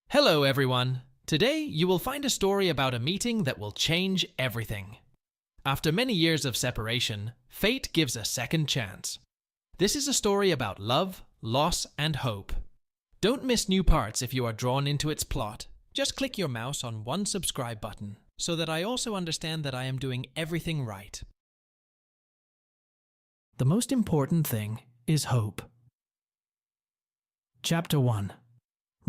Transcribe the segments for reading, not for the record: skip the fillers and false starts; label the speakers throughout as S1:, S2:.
S1: Hello, everyone. Today, you will find a story about a meeting that will change everything. After many years of separation, fate gives a second chance. This is a story about love, loss, and hope. Don't miss new parts if you are drawn into its plot. Just click your mouse on one subscribe button so that I also understand that I am doing everything right. The most important thing is hope. Chapter 1.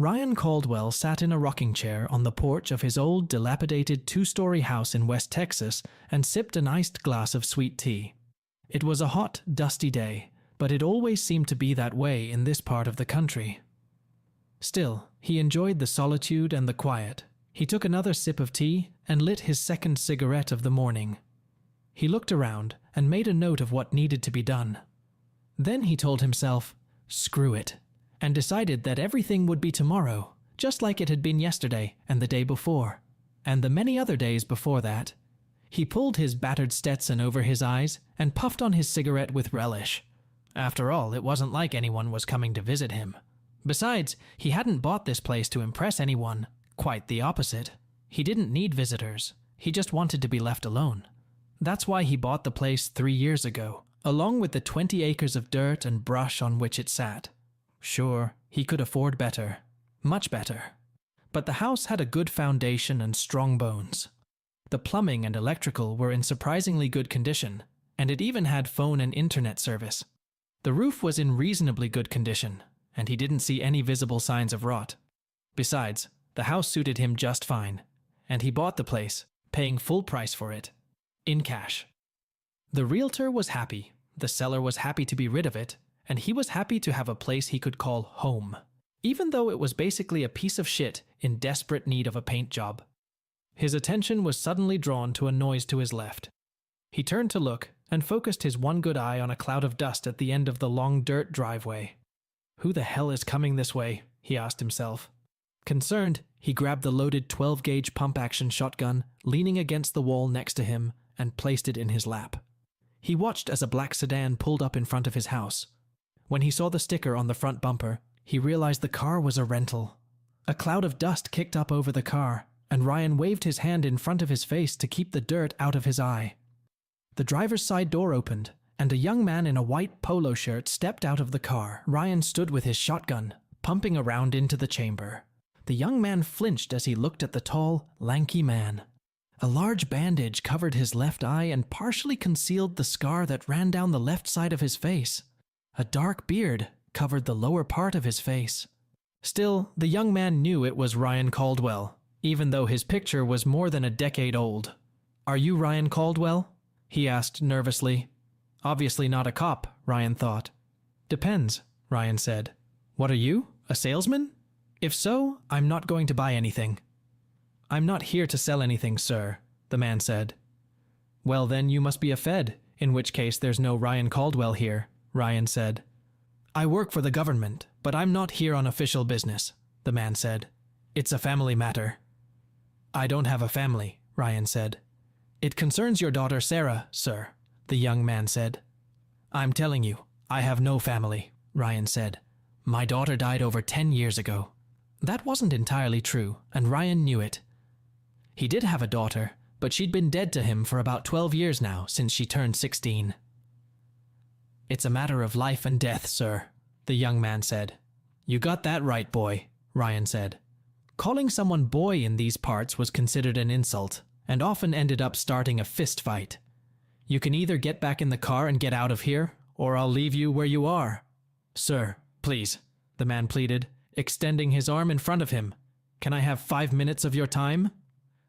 S1: Ryan Caldwell sat in a rocking chair on the porch of his old, dilapidated two-story house in West Texas and sipped an iced glass of sweet tea. It was a hot, dusty day, but it always seemed to be that way in this part of the country. Still, he enjoyed the solitude and the quiet. He took another sip of tea and lit his second cigarette of the morning. He looked around and made a note of what needed to be done. Then he told himself, "Screw it," and decided that everything would be tomorrow, just like it had been yesterday and the day before, and the many other days before that. He pulled his battered Stetson over his eyes and puffed on his cigarette with relish. After all, it wasn't like anyone was coming to visit him. Besides, he hadn't bought this place to impress anyone. Quite the opposite. He didn't need visitors. He just wanted to be left alone. That's why he bought the place 3 years ago, along with the 20 acres of dirt and brush on which it sat. Sure, he could afford better. Much better. But the house had a good foundation and strong bones. The plumbing and electrical were in surprisingly good condition, and it even had phone and internet service. The roof was in reasonably good condition, and he didn't see any visible signs of rot. Besides, the house suited him just fine, and he bought the place, paying full price for it, in cash. The realtor was happy, the seller was happy to be rid of it, and he was happy to have a place he could call home, even though it was basically a piece of shit in desperate need of a paint job. His attention was suddenly drawn to a noise to his left. He turned to look and focused his one good eye on a cloud of dust at the end of the long dirt driveway. Who the hell is coming this way? He asked himself. Concerned, he grabbed the loaded 12-gauge pump-action shotgun leaning against the wall next to him and placed it in his lap. He watched as a black sedan pulled up in front of his house. When he saw the sticker on the front bumper, he realized the car was a rental. A cloud of dust kicked up over the car, and Ryan waved his hand in front of his face to keep the dirt out of his eye. The driver's side door opened, and a young man in a white polo shirt stepped out of the car. Ryan stood with his shotgun, pumping around into the chamber. The young man flinched as he looked at the tall, lanky man. A large bandage covered his left eye and partially concealed the scar that ran down the left side of his face. A dark beard covered the lower part of his face. Still, the young man knew it was Ryan Caldwell, even though his picture was more than a decade old. "Are you Ryan Caldwell?" he asked nervously. Obviously not a cop, Ryan thought. "Depends," Ryan said. "What are you, a salesman? If so, I'm not going to buy anything." "I'm not here to sell anything, sir," the man said. "Well, then you must be a Fed, in which case there's no Ryan Caldwell here," Ryan said. "I work for the government, but I'm not here on official business," the man said. "It's a family matter." "I don't have a family," Ryan said. "It concerns your daughter Sarah, sir," the young man said. "I'm telling you, I have no family," Ryan said. "My daughter died over 10 years ago." That wasn't entirely true, and Ryan knew it. He did have a daughter, but she'd been dead to him for about 12 years now, since she turned 16. "It's a matter of life and death, sir," the young man said. "You got that right, boy," Ryan said. Calling someone boy in these parts was considered an insult, and often ended up starting a fist fight. "You can either get back in the car and get out of here, or I'll leave you where you are." "Sir, please," the man pleaded, extending his arm in front of him. "Can I have 5 minutes of your time?"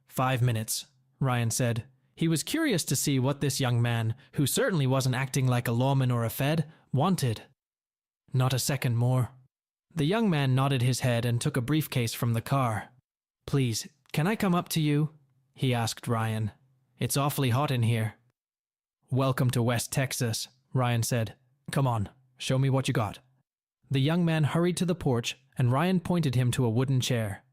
S1: 5 minutes, Ryan said. He was curious to see what this young man, who certainly wasn't acting like a lawman or a Fed, wanted. "Not a second more." The young man nodded his head and took a briefcase from the car. "Please, can I come up to you?" he asked Ryan. "It's awfully hot in here." "Welcome to West Texas," Ryan said. "Come on, show me what you got." The young man hurried to the porch, and Ryan pointed him to a wooden chair.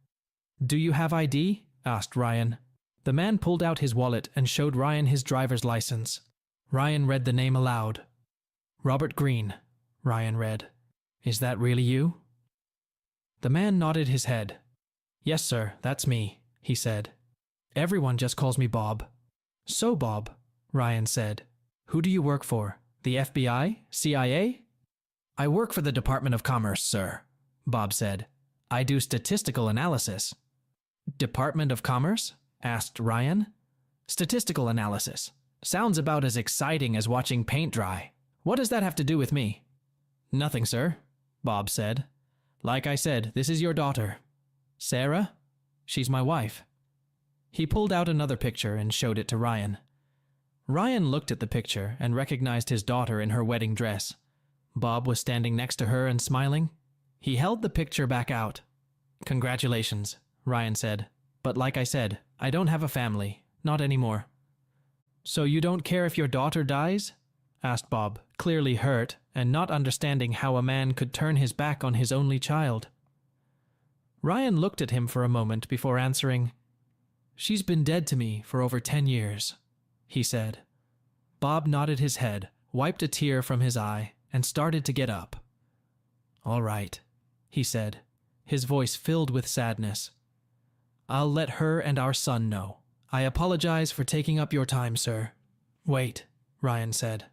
S1: "Do you have ID?" asked Ryan. The man pulled out his wallet and showed Ryan his driver's license. Ryan read the name aloud. "Robert Green," Ryan read. "Is that really you?" The man nodded his head. Yes, sir, that's me, he said. Everyone just calls me Bob. So, Bob, Ryan said, who do you work for? The FBI? CIA? I work for the Department of Commerce, sir, Bob said. I do statistical analysis. Department of Commerce? Asked Ryan. Statistical analysis. Sounds about as exciting as watching paint dry. What does that have to do with me? Nothing, sir, Bob said. Like I said, this is your daughter. Sarah? She's my wife. He pulled out another picture and showed it to Ryan. Ryan looked at the picture and recognized his daughter in her wedding dress. Bob was standing next to her and smiling. He held the picture back out. Congratulations, Ryan said. But like I said, I don't have a family. Not anymore. So you don't care if your daughter dies? Asked Bob, clearly hurt and not understanding how a man could turn his back on his only child. Ryan looked at him for a moment before answering. She's been dead to me for over 10 years, he said. Bob nodded his head, wiped a tear from his eye, and started to get up. All right, he said, his voice filled with sadness. I'll let her and our son know. I apologize for taking up your time, sir. Wait, Ryan said.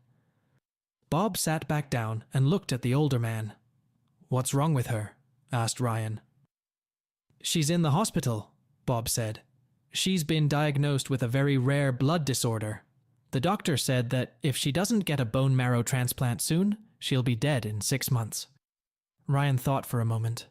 S1: Bob sat back down and looked at the older man. What's wrong with her? Asked Ryan. She's in the hospital, Bob said. She's been diagnosed with a very rare blood disorder. The doctor said that if she doesn't get a bone marrow transplant soon, she'll be dead in 6 months. Ryan thought for a moment.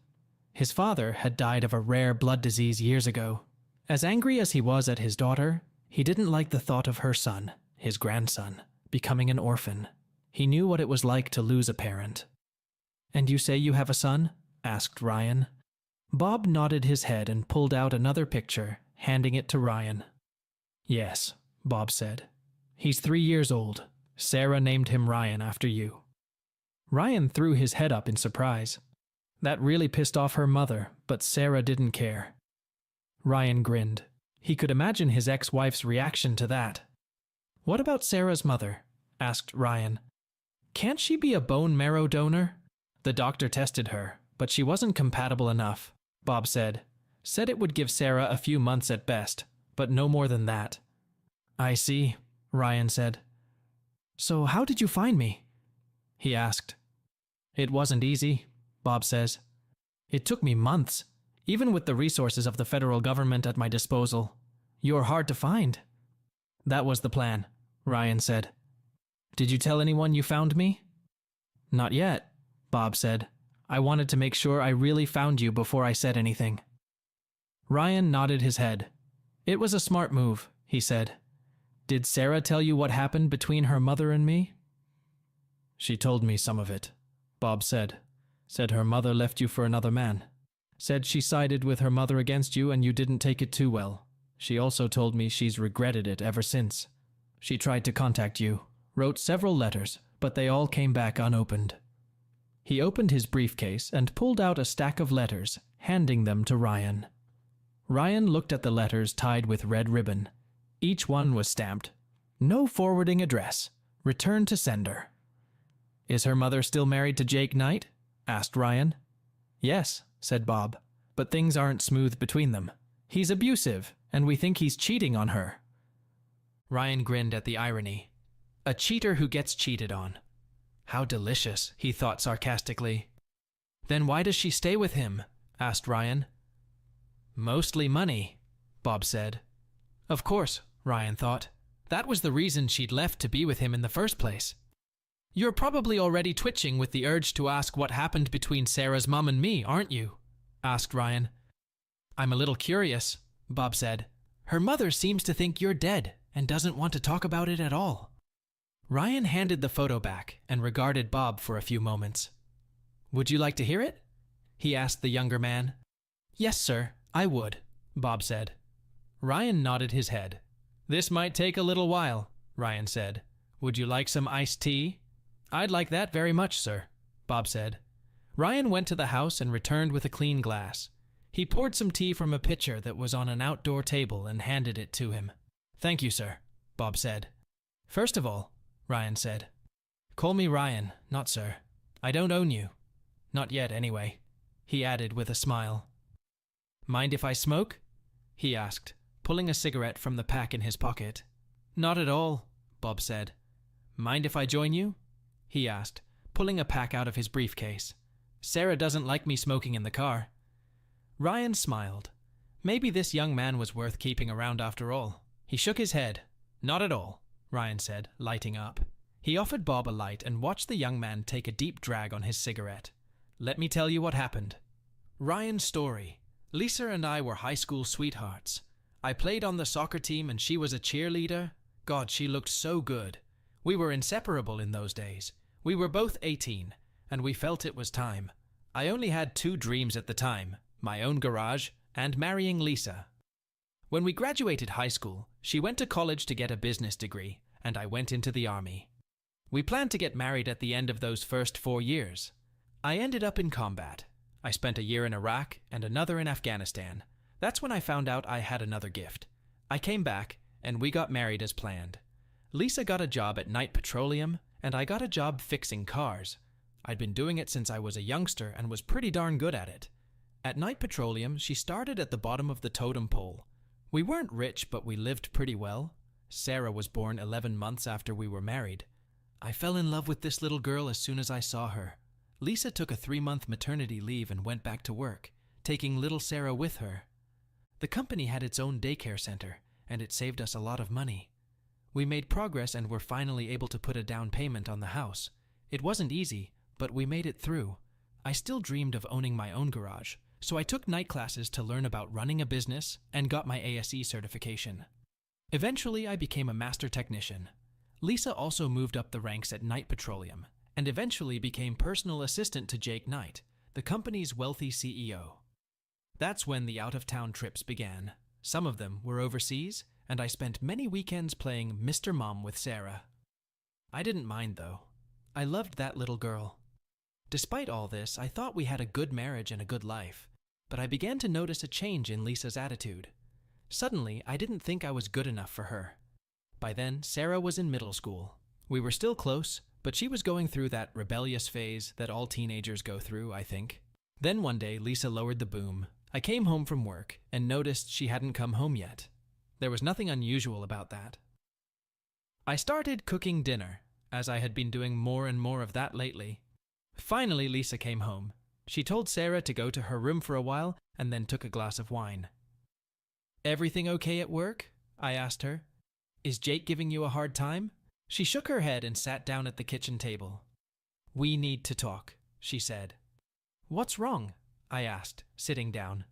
S1: His father had died of a rare blood disease years ago. As angry as he was at his daughter, he didn't like the thought of her son, his grandson, becoming an orphan. He knew what it was like to lose a parent. And you say you have a son? Asked Ryan. Bob nodded his head and pulled out another picture, handing it to Ryan. Yes, Bob said. He's 3 years old. Sarah named him Ryan after you. Ryan threw his head up in surprise. That really pissed off her mother, but Sarah didn't care. Ryan grinned. He could imagine his ex-wife's reaction to that. What about Sarah's mother? Asked Ryan. Can't she be a bone marrow donor? The doctor tested her, but she wasn't compatible enough, Bob said. Said it would give Sarah a few months at best, but no more than that. I see, Ryan said. So how did you find me? He asked. It wasn't easy, Bob says. It took me months, even with the resources of the federal government at my disposal. You're hard to find. That was the plan, Ryan said. Did you tell anyone you found me? Not yet, Bob said. I wanted to make sure I really found you before I said anything. Ryan nodded his head. It was a smart move, he said. Did Sarah tell you what happened between her mother and me? She told me some of it, Bob said. Said her mother left you for another man. Said she sided with her mother against you and you didn't take it too well. She also told me she's regretted it ever since. She tried to contact you, wrote several letters, but they all came back unopened. He opened his briefcase and pulled out a stack of letters, handing them to Ryan. Ryan looked at the letters tied with red ribbon. Each one was stamped, "No forwarding address. Return to sender." Is her mother still married to Jake Knight? Asked Ryan. Yes, said Bob, but things aren't smooth between them. He's abusive, and we think he's cheating on her. Ryan grinned at the irony. A cheater who gets cheated on. How delicious, he thought sarcastically. Then why does she stay with him? Asked Ryan. Mostly money, Bob said. Of course, Ryan thought. That was the reason she'd left to be with him in the first place. You're probably already twitching with the urge to ask what happened between Sarah's mom and me, aren't you? Asked Ryan. I'm a little curious, Bob said. Her mother seems to think you're dead and doesn't want to talk about it at all. Ryan handed the photo back and regarded Bob for a few moments. Would you like to hear it? He asked the younger man. Yes, sir, I would, Bob said. Ryan nodded his head. This might take a little while, Ryan said. Would you like some iced tea? I'd like that very much, sir, Bob said. Ryan went to the house and returned with a clean glass. He poured some tea from a pitcher that was on an outdoor table and handed it to him. Thank you, sir, Bob said. First of all, Ryan said, call me Ryan, not sir. I don't own you. Not yet, anyway, he added with a smile. Mind if I smoke? He asked, pulling a cigarette from the pack in his pocket. Not at all, Bob said. Mind if I join you? He asked, pulling a pack out of his briefcase. Sarah doesn't like me smoking in the car. Ryan smiled. Maybe this young man was worth keeping around after all. He shook his head. Not at all, Ryan said, lighting up. He offered Bob a light and watched the young man take a deep drag on his cigarette. Let me tell you what happened. Ryan's story. Lisa and I were high school sweethearts. I played on the soccer team and she was a cheerleader. God, she looked so good. We were inseparable in those days. We were both 18, and we felt it was time. I only had 2 dreams at the time, my own garage and marrying Lisa. When we graduated high school, she went to college to get a business degree, and I went into the army. We planned to get married at the end of those first 4 years. I ended up in combat. I spent a year in Iraq and another in Afghanistan. That's when I found out I had another gift. I came back, and we got married as planned. Lisa got a job at Knight Petroleum, and I got a job fixing cars. I'd been doing it since I was a youngster and was pretty darn good at it. At Knight Petroleum, she started at the bottom of the totem pole. We weren't rich, but we lived pretty well. Sarah was born 11 months after we were married. I fell in love with this little girl as soon as I saw her. Lisa took a 3-month maternity leave and went back to work, taking little Sarah with her. The company had its own daycare center, and it saved us a lot of money. We made progress and were finally able to put a down payment on the house. It wasn't easy, but we made it through. I still dreamed of owning my own garage, so I took night classes to learn about running a business and got my ASE certification. Eventually, I became a master technician. Lisa also moved up the ranks at Knight Petroleum and eventually became personal assistant to Jake Knight, the company's wealthy CEO. That's when the out-of-town trips began. Some of them were overseas, and I spent many weekends playing Mr. Mom with Sarah. I didn't mind, though. I loved that little girl. Despite all this, I thought we had a good marriage and a good life, but I began to notice a change in Lisa's attitude. Suddenly, I didn't think I was good enough for her. By then, Sarah was in middle school. We were still close, but she was going through that rebellious phase that all teenagers go through, I think. Then one day, Lisa lowered the boom. I came home from work and noticed she hadn't come home yet. There was nothing unusual about that. I started cooking dinner, as I had been doing more and more of that lately. Finally, Lisa came home. She told Sarah to go to her room for a while and then took a glass of wine. Everything okay at work? I asked her. Is Jake giving you a hard time? She shook her head and sat down at the kitchen table. We need to talk, she said. What's wrong? I asked, sitting down.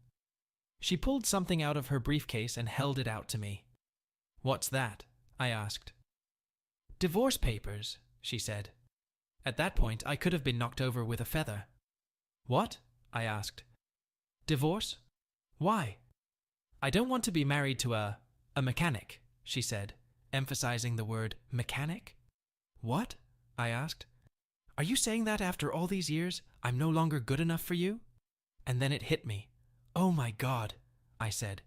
S1: She pulled something out of her briefcase and held it out to me. What's that? I asked. Divorce papers, she said. At that point, I could have been knocked over with a feather. What? I asked. Divorce? Why? I don't want to be married to a mechanic, she said, emphasizing the word mechanic. What? I asked. Are you saying that after all these years, I'm no longer good enough for you? And then it hit me. Oh my God, I said.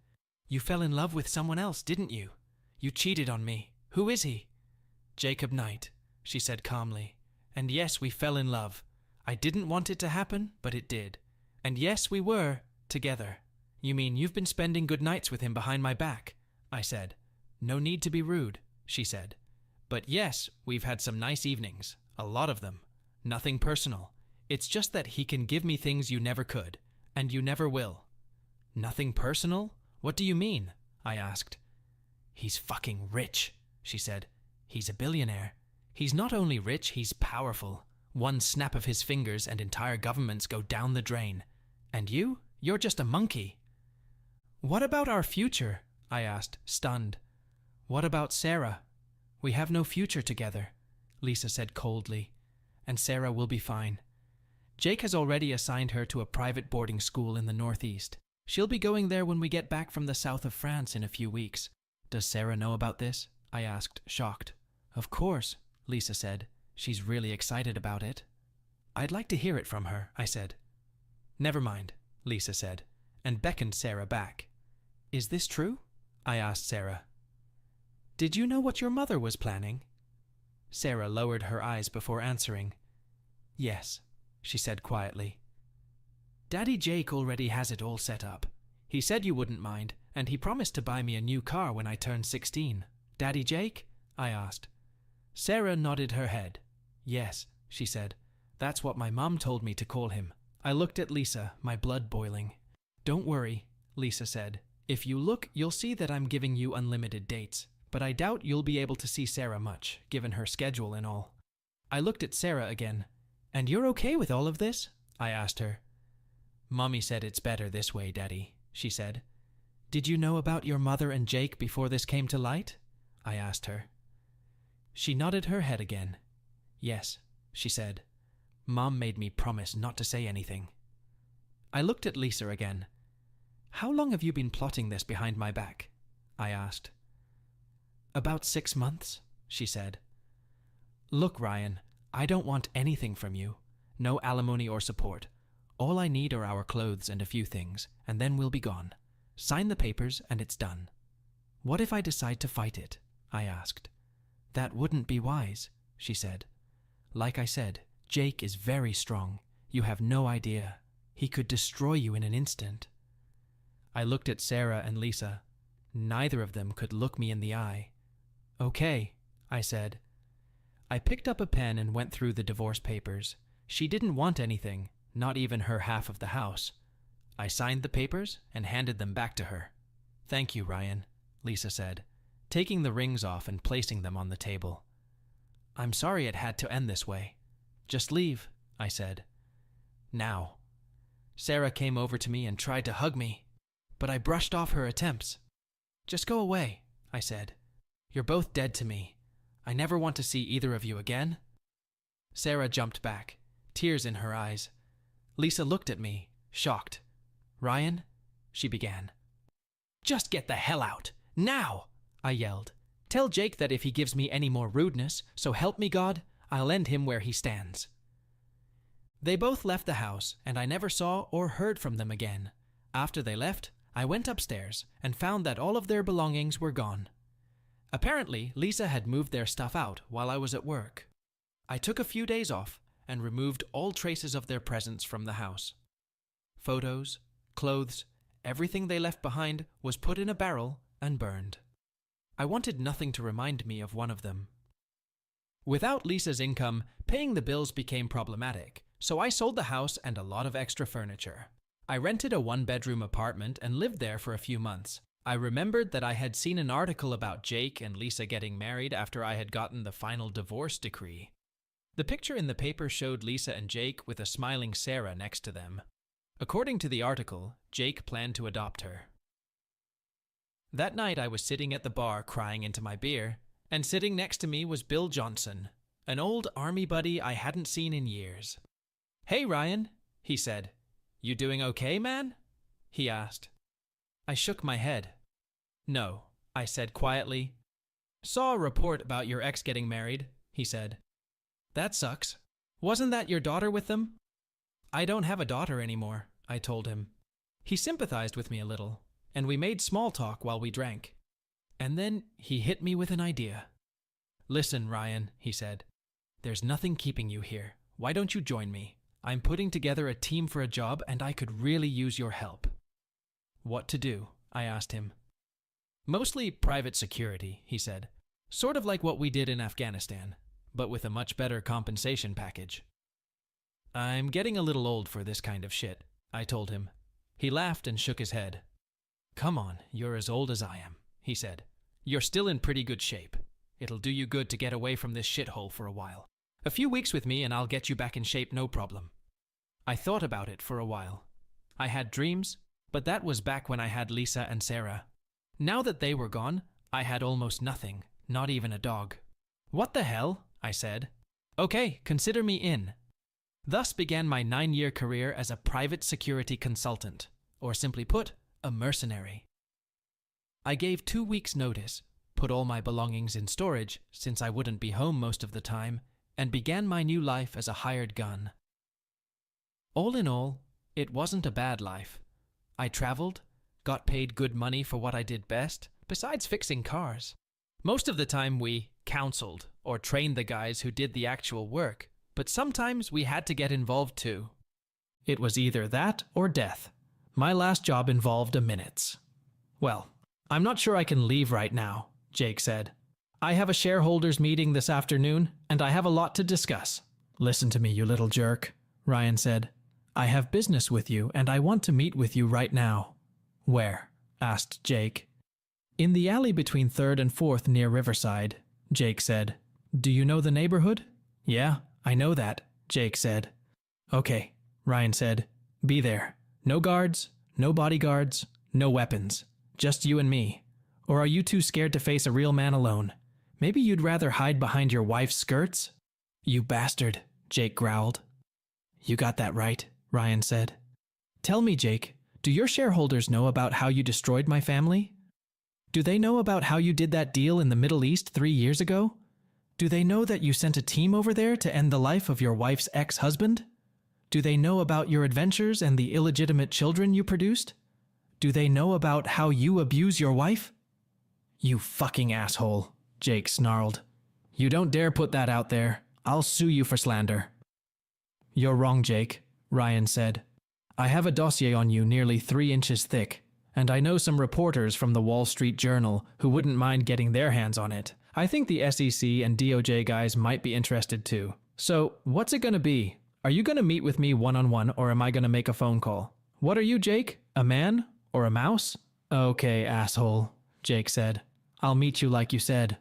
S1: You fell in love with someone else, didn't you? You cheated on me. Who is he? Jacob Knight, she said calmly. And yes, we fell in love. I didn't want it to happen, but it did. And yes, we were together. You mean you've been spending good nights with him behind my back? I said. No need to be rude, she said. But yes, we've had some nice evenings. A lot of them. Nothing personal. It's just that he can give me things you never could, and you never will. Nothing personal? What do you mean? I asked. He's fucking rich, she said. He's a billionaire. He's not only rich, he's powerful. One snap of his fingers and entire governments go down the drain. And you're just a monkey. What about our future? I asked, stunned. What about Sarah? We have no future together, Lisa said coldly. And Sarah will be fine. Jake has already assigned her to a private boarding school in the Northeast. She'll be going there when we get back from the south of France in a few weeks. Does Sarah know about this? I asked, shocked. Of course, Lisa said. She's really excited about it. I'd like to hear it from her, I said. Never mind, Lisa said, and beckoned Sarah back. Is this true? I asked Sarah. Did you know what your mother was planning? Sarah lowered her eyes before answering. Yes, she said quietly. Daddy Jake already has it all set up. He said you wouldn't mind, and he promised to buy me a new car when I turned 16. Daddy Jake? I asked. Sarah nodded her head. Yes, she said. That's what my mom told me to call him. I looked at Lisa, my blood boiling. Don't worry, Lisa said. If you look, you'll see that I'm giving you unlimited dates, but I doubt you'll be able to see Sarah much, given her schedule and all. I looked at Sarah again. And you're okay with all of this? I asked her. Mommy said it's better this way, Daddy, she said. Did you know about your mother and Jake before this came to light? I asked her. She nodded her head again. Yes, she said. Mom made me promise not to say anything. I looked at Lisa again. How long have you been plotting this behind my back? I asked. About 6 months, she said. Look, Ryan, I don't want anything from you. No alimony or support. All I need are our clothes and a few things, and then we'll be gone. Sign the papers and it's done. What if I decide to fight it? I asked. That wouldn't be wise, she said. Like I said, Jake is very strong. You have no idea. He could destroy you in an instant. I looked at Sarah and Lisa. Neither of them could look me in the eye. Okay, I said. I picked up a pen and went through the divorce papers. She didn't want anything, not even her half of the house. I signed the papers and handed them back to her. Thank you, Ryan, Lisa said, taking the rings off and placing them on the table. I'm sorry it had to end this way. Just leave, I said. Now. Sarah came over to me and tried to hug me, but I brushed off her attempts. Just go away, I said. You're both dead to me. I never want to see either of you again. Sarah jumped back, tears in her eyes. Lisa looked at me, shocked. Ryan, she began. Just get the hell out, now, I yelled. Tell Jake that if he gives me any more rudeness, so help me God, I'll end him where he stands. They both left the house, and I never saw or heard from them again. After they left, I went upstairs and found that all of their belongings were gone. Apparently, Lisa had moved their stuff out while I was at work. I took a few days off and removed all traces of their presence from the house. Photos, clothes, everything they left behind was put in a barrel and burned. I wanted nothing to remind me of one of them. Without Lisa's income, paying the bills became problematic, so I sold the house and a lot of extra furniture. I rented a one-bedroom apartment and lived there for a few months. I remembered that I had seen an article about Jake and Lisa getting married after I had gotten the final divorce decree. The picture in the paper showed Lisa and Jake with a smiling Sarah next to them. According to the article, Jake planned to adopt her. That night I was sitting at the bar crying into my beer, and sitting next to me was Bill Johnson, an old army buddy I hadn't seen in years. Hey Ryan, he said. You doing okay, man? He asked. I shook my head. No, I said quietly. Saw a report about your ex getting married, he said. That sucks. Wasn't that your daughter with them? I don't have a daughter anymore, I told him. He sympathized with me a little, and we made small talk while we drank. And then he hit me with an idea. Listen, Ryan, he said. There's nothing keeping you here. Why don't you join me? I'm putting together a team for a job and I could really use your help. What to do? I asked him. Mostly private security, he said. Sort of like what we did in Afghanistan, but with a much better compensation package. I'm getting a little old for this kind of shit, I told him. He laughed and shook his head. Come on, you're as old as I am, he said. You're still in pretty good shape. It'll do you good to get away from this shithole for a while. A few weeks with me and I'll get you back in shape, no problem. I thought about it for a while. I had dreams, but that was back when I had Lisa and Sarah. Now that they were gone, I had almost nothing, not even a dog. What the hell? I said. Okay, consider me in. Thus began my 9-year career as a private security consultant, or simply put, a mercenary. I gave 2 weeks' notice, put all my belongings in storage since I wouldn't be home most of the time, and began my new life as a hired gun. All in all, it wasn't a bad life. I traveled, got paid good money for what I did best, besides fixing cars. Most of the time we counseled or trained the guys who did the actual work, but sometimes we had to get involved too. It was either that or death, My last job involved a minutes. Well, I'm not sure I can leave right now, Jake said. I have a shareholders meeting this afternoon, and I have a lot to discuss. Listen to me, you little jerk, Ryan said. I have business with you, and I want to meet with you right now. Where? Asked Jake. In the alley between 3rd and 4th near Riverside, Jake said. Do you know the neighborhood? Yeah, I know that, Jake said. Okay, Ryan said. Be there. No guards, no bodyguards, no weapons. Just you and me. Or are you too scared to face a real man alone? Maybe you'd rather hide behind your wife's skirts? You bastard, Jake growled. You got that right, Ryan said. Tell me, Jake, do your shareholders know about how you destroyed my family? Do they know about how you did that deal in the Middle East 3 years ago? Do they know that you sent a team over there to end the life of your wife's ex-husband? Do they know about your adventures and the illegitimate children you produced? Do they know about how you abuse your wife? You fucking asshole, Jake snarled. You don't dare put that out there. I'll sue you for slander. You're wrong, Jake, Ryan said. I have a dossier on you nearly 3 inches thick, and I know some reporters from the Wall Street Journal who wouldn't mind getting their hands on it. I think the SEC and DOJ guys might be interested too. So, what's it gonna be? Are you gonna meet with me one-on-one, or am I gonna make a phone call? What are you, Jake? A man? Or a mouse? Okay, asshole, Jake said. I'll meet you like you said.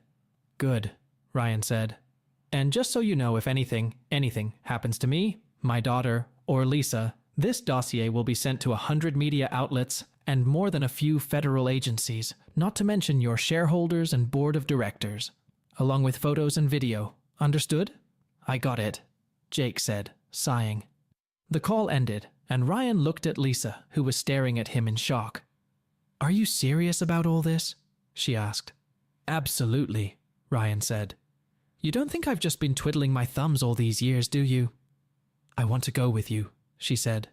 S1: Good, Ryan said. And just so you know, if anything happens to me, my daughter, or Lisa, this dossier will be sent to 100 media outlets and more than a few federal agencies, not to mention your shareholders and board of directors, along with photos and video. Understood? I got it, Jake said, sighing. The call ended, and Ryan looked at Lisa, who was staring at him in shock. Are you serious about all this? She asked. Absolutely, Ryan said. You don't think I've just been twiddling my thumbs all these years, do you? I want to go with you, she said.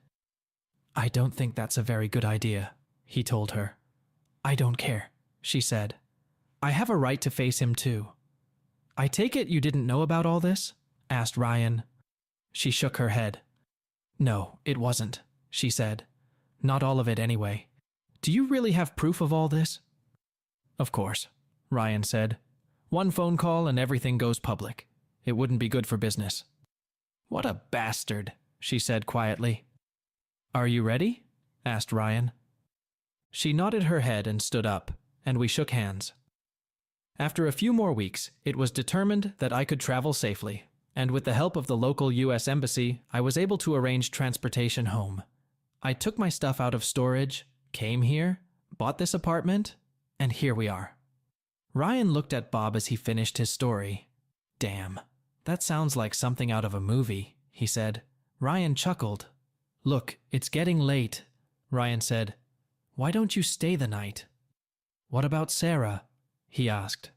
S1: I don't think that's a very good idea, he told her. I don't care, she said. I have a right to face him too. I take it you didn't know about all this? Asked Ryan. She shook her head. No, it wasn't, she said. Not all of it anyway. Do you really have proof of all this? Of course, Ryan said. One phone call and everything goes public. It wouldn't be good for business. What a bastard, she said quietly. Are you ready? Asked Ryan. She nodded her head and stood up, and we shook hands. After a few more weeks, it was determined that I could travel safely, and with the help of the local U.S. Embassy, I was able to arrange transportation home. I took my stuff out of storage, came here, bought this apartment, and here we are. Ryan looked at Bob as he finished his story. Damn, that sounds like something out of a movie, he said. Ryan chuckled. Look, it's getting late, Ryan said. Why don't you stay the night? What about Sarah? He asked.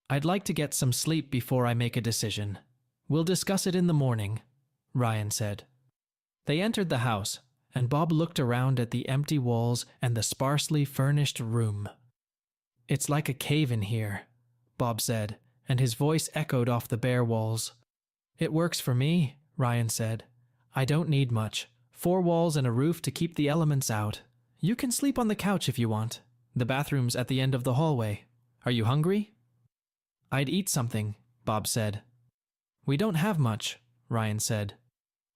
S1: I'd like to get some sleep before I make a decision. We'll discuss it in the morning, Ryan said. They entered the house, and Bob looked around at the empty walls and the sparsely furnished room. It's like a cave in here, Bob said, and his voice echoed off the bare walls. It works for me, Ryan said. I don't need much. 4 walls and a roof to keep the elements out. You can sleep on the couch if you want. The bathroom's at the end of the hallway. Are you hungry? I'd eat something, Bob said. We don't have much, Ryan said.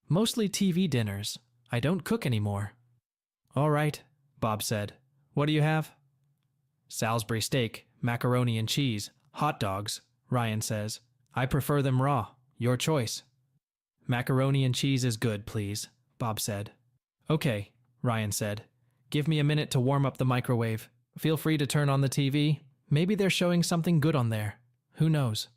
S1: Mostly TV dinners. I don't cook anymore. All right, Bob said. What do you have? Salisbury steak, macaroni and cheese, hot dogs, Ryan says. I prefer them raw. Your choice. Macaroni and cheese is good, please, Bob said. Okay, Ryan said. Give me a minute to warm up the microwave. Feel free to turn on the TV. Maybe they're showing something good on there. Who knows?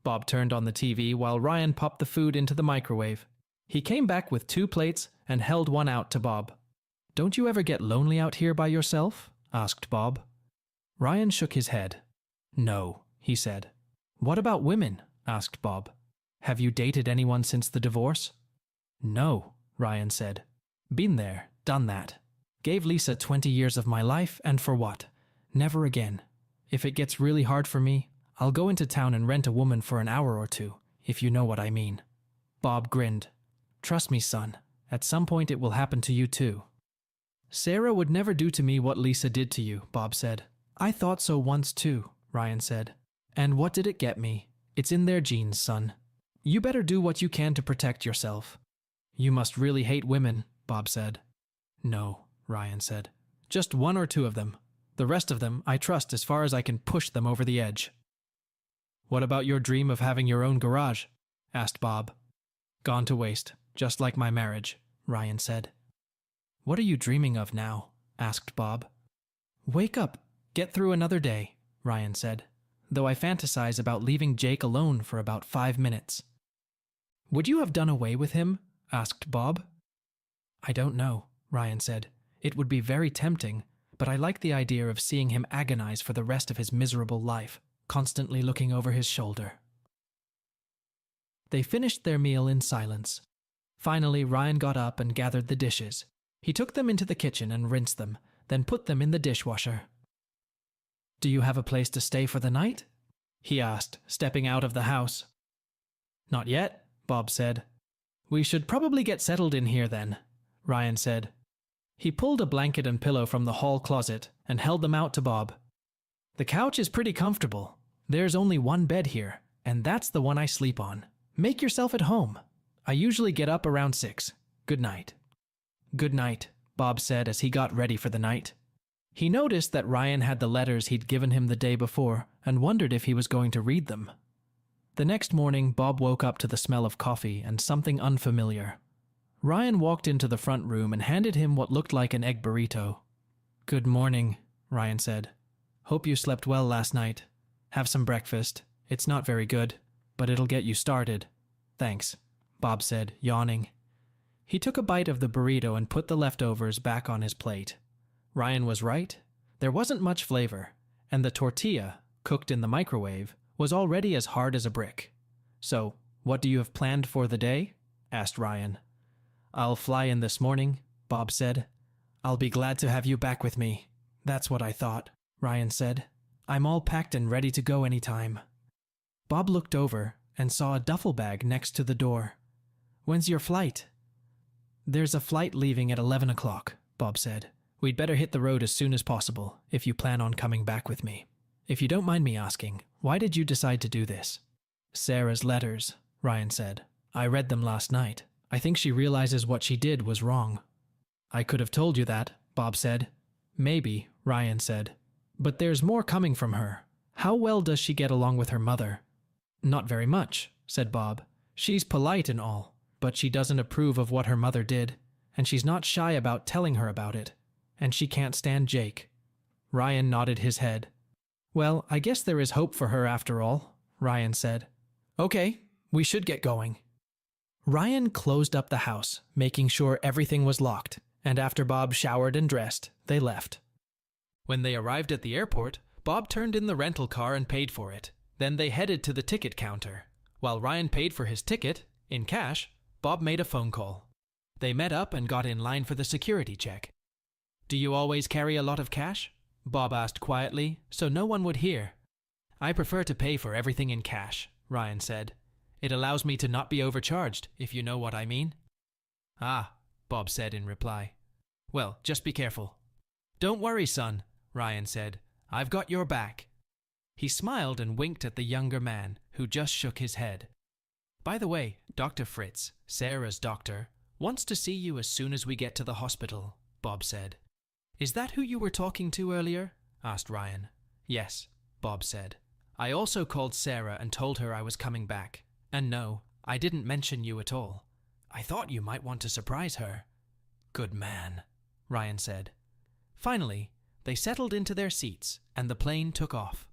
S1: Bob turned on the TV while Ryan popped the food into the microwave. He came back with 2 plates and held one out to Bob. Don't you ever get lonely out here by yourself? Asked Bob. Ryan shook his head. No, he said. What about women? Asked Bob. Have you dated anyone since the divorce? No, Ryan said. Been there, done that. Gave Lisa 20 years of my life, and for what? Never again. If it gets really hard for me, I'll go into town and rent a woman for an hour or 2, if you know what I mean. Bob grinned. Trust me, son. At some point it will happen to you too. Sarah would never do to me what Lisa did to you, Bob said. I thought so once too, Ryan said. And what did it get me? It's in their genes, son. You better do what you can to protect yourself. You must really hate women, Bob said. No, Ryan said. Just one or two of them. The rest of them I trust as far as I can push them over the edge. What about your dream of having your own garage? Asked Bob. Gone to waste, just like my marriage, Ryan said. What are you dreaming of now? Asked Bob. Wake up, get through another day, Ryan said, though I fantasize about leaving Jake alone for about 5 minutes. Would you have done away with him? Asked Bob. I don't know, Ryan said. It would be very tempting, but I like the idea of seeing him agonize for the rest of his miserable life, constantly looking over his shoulder. They finished their meal in silence. Finally, Ryan got up and gathered the dishes. He took them into the kitchen and rinsed them, then put them in the dishwasher. Do you have a place to stay for the night? He asked, stepping out of the house. Not yet, Bob said. We should probably get settled in here then, Ryan said. He pulled a blanket and pillow from the hall closet and held them out to Bob. The couch is pretty comfortable. There's only one bed here, and that's the one I sleep on. Make yourself at home. I usually get up around 6. Good night. Good night, Bob said as he got ready for the night. He noticed that Ryan had the letters he'd given him the day before and wondered if he was going to read them. The next morning, Bob woke up to the smell of coffee and something unfamiliar. Ryan walked into the front room and handed him what looked like an egg burrito. Good morning, Ryan said. Hope you slept well last night. Have some breakfast. It's not very good, but it'll get you started. Thanks, Bob said, yawning. He took a bite of the burrito and put the leftovers back on his plate. Ryan was right. There wasn't much flavor, and the tortilla, cooked in the microwave, was already as hard as a brick. So, what do you have planned for the day? Asked Ryan. I'll fly in this morning, Bob said. I'll be glad to have you back with me. That's what I thought, Ryan said. I'm all packed and ready to go anytime. Bob looked over and saw a duffel bag next to the door. When's your flight? There's a flight leaving at 11 o'clock, Bob said. We'd better hit the road as soon as possible if you plan on coming back with me. If you don't mind me asking, why did you decide to do this? Sarah's letters, Ryan said. I read them last night. I think she realizes what she did was wrong. I could have told you that, Bob said. Maybe, Ryan said. But there's more coming from her. How well does she get along with her mother? Not very much, said Bob. She's polite and all, but she doesn't approve of what her mother did, and she's not shy about telling her about it, and she can't stand Jake. Ryan nodded his head. Well, I guess there is hope for her after all, Ryan said. Okay, we should get going. Ryan closed up the house, making sure everything was locked, and after Bob showered and dressed, they left. When they arrived at the airport, Bob turned in the rental car and paid for it. Then they headed to the ticket counter. While Ryan paid for his ticket, in cash, Bob made a phone call. They met up and got in line for the security check. Do you always carry a lot of cash? Bob asked quietly, so no one would hear. I prefer to pay for everything in cash, Ryan said. It allows me to not be overcharged, if you know what I mean. Ah, Bob said in reply. Well, just be careful. Don't worry, son, Ryan said. I've got your back. He smiled and winked at the younger man, who just shook his head. By the way, Dr. Fritz, Sarah's doctor, wants to see you as soon as we get to the hospital, Bob said. Is that who you were talking to earlier? Asked Ryan. Yes, Bob said. I also called Sarah and told her I was coming back. And no, I didn't mention you at all. I thought you might want to surprise her. Good man, Ryan said. Finally, they settled into their seats and the plane took off.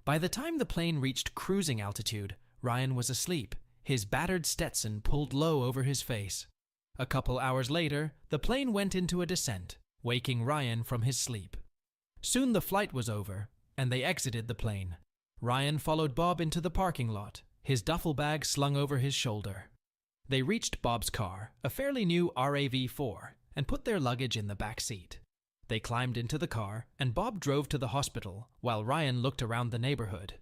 S1: By the time the plane reached cruising altitude, Ryan was asleep, his battered Stetson pulled low over his face. A couple hours later, the plane went into a descent, waking Ryan from his sleep. Soon the flight was over, and they exited the plane. Ryan followed Bob into the parking lot, his duffel bag slung over his shoulder. They reached Bob's car, a fairly new RAV4, and put their luggage in the back seat. They climbed into the car, and Bob drove to the hospital, while Ryan looked around the neighborhood.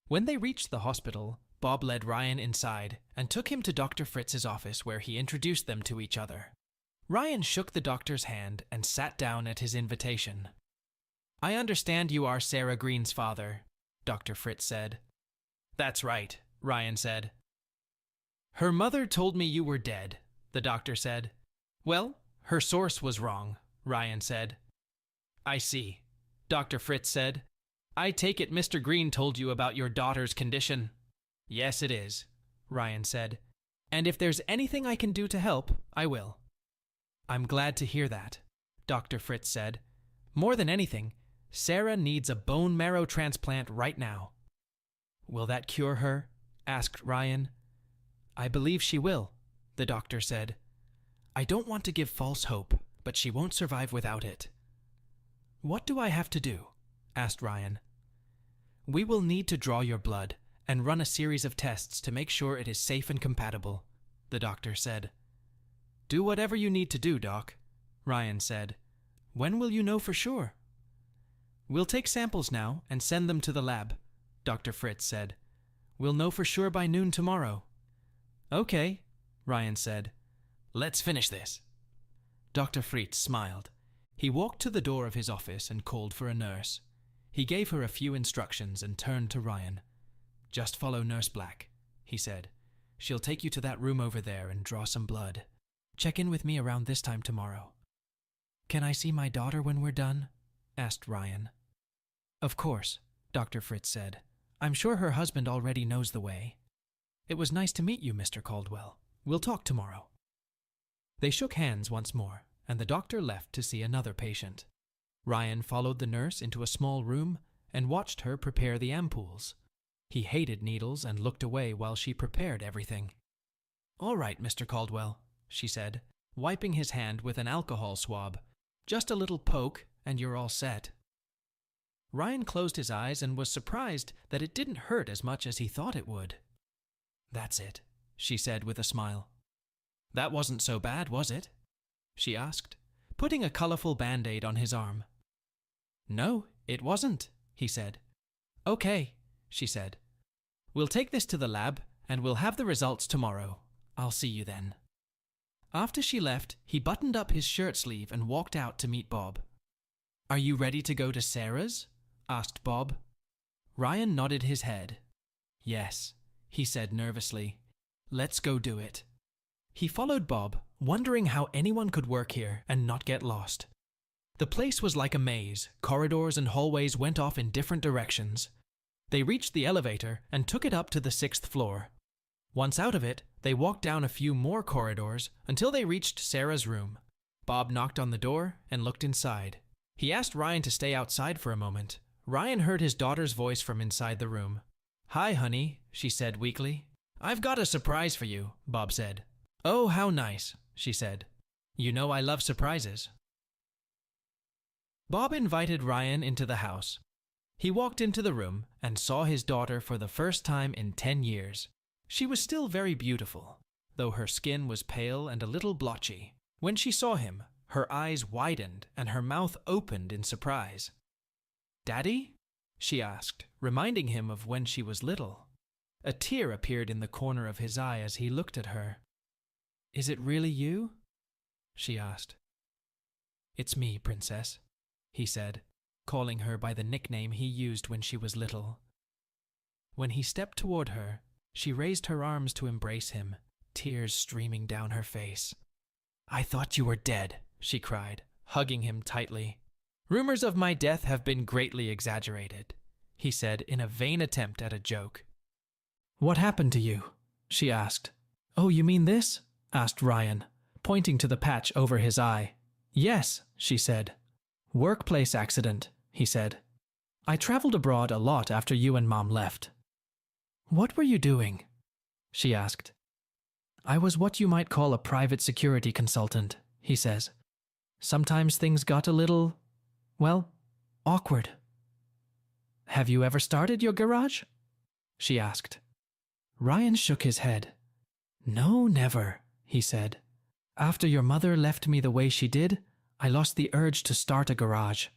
S1: When they reached the hospital, Bob led Ryan inside and took him to Dr. Fritz's office where he introduced them to each other. Ryan shook the doctor's hand and sat down at his invitation. "I understand you are Sarah Green's father," Dr. Fritz said. "That's right," Ryan said. "Her mother told me you were dead," the doctor said. "Well, her source was wrong," Ryan said. "I see," Dr. Fritz said. "I take it Mr. Green told you about your daughter's condition." "Yes, it is," Ryan said. "And if there's anything I can do to help, I will." "I'm glad to hear that," Dr. Fritz said. "More than anything, Sarah needs a bone marrow transplant right now." "Will that cure her?" asked Ryan. "I believe she will," the doctor said. "I don't want to give false hope, but she won't survive without it." "What do I have to do?" asked Ryan. "We will need to draw your blood and run a series of tests to make sure it is safe and compatible," the doctor said. "Do whatever you need to do, Doc," Ryan said. "When will you know for sure?" "We'll take samples now and send them to the lab," Dr. Fritz said. "We'll know for sure by noon tomorrow." "Okay," Ryan said. "Let's finish this." Dr. Fritz smiled. He walked to the door of his office and called for a nurse. He gave her a few instructions and turned to Ryan. "Just follow Nurse Black," he said. "She'll take you to that room over there and draw some blood. Check in with me around this time tomorrow." "Can I see my daughter when we're done?" asked Ryan. "Of course," Dr. Fritz said. "I'm sure her husband already knows the way." "It was nice to meet you, Mr. Caldwell. We'll talk tomorrow." They shook hands once more, and the doctor left to see another patient. Ryan followed the nurse into a small room and watched her prepare the ampoules. He hated needles and looked away while she prepared everything. "All right, Mr. Caldwell," she said, wiping his hand with an alcohol swab. "Just a little poke, and you're all set." Ryan closed his eyes and was surprised that it didn't hurt as much as he thought it would. "That's it," she said with a smile. "That wasn't so bad, was it?" she asked, putting a colorful Band-Aid on his arm. "No, it wasn't," he said. "Okay," she said. "We'll take this to the lab, and we'll have the results tomorrow. I'll see you then." After she left, he buttoned up his shirt sleeve and walked out to meet Bob. "Are you ready to go to Sarah's?" asked Bob. Ryan nodded his head. "Yes," he said nervously. "Let's go do it." He followed Bob, wondering how anyone could work here and not get lost. The place was like a maze. Corridors and hallways went off in different directions. They reached the elevator and took it up to the 6th floor. Once out of it, they walked down a few more corridors until they reached Sarah's room. Bob knocked on the door and looked inside. He asked Ryan to stay outside for a moment. Ryan heard his daughter's voice from inside the room. "Hi, honey," she said weakly. "I've got a surprise for you," Bob said. "Oh, how nice," she said. "You know I love surprises." Bob invited Ryan into the house. He walked into the room and saw his daughter for the first time in 10 years. She was still very beautiful, though her skin was pale and a little blotchy. When she saw him, her eyes widened and her mouth opened in surprise. "Daddy?" she asked, reminding him of when she was little. A tear appeared in the corner of his eye as he looked at her. "Is it really you?" she asked. "It's me, Princess," he said, calling her by the nickname he used when she was little. When he stepped toward her, she raised her arms to embrace him, tears streaming down her face. "I thought you were dead," she cried, hugging him tightly. "Rumors of my death have been greatly exaggerated," he said in a vain attempt at a joke. "What happened to you?" she asked. "Oh, you mean this?" asked Ryan, pointing to the patch over his eye. "Yes," she said. "Workplace accident," he said. "I traveled abroad a lot after you and Mom left." "What were you doing?" she asked. "I was what you might call a private security consultant," he says. "Sometimes things got a little, well, awkward." "Have you ever started your garage?" she asked. Ryan shook his head. "No, never," he said. "After your mother left me the way she did, I lost the urge to start a garage."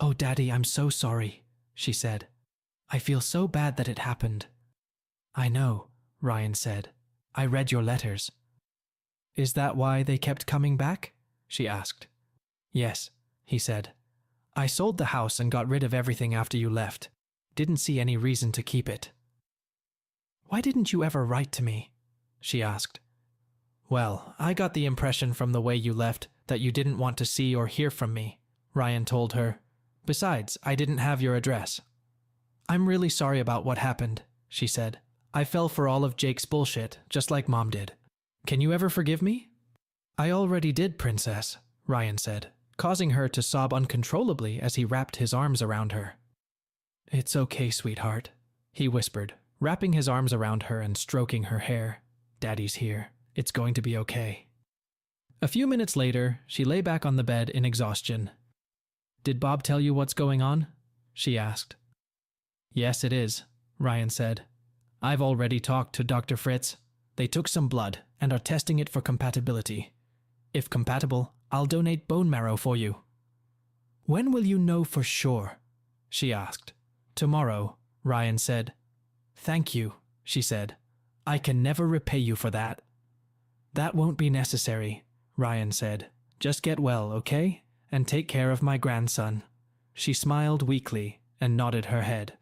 S1: "Oh, Daddy, I'm so sorry," she said. "I feel so bad that it happened." "I know," Ryan said. "I read your letters." Is that why they kept coming back? She asked. Yes, he said. I sold the house and got rid of everything after you left. Didn't see any reason to keep it. Why didn't you ever write to me? She asked. Well, I got the impression from the way you left that you didn't want to see or hear from me, Ryan told her. Besides, I didn't have your address. I'm really sorry about what happened, she said. I fell for all of Jake's bullshit, just like Mom did. Can you ever forgive me? I already did, Princess, Ryan said, causing her to sob uncontrollably as he wrapped his arms around her. It's okay, sweetheart, he whispered, wrapping his arms around her and stroking her hair. Daddy's here. It's going to be okay. A few minutes later, she lay back on the bed in exhaustion. Did Bob tell you what's going on? She asked. Yes, it is, Ryan said. I've already talked to Dr. Fritz. They took some blood and are testing it for compatibility. If compatible, I'll donate bone marrow for you. When will you know for sure? She asked. Tomorrow, Ryan said. Thank you, she said. I can never repay you for that. That won't be necessary, Ryan said. Just get well, okay? And take care of my grandson. She smiled weakly and nodded her head.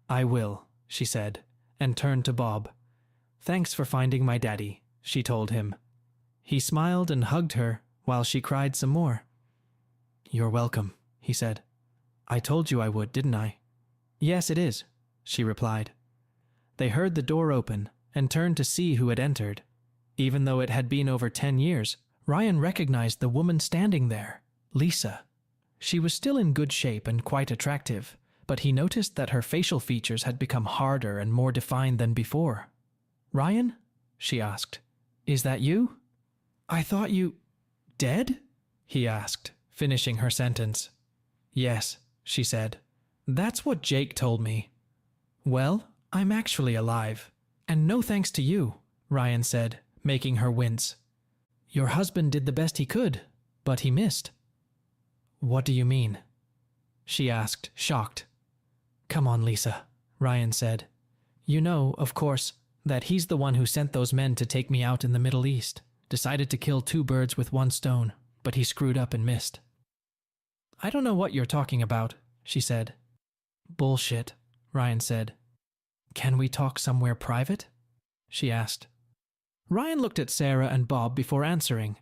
S1: I will, she said, and turned to Bob. Thanks for finding my daddy, she told him. He smiled and hugged her while she cried some more. You're welcome, he said. I told you I would, didn't I? Yes, it is, she replied. They heard the door open and turned to see who had entered. Even though it had been over 10 years, Ryan recognized the woman standing there, Lisa. She was still in good shape and quite attractive, but he noticed that her facial features had become harder and more defined than before. Ryan? She asked. Is that you? I thought you... dead? He asked, finishing her sentence. Yes, she said. That's what Jake told me. Well, I'm actually alive. And no thanks to you, Ryan said, making her wince. Your husband did the best he could, but he missed. What do you mean? She asked, shocked. Come on, Lisa, Ryan said. You know, of course, that he's the one who sent those men to take me out in the Middle East. Decided to kill 2 birds with 1 stone, but he screwed up and missed. I don't know what you're talking about, she said. Bullshit, Ryan said. Can we talk somewhere private? She asked. Ryan looked at Sarah and Bob before answering.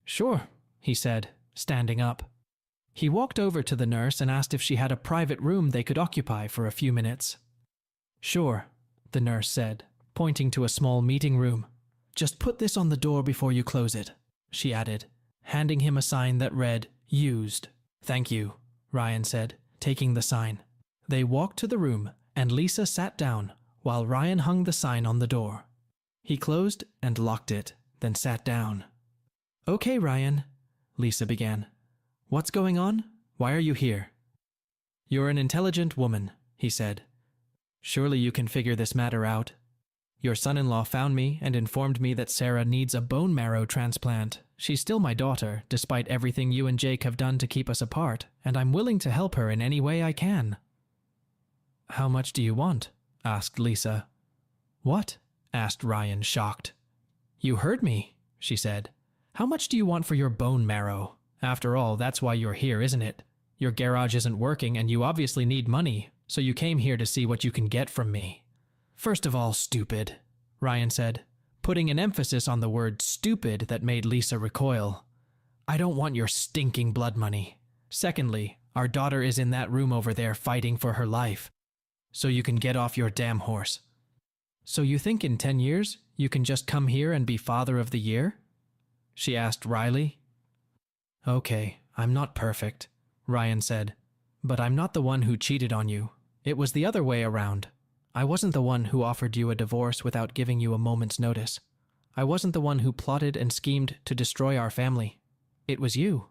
S1: Sure, he said, standing up. He walked over to the nurse and asked if she had a private room they could occupy for a few minutes. Sure, the nurse said, pointing to a small meeting room. Just put this on the door before you close it, she added, handing him a sign that read, Used. Thank you, Ryan said, taking the sign. They walked to the room, and Lisa sat down while Ryan hung the sign on the door. He closed and locked it, then sat down. Okay, Ryan, Lisa began. What's going on? Why are you here? You're an intelligent woman, he said. Surely you can figure this matter out. Your son-in-law found me and informed me that Sarah needs a bone marrow transplant. She's still my daughter, despite everything you and Jake have done to keep us apart, and I'm willing to help her in any way I can. How much do you want? Asked Lisa. What? Asked Ryan, shocked. You heard me, she said. How much do you want for your bone marrow? After all, that's why you're here, isn't it? Your garage isn't working and you obviously need money, so you came here to see what you can get from me. First of all, stupid, Ryan said, putting an emphasis on the word stupid that made Lisa recoil. I don't want your stinking blood money. Secondly, our daughter is in that room over there fighting for her life. So you can get off your damn horse. So you think in 10 years you can just come here and be Father of the Year? She asked wryly. Okay, I'm not perfect, Ryan said, but I'm not the one who cheated on you. It was the other way around. I wasn't the one who offered you a divorce without giving you a moment's notice. I wasn't the one who plotted and schemed to destroy our family. It was you.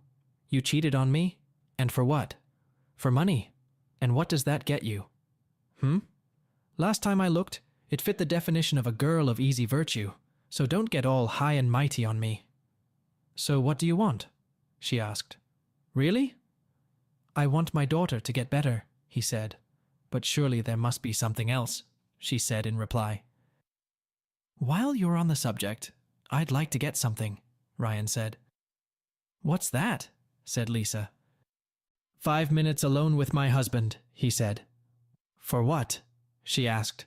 S1: You cheated on me. And for what? For money. And what does that get you? Last time I looked, it fit the definition of a girl of easy virtue, so don't get all high and mighty on me. So what do you want? She asked. Really? I want my daughter to get better, he said. But surely there must be something else, she said in reply. While you're on the subject, I'd like to get something, Ryan said. What's that? Said Lisa. 5 minutes alone with my husband, he said. For what? She asked.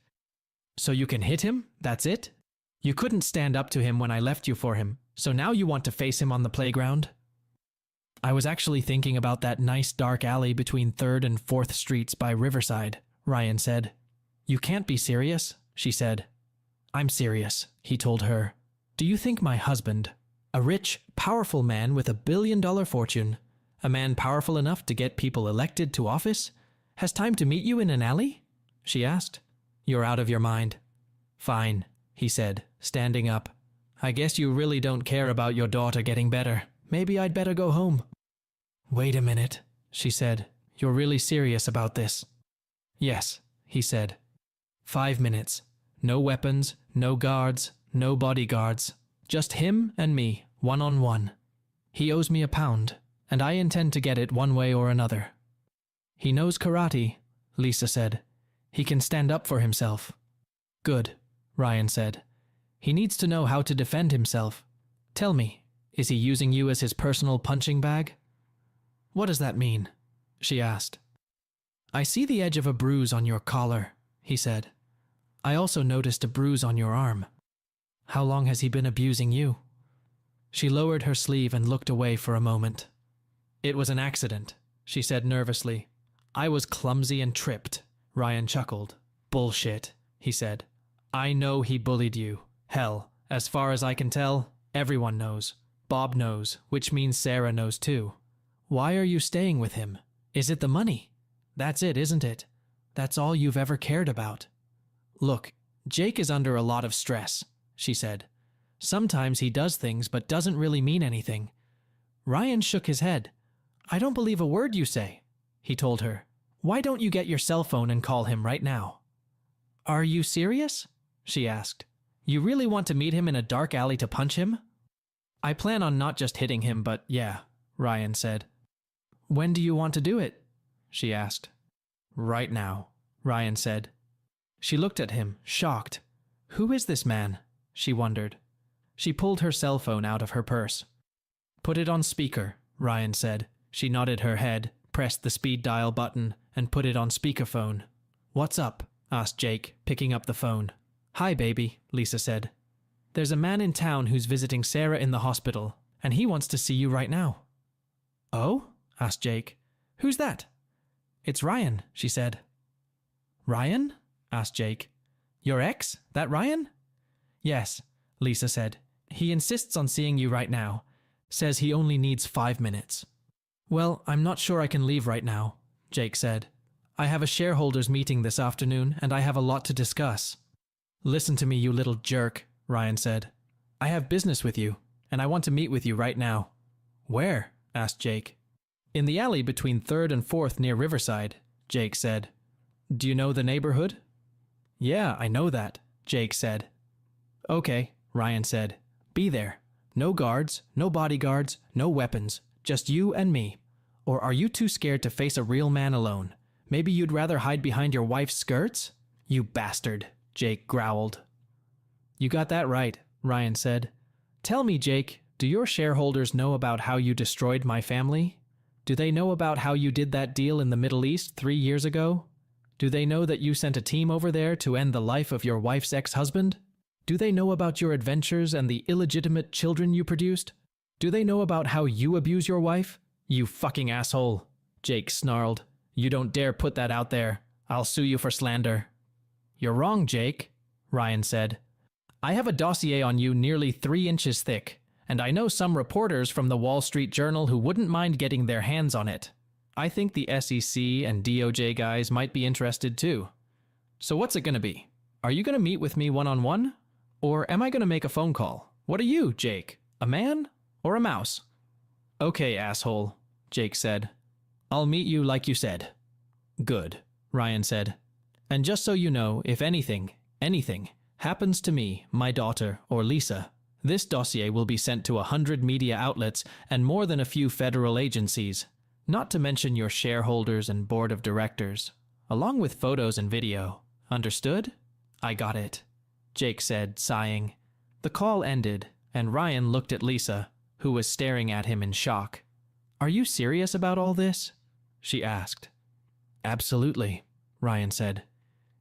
S1: So you can hit him? That's it? You couldn't stand up to him when I left you for him, so now you want to face him on the playground? I was actually thinking about that nice dark alley between 3rd and 4th Streets by Riverside, Ryan said. You can't be serious, she said. I'm serious, he told her. Do you think my husband, a rich, powerful man with $1 billion fortune, a man powerful enough to get people elected to office, has time to meet you in an alley? She asked. You're out of your mind. Fine, he said, standing up. I guess you really don't care about your daughter getting better. Maybe I'd better go home. Wait a minute, she said. You're really serious about this? Yes, he said. 5 minutes. No weapons, no guards, no bodyguards. Just him and me, one-on-one. He owes me £1, and I intend to get it one way or another. He knows karate, Lisa said. He can stand up for himself. Good, Ryan said. He needs to know how to defend himself. Tell me, is he using you as his personal punching bag? What does that mean? She asked. I see the edge of a bruise on your collar, he said. I also noticed a bruise on your arm. How long has he been abusing you? She lowered her sleeve and looked away for a moment. It was an accident, she said nervously. I was clumsy and tripped. Ryan chuckled. Bullshit, he said. I know he bullied you. Hell, as far as I can tell, everyone knows. Bob knows, which means Sarah knows too. Why are you staying with him? Is it the money? That's it, isn't it? That's all you've ever cared about. Look, Jake is under a lot of stress, she said. Sometimes he does things but doesn't really mean anything. Ryan shook his head. I don't believe a word you say, he told her. Why don't you get your cell phone and call him right now? Are you serious? She asked. You really want to meet him in a dark alley to punch him? I plan on not just hitting him, but yeah, Ryan said. When do you want to do it? She asked. Right now, Ryan said. She looked at him, shocked. Who is this man? She wondered. She pulled her cell phone out of her purse. Put it on speaker, Ryan said. She nodded her head, pressed the speed dial button, and put it on speakerphone. What's up? Asked Jake, picking up the phone. Hi, baby, Lisa said. There's a man in town who's visiting Sarah in the hospital, and he wants to see you right now. Oh? Asked Jake. Who's that? It's Ryan, she said. Ryan? Asked Jake. Your ex? That Ryan? Yes, Lisa said. He insists on seeing you right now. Says he only needs 5 minutes. Well, I'm not sure I can leave right now, Jake said. I have a shareholders meeting this afternoon, and I have a lot to discuss. Listen to me, you little jerk, Ryan said. I have business with you, and I want to meet with you right now. Where? Asked Jake. In the alley between 3rd and 4th near Riverside, Jake said. Do you know the neighborhood? Yeah, I know that, Jake said. Okay, Ryan said. Be there. No guards, no bodyguards, no weapons, just you and me. Or are you too scared to face a real man alone? Maybe you'd rather hide behind your wife's skirts? You bastard, Jake growled. You got that right, Ryan said. Tell me, Jake, do your shareholders know about how you destroyed my family? Do they know about how you did that deal in the Middle East 3 years ago? Do they know that you sent a team over there to end the life of your wife's ex-husband? Do they know about your adventures and the illegitimate children you produced? Do they know about how you abuse your wife? You fucking asshole, Jake snarled. You don't dare put that out there. I'll sue you for slander. You're wrong, Jake, Ryan said. I have a dossier on you nearly 3 inches thick, and I know some reporters from the Wall Street Journal who wouldn't mind getting their hands on it. I think the SEC and DOJ guys might be interested too. So what's it gonna be? Are you gonna meet with me one-on-one? Or am I gonna make a phone call? What are you, Jake? A man? Or a mouse? Okay, asshole, Jake said. I'll meet you like you said. Good, Ryan said. And just so you know, if anything happens to me, my daughter, or Lisa, this dossier will be sent to 100 media outlets and more than a few federal agencies, not to mention your shareholders and board of directors, along with photos and video. Understood? I got it, Jake said, sighing. The call ended, and Ryan looked at Lisa, who was staring at him in shock. "Are you serious about all this?" she asked. "Absolutely," Ryan said.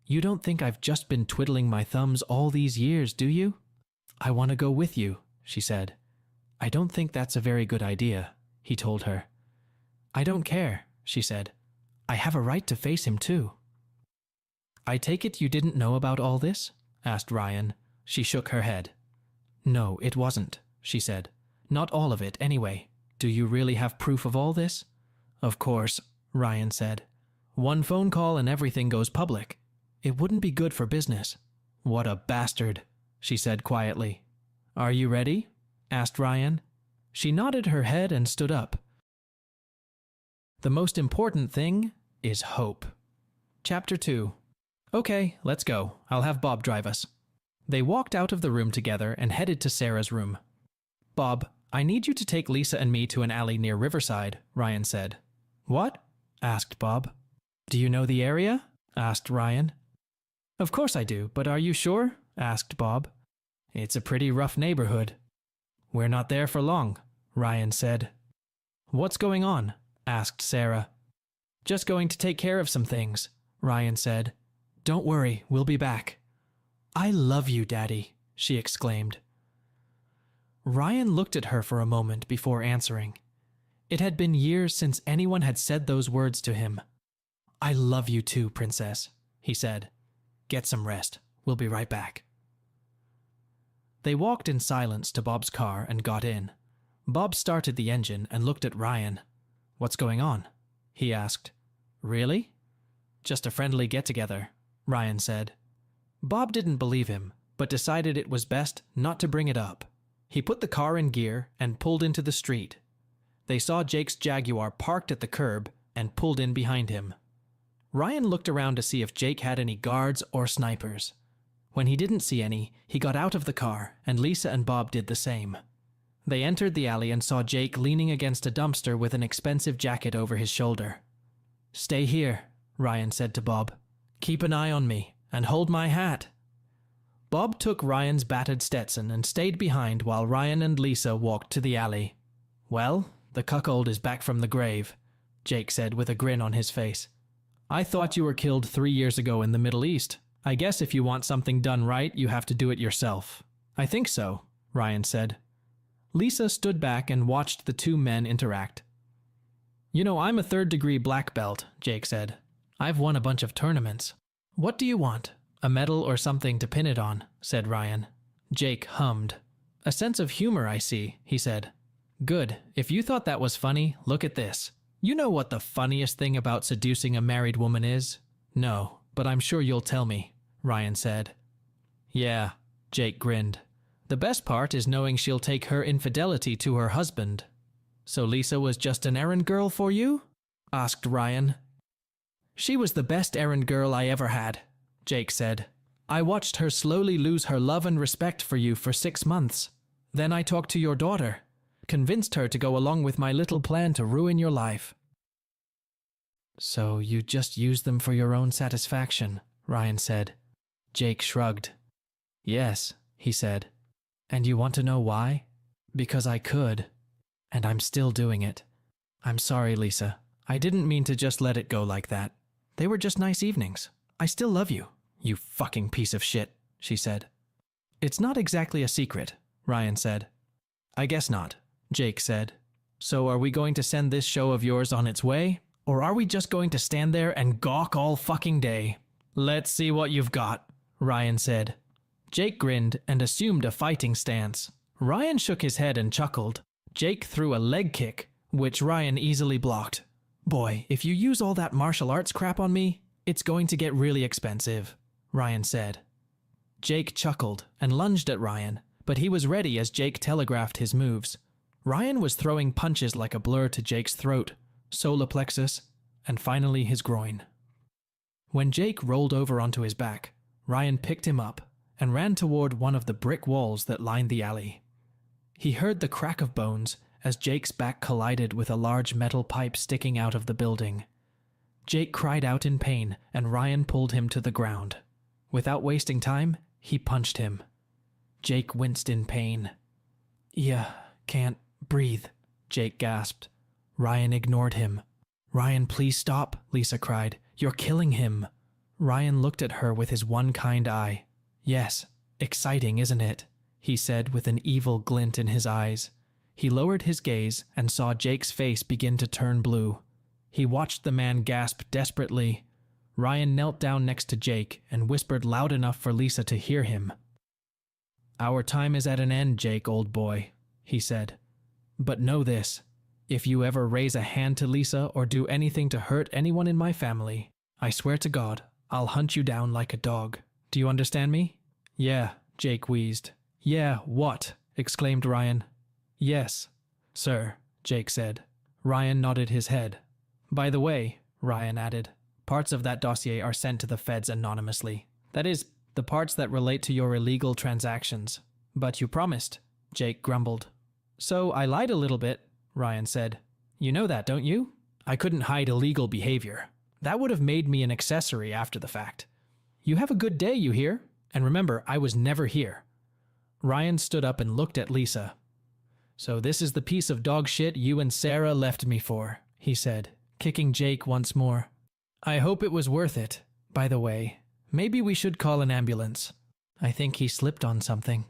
S1: "You don't think I've just been twiddling my thumbs all these years, do you?" "I want to go with you," she said. "I don't think that's a very good idea," he told her. "I don't care," she said. "I have a right to face him too." "I take it you didn't know about all this?" asked Ryan. She shook her head. "No, it wasn't," she said. "Not all of it, anyway. Do you really have proof of all this?" "Of course," Ryan said. "One phone call and everything goes public. It wouldn't be good for business." "What a bastard," she said quietly. "Are you ready?" asked Ryan. She nodded her head and stood up. The most important thing is hope. Chapter 2. "Okay, let's go. I'll have Bob drive us." They walked out of the room together and headed to Sarah's room. "Bob, I need you to take Lisa and me to an alley near Riverside," Ryan said. "What?" asked Bob. "Do you know the area?" asked Ryan. "Of course I do, but are you sure?" asked Bob. "It's a pretty rough neighborhood." "We're not there for long," Ryan said. "What's going on?" asked Sarah. "Just going to take care of some things," Ryan said. "Don't worry, we'll be back." "I love you, Daddy," she exclaimed. Ryan looked at her for a moment before answering. It had been years since anyone had said those words to him. "I love you too, Princess," he said. "Get some rest. We'll be right back." They walked in silence to Bob's car and got in. Bob started the engine and looked at Ryan. "What's going on?" he asked. "Really?" "Just a friendly get-together," Ryan said. Bob didn't believe him, but decided it was best not to bring it up. He put the car in gear and pulled into the street. They saw Jake's Jaguar parked at the curb and pulled in behind him. Ryan looked around to see if Jake had any guards or snipers. When he didn't see any, he got out of the car, and Lisa and Bob did the same. They entered the alley and saw Jake leaning against a dumpster with an expensive jacket over his shoulder. "Stay here," Ryan said to Bob. "Keep an eye on me, and hold my hat." Bob took Ryan's battered Stetson and stayed behind while Ryan and Lisa walked to the alley. "Well, the cuckold is back from the grave," Jake said with a grin on his face. "I thought you were killed 3 years ago in the Middle East. I guess if you want something done right, you have to do it yourself." "I think so," Ryan said. Lisa stood back and watched the two men interact. "You know, I'm a 3rd-degree black belt," Jake said. "I've won a bunch of tournaments." "What do you want? A medal or something to pin it on," said Ryan. Jake hummed. "A sense of humor, I see," he said. "Good. If you thought that was funny, look at this. You know what the funniest thing about seducing a married woman is?" "No, but I'm sure you'll tell me," Ryan said. "Yeah," Jake grinned. "The best part is knowing she'll take her infidelity to her husband." "So Lisa was just an errand girl for you?" asked Ryan. "She was the best errand girl I ever had," Jake said. "I watched her slowly lose her love and respect for you for 6 months. Then I talked to your daughter, convinced her to go along with my little plan to ruin your life." "So you just used them for your own satisfaction," Ryan said. Jake shrugged. "Yes," he said. "And you want to know why? Because I could. And I'm still doing it. I'm sorry, Lisa. I didn't mean to just let it go like that. They were just nice evenings. I still love you, you fucking piece of shit," she said. "It's not exactly a secret," Ryan said. "I guess not," Jake said. "So are we going to send this show of yours on its way? Or are we just going to stand there and gawk all fucking day?" "Let's see what you've got," Ryan said. Jake grinned and assumed a fighting stance. Ryan shook his head and chuckled. Jake threw a leg kick, which Ryan easily blocked. "Boy, if you use all that martial arts crap on me, it's going to get really expensive," Ryan said. Jake chuckled and lunged at Ryan, but he was ready as Jake telegraphed his moves. Ryan was throwing punches like a blur to Jake's throat, solar plexus, and finally his groin. When Jake rolled over onto his back, Ryan picked him up and ran toward one of the brick walls that lined the alley. He heard the crack of bones as Jake's back collided with a large metal pipe sticking out of the building. Jake cried out in pain, and Ryan pulled him to the ground. Without wasting time, he punched him. Jake winced in pain. Yeah, can't breathe, Jake gasped. Ryan ignored him. Ryan, please stop, Lisa cried. You're killing him. Ryan looked at her with his one kind eye. Yes, exciting, isn't it? He said with an evil glint in his eyes. He lowered his gaze and saw Jake's face begin to turn blue. He watched the man gasp desperately. Ryan knelt down next to Jake and whispered loud enough for Lisa to hear him. Our time is at an end, Jake, old boy, he said. But know this, if you ever raise a hand to Lisa or do anything to hurt anyone in my family, I swear to God, I'll hunt you down like a dog. Do you understand me? Yeah, Jake wheezed. Yeah, what? Exclaimed Ryan. Yes, sir, Jake said. Ryan nodded his head. By the way, Ryan added, parts of that dossier are sent to the feds anonymously. That is, the parts that relate to your illegal transactions. But you promised, Jake grumbled. So I lied a little bit, Ryan said. You know that, don't you? I couldn't hide illegal behavior. That would have made me an accessory after the fact. You have a good day, you hear? And remember, I was never here. Ryan stood up and looked at Lisa. So this is the piece of dog shit you and Sarah left me for, he said, kicking Jake once more. I hope it was worth it. By the way, maybe we should call an ambulance. I think he slipped on something.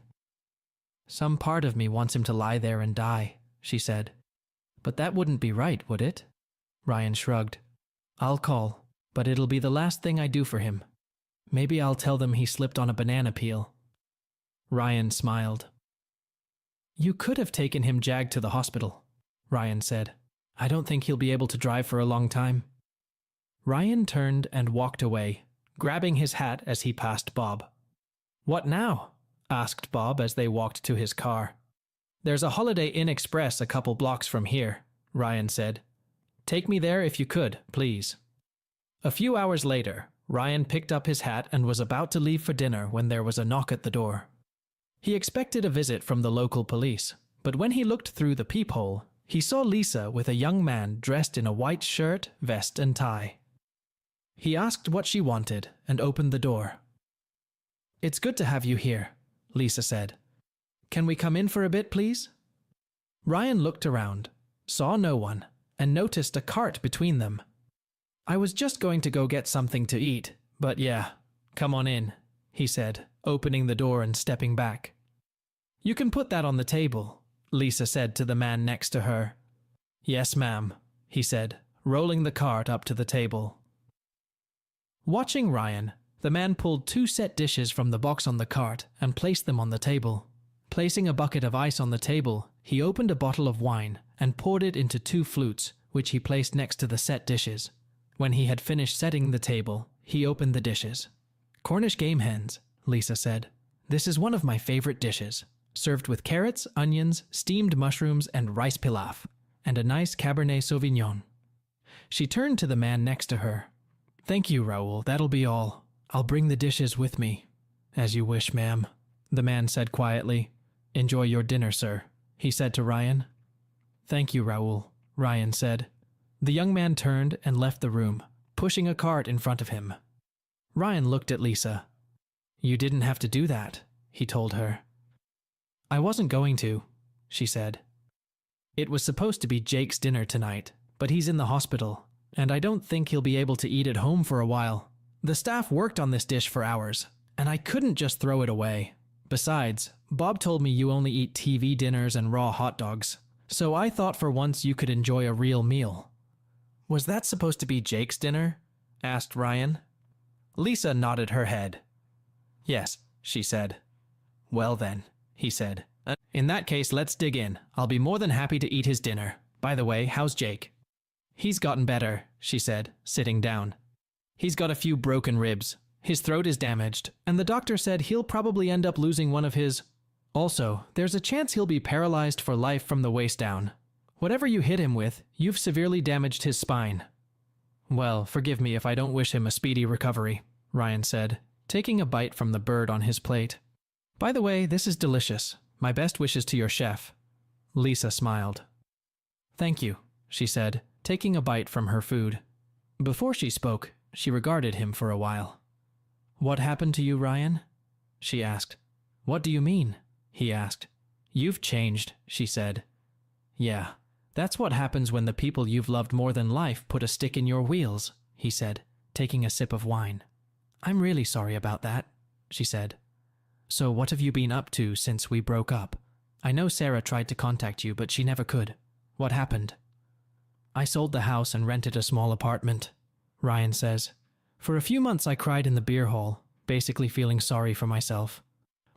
S1: Some part of me wants him to lie there and die, she said. But that wouldn't be right, would it? Ryan shrugged. I'll call, but it'll be the last thing I do for him. Maybe I'll tell them he slipped on a banana peel. Ryan smiled. You could have taken him Jag to the hospital, Ryan said. I don't think he'll be able to drive for a long time. Ryan turned and walked away, grabbing his hat as he passed Bob. What now? Asked Bob as they walked to his car. There's a Holiday Inn Express a couple blocks from here, Ryan said. Take me there if you could, please. A few hours later, Ryan picked up his hat and was about to leave for dinner when there was a knock at the door. He expected a visit from the local police, but when he looked through the peephole, he saw Lisa with a young man dressed in a white shirt, vest, and tie. He asked what she wanted and opened the door. It's good to have you here, Lisa said. Can we come in for a bit, please? Ryan looked around, saw no one, and noticed a cart between them. I was just going to go get something to eat, but yeah, come on in, he said, opening the door and stepping back. You can put that on the table, Lisa said to the man next to her. Yes, ma'am, he said, rolling the cart up to the table. Watching Ryan, the man pulled 2 set dishes from the box on the cart and placed them on the table. Placing a bucket of ice on the table, he opened a bottle of wine and poured it into 2 flutes, which he placed next to the set dishes. When he had finished setting the table, he opened the dishes. Cornish game hens, Lisa said. This is one of my favorite dishes, served with carrots, onions, steamed mushrooms, and rice pilaf, and a nice Cabernet Sauvignon. She turned to the man next to her. Thank you, Raoul, that'll be all. I'll bring the dishes with me. As you wish, ma'am, the man said quietly. Enjoy your dinner, sir, he said to Ryan. Thank you, Raoul, Ryan said. The young man turned and left the room, pushing a cart in front of him. Ryan looked at Lisa. You didn't have to do that, he told her. I wasn't going to, she said. It was supposed to be Jake's dinner tonight, but he's in the hospital, and I don't think he'll be able to eat at home for a while. The staff worked on this dish for hours, and I couldn't just throw it away. Besides, Bob told me you only eat TV dinners and raw hot dogs, so I thought for once you could enjoy a real meal. Was that supposed to be Jake's dinner? Asked Ryan. Lisa nodded her head. Yes, she said. Well then, he said. In that case, let's dig in. I'll be more than happy to eat his dinner. By the way, how's Jake? He's gotten better, she said, sitting down. He's got a few broken ribs. His throat is damaged, and the doctor said he'll probably end up losing one of his... Also, there's a chance he'll be paralyzed for life from the waist down. Whatever you hit him with, you've severely damaged his spine. Well, forgive me if I don't wish him a speedy recovery, Ryan said, taking a bite from the bird on his plate. By the way, this is delicious. My best wishes to your chef. Lisa smiled. Thank you, she said, taking a bite from her food. Before she spoke, she regarded him for a while. What happened to you, Ryan? She asked. What do you mean? He asked. You've changed, she said. Yeah, that's what happens when the people you've loved more than life put a stick in your wheels, he said, taking a sip of wine. I'm really sorry about that, she said. So what have you been up to since we broke up? I know Sarah tried to contact you, but she never could. What happened? I sold the house and rented a small apartment, Ryan says. For a few months I cried in the beer hall, basically feeling sorry for myself.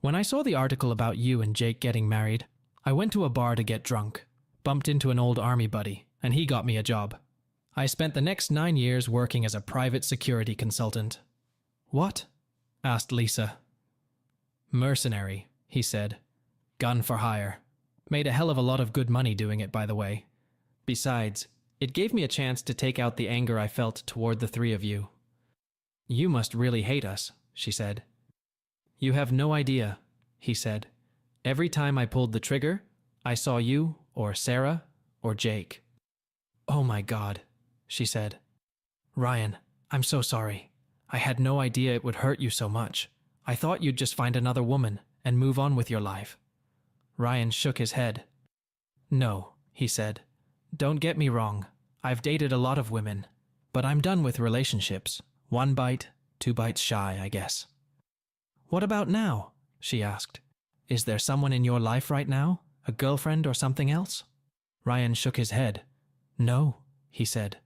S1: When I saw the article about you and Jake getting married, I went to a bar to get drunk, bumped into an old army buddy, and he got me a job. I spent the next 9 years working as a private security consultant. What? Asked Lisa. Mercenary, he said. Gun for hire. Made a hell of a lot of good money doing it, by the way. Besides, it gave me a chance to take out the anger I felt toward the three of you. You must really hate us, she said. You have no idea, he said. Every time I pulled the trigger, I saw you, or Sarah, or Jake. Oh my God, she said. Ryan, I'm so sorry. I had no idea it would hurt you so much. I thought you'd just find another woman and move on with your life. Ryan shook his head. No, he said. Don't get me wrong. I've dated a lot of women, but I'm done with relationships. 1 bite, 2 bites shy, I guess. What about now? She asked. Is there someone in your life right now? A girlfriend or something else? Ryan shook his head. No, he said.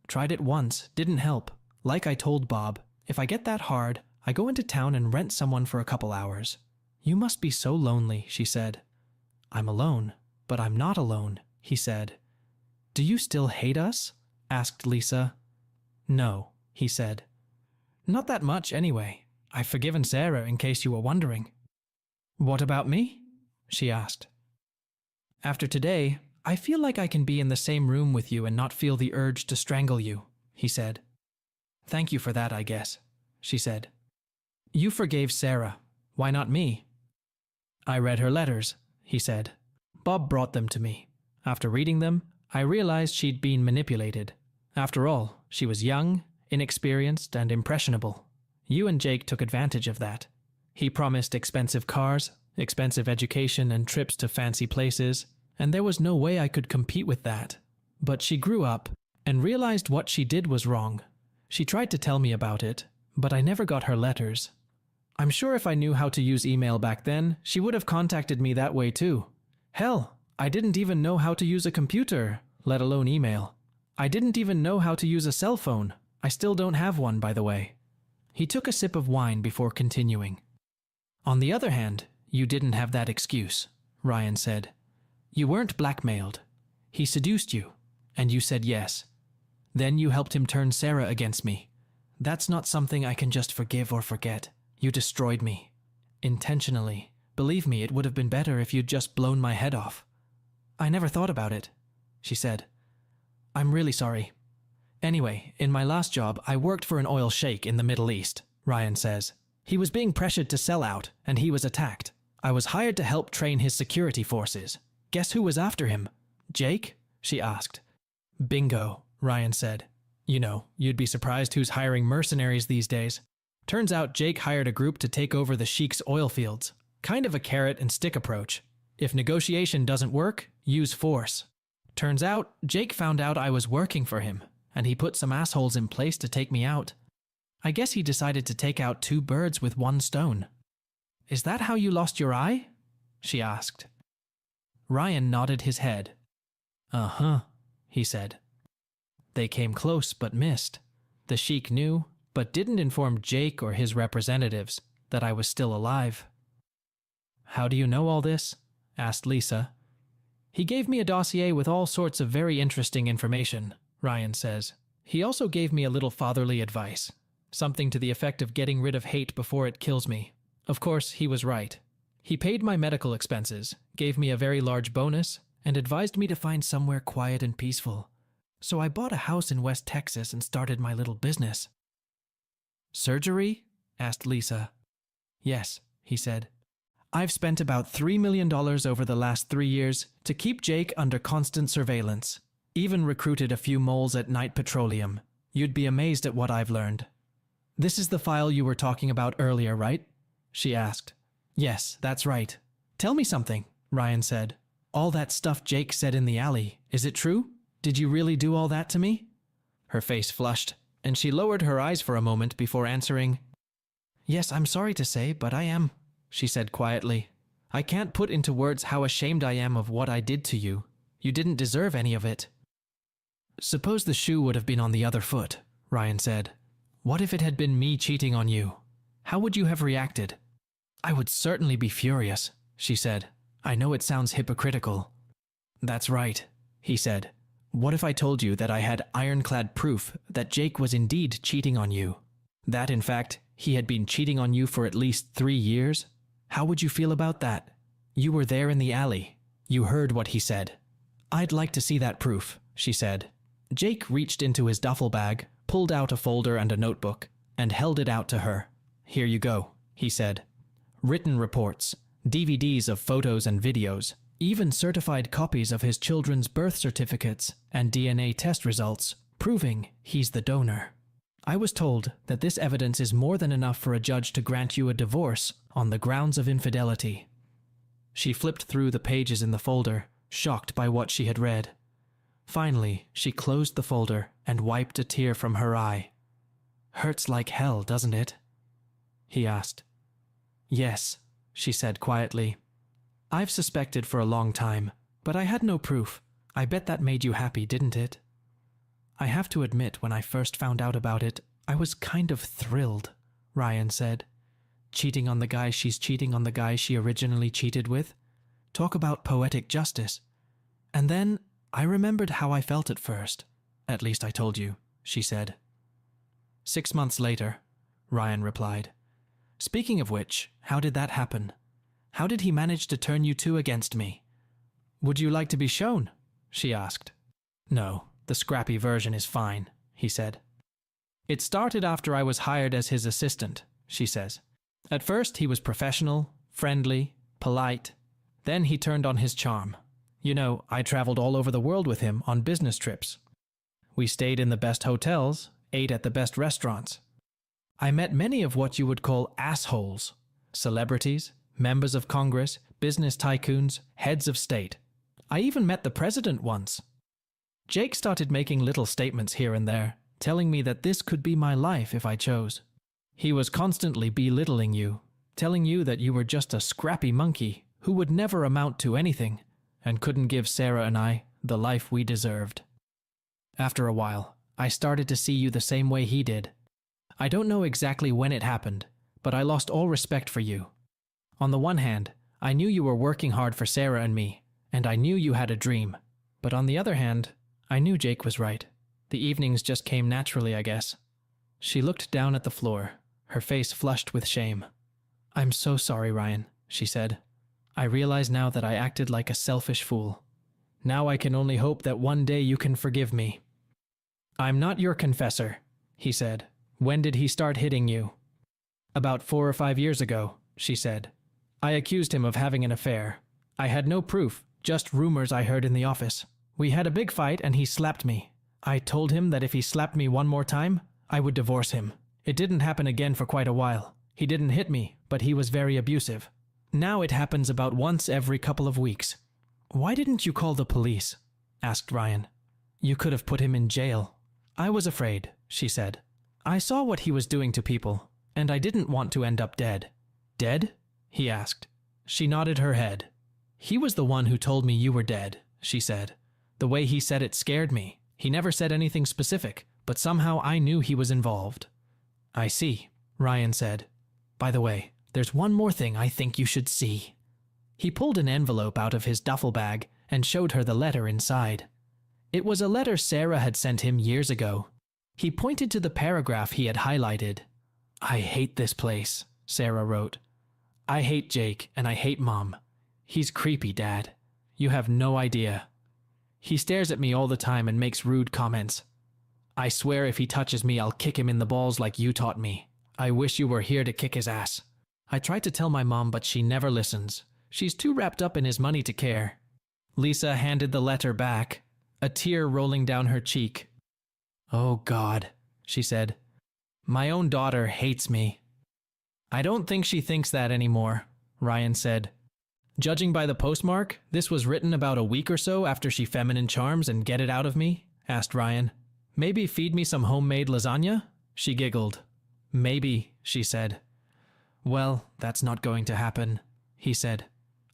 S1: Tried it once, didn't help. Like I told Bob, if I get that hard, I go into town and rent someone for a couple hours. You must be so lonely, she said. I'm alone, but I'm not alone, he said. Do you still hate us? Asked Lisa. No, he said. Not that much, anyway. I've forgiven Sarah, in case you were wondering. What about me? She asked. After today, I feel like I can be in the same room with you and not feel the urge to strangle you, he said. Thank you for that, I guess, she said. You forgave Sarah. Why not me? I read her letters, he said. Bob brought them to me. After reading them, I realized she'd been manipulated. After all, she was young, inexperienced, and impressionable. You and Jake took advantage of that. He promised expensive cars, expensive education, and trips to fancy places, and there was no way I could compete with that. But she grew up and realized what she did was wrong. She tried to tell me about it, but I never got her letters. I'm sure if I knew how to use email back then, she would have contacted me that way too. Hell, I didn't even know how to use a computer, let alone email. I didn't even know how to use a cell phone. I still don't have one, by the way. He took a sip of wine before continuing. On the other hand, you didn't have that excuse, Ryan said. You weren't blackmailed. He seduced you, and you said yes. Then you helped him turn Sarah against me. That's not something I can just forgive or forget. You destroyed me. Intentionally. Believe me, it would have been better if you'd just blown my head off. I never thought about it, she said. I'm really sorry. Anyway, in my last job, I worked for an oil sheikh in the Middle East, Ryan says. He was being pressured to sell out, and he was attacked. I was hired to help train his security forces. Guess who was after him? Jake? She asked. Bingo, Ryan said. You know, you'd be surprised who's hiring mercenaries these days. Turns out Jake hired a group to take over the sheikh's oil fields. Kind of a carrot and stick approach. If negotiation doesn't work, use force. Turns out Jake found out I was working for him, and he put some assholes in place to take me out. I guess he decided to take out 2 birds with 1 stone. Is that how you lost your eye? She asked. Ryan nodded his head. Uh-huh, he said. They came close but missed. The sheik knew, but didn't inform Jake or his representatives that I was still alive. How do you know all this? Asked Lisa. He gave me a dossier with all sorts of very interesting information, Ryan says. He also gave me a little fatherly advice. Something to the effect of getting rid of hate before it kills me. Of course, he was right. He paid my medical expenses, gave me a very large bonus, and advised me to find somewhere quiet and peaceful. So I bought a house in West Texas and started my little business. Surgery? Asked Lisa. Yes, he said. I've spent about $3 million over the last 3 years to keep Jake under constant surveillance. Even recruited a few moles at Night Petroleum. You'd be amazed at what I've learned. This is the file you were talking about earlier, right? She asked. Yes, that's right. Tell me something, Ryan said. All that stuff Jake said in the alley, is it true? Did you really do all that to me? Her face flushed, and she lowered her eyes for a moment before answering. Yes, I'm sorry to say, but I am, she said quietly. I can't put into words how ashamed I am of what I did to you. You didn't deserve any of it. Suppose the shoe would have been on the other foot, Ryan said. What if it had been me cheating on you? How would you have reacted? I would certainly be furious, she said. I know it sounds hypocritical. That's right, he said. What if I told you that I had ironclad proof that Jake was indeed cheating on you? That, in fact, he had been cheating on you for at least 3 years? How would you feel about that? You were there in the alley. You heard what he said. I'd like to see that proof, she said. Jake reached into his duffel bag, pulled out a folder and a notebook, and held it out to her. Here you go, he said. Written reports, DVDs of photos and videos, even certified copies of his children's birth certificates and DNA test results, proving he's the donor. I was told that this evidence is more than enough for a judge to grant you a divorce on the grounds of infidelity. She flipped through the pages in the folder, shocked by what she had read. Finally, she closed the folder and wiped a tear from her eye. Hurts like hell, doesn't it? He asked. Yes, she said quietly. I've suspected for a long time, but I had no proof. I bet that made you happy, didn't it? I have to admit, when I first found out about it, I was kind of thrilled, Ryan said. Cheating on the guy she's cheating on the guy she originally cheated with? Talk about poetic justice. And then I remembered how I felt at first. At least I told you, she said. 6 months later, Ryan replied. Speaking of which, how did that happen? How did he manage to turn you two against me? Would you like to be shown? She asked. No, the scrappy version is fine, he said. It started after I was hired as his assistant, she says. At first he was professional, friendly, polite. Then he turned on his charm. You know, I traveled all over the world with him on business trips. We stayed in the best hotels, ate at the best restaurants. I met many of what you would call assholes. Celebrities, members of Congress, business tycoons, heads of state. I even met the president once. Jake started making little statements here and there, telling me that this could be my life if I chose. He was constantly belittling you, telling you that you were just a scrappy monkey who would never amount to anything and couldn't give Sarah and I the life we deserved. After a while, I started to see you the same way he did. I don't know exactly when it happened, but I lost all respect for you. On the one hand, I knew you were working hard for Sarah and me, and I knew you had a dream. But on the other hand, I knew Jake was right. The evenings just came naturally, I guess. She looked down at the floor, her face flushed with shame. I'm so sorry, Ryan, she said. I realize now that I acted like a selfish fool. Now I can only hope that one day you can forgive me. I'm not your confessor, he said. When did he start hitting you? About 4 or 5 years ago, she said. I accused him of having an affair. I had no proof, just rumors I heard in the office. We had a big fight and he slapped me. I told him that if he slapped me one more time, I would divorce him. It didn't happen again for quite a while. He didn't hit me, but he was very abusive. Now it happens about once every couple of weeks. Why didn't you call the police? Asked Ryan. You could have put him in jail. I was afraid, she said. I saw what he was doing to people, and I didn't want to end up dead. Dead? He asked. She nodded her head. He was the one who told me you were dead, she said. The way he said it scared me. He never said anything specific, but somehow I knew he was involved. I see, Ryan said. By the way, there's one more thing I think you should see. He pulled an envelope out of his duffel bag and showed her the letter inside. It was a letter Sarah had sent him years ago. He pointed to the paragraph he had highlighted. I hate this place, Sarah wrote. I hate Jake and I hate Mom. He's creepy, Dad. You have no idea. He stares at me all the time and makes rude comments. I swear if he touches me, I'll kick him in the balls like you taught me. I wish you were here to kick his ass. I tried to tell my mom, but she never listens. She's too wrapped up in his money to care. Lisa handed the letter back, a tear rolling down her cheek. Oh God, she said. My own daughter hates me. I don't think she thinks that anymore, Ryan said. Judging by the postmark, this was written about a week or so after she feminine charms and get it out of me, asked Ryan. Maybe feed me some homemade lasagna? She giggled. Maybe, she said. Well, that's not going to happen, he said.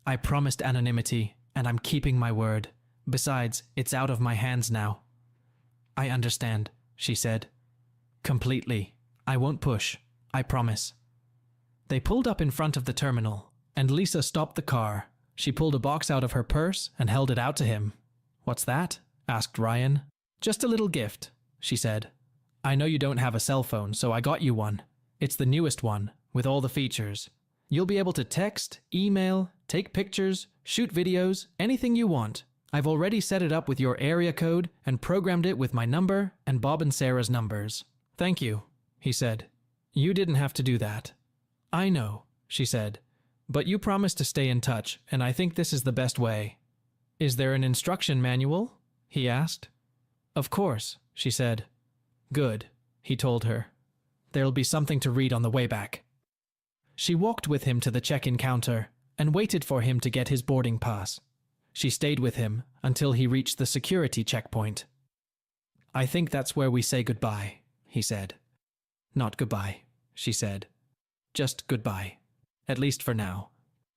S1: I promised anonymity, and I'm keeping my word. Besides, it's out of my hands now. I understand, she said. Completely. I won't push. I promise. They pulled up in front of the terminal, and Lisa stopped the car. She pulled a box out of her purse and held it out to him. What's that? Asked Ryan. Just a little gift, she said. I know you don't have a cell phone, so I got you one. It's the newest one, with all the features. You'll be able to text, email, take pictures, shoot videos, anything you want. I've already set it up with your area code and programmed it with my number and Bob and Sarah's numbers. Thank you, he said. You didn't have to do that. I know, she said. But you promised to stay in touch, and I think this is the best way. Is there an instruction manual? He asked. Of course, she said. Good, he told her. There'll be something to read on the way back. She walked with him to the check-in counter and waited for him to get his boarding pass. She stayed with him until he reached the security checkpoint. I think that's where we say goodbye, he said. Not goodbye, she said. Just goodbye. At least for now.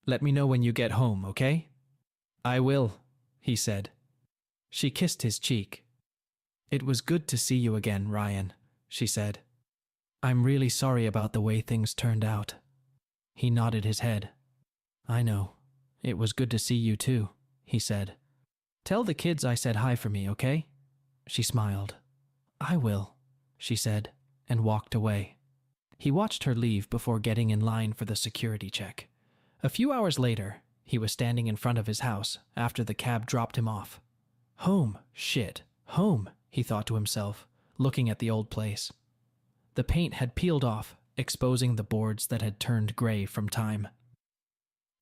S1: Let me know when you get home, okay? I will, he said. She kissed his cheek. It was good to see you again, Ryan, she said. I'm really sorry about the way things turned out. He nodded his head. I know. It was good to see you too, he said. Tell the kids I said hi for me, okay? She smiled. I will, she said, and walked away. He watched her leave before getting in line for the security check. A few hours later, he was standing in front of his house after the cab dropped him off. Home, shit, home, he thought to himself, looking at the old place. The paint had peeled off, exposing the boards that had turned gray from time.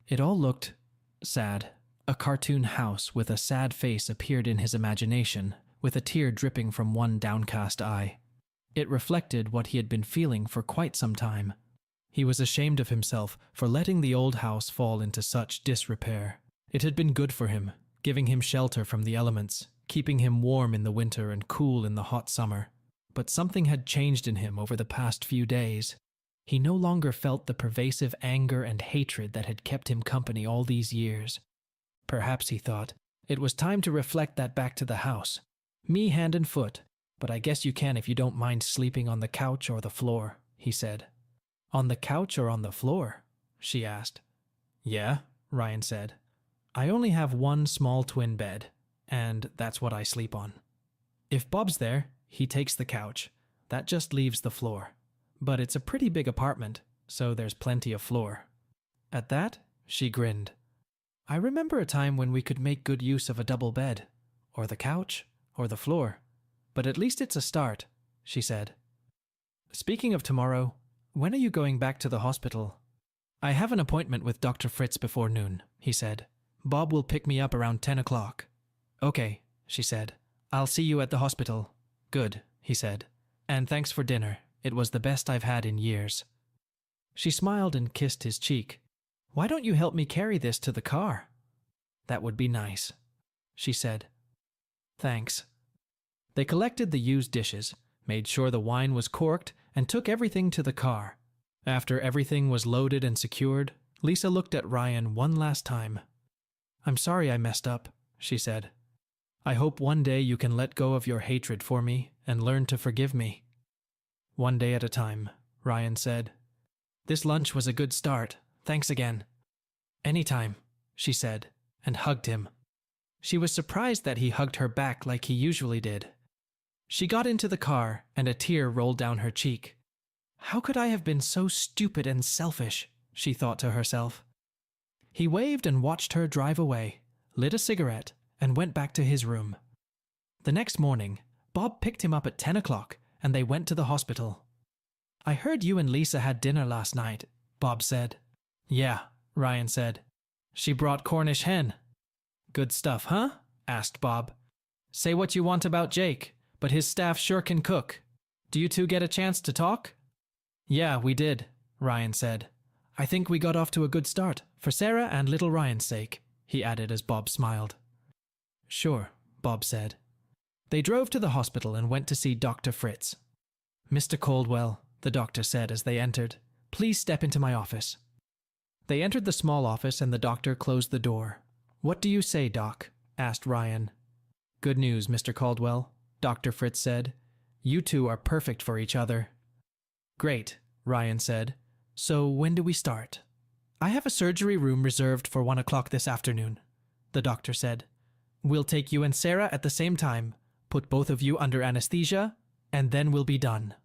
S1: It all looked sad. A cartoon house with a sad face appeared in his imagination, with a tear dripping from one downcast eye. It reflected what he had been feeling for quite some time. He was ashamed of himself for letting the old house fall into such disrepair. It had been good for him, giving him shelter from the elements, keeping him warm in the winter and cool in the hot summer. But something had changed in him over the past few days. He no longer felt the pervasive anger and hatred that had kept him company all these years. Perhaps, he thought, it was time to reflect that back to the house. Me hand and foot, but I guess you can if you don't mind sleeping on the couch or the floor, he said. On the couch or on the floor? She asked. Yeah, Ryan said. I only have one small twin bed, and that's what I sleep on. If Bob's there, he takes the couch. That just leaves the floor. But it's a pretty big apartment, so there's plenty of floor. At that, she grinned. I remember a time when we could make good use of a double bed, or the couch, or the floor. But at least it's a start, she said. Speaking of tomorrow, when are you going back to the hospital? I have an appointment with Dr. Fritz before noon, he said. Bob will pick me up around 10 o'clock. Okay, she said. I'll see you at the hospital. Good, he said. And thanks for dinner. It was the best I've had in years. She smiled and kissed his cheek. Why don't you help me carry this to the car? That would be nice, she said. Thanks. They collected the used dishes, made sure the wine was corked, and took everything to the car. After everything was loaded and secured, Lisa looked at Ryan one last time. I'm sorry I messed up, she said. I hope one day you can let go of your hatred for me and learn to forgive me. One day at a time, Ryan said. This lunch was a good start. Thanks again. Anytime, she said, and hugged him. She was surprised that he hugged her back like he usually did. She got into the car, and a tear rolled down her cheek. How could I have been so stupid and selfish, she thought to herself. He waved and watched her drive away, lit a cigarette, and went back to his room. The next morning, Bob picked him up at 10 o'clock, and they went to the hospital. I heard you and Lisa had dinner last night, Bob said. Yeah, Ryan said. She brought Cornish hen. Good stuff, huh? Asked Bob. Say what you want about Jake, but his staff sure can cook. Do you two get a chance to talk? Yeah, we did, Ryan said. I think we got off to a good start, for Sarah and little Ryan's sake, he added as Bob smiled. Sure, Bob said. They drove to the hospital and went to see Dr. Fritz. Mr. Caldwell, the doctor said as they entered, please step into my office. They entered the small office and the doctor closed the door. What do you say, Doc? Asked Ryan. Good news, Mr. Caldwell, Dr. Fritz said. You two are perfect for each other. Great, Ryan said. So when do we start? I have a surgery room reserved for 1 o'clock this afternoon, the doctor said. We'll take you and Sarah at the same time, put both of you under anesthesia, and then we'll be done.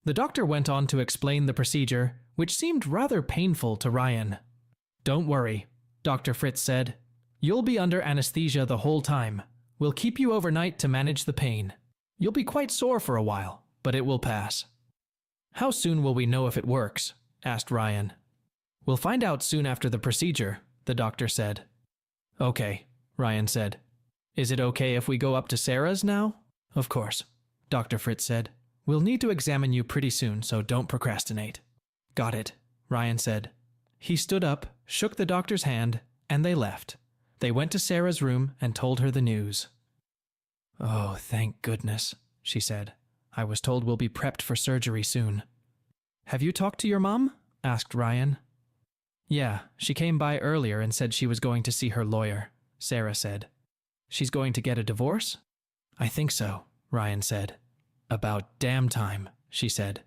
S1: The doctor went on to explain the procedure, which seemed rather painful to Ryan. Don't worry, Dr. Fritz said. You'll be under anesthesia the whole time. We'll keep you overnight to manage the pain. You'll be quite sore for a while, but it will pass. How soon will we know if it works? Asked Ryan. We'll find out soon after the procedure, the doctor said. Okay, Ryan said. Is it okay if we go up to Sarah's now? Of course, Dr. Fritz said. We'll need to examine you pretty soon, so don't procrastinate. Got it, Ryan said. He stood up, shook the doctor's hand, and they left. They went to Sarah's room and told her the news. Oh, thank goodness, she said. I was told we'll be prepped for surgery soon. Have you talked to your mom? Asked Ryan. Yeah, she came by earlier and said she was going to see her lawyer, Sarah said. She's going to get a divorce? I think so, Ryan said. About damn time, she said.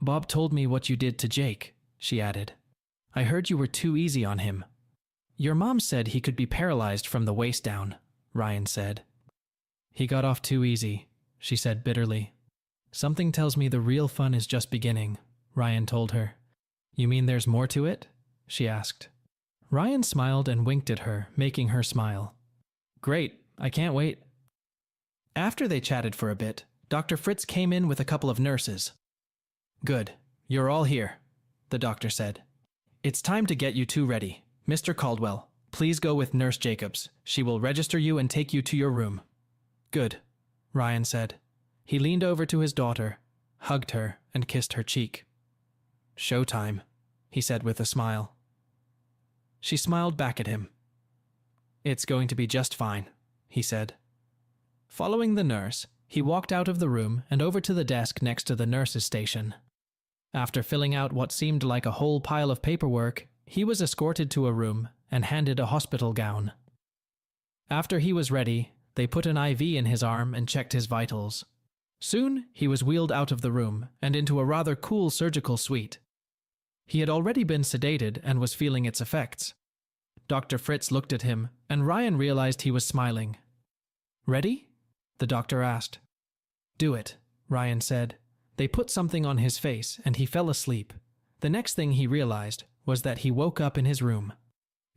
S1: Bob told me what you did to Jake, she added. I heard you were too easy on him. Your mom said he could be paralyzed from the waist down, Ryan said. He got off too easy, she said bitterly. Something tells me the real fun is just beginning, Ryan told her. You mean there's more to it? She asked. Ryan smiled and winked at her, making her smile. Great, I can't wait. After they chatted for a bit, Dr. Fritz came in with a couple of nurses. Good, you're all here, the doctor said. It's time to get you two ready. Mr. Caldwell, please go with Nurse Jacobs. She will register you and take you to your room. Good, Ryan said. He leaned over to his daughter, hugged her, and kissed her cheek. Showtime, he said with a smile. She smiled back at him. It's going to be just fine, he said. Following the nurse, he walked out of the room and over to the desk next to the nurse's station. After filling out what seemed like a whole pile of paperwork, he was escorted to a room and handed a hospital gown. After he was ready, they put an IV in his arm and checked his vitals. Soon, he was wheeled out of the room and into a rather cool surgical suite. He had already been sedated and was feeling its effects. Dr. Fritz looked at him, and Ryan realized he was smiling. Ready? The doctor asked. Do it, Ryan said. They put something on his face, and he fell asleep. The next thing he realized was that he woke up in his room.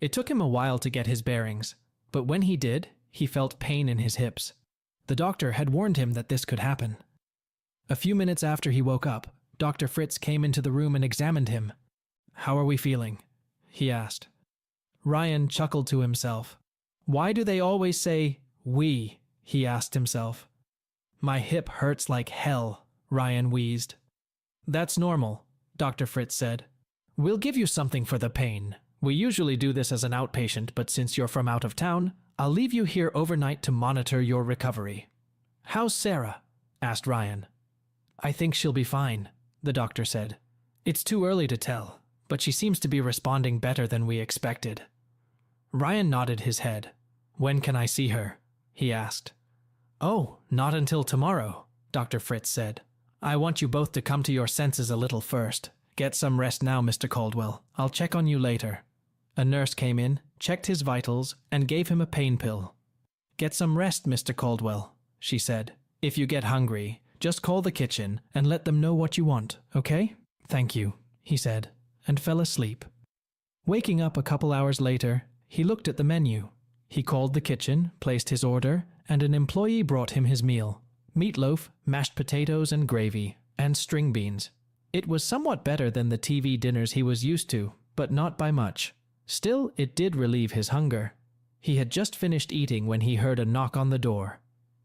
S1: It took him a while to get his bearings, but when he did, he felt pain in his hips. The doctor had warned him that this could happen. A few minutes after he woke up, Dr. Fritz came into the room and examined him. How are we feeling? He asked. Ryan chuckled to himself. Why do they always say, we? He asked himself. My hip hurts like hell, Ryan wheezed. That's normal, Dr. Fritz said. We'll give you something for the pain. We usually do this as an outpatient, but since you're from out of town, I'll leave you here overnight to monitor your recovery. How's Sarah? Asked Ryan. I think she'll be fine, the doctor said. It's too early to tell, but she seems to be responding better than we expected. Ryan nodded his head. When can I see her? He asked. Oh, not until tomorrow, Dr. Fritz said. I want you both to come to your senses a little first. Get some rest now, Mr. Caldwell. I'll check on you later. A nurse came in, checked his vitals, and gave him a pain pill. Get some rest, Mr. Caldwell, she said. If you get hungry, just call the kitchen and let them know what you want, okay? Thank you, he said, and fell asleep. Waking up a couple hours later, he looked at the menu. He called the kitchen, placed his order, and an employee brought him his meal. Meatloaf, mashed potatoes and gravy, and string beans. It was somewhat better than the TV dinners he was used to, but not by much. Still, it did relieve his hunger. He had just finished eating when he heard a knock on the door.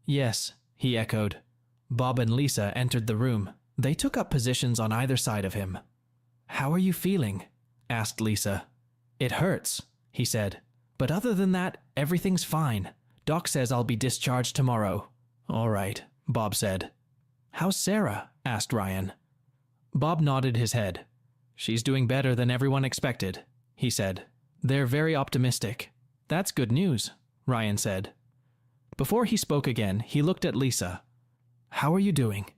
S1: Yes, he echoed. Bob and Lisa entered the room. They took up positions on either side of him. "How are you feeling?" asked Lisa. "It hurts," he said. "But other than that, everything's fine. Doc says I'll be discharged tomorrow." "All right," Bob said. "How's Sarah?" asked Ryan. Bob nodded his head. "She's doing better than everyone expected," he said. "They're very optimistic." "That's good news," Ryan said. Before he spoke again, he looked at Lisa. "How are you doing?"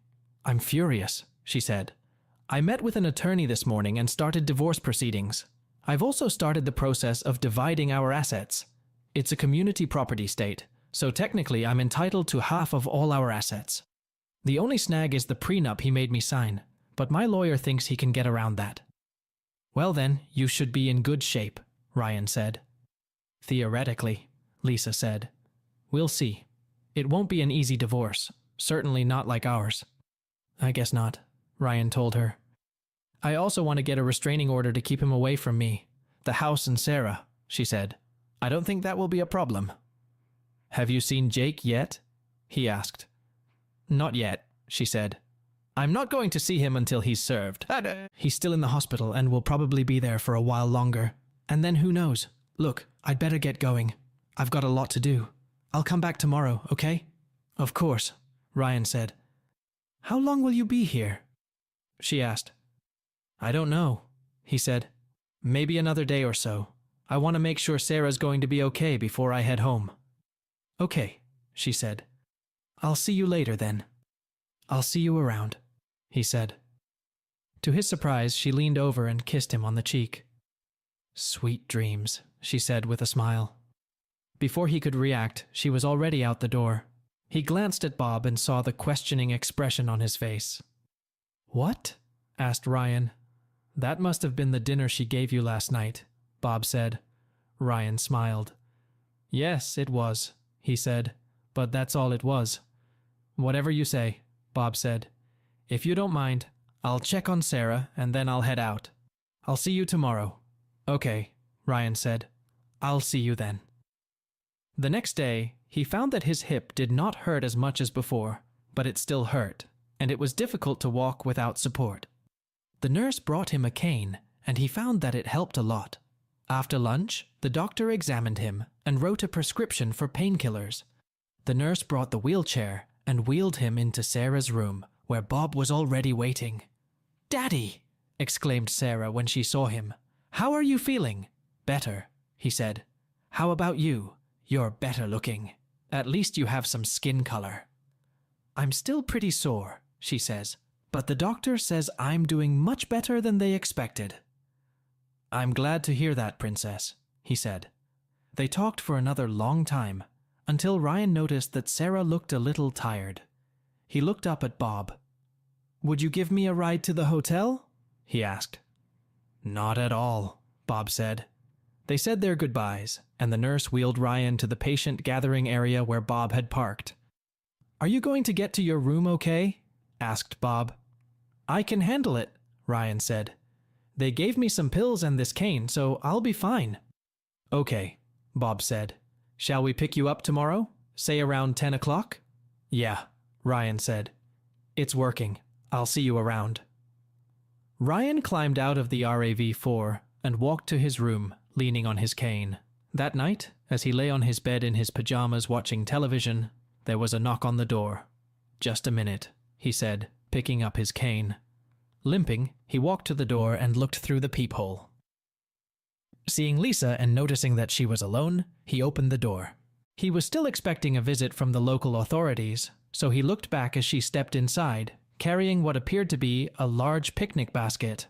S1: "I'm furious," she said. "I met with an attorney this morning and started divorce proceedings. I've also started the process of dividing our assets. It's a community property state, so technically I'm entitled to half of all our assets. The only snag is the prenup he made me sign, but my lawyer thinks he can get around that." "Well then, you should be in good shape," Ryan said. "Theoretically," Lisa said. "We'll see. It won't be an easy divorce, certainly not like ours." "I guess not," Ryan told her. "I also want to get a restraining order to keep him away from me, the house and Sarah," she said. "I don't think that will be a problem." "Have you seen Jake yet?" he asked. "Not yet," she said. "I'm not going to see him until he's served. He's still in the hospital and will probably be there for a while longer. And then who knows? Look, I'd better get going. I've got a lot to do. I'll come back tomorrow, okay?" "Of course," Ryan said. "How long will you be here?" she asked. "I don't know," he said. "Maybe another day or so. I want to make sure Sarah's going to be okay before I head home." "Okay," she said. "I'll see you later then." "I'll see you around," he said. To his surprise, she leaned over and kissed him on the cheek. "Sweet dreams," she said with a smile. Before he could react, she was already out the door. He glanced at Bob and saw the questioning expression on his face. "What?" asked Ryan. "That must have been the dinner she gave you last night," Bob said. Ryan smiled. "Yes, it was," he said, "but that's all it was." "Whatever you say," Bob said. "If you don't mind, I'll check on Sarah and then I'll head out. I'll see you tomorrow." "Okay," Ryan said. "I'll see you then." The next day, he found that his hip did not hurt as much as before, but it still hurt, and it was difficult to walk without support. The nurse brought him a cane, and he found that it helped a lot. After lunch, the doctor examined him and wrote a prescription for painkillers. The nurse brought the wheelchair and wheeled him into Sarah's room, where Bob was already waiting. "Daddy!" exclaimed Sarah when she saw him. "How are you feeling?" "Better," he said. "How about you? You're better looking. At least you have some skin color." "I'm still pretty sore," she says, "but the doctor says I'm doing much better than they expected." "I'm glad to hear that, Princess," he said. They talked for another long time, until Ryan noticed that Sarah looked a little tired. He looked up at Bob. "Would you give me a ride to the hotel?" he asked. "Not at all," Bob said. They said their goodbyes, and the nurse wheeled Ryan to the patient gathering area where Bob had parked. "Are you going to get to your room okay?" asked Bob. "I can handle it," Ryan said. "They gave me some pills and this cane, so I'll be fine." "Okay," Bob said. "Shall we pick you up tomorrow? Say around 10 o'clock? "Yeah," Ryan said. "It's working. I'll see you around." Ryan climbed out of the RAV4 and walked to his room, leaning on his cane. That night, as he lay on his bed in his pajamas watching television, there was a knock on the door. "Just a minute," he said, picking up his cane. Limping, he walked to the door and looked through the peephole. Seeing Lisa and noticing that she was alone, he opened the door. He was still expecting a visit from the local authorities, so he looked back as she stepped inside, carrying what appeared to be a large picnic basket.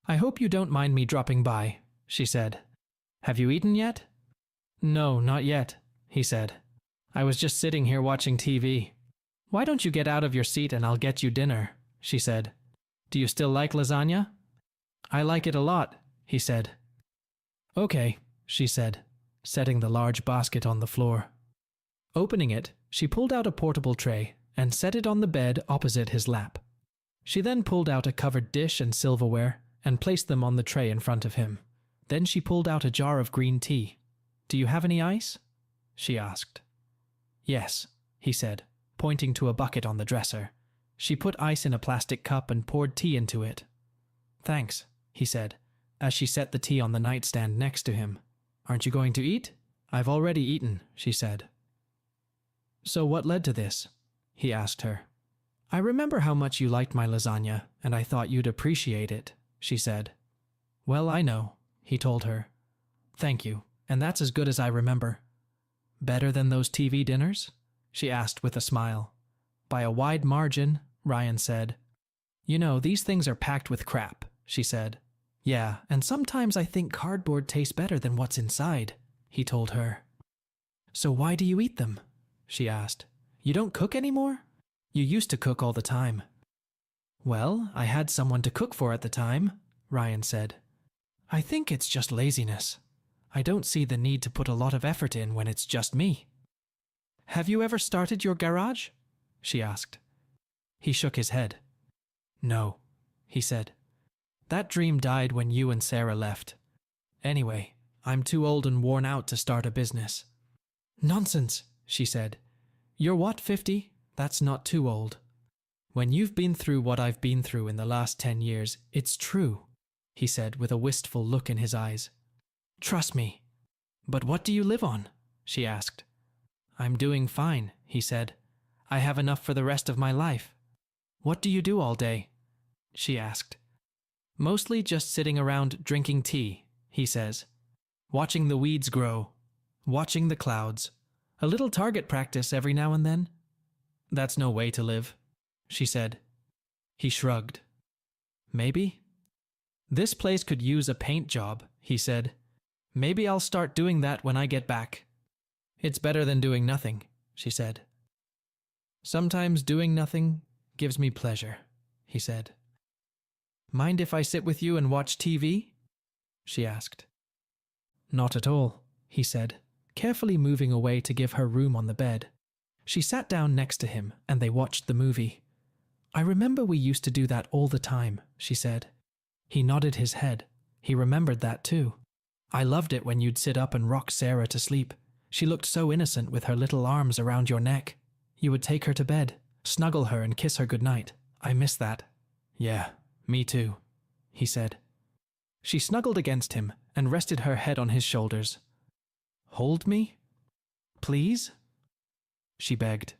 S1: "I hope you don't mind me dropping by," she said. "Have you eaten yet?" "No, not yet," he said. "I was just sitting here watching TV." "Why don't you get out of your seat and I'll get you dinner," she said. "Do you still like lasagna?" "I like it a lot," he said. "Okay," she said, setting the large basket on the floor. Opening it, she pulled out a portable tray and set it on the bed opposite his lap. She then pulled out a covered dish and silverware and placed them on the tray in front of him. Then she pulled out a jar of green tea. "Do you have any ice?" she asked. "Yes," he said, pointing to a bucket on the dresser. She put ice in a plastic cup and poured tea into it. Thanks, he said, as she set the tea on the nightstand next to him. Aren't you going to eat? I've already eaten, she said. So what led to this? He asked her. I remember how much you liked my lasagna, and I thought you'd appreciate it, she said. Well, I know, he told her. Thank you, and that's as good as I remember. Better than those TV dinners? She asked with a smile. By a wide margin, Ryan said. You know, these things are packed with crap, she said. Yeah, and sometimes I think cardboard tastes better than what's inside, he told her. So why do you eat them? She asked. You don't cook anymore? You used to cook all the time. Well, I had someone to cook for at the time, Ryan said. I think it's just laziness. I don't see the need to put a lot of effort in when it's just me. Have you ever started your garage? She asked. He shook his head. No, he said. That dream died when you and Sarah left. Anyway, I'm too old and worn out to start a business. Nonsense, she said. You're what, 50? That's not too old. When you've been through what I've been through in the last 10 years, it's true, he said with a wistful look in his eyes. Trust me. But what do you live on? She asked. I'm doing fine, he said. I have enough for the rest of my life. What do you do all day? She asked. Mostly just sitting around drinking tea, he says. Watching the weeds grow. Watching the clouds. A little target practice every now and then. That's no way to live, she said. He shrugged. Maybe? This place could use a paint job, he said. Maybe I'll start doing that when I get back. It's better than doing nothing, she said. Sometimes doing nothing gives me pleasure, he said. Mind if I sit with you and watch TV? She asked. Not at all, he said, carefully moving away to give her room on the bed. She sat down next to him and they watched the movie. I remember we used to do that all the time, she said. He nodded his head. He remembered that too. I loved it when you'd sit up and rock Sarah to sleep. She looked so innocent with her little arms around your neck. You would take her to bed, snuggle her and kiss her goodnight. I miss that. Yeah, me too, he said. She snuggled against him and rested her head on his shoulders. Hold me? Please? She begged.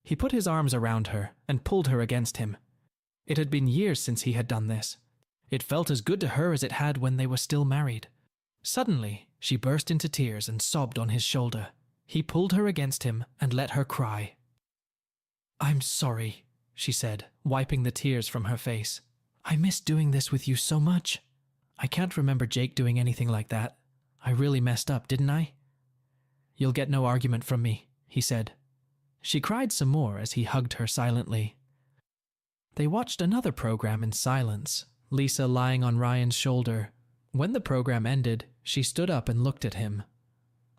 S1: He put his arms around her and pulled her against him. It had been years since he had done this. It felt as good to her as it had when they were still married. Suddenly, she burst into tears and sobbed on his shoulder. He pulled her against him and let her cry. I'm sorry, she said, wiping the tears from her face. I miss doing this with you so much. I can't remember Jake doing anything like that. I really messed up, didn't I? You'll get no argument from me, he said. She cried some more as he hugged her silently. They watched another program in silence, Lisa lying on Ryan's shoulder. When the program ended, she stood up and looked at him.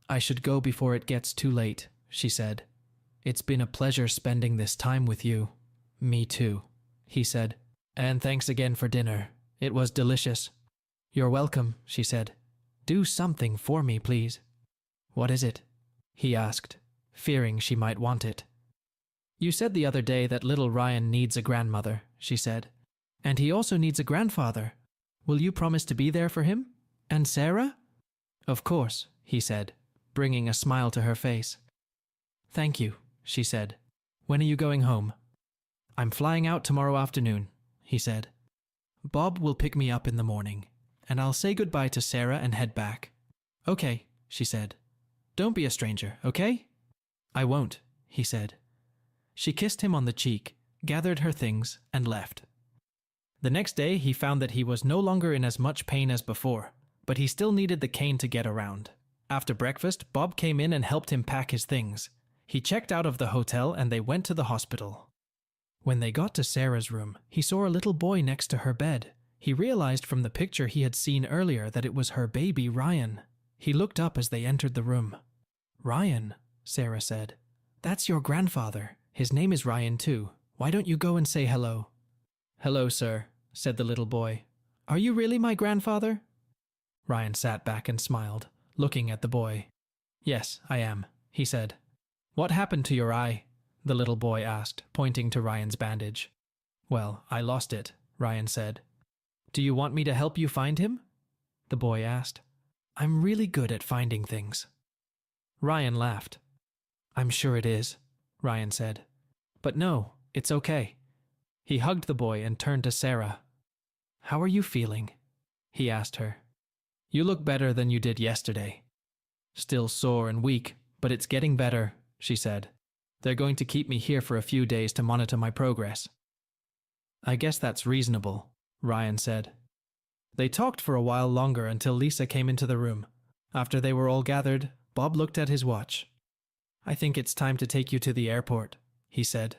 S1: I should go before it gets too late, she said. It's been a pleasure spending this time with you. Me too, he said. And thanks again for dinner. It was delicious. You're welcome, she said. Do something for me, please. What is it? He asked, fearing she might want it. You said the other day that little Ryan needs a grandmother, she said. And he also needs a grandfather. Will you promise to be there for him? And Sarah? Of course, he said, bringing a smile to her face. Thank you, she said. When are you going home? I'm flying out tomorrow afternoon, he said. Bob will pick me up in the morning, and I'll say goodbye to Sarah and head back. Okay, she said. Don't be a stranger, okay? I won't, he said. She kissed him on the cheek, gathered her things, and left. The next day he found that he was no longer in as much pain as before, but he still needed the cane to get around. After breakfast, Bob came in and helped him pack his things. He checked out of the hotel and they went to the hospital. When they got to Sarah's room, he saw a little boy next to her bed. He realized from the picture he had seen earlier that it was her baby Ryan. He looked up as they entered the room. Ryan, Sarah said. That's your grandfather. His name is Ryan too. Why don't you go and say hello? Hello, sir, said the little boy. Are you really my grandfather? Ryan sat back and smiled, looking at the boy. Yes, I am, he said. What happened to your eye? The little boy asked, pointing to Ryan's bandage. Well, I lost it, Ryan said. Do you want me to help you find him? The boy asked. I'm really good at finding things. Ryan laughed. I'm sure it is, Ryan said. But no, it's okay. He hugged the boy and turned to Sarah. How are you feeling? He asked her. You look better than you did yesterday. Still sore and weak, but it's getting better, she said. They're going to keep me here for a few days to monitor my progress. I guess that's reasonable, Ryan said. They talked for a while longer until Lisa came into the room. After they were all gathered, Bob looked at his watch. I think it's time to take you to the airport, he said.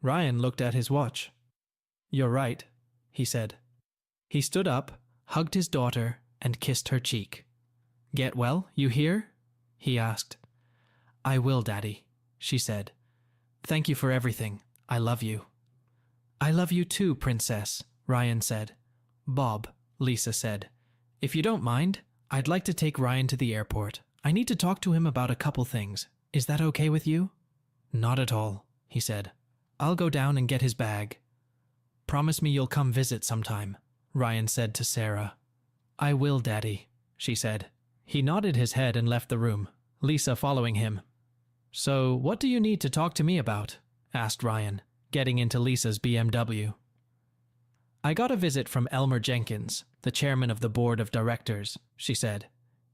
S1: Ryan looked at his watch. You're right, he said. He stood up, hugged his daughter, and kissed her cheek. Get well, you hear? He asked. I will, Daddy, she said. Thank you for everything. I love you. I love you too, Princess, Ryan said. Bob, Lisa said. If you don't mind, I'd like to take Ryan to the airport. I need to talk to him about a couple things. Is that okay with you? Not at all, he said. I'll go down and get his bag. Promise me you'll come visit sometime, Ryan said to Sarah. I will, Daddy, she said. He nodded his head and left the room, Lisa following him. So, what do you need to talk to me about? Asked Ryan, getting into Lisa's BMW. I got a visit from Elmer Jenkins, the chairman of the board of directors, she said.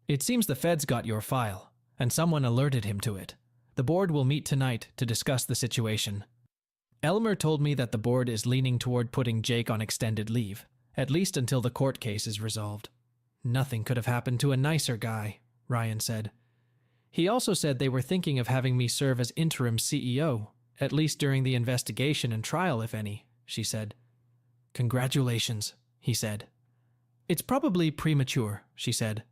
S1: It seems the feds got your file, and someone alerted him to it. The board will meet tonight to discuss the situation. Elmer told me that the board is leaning toward putting Jake on extended leave, at least until the court case is resolved. Nothing could have happened to a nicer guy, Ryan said. He also said they were thinking of having me serve as interim CEO, at least during the investigation and trial, if any, she said. Congratulations, he said. It's probably premature, she said.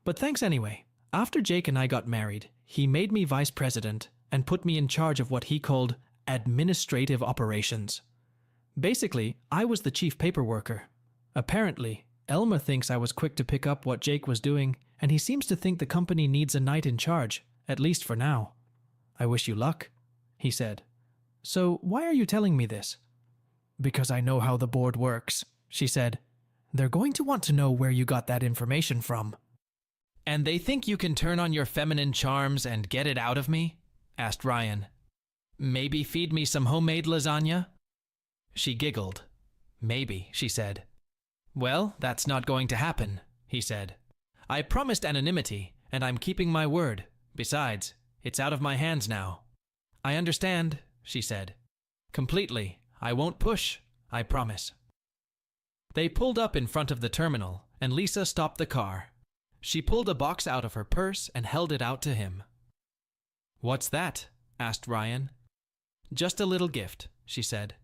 S1: But thanks anyway. After Jake and I got married, he made me vice president and put me in charge of what he called administrative operations. Basically, I was the chief paperworker. Apparently, Elmer thinks I was quick to pick up what Jake was doing, and he seems to think the company needs a knight in charge, at least for now. I wish you luck, he said. So why are you telling me this? Because I know how the board works, she said. They're going to want to know where you got that information from. And they think you can turn on your feminine charms and get it out of me? Asked Ryan. Maybe feed me some homemade lasagna? She giggled. Maybe, she said. Well, that's not going to happen, he said. I promised anonymity, and I'm keeping my word. Besides, it's out of my hands now. I understand, she said. Completely. I won't push, I promise. They pulled up in front of the terminal, and Lisa stopped the car. She pulled a box out of her purse and held it out to him. What's that? Asked Ryan. Just a little gift, she said.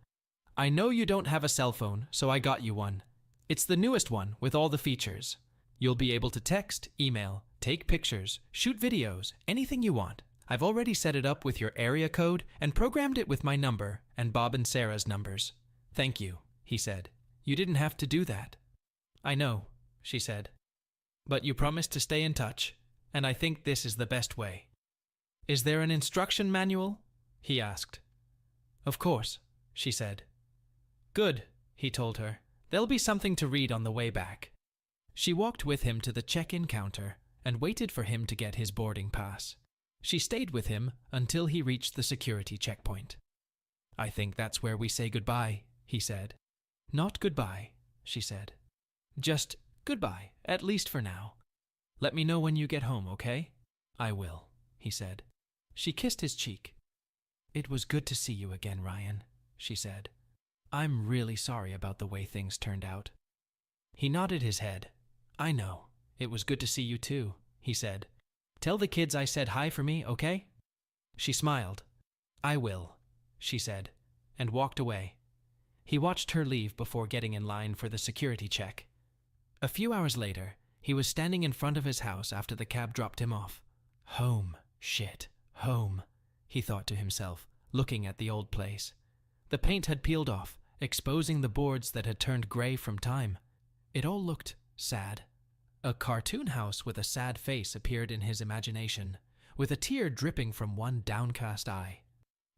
S1: I know you don't have a cell phone, so I got you one. It's the newest one with all the features. You'll be able to text, email, take pictures, shoot videos, anything you want. I've already set it up with your area code and programmed it with my number and Bob and Sarah's numbers. Thank you, he said. You didn't have to do that. I know, she said. But you promised to stay in touch, and I think this is the best way. Is there an instruction manual? He asked. Of course, she said. Good, he told her. There'll be something to read on the way back. She walked with him to the check-in counter and waited for him to get his boarding pass. She stayed with him until he reached the security checkpoint. I think that's where we say goodbye, he said. Not goodbye, she said. Just goodbye, at least for now. Let me know when you get home, okay? I will, he said. She kissed his cheek. It was good to see you again, Ryan, she said. I'm really sorry about the way things turned out. He nodded his head. I know. It was good to see you too, he said. Tell the kids I said hi for me, okay? She smiled. I will, she said, and walked away. He watched her leave before getting in line for the security check. A few hours later, he was standing in front of his house after the cab dropped him off. Home, shit, home, he thought to himself, looking at the old place. The paint had peeled off, exposing the boards that had turned gray from time. It all looked sad. A cartoon house with a sad face appeared in his imagination, with a tear dripping from one downcast eye.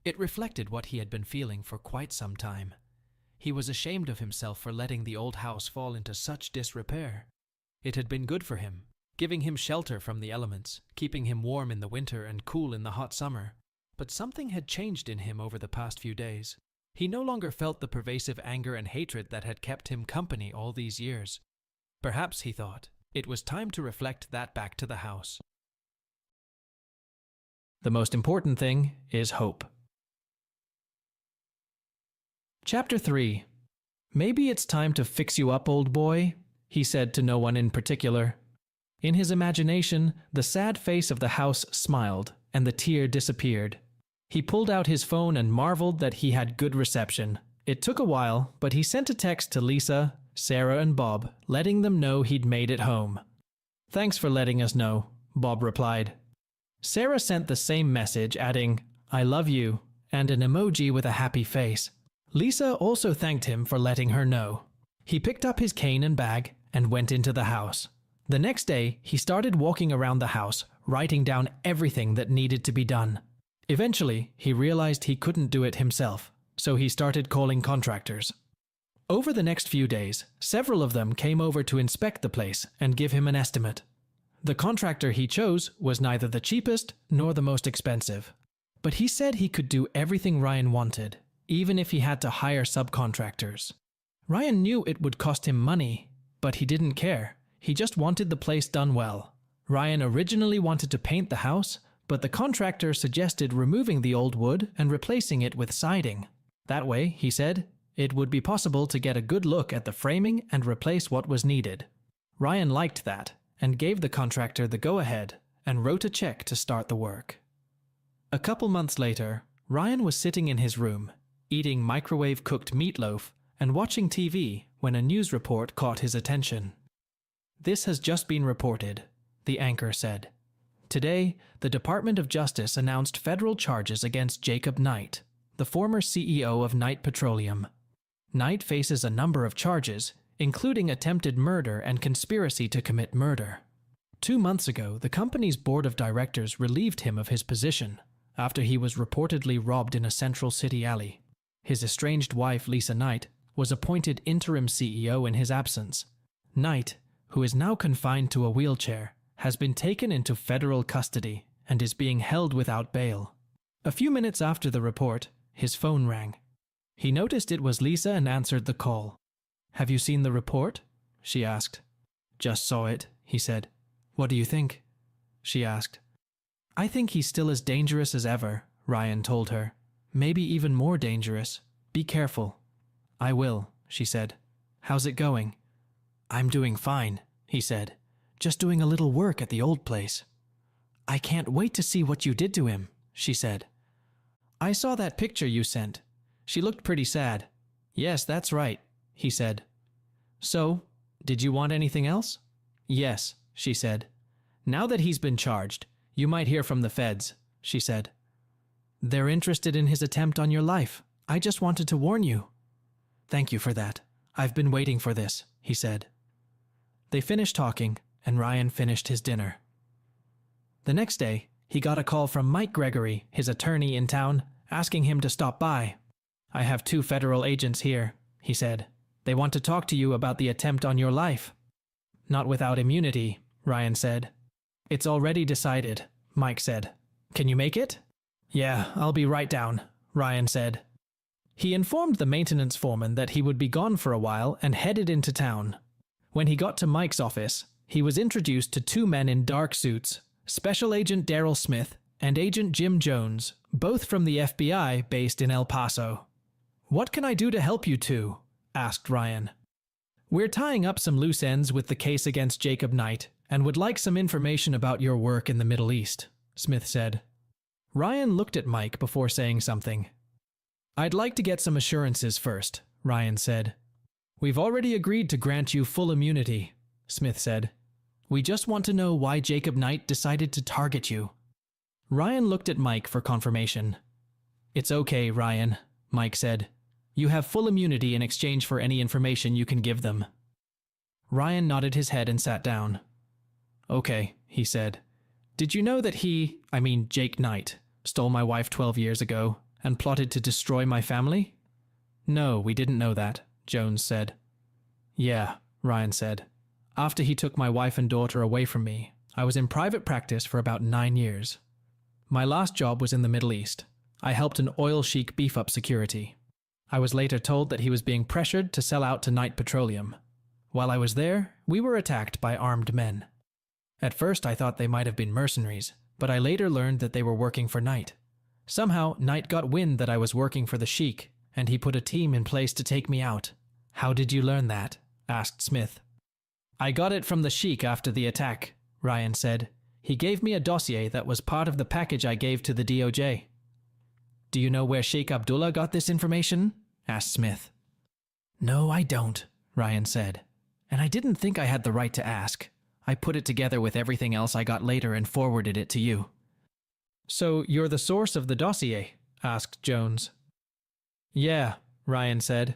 S1: It reflected what he had been feeling for quite some time. He was ashamed of himself for letting the old house fall into such disrepair. It had been good for him, giving him shelter from the elements, keeping him warm in the winter and cool in the hot summer. But something had changed in him over the past few days. He no longer felt the pervasive anger and hatred that had kept him company all these years. Perhaps, he thought, it was time to reflect that back to the house. The most important thing is hope. Chapter 3. Maybe it's time to fix you up, old boy, he said to no one in particular. In his imagination, the sad face of the house smiled, and the tear disappeared. He pulled out his phone and marveled that he had good reception. It took a while, but he sent a text to Lisa, Sarah, and Bob, letting them know he'd made it home. "Thanks for letting us know," Bob replied. Sarah sent the same message, adding, "I love you," and an emoji with a happy face. Lisa also thanked him for letting her know. He picked up his cane and bag and went into the house. The next day, he started walking around the house, writing down everything that needed to be done. Eventually, he realized he couldn't do it himself, so he started calling contractors. Over the next few days, several of them came over to inspect the place and give him an estimate. The contractor he chose was neither the cheapest nor the most expensive. But he said he could do everything Ryan wanted, even if he had to hire subcontractors. Ryan knew it would cost him money, but he didn't care. He just wanted the place done well. Ryan originally wanted to paint the house, but the contractor suggested removing the old wood and replacing it with siding. That way, he said, it would be possible to get a good look at the framing and replace what was needed. Ryan liked that, and gave the contractor the go-ahead, and wrote a check to start the work. A couple months later, Ryan was sitting in his room, eating microwave-cooked meatloaf and watching TV when a news report caught his attention. "This has just been reported," the anchor said. "Today, the Department of Justice announced federal charges against Jacob Knight, the former CEO of Knight Petroleum. Knight faces a number of charges, including attempted murder and conspiracy to commit murder. 2 months ago, the company's board of directors relieved him of his position after he was reportedly robbed in a Central City alley. His estranged wife, Lisa Knight, was appointed interim CEO in his absence. Knight, who is now confined to a wheelchair, has been taken into federal custody and is being held without bail." A few minutes after the report, his phone rang. He noticed it was Lisa and answered the call. "Have you seen the report?" she asked. "Just saw it," he said. "What do you think?" she asked. "I think he's still as dangerous as ever," Ryan told her. "Maybe even more dangerous. Be careful." "I will," she said. "How's it going?" "I'm doing fine," he said. "Just doing a little work at the old place." "I can't wait to see what you did to him," she said. "I saw that picture you sent. She looked pretty sad." "Yes, that's right," he said. "So, did you want anything else?" "Yes," she said. "Now that he's been charged, you might hear from the feds," she said. "They're interested in his attempt on your life. I just wanted to warn you." "Thank you for that. I've been waiting for this," he said. They finished talking, and Ryan finished his dinner. The next day, he got a call from Mike Gregory, his attorney in town, asking him to stop by. "I have 2 federal agents here," he said. "They want to talk to you about the attempt on your life." "Not without immunity," Ryan said. "It's already decided," Mike said. "Can you make it?" "Yeah, I'll be right down," Ryan said. He informed the maintenance foreman that he would be gone for a while and headed into town. When he got to Mike's office, he was introduced to 2 men in dark suits, Special Agent Daryl Smith and Agent Jim Jones, both from the FBI based in El Paso. "What can I do to help you two?" asked Ryan. "We're tying up some loose ends with the case against Jacob Knight and would like some information about your work in the Middle East," Smith said. Ryan looked at Mike before saying something. "I'd like to get some assurances first," Ryan said. "We've already agreed to grant you full immunity," Smith said. "We just want to know why Jacob Knight decided to target you." Ryan looked at Mike for confirmation. "It's okay, Ryan," Mike said. "You have full immunity in exchange for any information you can give them." Ryan nodded his head and sat down. "Okay," he said. "Did you know that Jake Knight, stole my wife 12 years ago and plotted to destroy my family?" No, we didn't know that, Jones said. Yeah, Ryan said. After he took my wife and daughter away from me, I was in private practice for about 9 years. My last job was in the Middle East. I helped an oil sheik beef up security. I was later told that he was being pressured to sell out to Knight Petroleum. While I was there, we were attacked by armed men. At first I thought they might have been mercenaries, but I later learned that they were working for Knight. Somehow, Knight got wind that I was working for the sheik, and he put a team in place to take me out. How did you learn that? Asked Smith. I got it from the sheik after the attack, Ryan said. He gave me a dossier that was part of the package I gave to the DOJ. Do you know where Sheikh Abdullah got this information? Asked Smith. No, I don't, Ryan said. And I didn't think I had the right to ask. I put it together with everything else I got later and forwarded it to you. So you're the source of the dossier? Asked Jones. Yeah, Ryan said.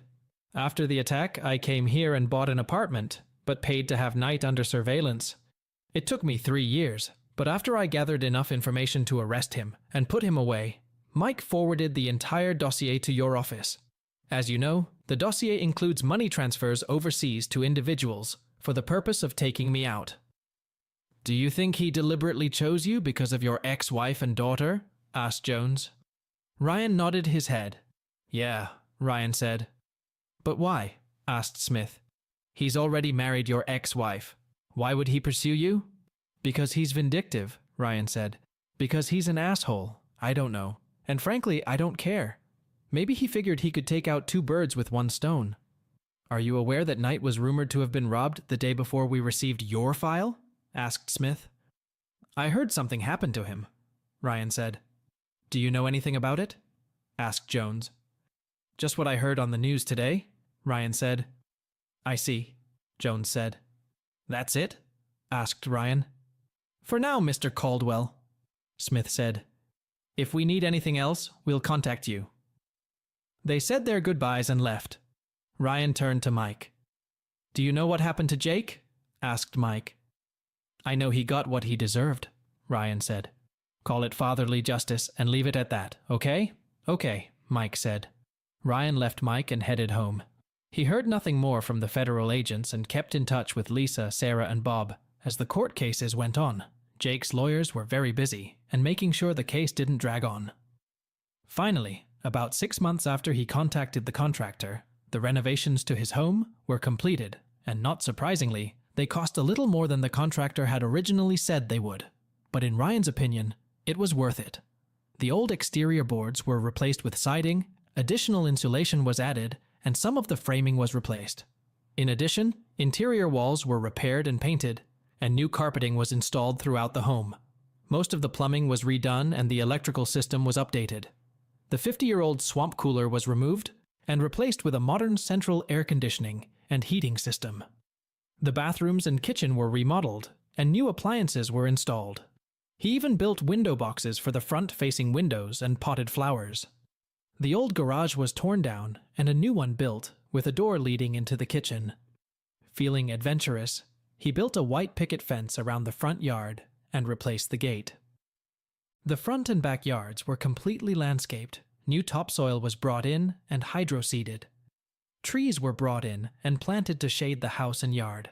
S1: After the attack, I came here and bought an apartment, but paid to have Knight under surveillance. It took me 3 years, but after I gathered enough information to arrest him and put him away, Mike forwarded the entire dossier to your office. As you know, the dossier includes money transfers overseas to individuals for the purpose of taking me out. Do you think he deliberately chose you because of your ex-wife and daughter? Asked Jones. Ryan nodded his head. Yeah, Ryan said. But why? Asked Smith. He's already married your ex-wife. Why would he pursue you? Because he's vindictive, Ryan said. Because he's an asshole. I don't know. And frankly, I don't care. Maybe he figured he could take out 2 birds with 1 stone. Are you aware that Knight was rumored to have been robbed the day before we received your file? Asked Smith. I heard something happened to him, Ryan said. Do you know anything about it? Asked Jones. Just what I heard on the news today, Ryan said. I see, Jones said. That's it? Asked Ryan. For now, Mr. Caldwell, Smith said. If we need anything else, we'll contact you. They said their goodbyes and left. Ryan turned to Mike. Do you know what happened to Jake? Asked Mike. I know he got what he deserved, Ryan said. Call it fatherly justice and leave it at that, okay? Okay, Mike said. Ryan left Mike and headed home. He heard nothing more from the federal agents and kept in touch with Lisa, Sarah, and Bob as the court cases went on. Jake's lawyers were very busy and making sure the case didn't drag on. Finally, about 6 months after he contacted the contractor, the renovations to his home were completed, and not surprisingly, they cost a little more than the contractor had originally said they would. But in Ryan's opinion, it was worth it. The old exterior boards were replaced with siding, additional insulation was added, and some of the framing was replaced. In addition, interior walls were repaired and painted, and new carpeting was installed throughout the home. Most of the plumbing was redone and the electrical system was updated. The 50-year-old swamp cooler was removed and replaced with a modern central air conditioning and heating system. The bathrooms and kitchen were remodeled, and new appliances were installed. He even built window boxes for the front-facing windows and potted flowers. The old garage was torn down and a new one built with a door leading into the kitchen. Feeling adventurous, he built a white picket fence around the front yard and replaced the gate. The front and back yards were completely landscaped. New topsoil was brought in and hydro-seeded. Trees were brought in and planted to shade the house and yard.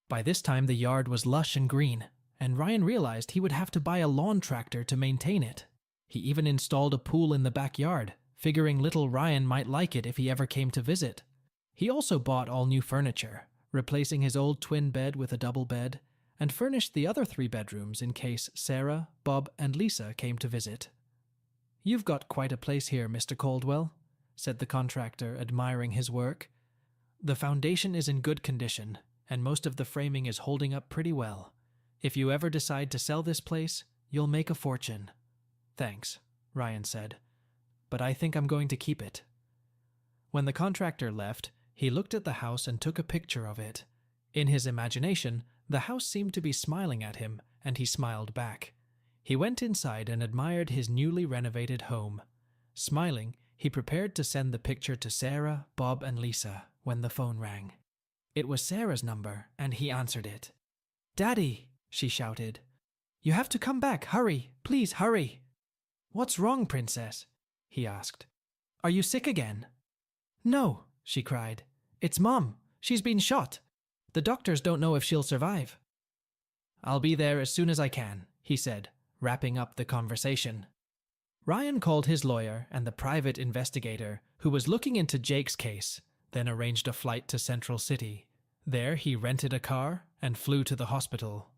S1: By this time the yard was lush and green, and Ryan realized he would have to buy a lawn tractor to maintain it. He even installed a pool in the backyard, figuring little Ryan might like it if he ever came to visit. He also bought all new furniture, replacing his old twin bed with a double bed, and furnished the other 3 bedrooms in case Sarah, Bob, and Lisa came to visit. You've got quite a place here, Mr. Caldwell, said the contractor, admiring his work. The foundation is in good condition, and most of the framing is holding up pretty well. If you ever decide to sell this place, you'll make a fortune. Thanks, Ryan said, but I think I'm going to keep it. When the contractor left, he looked at the house and took a picture of it. In his imagination, the house seemed to be smiling at him, and he smiled back. He went inside and admired his newly renovated home. Smiling, he prepared to send the picture to Sarah, Bob, and Lisa when the phone rang. It was Sarah's number, and he answered it. "Daddy," she shouted. "You have to come back. Hurry. Please hurry." "What's wrong, Princess?" he asked. "Are you sick again?" No, she cried. It's Mom. She's been shot. The doctors don't know if she'll survive. I'll be there as soon as I can, he said, wrapping up the conversation. Ryan called his lawyer and the private investigator who was looking into Jake's case, then arranged a flight to Central City. There he rented a car and flew to the hospital.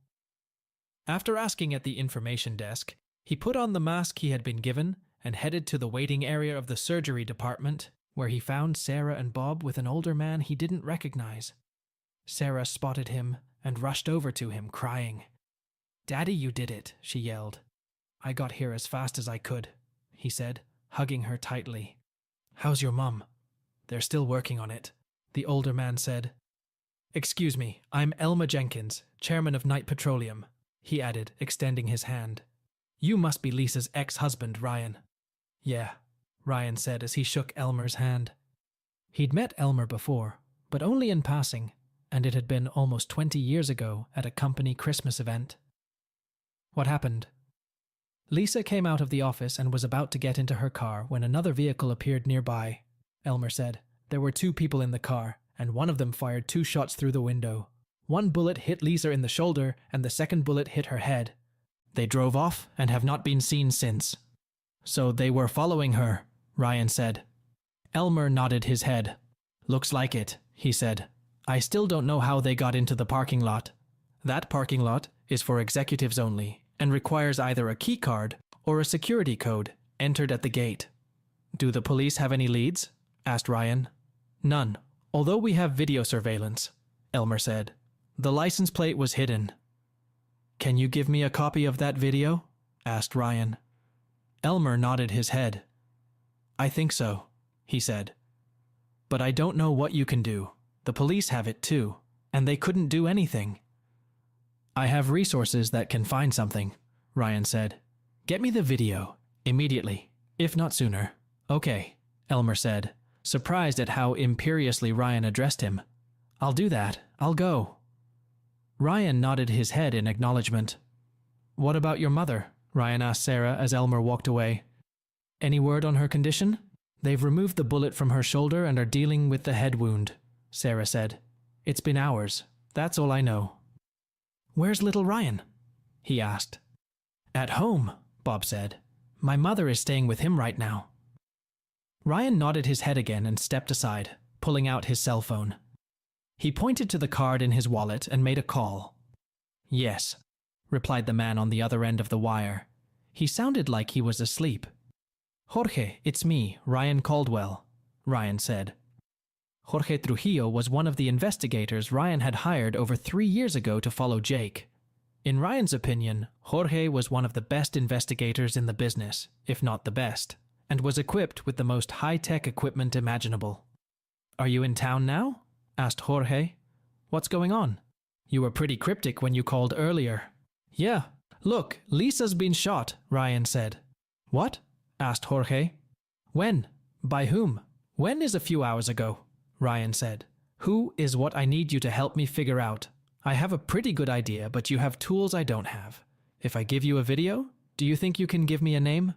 S1: After asking at the information desk, he put on the mask he had been given and headed to the waiting area of the surgery department, where he found Sarah and Bob with an older man he didn't recognize. Sarah spotted him and rushed over to him, crying. "Daddy, you did it," she yelled. "I got here as fast as I could," he said, hugging her tightly. "How's your mum?" "They're still working on it," the older man said. "Excuse me, I'm Elmer Jenkins, chairman of Knight Petroleum," he added, extending his hand. "You must be Lisa's ex-husband, Ryan." "Yeah," Ryan said as he shook Elmer's hand. He'd met Elmer before, but only in passing, and it had been almost 20 years ago at a company Christmas event. "What happened?" Lisa came out of the office and was about to get into her car when another vehicle appeared nearby. Elmer said. There were 2 people in the car, and one of them fired 2 shots through the window. One bullet hit Lisa in the shoulder, and the second bullet hit her head. They drove off and have not been seen since. "So they were following her," Ryan said. Elmer nodded his head. "Looks like it," he said. "I still don't know how they got into the parking lot. That parking lot is for executives only and requires either a key card or a security code entered at the gate." "Do the police have any leads?" asked Ryan. "None, although we have video surveillance," Elmer said. "The license plate was hidden." "Can you give me a copy of that video?" asked Ryan. Elmer nodded his head. "I think so," he said. "But I don't know what you can do. The police have it too, and they couldn't do anything." "I have resources that can find something," Ryan said. "Get me the video, immediately, if not sooner." "Okay," Elmer said, surprised at how imperiously Ryan addressed him. "I'll do that. I'll go." Ryan nodded his head in acknowledgement. "What about your mother?" Ryan asked Sarah as Elmer walked away. "Any word on her condition?" "They've removed the bullet from her shoulder and are dealing with the head wound," Sarah said. "It's been hours. That's all I know." "Where's little Ryan?" he asked. "At home," Bob said. "My mother is staying with him right now." Ryan nodded his head again and stepped aside, pulling out his cell phone. He pointed to the card in his wallet and made a call. "Yes," replied the man on the other end of the wire. He sounded like he was asleep. "Jorge, it's me, Ryan Caldwell," Ryan said. Jorge Trujillo was one of the investigators Ryan had hired over 3 years ago to follow Jake. In Ryan's opinion, Jorge was one of the best investigators in the business, if not the best, and was equipped with the most high-tech equipment imaginable. "Are you in town now?" asked Jorge. "What's going on? You were pretty cryptic when you called earlier." "Yeah. Look, Lisa's been shot," Ryan said. "What?" asked Jorge. "When? By whom?" "When is a few hours ago," Ryan said. "Who is what I need you to help me figure out. I have a pretty good idea, but you have tools I don't have. If I give you a video, do you think you can give me a name?"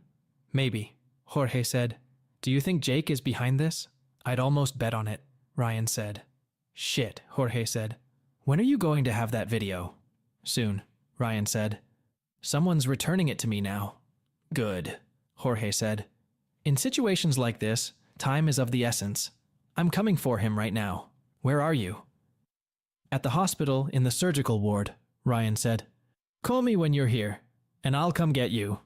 S1: "Maybe," Jorge said. "Do you think Jake is behind this?" "I'd almost bet on it," Ryan said. "Shit," Jorge said. "When are you going to have that video?" "Soon," Ryan said. "Someone's returning it to me now." "Good," Jorge said. "In situations like this, time is of the essence. I'm coming for him right now. Where are you?" "At the hospital in the surgical ward," Ryan said. "Call me when you're here, and I'll come get you."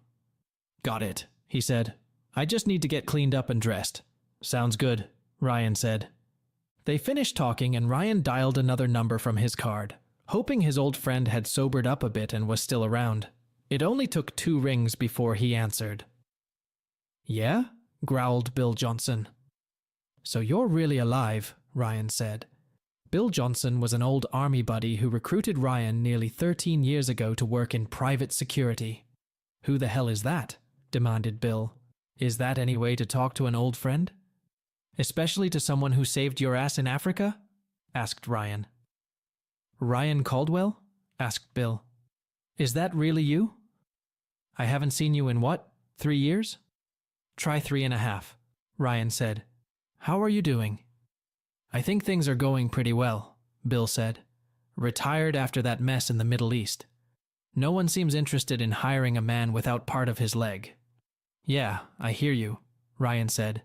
S1: "Got it," he said. "I just need to get cleaned up and dressed." "Sounds good," Ryan said. They finished talking and Ryan dialed another number from his card, hoping his old friend had sobered up a bit and was still around. It only took 2 rings before he answered. "Yeah?" growled Bill Johnson. "So you're really alive," Ryan said. Bill Johnson was an old army buddy who recruited Ryan nearly 13 years ago to work in private security. "Who the hell is that?" demanded Bill. "Is that any way to talk to an old friend?" "Especially to someone who saved your ass in Africa?" asked Ryan. "Ryan Caldwell?" asked Bill. "Is that really you?" "I haven't seen you in what, 3 years?" "Try 3.5, Ryan said. How are you doing? I think things are going pretty well, Bill said. Retired after that mess in the Middle East. No one seems interested in hiring a man without part of his leg. Yeah, I hear you, Ryan said.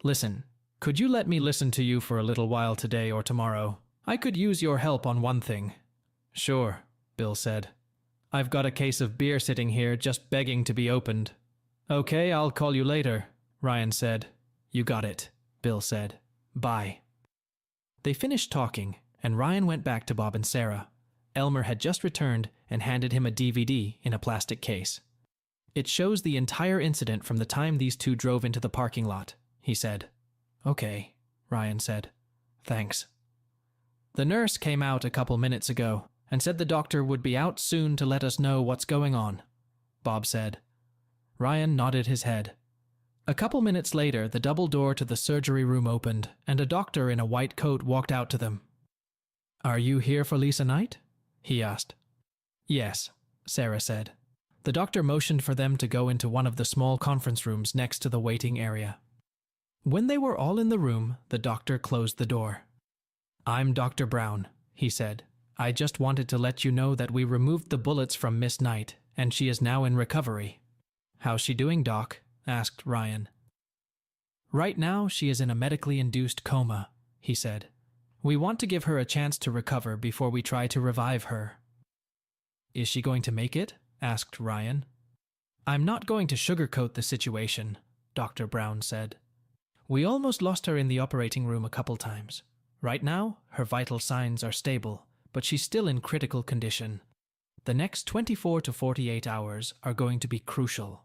S1: Listen, could you let me listen to you for a little while today or tomorrow? I could use your help on one thing. Sure, Bill said. I've got a case of beer sitting here just begging to be opened. Okay, I'll call you later, Ryan said. You got it, Bill said. Bye. They finished talking, and Ryan went back to Bob and Sarah. Elmer had just returned and handed him a DVD in a plastic case. It shows the entire incident from the time these two drove into the parking lot, he said. Okay, Ryan said. Thanks. The nurse came out a couple minutes ago and said the doctor would be out soon to let us know what's going on, Bob said. Ryan nodded his head. A couple minutes later, the double door to the surgery room opened, and a doctor in a white coat walked out to them. Are you here for Lisa Knight? He asked. Yes, Sarah said. The doctor motioned for them to go into one of the small conference rooms next to the waiting area. When they were all in the room, the doctor closed the door. I'm Dr. Brown, he said. I just wanted to let you know that we removed the bullets from Miss Knight, and she is now in recovery. How's she doing, Doc? Asked Ryan. Right now, she is in a medically induced coma, he said. We want to give her a chance to recover before we try to revive her. Is she going to make it? Asked Ryan. I'm not going to sugarcoat the situation, Dr. Brown said. We almost lost her in the operating room a couple times. Right now, her vital signs are stable, but she's still in critical condition. The next 24 to 48 hours are going to be crucial.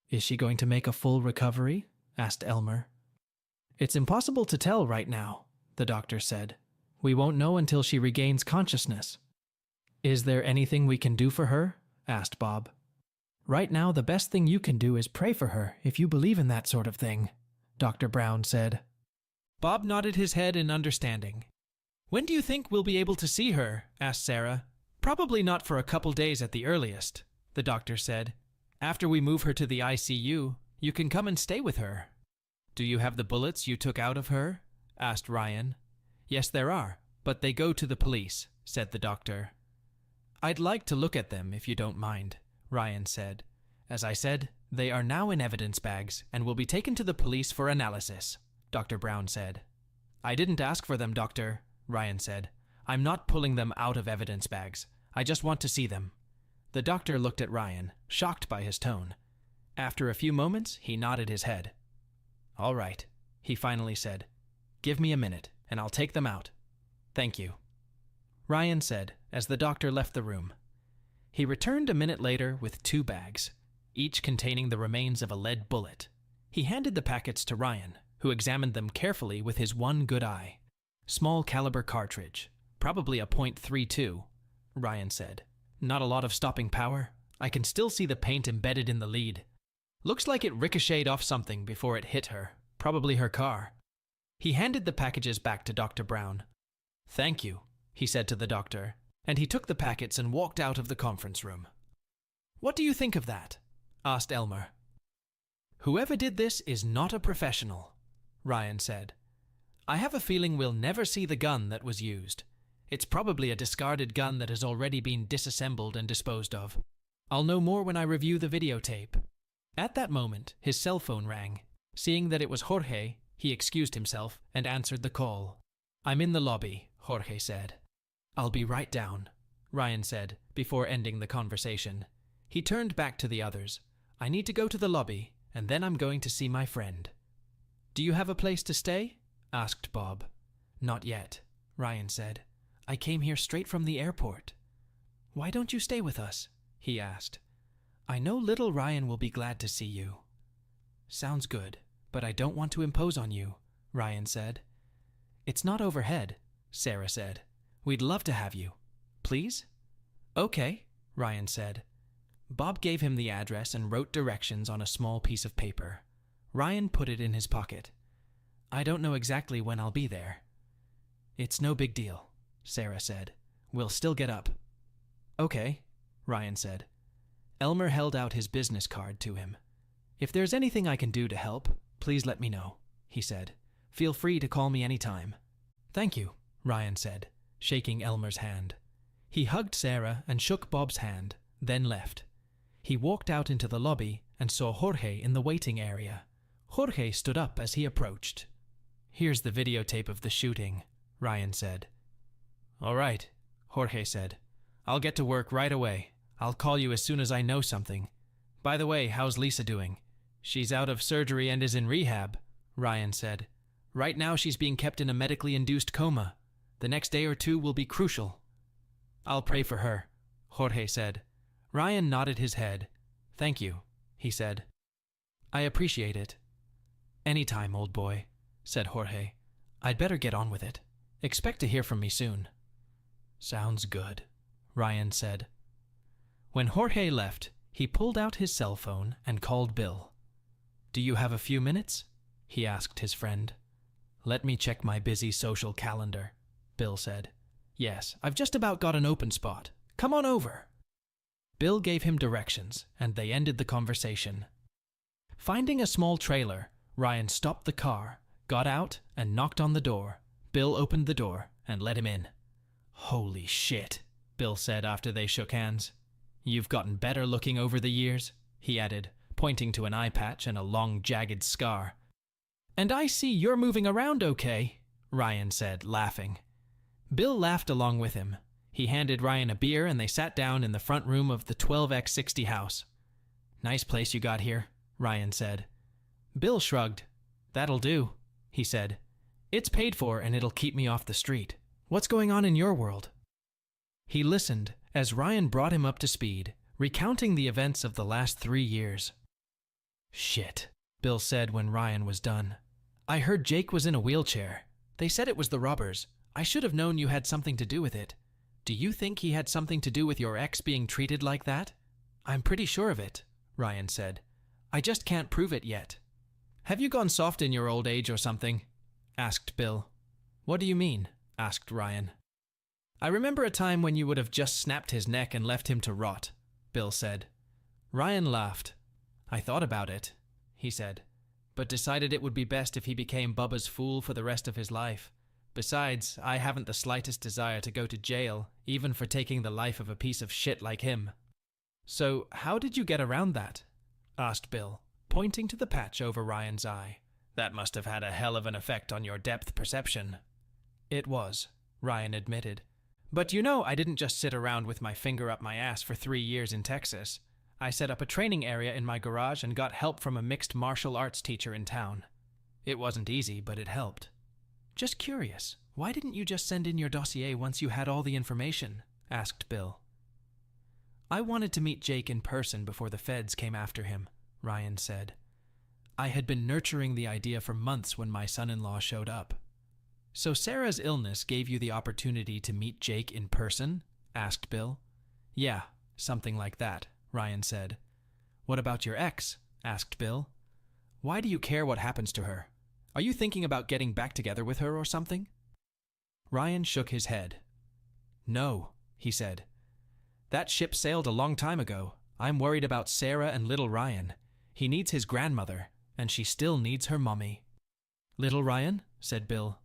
S1: Is she going to make a full recovery? Asked Elmer. It's impossible to tell right now, the doctor said. We won't know until she regains consciousness. Is there anything we can do for her? Asked Bob. Right now, the best thing you can do is pray for her, if you believe in that sort of thing, Dr. Brown said. Bob nodded his head in understanding. When do you think we'll be able to see her? Asked Sarah. Probably not for a couple days at the earliest, the doctor said. After we move her to the ICU, you can come and stay with her. Do you have the bullets you took out of her? Asked Ryan. Yes, there are, but they go to the police, said the doctor. I'd like to look at them if you don't mind, Ryan said. As I said, they are now in evidence bags and will be taken to the police for analysis, Dr. Brown said. I didn't ask for them, doctor, Ryan said. I'm not pulling them out of evidence bags. I just want to see them. The doctor looked at Ryan, shocked by his tone. After a few moments, he nodded his head. All right, he finally said. Give me a minute, and I'll take them out. Thank you. Ryan said, as the doctor left the room. He returned a minute later with 2 bags, each containing the remains of a lead bullet. He handed the packets to Ryan, who examined them carefully with his one good eye. Small caliber cartridge, probably a .32, Ryan said. Not a lot of stopping power. I can still see the paint embedded in the lead. Looks like it ricocheted off something before it hit her, probably her car. He handed the packages back to Dr. Brown. Thank you, he said to the doctor, and he took the packets and walked out of the conference room. What do you think of that? Asked Elmer. Whoever did this is not a professional, Ryan said. I have a feeling we'll never see the gun that was used. It's probably a discarded gun that has already been disassembled and disposed of. I'll know more when I review the videotape. At that moment, his cell phone rang. Seeing that it was Jorge, he excused himself and answered the call. I'm in the lobby, Jorge said. I'll be right down, Ryan said, before ending the conversation. He turned back to the others. I need to go to the lobby, and then I'm going to see my friend. Do you have a place to stay? Asked Bob. Not yet, Ryan said. I came here straight from the airport. Why don't you stay with us? He asked. I know little Ryan will be glad to see you. Sounds good, but I don't want to impose on you, Ryan said. It's not overhead, Sarah said. We'd love to have you. Please? Okay, Ryan said. Bob gave him the address and wrote directions on a small piece of paper. Ryan put it in his pocket. I don't know exactly when I'll be there. It's no big deal, Sarah said. We'll still get up. Okay, Ryan said. Elmer held out his business card to him. If there's anything I can do to help, please let me know, he said. Feel free to call me anytime. Thank you, Ryan said, shaking Elmer's hand. He hugged Sarah and shook Bob's hand, then left. He walked out into the lobby and saw Jorge in the waiting area. Jorge stood up as he approached. Here's the videotape of the shooting, Ryan said. All right, Jorge said. I'll get to work right away. I'll call you as soon as I know something. By the way, how's Lisa doing? She's out of surgery and is in rehab, Ryan said. Right now she's being kept in a medically induced coma. The next day or two will be crucial. I'll pray for her, Jorge said. Ryan nodded his head. Thank you, he said. I appreciate it. Anytime, old boy, said Jorge. I'd better get on with it. Expect to hear from me soon. Sounds good, Ryan said. When Jorge left, he pulled out his cell phone and called Bill. Do you have a few minutes? He asked his friend. Let me check my busy social calendar, Bill said. Yes, I've just about got an open spot. Come on over. Bill gave him directions, and they ended the conversation. Finding a small trailer, Ryan stopped the car, got out, and knocked on the door. Bill opened the door and let him in. Holy shit, Bill said after they shook hands. You've gotten better looking over the years, he added, pointing to an eye patch and a long, jagged scar. And I see you're moving around okay, Ryan said, laughing. Bill laughed along with him. He handed Ryan a beer and they sat down in the front room of the 12x60 house. Nice place you got here, Ryan said. Bill shrugged. That'll do, he said. It's paid for and it'll keep me off the street. What's going on in your world? He listened as Ryan brought him up to speed, recounting the events of the last 3 years. Shit, Bill said when Ryan was done. I heard Jake was in a wheelchair. They said it was the robbers. I should have known you had something to do with it. Do you think he had something to do with your ex being treated like that? I'm pretty sure of it, Ryan said. I just can't prove it yet. Have you gone soft in your old age or something? Asked Bill. What do you mean? Asked Ryan. I remember a time when you would have just snapped his neck and left him to rot, Bill said. Ryan laughed. I thought about it, he said, but decided it would be best if he became Bubba's fool for the rest of his life. Besides, I haven't the slightest desire to go to jail, even for taking the life of a piece of shit like him. So, how did you get around that? Asked Bill, pointing to the patch over Ryan's eye. That must have had a hell of an effect on your depth perception. It was, Ryan admitted. But you know I didn't just sit around with my finger up my ass for 3 years in Texas. I set up a training area in my garage and got help from a mixed martial arts teacher in town. It wasn't easy, but it helped. Just curious, why didn't you just send in your dossier once you had all the information? Asked Bill. I wanted to meet Jake in person before the feds came after him, Ryan said. I had been nurturing the idea for months when my son-in-law showed up. So Sarah's illness gave you the opportunity to meet Jake in person? Asked Bill. Yeah, something like that, Ryan said. What about your ex? Asked Bill. Why do you care what happens to her? Are you thinking about getting back together with her or something? Ryan shook his head. No, he said. That ship sailed a long time ago. I'm worried about Sarah and little Ryan. He needs his grandmother, and she still needs her mommy. Little Ryan? Said Bill.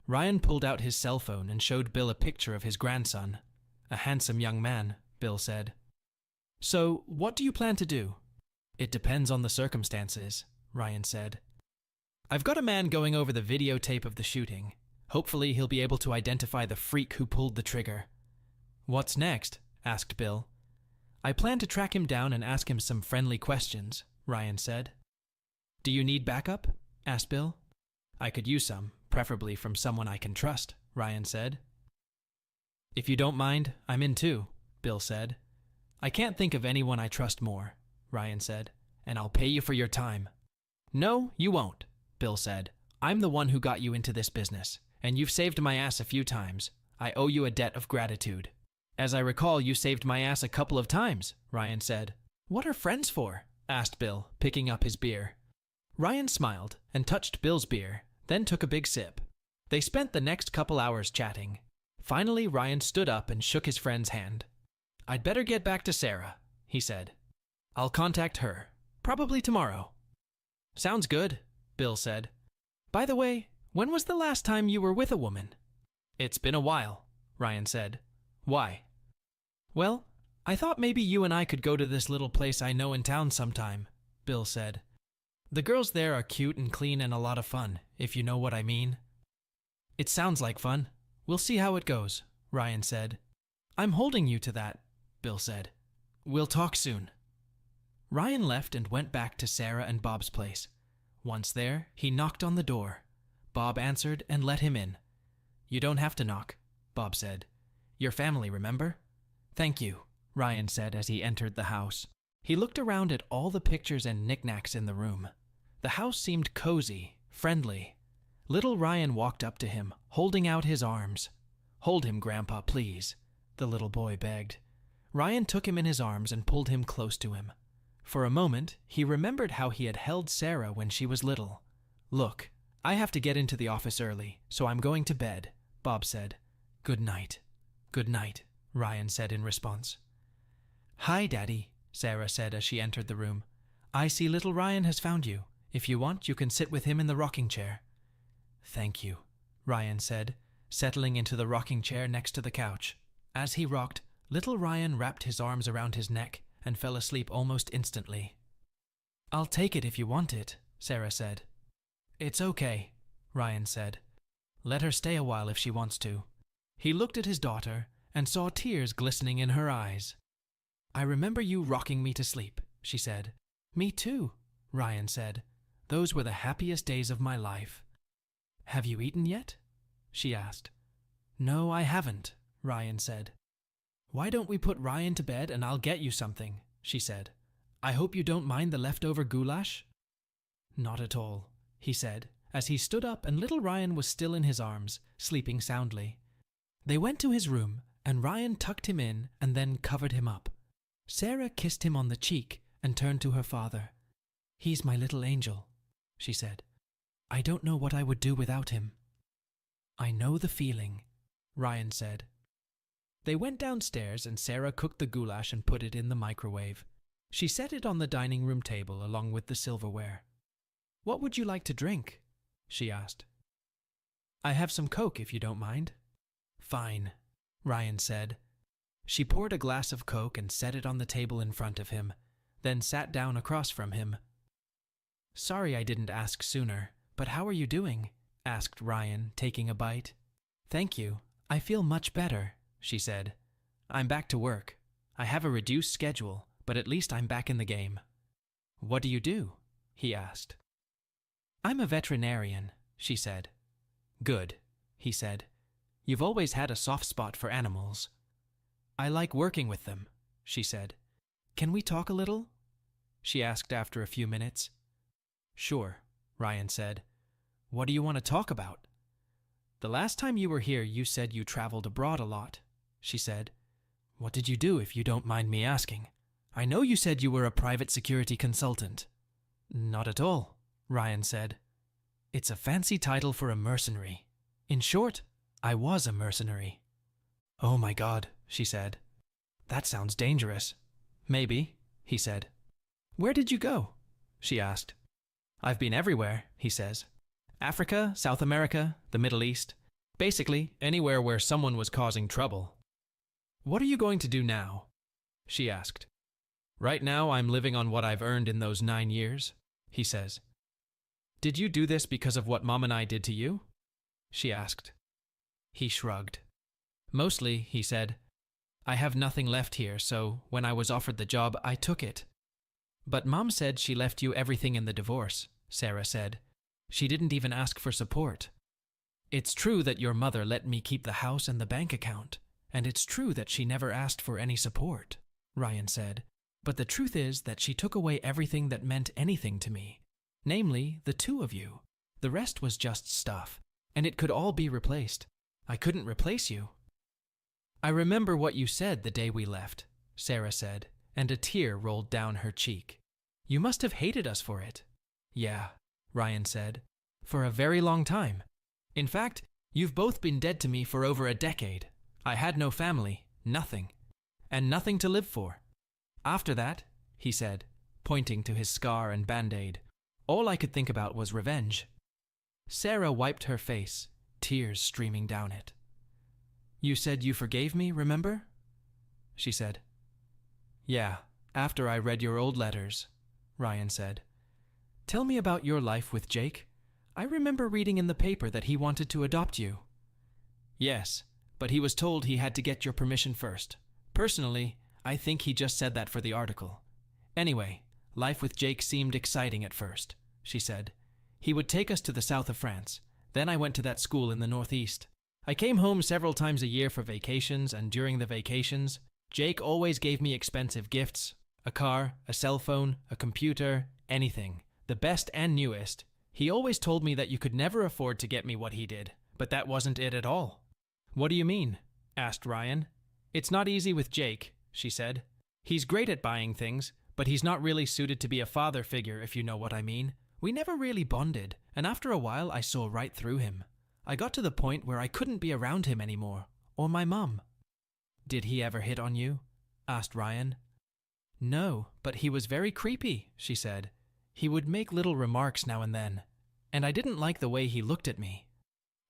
S1: Ryan pulled out his cell phone and showed Bill a picture of his grandson. A handsome young man, Bill said. So, what do you plan to do? It depends on the circumstances, Ryan said. I've got a man going over the videotape of the shooting. Hopefully he'll be able to identify the freak who pulled the trigger. What's next? Asked Bill. I plan to track him down and ask him some friendly questions, Ryan said. Do you need backup? Asked Bill. I could use some, preferably from someone I can trust, Ryan said. If you don't mind, I'm in too, Bill said. I can't think of anyone I trust more, Ryan said, and I'll pay you for your time. No, you won't, Bill said. I'm the one who got you into this business, and you've saved my ass a few times. I owe you a debt of gratitude. As I recall, you saved my ass a couple of times, Ryan said. What are friends for? Asked Bill, picking up his beer. Ryan smiled and touched Bill's beer, then took a big sip. They spent the next couple hours chatting. Finally, Ryan stood up and shook his friend's hand. I'd better get back to Sarah, he said. I'll contact her, probably tomorrow. Sounds good, Bill said. By the way, When was the last time you were with a woman? It's been a while, Ryan said. Why? Well, I thought maybe you and I could go to this little place I know in town sometime, Bill said. The girls there are cute and clean and a lot of fun, if you know what I mean. It sounds like fun. We'll see how it goes, Ryan said. I'm holding you to that, Bill said. We'll talk soon. Ryan left and went back to Sarah and Bob's place. Once there, he knocked on the door. Bob answered and let him in. You don't have to knock, Bob said. Your family, remember? Thank you, Ryan said as he entered the house. He looked around at all the pictures and knickknacks in the room. The house seemed cozy, friendly. Little Ryan walked up to him, holding out his arms. Hold him, Grandpa, please, the little boy begged. Ryan took him in his arms and pulled him close to him. For a moment, he remembered how he had held Sarah when she was little. Look, I have to get into the office early, so I'm going to bed, Bob said. Good night. Good night, Ryan said in response. Hi, Daddy, Sarah said as she entered the room. I see little Ryan has found you. If you want, you can sit with him in the rocking chair. Thank you, Ryan said, settling into the rocking chair next to the couch. As he rocked, little Ryan wrapped his arms around his neck and fell asleep almost instantly. I'll take it if you want it, Sarah said. It's okay, Ryan said. Let her stay a while if she wants to. He looked at his daughter and saw tears glistening in her eyes. I remember you rocking me to sleep, she said. Me too, Ryan said. Those were the happiest days of my life. Have you eaten yet? She asked. No, I haven't, Ryan said. Why don't we put Ryan to bed and I'll get you something, she said. I hope you don't mind the leftover goulash? Not at all, he said, as he stood up and little Ryan was still in his arms, sleeping soundly. They went to his room and Ryan tucked him in and then covered him up. Sarah kissed him on the cheek and turned to her father. He's my little angel, she said. I don't know what I would do without him. I know the feeling, Ryan said. They went downstairs and Sarah cooked the goulash and put it in the microwave. She set it on the dining room table along with the silverware. What would you like to drink? She asked. I have some Coke if you don't mind. Fine, Ryan said. She poured a glass of Coke and set it on the table in front of him, then sat down across from him. Sorry I didn't ask sooner, but how are you doing? Asked Ryan, taking a bite. Thank you. I feel much better, she said. I'm back to work. I have a reduced schedule, but at least I'm back in the game. What do you do? He asked. I'm a veterinarian, she said. Good, he said. You've always had a soft spot for animals. I like working with them, she said. Can we talk a little? She asked after a few minutes. Sure, Ryan said. What do you want to talk about? The last time you were here, you said you traveled abroad a lot, she said. What did you do, if you don't mind me asking? I know you said you were a private security consultant. Not at all, Ryan said. It's a fancy title for a mercenary. In short, I was a mercenary. Oh my God, she said. That sounds dangerous. Maybe, he said. Where did you go? She asked. I've been everywhere, he says. Africa, South America, the Middle East. Basically, anywhere where someone was causing trouble. What are you going to do now? She asked. Right now, I'm living on what I've earned in those 9 years, he says. Did you do this because of what Mom and I did to you? She asked. He shrugged. Mostly, he said. I have nothing left here, so when I was offered the job, I took it. But Mom said she left you everything in the divorce, Sarah said. She didn't even ask for support. It's true that your mother let me keep the house and the bank account, and it's true that she never asked for any support, Ryan said. But the truth is that she took away everything that meant anything to me, namely the two of you. The rest was just stuff, and it could all be replaced. I couldn't replace you. I remember what you said the day we left, Sarah said, and a tear rolled down her cheek. You must have hated us for it. Yeah, Ryan said, for a very long time. In fact, you've both been dead to me for over a decade. I had no family, nothing, and nothing to live for. After that, he said, pointing to his scar and band-aid, all I could think about was revenge. Sarah wiped her face, tears streaming down it. "You said you forgave me, remember?" she said. "Yeah, after I read your old letters," Ryan said. "Tell me about your life with Jake. I remember reading in the paper that he wanted to adopt you." "Yes, but he was told he had to get your permission first. Personally, I think he just said that for the article. Anyway, life with Jake seemed exciting at first," she said. "He would take us to the south of France. Then I went to that school in the northeast. I came home several times a year for vacations, and during the vacations, Jake always gave me expensive gifts. A car, a cell phone, a computer, anything. The best and newest. He always told me that you could never afford to get me what he did, but that wasn't it at all." "What do you mean?" asked Ryan. "It's not easy with Jake," she said. "He's great at buying things, but he's not really suited to be a father figure, if you know what I mean. We never really bonded, and after a while I saw right through him. I got to the point where I couldn't be around him anymore, or my mum." "Did he ever hit on you?" asked Ryan. "No, but he was very creepy," she said. "He would make little remarks now and then, and I didn't like the way he looked at me."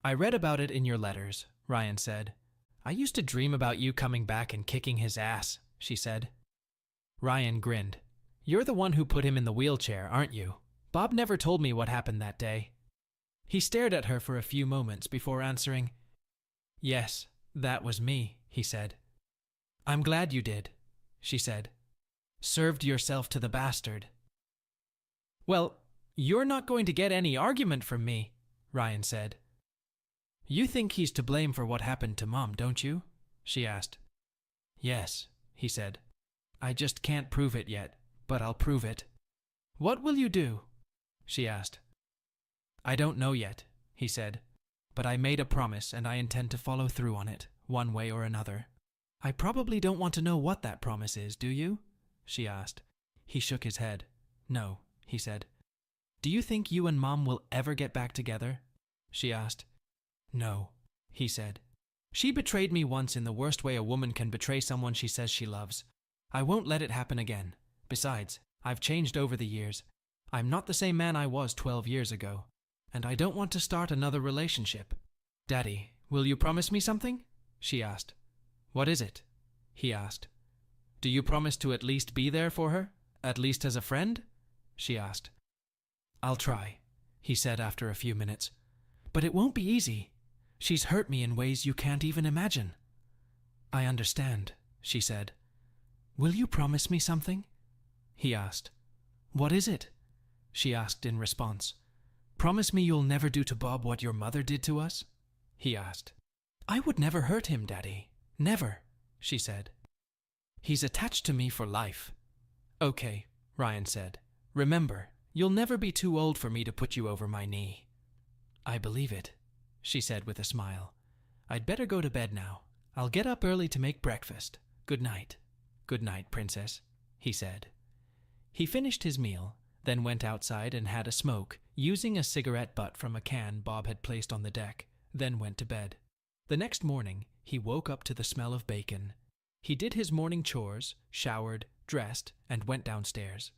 S1: "I read about it in your letters," Ryan said. "I used to dream about you coming back and kicking his ass," she said. Ryan grinned. "You're the one who put him in the wheelchair, aren't you? Bob never told me what happened that day." He stared at her for a few moments before answering. "Yes, that was me," he said. "I'm glad you did," she said. "Served yourself to the bastard." "Well, you're not going to get any argument from me," Ryan said. "You think he's to blame for what happened to Mom, don't you?" she asked. "Yes," he said. "I just can't prove it yet, but I'll prove it." "What will you do?" she asked. "I don't know yet," he said. "But I made a promise and I intend to follow through on it, one way or another." "I probably don't want to know what that promise is, do you?" she asked. He shook his head. "No," he said. "Do you think you and Mom will ever get back together?" she asked. "No," he said. "She betrayed me once in the worst way a woman can betray someone she says she loves. I won't let it happen again. Besides, I've changed over the years. I'm not the same man I was 12 years ago, and I don't want to start another relationship." "Daddy, will you promise me something?" she asked. "What is it?" he asked. "Do you promise to at least be there for her? At least as a friend?" she asked. "I'll try," he said after a few minutes. "But it won't be easy. She's hurt me in ways you can't even imagine." "I understand," she said. "Will you promise me something?" he asked. "What is it?" she asked in response. "Promise me you'll never do to Bob what your mother did to us?" he asked. "I would never hurt him, Daddy. Never," she said. "He's attached to me for life." "Okay," Ryan said. "Remember, you'll never be too old for me to put you over my knee." "I believe it," she said with a smile. "I'd better go to bed now. I'll get up early to make breakfast. Good night." "Good night, Princess," he said. He finished his meal, then went outside and had a smoke, using a cigarette butt from a can Bob had placed on the deck, then went to bed. The next morning, he woke up to the smell of bacon. He did his morning chores, showered, dressed, and went downstairs.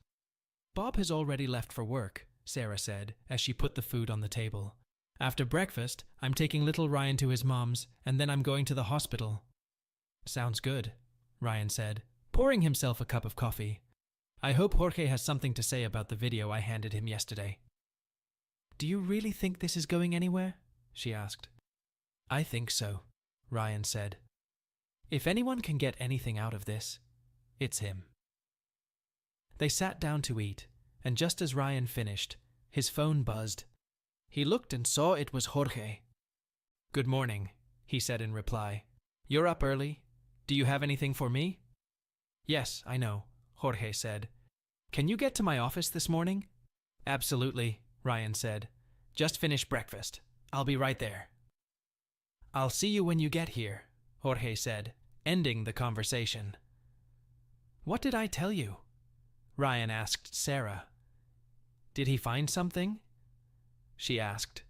S1: "Bob has already left for work," Sarah said, as she put the food on the table. "After breakfast, I'm taking little Ryan to his mom's, and then I'm going to the hospital." "Sounds good," Ryan said, pouring himself a cup of coffee. "I hope Jorge has something to say about the video I handed him yesterday." "Do you really think this is going anywhere?" she asked. "I think so," Ryan said. "If anyone can get anything out of this, it's him." They sat down to eat, and just as Ryan finished, his phone buzzed. He looked and saw it was Jorge. "Good morning," he said in reply. "You're up early. Do you have anything for me?" "Yes, I know," Jorge said. "Can you get to my office this morning?" "Absolutely," Ryan said. "Just finished breakfast. I'll be right there." "I'll see you when you get here," Jorge said, ending the conversation. "What did I tell you?" Ryan asked Sarah. "Did he find something?" she asked.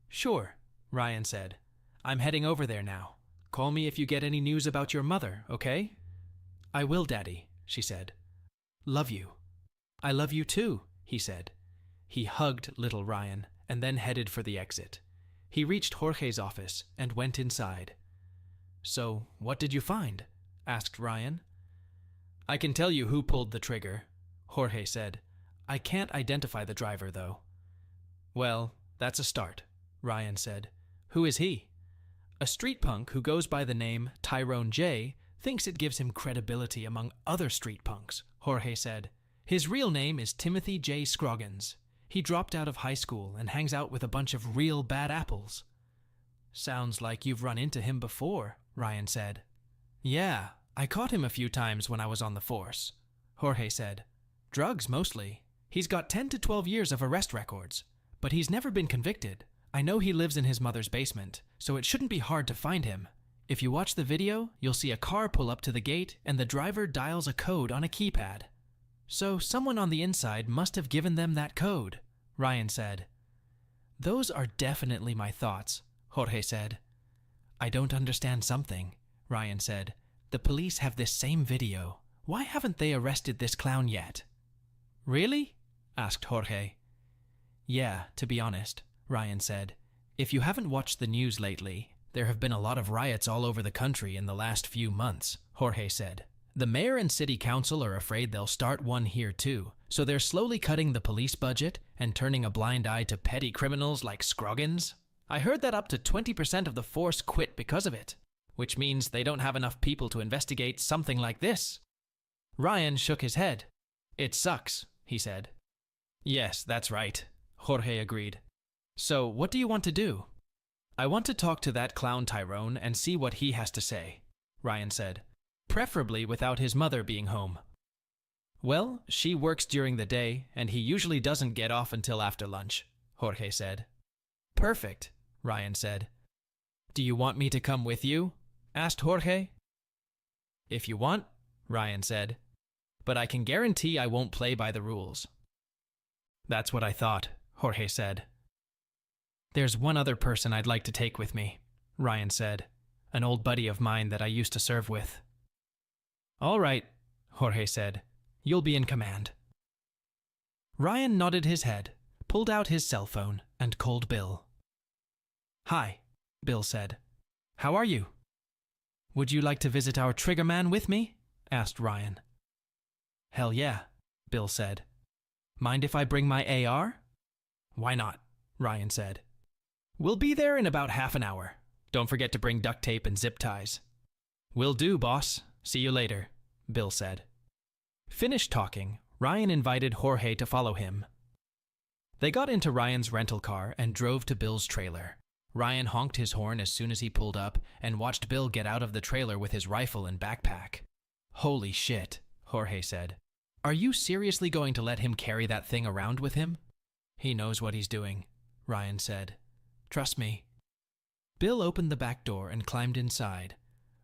S1: "Sure," Ryan said. "I'm heading over there now. Call me if you get any news about your mother, okay?" "I will, Daddy," she said. "Love you." "I love you too," he said. He hugged little Ryan, and then headed for the exit. He reached Jorge's office and went inside. "So, what did you find?" asked Ryan. "I can tell you who pulled the trigger," Jorge said. "I can't identify the driver, though." "Well, that's a start," Ryan said. "Who is he?" "A street punk who goes by the name Tyrone J thinks it gives him credibility among other street punks," Jorge said. "His real name is Timothy J. Scroggins. He dropped out of high school and hangs out with a bunch of real bad apples." "Sounds like you've run into him before," Ryan said. "Yeah, I caught him a few times when I was on the force," Jorge said. "Drugs, mostly. He's got 10 to 12 years of arrest records, but he's never been convicted. I know he lives in his mother's basement, so it shouldn't be hard to find him. If you watch the video, you'll see a car pull up to the gate and the driver dials a code on a keypad. So someone on the inside must have given them that code," Ryan said. "Those are definitely my thoughts," Jorge said. "I don't understand something," Ryan said. "The police have this same video. Why haven't they arrested this clown yet?" "Really?" asked Jorge. "Yeah, to be honest," Ryan said. "If you haven't watched the news lately, there have been a lot of riots all over the country in the last few months," Jorge said. "The mayor and city council are afraid they'll start one here too, so they're slowly cutting the police budget and turning a blind eye to petty criminals like Scroggins. I heard that up to 20% of the force quit because of it, which means they don't have enough people to investigate something like this." Ryan shook his head. "It sucks," he said. "Yes, that's right," Jorge agreed. "So, what do you want to do?" "I want to talk to that clown Tyrone and see what he has to say," Ryan said. "Preferably without his mother being home." "Well, she works during the day, and he usually doesn't get off until after lunch," Jorge said. "Perfect," Ryan said. "Do you want me to come with you?" asked Jorge. "If you want," Ryan said. "But I can guarantee I won't play by the rules." "That's what I thought," Jorge said. "There's one other person I'd like to take with me," Ryan said. "An old buddy of mine that I used to serve with." "All right," Jorge said. "You'll be in command." Ryan nodded his head, pulled out his cell phone, and called Bill. "Hi," Bill said. "How are you?" "Would you like to visit our trigger man with me?" asked Ryan. "Hell yeah," Bill said. "Mind if I bring my AR?" "Why not?" Ryan said. "We'll be there in about half an hour. Don't forget to bring duct tape and zip ties." "Will do, boss. See you later," Bill said. Finished talking, Ryan invited Jorge to follow him. They got into Ryan's rental car and drove to Bill's trailer. Ryan honked his horn as soon as he pulled up and watched Bill get out of the trailer with his rifle and backpack. "Holy shit," Jorge said. "Are you seriously going to let him carry that thing around with him?" "He knows what he's doing," Ryan said. "Trust me." Bill opened the back door and climbed inside.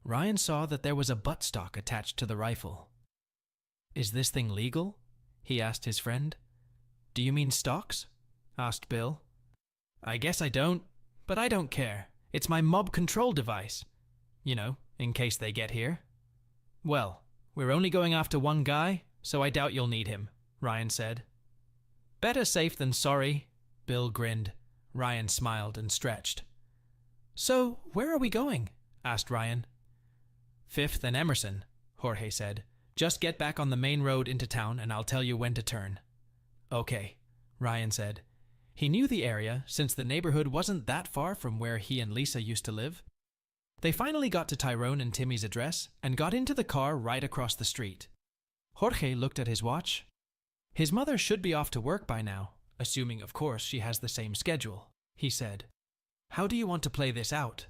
S1: Ryan saw that there was a buttstock attached to the rifle. "Is this thing legal?" he asked his friend. "Do you mean stocks?" asked Bill. "I guess I don't, but I don't care. It's my mob control device. You know, in case they get here." "Well, we're only going after one guy, so I doubt you'll need him," Ryan said. "Better safe than sorry," Bill grinned. Ryan smiled and stretched. "So, where are we going?" asked Ryan. "Fifth and Emerson," Jorge said. "Just get back on the main road into town and I'll tell you when to turn." "Okay," Ryan said. He knew the area since the neighborhood wasn't that far from where he and Lisa used to live. They finally got to Tyrone and Timmy's address and got into the car right across the street. Jorge looked at his watch. His mother should be off to work by now, assuming, of course, she has the same schedule, he said. "How do you want to play this out?"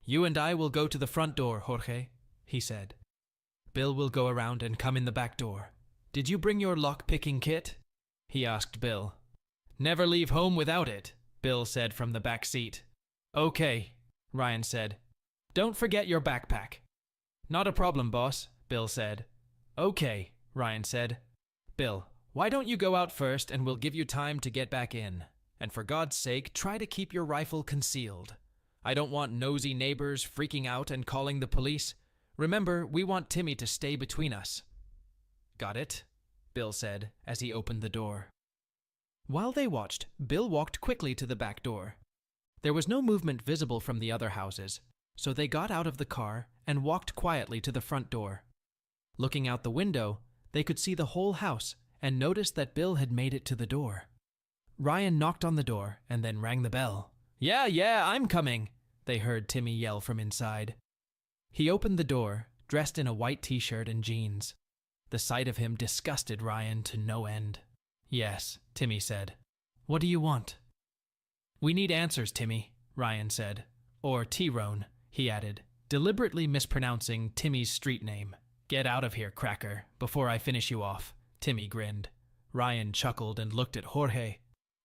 S1: "You and I will go to the front door, Jorge," he said. "Bill will go around and come in the back door. Did you bring your lock-picking kit?" he asked Bill. "Never leave home without it," Bill said from the back seat. "Okay," Ryan said. "Don't forget your backpack." "Not a problem, boss," Bill said. "Okay," Ryan said. "Bill, why don't you go out first and we'll give you time to get back in. And for God's sake, try to keep your rifle concealed. I don't want nosy neighbors freaking out and calling the police. Remember, we want Timmy to stay between us." "Got it," Bill said as he opened the door. While they watched, Bill walked quickly to the back door. There was no movement visible from the other houses, so they got out of the car and walked quietly to the front door. Looking out the window, they could see the whole house and noticed that Bill had made it to the door. Ryan knocked on the door and then rang the bell. Yeah, I'm coming," they heard Timmy yell from inside. He opened the door, dressed in a white t-shirt and jeans. The sight of him disgusted Ryan to no end. "Yes," Timmy said. "What do you want?" "We need answers, Timmy," Ryan said. "Or Tyrone," he added, deliberately mispronouncing Timmy's street name. "Get out of here, cracker, before I finish you off," Timmy grinned. Ryan chuckled and looked at Jorge.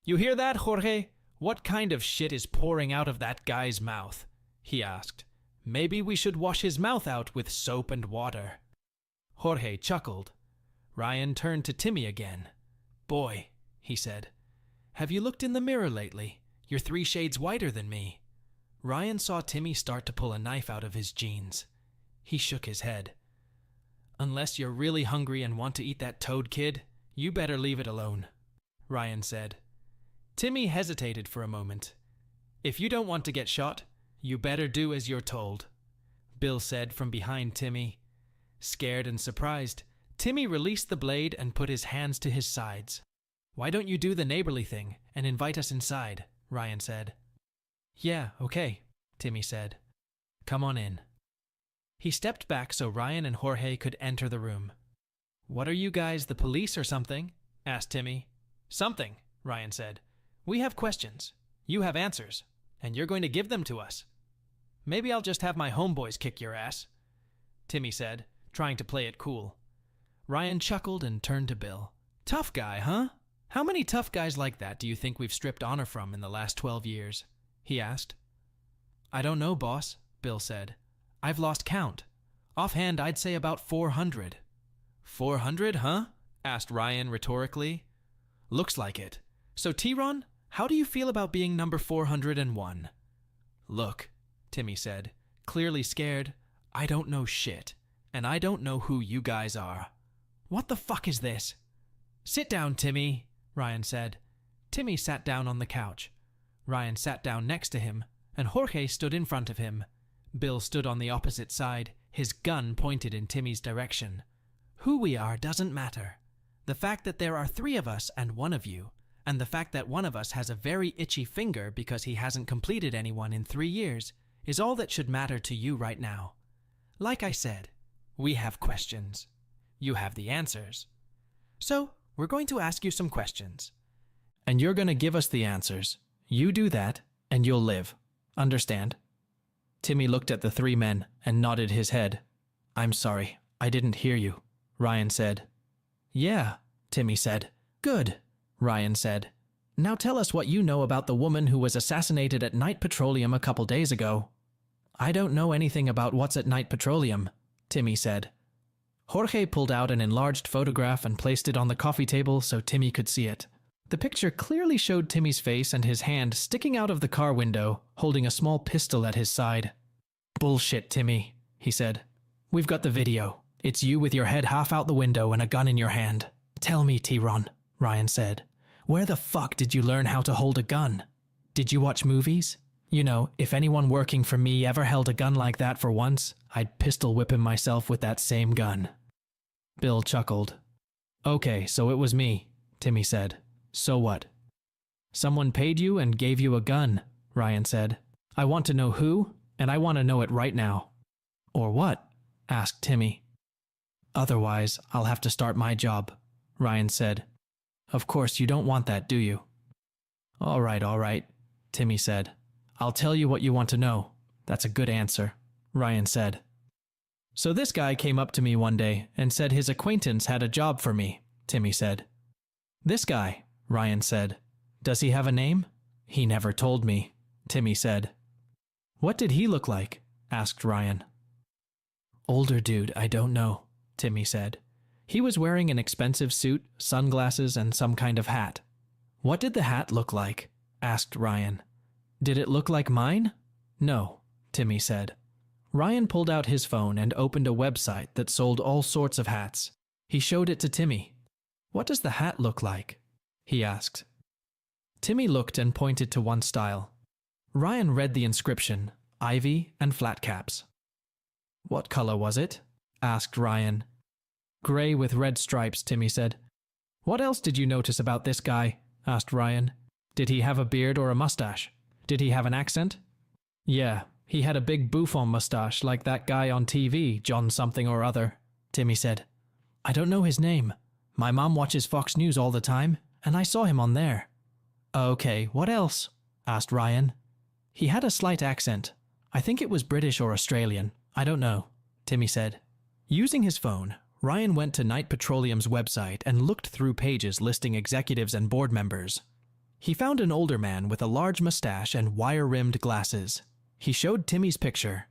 S1: "You hear that, Jorge? What kind of shit is pouring out of that guy's mouth?" he asked. "Maybe we should wash his mouth out with soap and water." Jorge chuckled. Ryan turned to Timmy again. "Boy," he said, "have you looked in the mirror lately? You're 3 shades whiter than me." Ryan saw Timmy start to pull a knife out of his jeans. He shook his head. "Unless you're really hungry and want to eat that toad, kid, you better leave it alone," Ryan said. Timmy hesitated for a moment. "If you don't want to get shot, you better do as you're told," Bill said from behind Timmy. Scared and surprised, Timmy released the blade and put his hands to his sides. "Why don't you do the neighborly thing and invite us inside?" Ryan said. "Yeah, okay," Timmy said. "Come on in." He stepped back so Ryan and Jorge could enter the room. "What are you guys, the police or something?" asked Timmy. "Something," Ryan said. "We have questions. You have answers. And you're going to give them to us." "Maybe I'll just have my homeboys kick your ass," Timmy said, trying to play it cool. Ryan chuckled and turned to Bill. "Tough guy, huh? How many tough guys like that do you think we've stripped honor from in the last 12 years? He asked. "I don't know, boss," Bill said. "I've lost count. Offhand, I'd say about 400. 400, huh? Asked Ryan rhetorically. "Looks like it. So, Tyrone, how do you feel about being number 401? "Look," Timmy said, clearly scared, "I don't know shit, and I don't know who you guys are." "What the fuck is this?" "Sit down, Timmy," Ryan said. Timmy sat down on the couch. Ryan sat down next to him, and Jorge stood in front of him. Bill stood on the opposite side, his gun pointed in Timmy's direction. "Who we are doesn't matter. The fact that there are 3 of us and 1 of you, and the fact that one of us has a very itchy finger because he hasn't completed anyone in 3 years, is all that should matter to you right now. Like I said, we have questions. You have the answers. So, we're going to ask you some questions. And you're going to give us the answers. You do that, and you'll live. Understand?" Timmy looked at the 3 men and nodded his head. "I'm sorry, I didn't hear you," Ryan said. "Yeah," Timmy said. "Good," Ryan said. "Now tell us what you know about the woman who was assassinated at Night Petroleum a couple days ago." "I don't know anything about what's at Night Petroleum," Timmy said. Jorge pulled out an enlarged photograph and placed it on the coffee table so Timmy could see it. The picture clearly showed Timmy's face and his hand sticking out of the car window, holding a small pistol at his side. "Bullshit, Timmy," he said. "We've got the video. It's you with your head half out the window and a gun in your hand." "Tell me, Tyrone," Ryan said. "Where the fuck did you learn how to hold a gun? Did you watch movies? You know, if anyone working for me ever held a gun like that for once, I'd pistol whip him myself with that same gun." Bill chuckled. "Okay, so it was me," Timmy said. "So what?" "Someone paid you and gave you a gun," Ryan said. "I want to know who, and I want to know it right now." "Or what?" asked Timmy. "Otherwise, I'll have to start my job," Ryan said. "Of course you don't want that, do you?" All right, Timmy said. "I'll tell you what you want to know. That's a good answer," Ryan said. "So this guy came up to me one day and said his acquaintance had a job for me," Timmy said. "This guy," Ryan said. "Does he have a name?" "He never told me," Timmy said. "What did he look like?" asked Ryan. "Older dude, I don't know," Timmy said. "He was wearing an expensive suit, sunglasses, and some kind of hat." "What did the hat look like?" asked Ryan. "Did it look like mine?" "No," Timmy said. Ryan pulled out his phone and opened a website that sold all sorts of hats. He showed it to Timmy. "What does the hat look like?" he asked. Timmy looked and pointed to one style. Ryan read the inscription, ivy and flat caps. What color was it? Asked Ryan. Gray with red stripes, Timmy said. What else did you notice about this guy? Asked Ryan. Did he have a beard or a mustache? Did he have an accent? Yeah, he had a big bouffon mustache like that guy on TV, John something or other, Timmy said. I don't know his name. My mom watches Fox News all the time, and I saw him on there. Okay, what else? Asked Ryan. He had a slight accent. I think it was British or Australian. I don't know, Timmy said. Using his phone, Ryan went to Knight Petroleum's website and looked through pages listing executives and board members. He found an older man with a large mustache and wire-rimmed glasses. He showed Timmy's picture.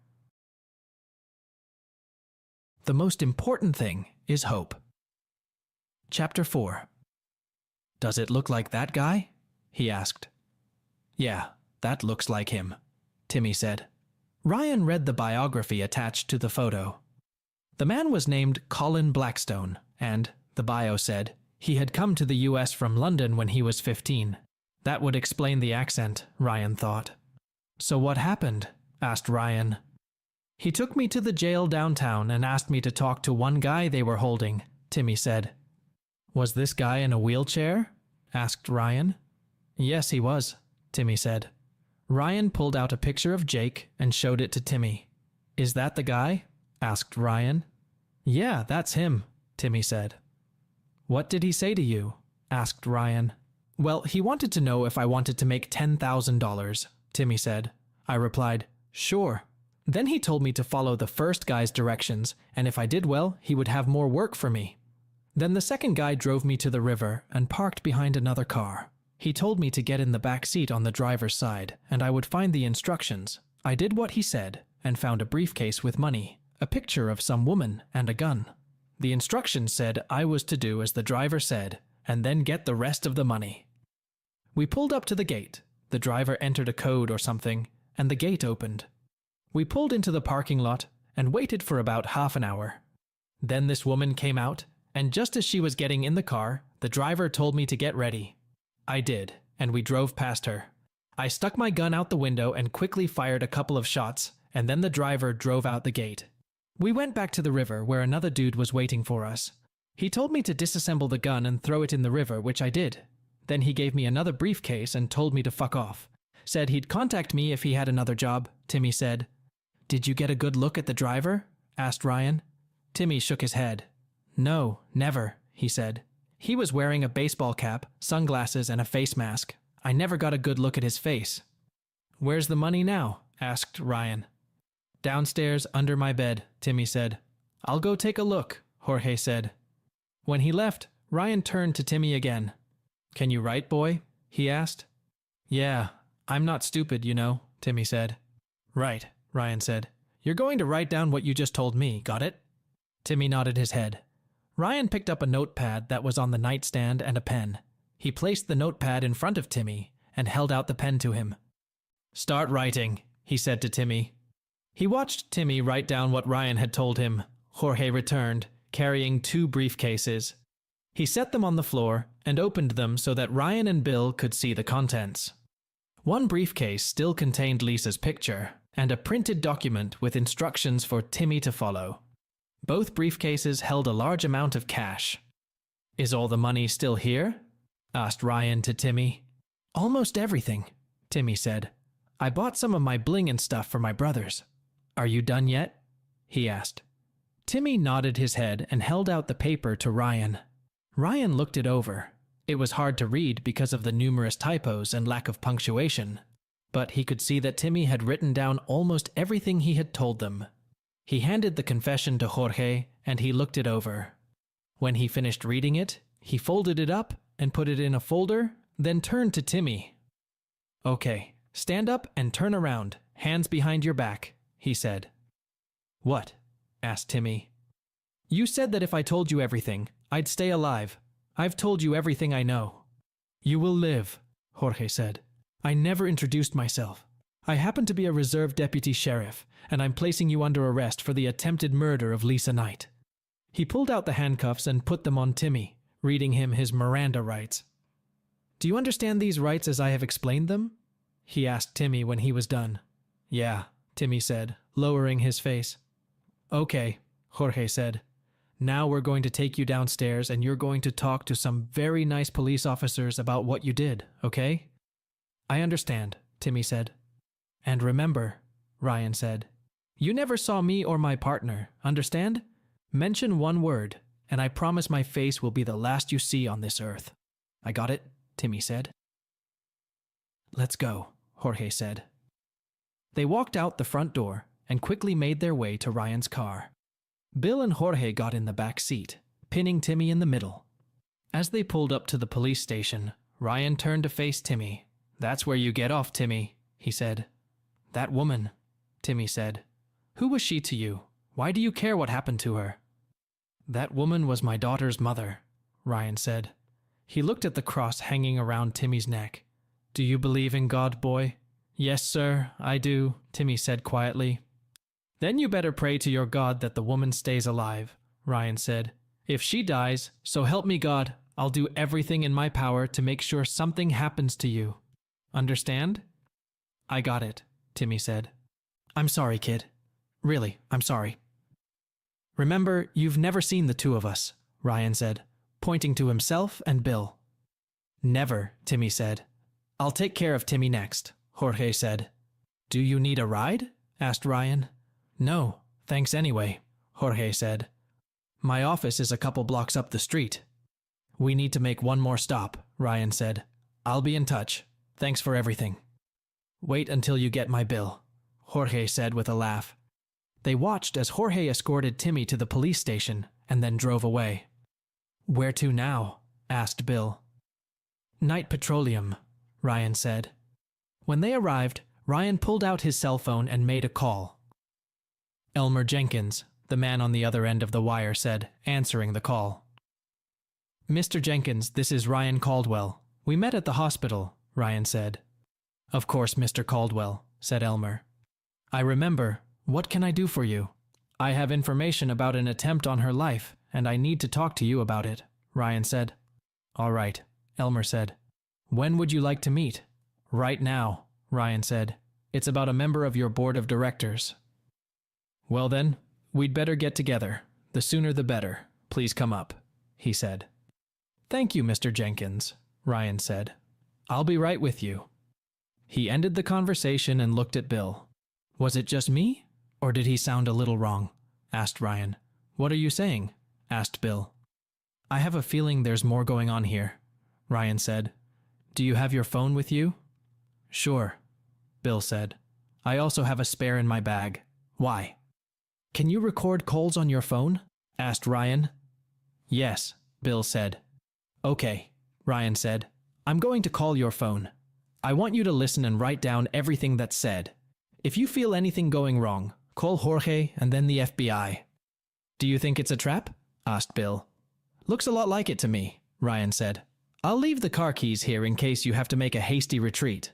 S1: The most important thing is hope. Chapter 4. Does it look like that guy? He asked. Yeah, that looks like him, Timmy said. Ryan read the biography attached to the photo. The man was named Colin Blackstone, and, the bio said, he had come to the US from London when he was 15. That would explain the accent, Ryan thought. So what happened? Asked Ryan. He took me to the jail downtown and asked me to talk to one guy they were holding, Timmy said. Was this guy in a wheelchair? Asked Ryan. Yes, he was, Timmy said. Ryan pulled out a picture of Jake and showed it to Timmy. Is that the guy? Asked Ryan. Yeah, that's him, Timmy said. What did he say to you? Asked Ryan. Well, he wanted to know if I wanted to make $10,000, Timmy said. I replied, sure. Then he told me to follow the first guy's directions, and if I did well, he would have more work for me. Then the second guy drove me to the river and parked behind another car. He told me to get in the back seat on the driver's side, and I would find the instructions. I did what he said, and found a briefcase with money, a picture of some woman, and a gun. The instructions said I was to do as the driver said, and then get the rest of the money. We pulled up to the gate. The driver entered a code or something, and the gate opened. We pulled into the parking lot and waited for about half an hour. Then this woman came out, and just as she was getting in the car, the driver told me to get ready. I did, and we drove past her. I stuck my gun out the window and quickly fired a couple of shots, and then the driver drove out the gate. We went back to the river where another dude was waiting for us. He told me to disassemble the gun and throw it in the river, which I did. Then he gave me another briefcase and told me to fuck off. Said he'd contact me if he had another job, Timmy said. Did you get a good look at the driver? Asked Ryan. Timmy shook his head. No, never, he said. He was wearing a baseball cap, sunglasses, and a face mask. I never got a good look at his face. Where's the money now? Asked Ryan. Downstairs under my bed, Timmy said. I'll go take a look, Jorge said. When he left, Ryan turned to Timmy again. Can you write, boy? He asked. Yeah, I'm not stupid, you know, Timmy said. Right, Ryan said. You're going to write down what you just told me, got it? Timmy nodded his head. Ryan picked up a notepad that was on the nightstand and a pen. He placed the notepad in front of Timmy and held out the pen to him. Start writing, he said to Timmy. He watched Timmy write down what Ryan had told him. Jorge returned, carrying 2 briefcases. He set them on the floor and opened them so that Ryan and Bill could see the contents. One briefcase still contained Lisa's picture and a printed document with instructions for Timmy to follow. Both briefcases held a large amount of cash. Is all the money still here? Asked Ryan to Timmy. Almost everything, Timmy said. I bought some of my bling and stuff for my brothers. Are you done yet? He asked. Timmy nodded his head and held out the paper to Ryan. Ryan looked it over. It was hard to read because of the numerous typos and lack of punctuation, but he could see that Timmy had written down almost everything he had told them. He handed the confession to Jorge and he looked it over. When he finished reading it, he folded it up and put it in a folder, then turned to Timmy. Okay, stand up and turn around, hands behind your back, he said. What? Asked Timmy. You said that if I told you everything, I'd stay alive. I've told you everything I know. You will live, Jorge said. I never introduced myself. I happen to be a reserve deputy sheriff, and I'm placing you under arrest for the attempted murder of Lisa Knight. He pulled out the handcuffs and put them on Timmy, reading him his Miranda rights. Do you understand these rights as I have explained them? He asked Timmy when he was done. Yeah, Timmy said, lowering his face. Okay, Jorge said. Now we're going to take you downstairs and you're going to talk to some very nice police officers about what you did, okay? I understand, Timmy said. And remember, Ryan said, you never saw me or my partner, understand? Mention one word, and I promise my face will be the last you see on this earth. I got it, Timmy said. Let's go, Jorge said. They walked out the front door and quickly made their way to Ryan's car. Bill and Jorge got in the back seat, pinning Timmy in the middle. As they pulled up to the police station, Ryan turned to face Timmy. That's where you get off, Timmy, he said. That woman, Timmy said. Who was she to you? Why do you care what happened to her? That woman was my daughter's mother, Ryan said. He looked at the cross hanging around Timmy's neck. Do you believe in God, boy? Yes, sir, I do, Timmy said quietly. Then you better pray to your God that the woman stays alive, Ryan said. If she dies, so help me God, I'll do everything in my power to make sure something happens to you. Understand? I got it, Timmy said. I'm sorry, kid. Really, I'm sorry. Remember, you've never seen the two of us, Ryan said, pointing to himself and Bill. Never, Timmy said. I'll take care of Timmy next, Jorge said. Do you need a ride? Asked Ryan. No, thanks anyway, Jorge said. My office is a couple blocks up the street. We need to make one more stop, Ryan said. I'll be in touch. Thanks for everything. Wait until you get my bill, Jorge said with a laugh. They watched as Jorge escorted Timmy to the police station and then drove away. Where to now? Asked Bill. Night Petroleum, Ryan said. When they arrived, Ryan pulled out his cell phone and made a call. Elmer Jenkins, the man on the other end of the wire said, answering the call. Mr. Jenkins, this is Ryan Caldwell. We met at the hospital, Ryan said. Of course, Mr. Caldwell, said Elmer. I remember. What can I do for you? I have information about an attempt on her life, and I need to talk to you about it, Ryan said. All right, Elmer said. When would you like to meet? Right now, Ryan said. It's about a member of your board of directors. Well then, we'd better get together. The sooner the better. Please come up, he said. Thank you, Mr. Jenkins, Ryan said. I'll be right with you. He ended the conversation and looked at Bill. Was it just me? Or did he sound a little wrong? Asked Ryan. What are you saying? Asked Bill. I have a feeling there's more going on here, Ryan said. Do you have your phone with you? Sure, Bill said. I also have a spare in my bag. Why? Can you record calls on your phone? Asked Ryan. Yes, Bill said. Okay, Ryan said. I'm going to call your phone. I want you to listen and write down everything that's said. If you feel anything going wrong, call Jorge and then the FBI. Do you think it's a trap? Asked Bill. Looks a lot like it to me, Ryan said. I'll leave the car keys here in case you have to make a hasty retreat.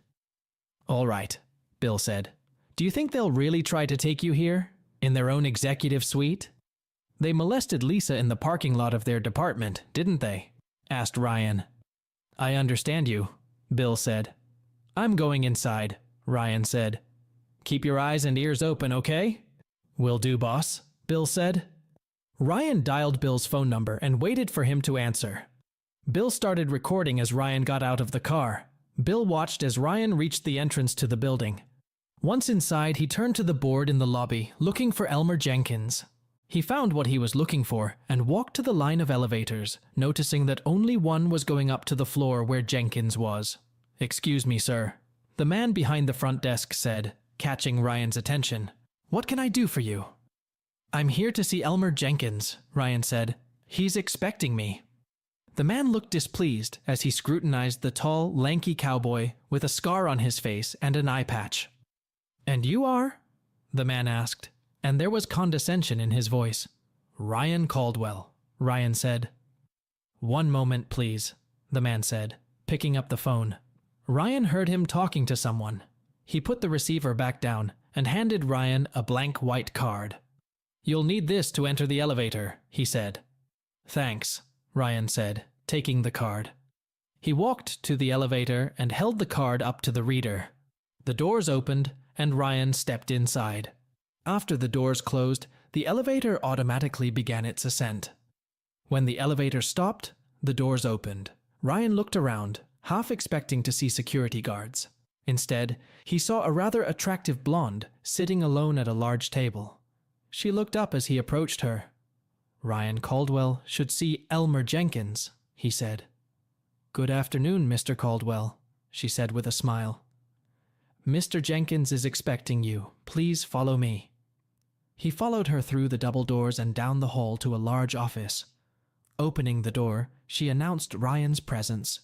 S1: All right, Bill said. Do you think they'll really try to take you here? In their own executive suite? They molested Lisa in the parking lot of their department, didn't they? Asked Ryan. I understand you, Bill said. I'm going inside, Ryan said. Keep your eyes and ears open, okay? Will do, boss, Bill said. Ryan dialed Bill's phone number and waited for him to answer. Bill started recording as Ryan got out of the car. Bill watched as Ryan reached the entrance to the building. Once inside, he turned to the board in the lobby, looking for Elmer Jenkins. He found what he was looking for and walked to the line of elevators, noticing that only one was going up to the floor where Jenkins was. Excuse me, sir, the man behind the front desk said, catching Ryan's attention. What can I do for you? I'm here to see Elmer Jenkins, Ryan said. He's expecting me. The man looked displeased as he scrutinized the tall, lanky cowboy with a scar on his face and an eye patch. And you are? The man asked, and there was condescension in his voice. Ryan Caldwell, Ryan said. One moment, please, the man said, picking up the phone. Ryan heard him talking to someone. He put the receiver back down and handed Ryan a blank white card. You'll need this to enter the elevator, he said. Thanks, Ryan said, taking the card. He walked to the elevator and held the card up to the reader. The doors opened, and Ryan stepped inside. After the doors closed, the elevator automatically began its ascent. When the elevator stopped, the doors opened. Ryan looked around, half expecting to see security guards. Instead, he saw a rather attractive blonde sitting alone at a large table. She looked up as he approached her. "Ryan Caldwell should see Elmer Jenkins," he said. "Good afternoon, Mr. Caldwell," she said with a smile. "Mr. Jenkins is expecting you. Please follow me." He followed her through the double doors and down the hall to a large office. Opening the door, she announced Ryan's presence.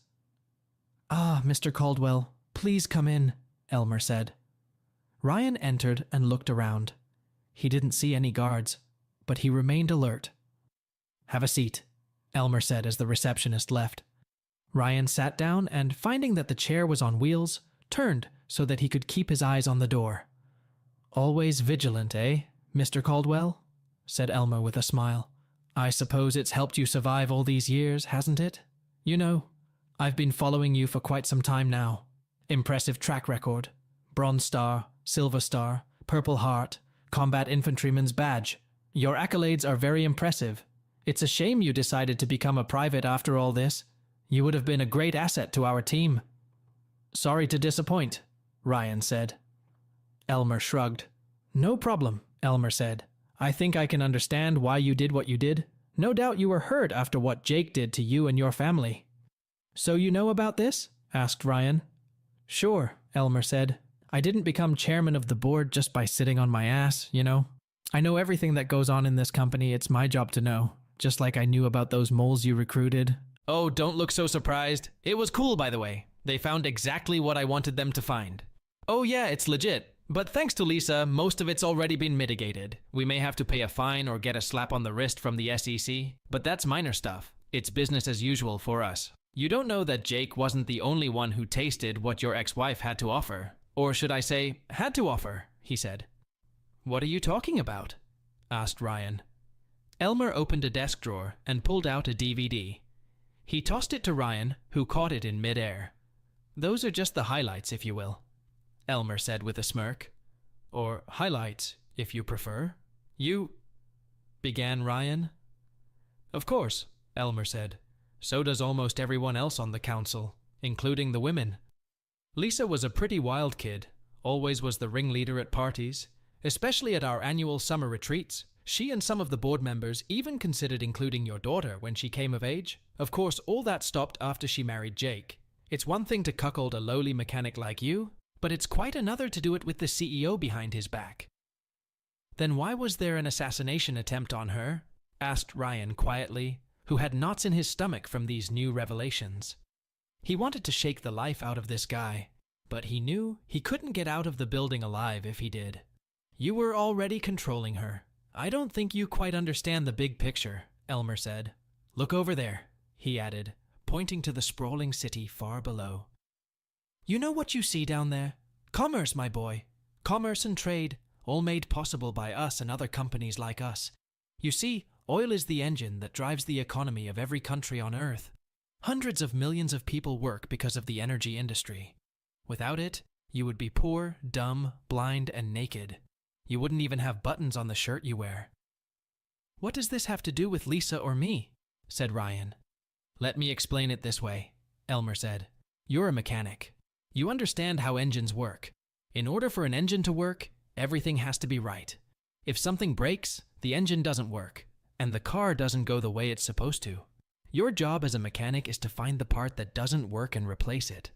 S1: "Ah, Mr. Caldwell, please come in," Elmer said. Ryan entered and looked around. He didn't see any guards, but he remained alert. "Have a seat," Elmer said as the receptionist left. Ryan sat down and, finding that the chair was on wheels, turned so that he could keep his eyes on the door. "Always vigilant, eh, Mr. Caldwell?" said Elmer with a smile. "I suppose it's helped you survive all these years, hasn't it? You know, I've been following you for quite some time now. Impressive track record. Bronze Star, Silver Star, Purple Heart, Combat Infantryman's Badge. Your accolades are very impressive. It's a shame you decided to become a private after all this. You would have been a great asset to our team." "Sorry to disappoint," Ryan said. Elmer shrugged. "No problem," Elmer said. "I think I can understand why you did what you did. No doubt you were hurt after what Jake did to you and your family." "So you know about this?" asked Ryan. "Sure," Elmer said. "I didn't become chairman of the board just by sitting on my ass, you know. I know everything that goes on in this company. It's my job to know, just like I knew about those moles you recruited." "Oh, don't look so surprised. It was cool, by the way. They found exactly what I wanted them to find." "Oh yeah, it's legit. But thanks to Lisa, most of it's already been mitigated. We may have to pay a fine or get a slap on the wrist from the SEC, but that's minor stuff. It's business as usual for us. You don't know that Jake wasn't the only one who tasted what your ex-wife had to offer. Or should I say, had to offer," he said. "What are you talking about?" asked Ryan. Elmer opened a desk drawer and pulled out a DVD. He tossed it to Ryan, who caught it in midair. "Those are just the highlights, if you will," Elmer said with a smirk. "Or highlights, if you prefer." "You—" began Ryan. "Of course," Elmer said. "So does almost everyone else on the council, including the women. Lisa was a pretty wild kid, always was the ringleader at parties, especially at our annual summer retreats. She and some of the board members even considered including your daughter when she came of age. Of course, all that stopped after she married Jake. It's one thing to cuckold a lowly mechanic like you, but it's quite another to do it with the CEO behind his back." "Then why was there an assassination attempt on her?" asked Ryan quietly, who had knots in his stomach from these new revelations. He wanted to shake the life out of this guy, but he knew he couldn't get out of the building alive if he did. "You were already controlling her. I don't think you quite understand the big picture," Elmer said. "Look over there," he added, pointing to the sprawling city far below. "You know what you see down there? Commerce, my boy. Commerce and trade, all made possible by us and other companies like us. You see, oil is the engine that drives the economy of every country on Earth. Hundreds of millions of people work because of the energy industry. Without it, you would be poor, dumb, blind, and naked. You wouldn't even have buttons on the shirt you wear." "What does this have to do with Lisa or me?" said Ryan. "Let me explain it this way," Elmer said. "You're a mechanic. You understand how engines work. In order for an engine to work, everything has to be right. If something breaks, the engine doesn't work, and the car doesn't go the way it's supposed to. Your job as a mechanic is to find the part that doesn't work and replace it.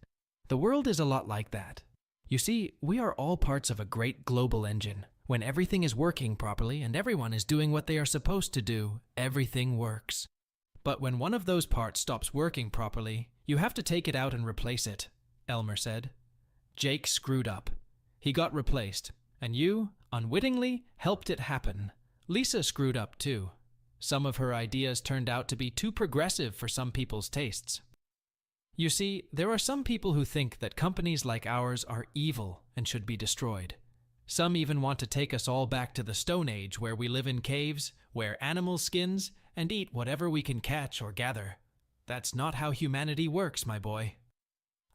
S1: The world is a lot like that. You see, we are all parts of a great global engine. When everything is working properly and everyone is doing what they are supposed to do, everything works. But when one of those parts stops working properly, you have to take it out and replace it," Elmer said. "Jake screwed up. He got replaced, and you, unwittingly, helped it happen. Lisa screwed up too. Some of her ideas turned out to be too progressive for some people's tastes. You see, there are some people who think that companies like ours are evil and should be destroyed. Some even want to take us all back to the Stone Age, where we live in caves, wear animal skins, and eat whatever we can catch or gather. That's not how humanity works, my boy.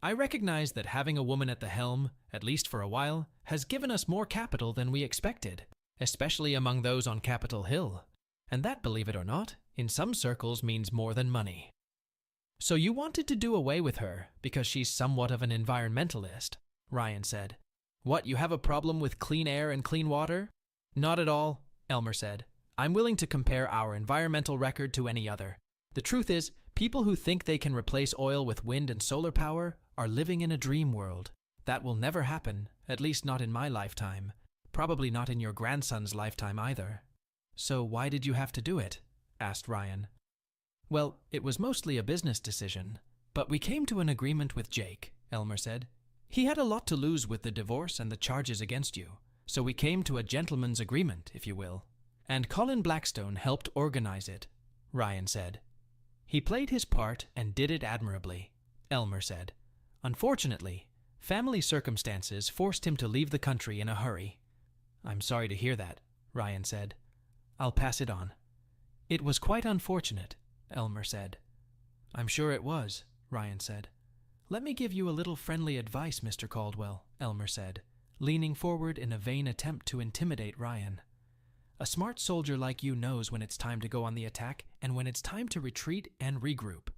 S1: I recognize that having a woman at the helm, at least for a while, has given us more capital than we expected, especially among those on Capitol Hill. And that, believe it or not, in some circles means more than money. So you wanted to do away with her because she's somewhat of an environmentalist, Ryan said. What, you have a problem with clean air and clean water? Not at all, Elmer said. I'm willing to compare our environmental record to any other. The truth is, people who think they can replace oil with wind and solar power are living in a dream world. That will never happen, at least not in my lifetime. Probably not in your grandson's lifetime either. So why did you have to do it? Asked Ryan. Well, it was mostly a business decision, but we came to an agreement with Jake, Elmer said. He had a lot to lose with the divorce and the charges against you, so we came to a gentleman's agreement, if you will. And Colin Blackstone helped organize it, Ryan said. He played his part and did it admirably, Elmer said. Unfortunately, family circumstances forced him to leave the country in a hurry. I'm sorry to hear that, Ryan said. I'll pass it on. It was quite unfortunate, Elmer said. I'm sure it was, Ryan said. Let me give you a little friendly advice, Mr. Caldwell, Elmer said, leaning forward in a vain attempt to intimidate Ryan. A smart soldier like you knows when it's time to go on the attack and when it's time to retreat and regroup.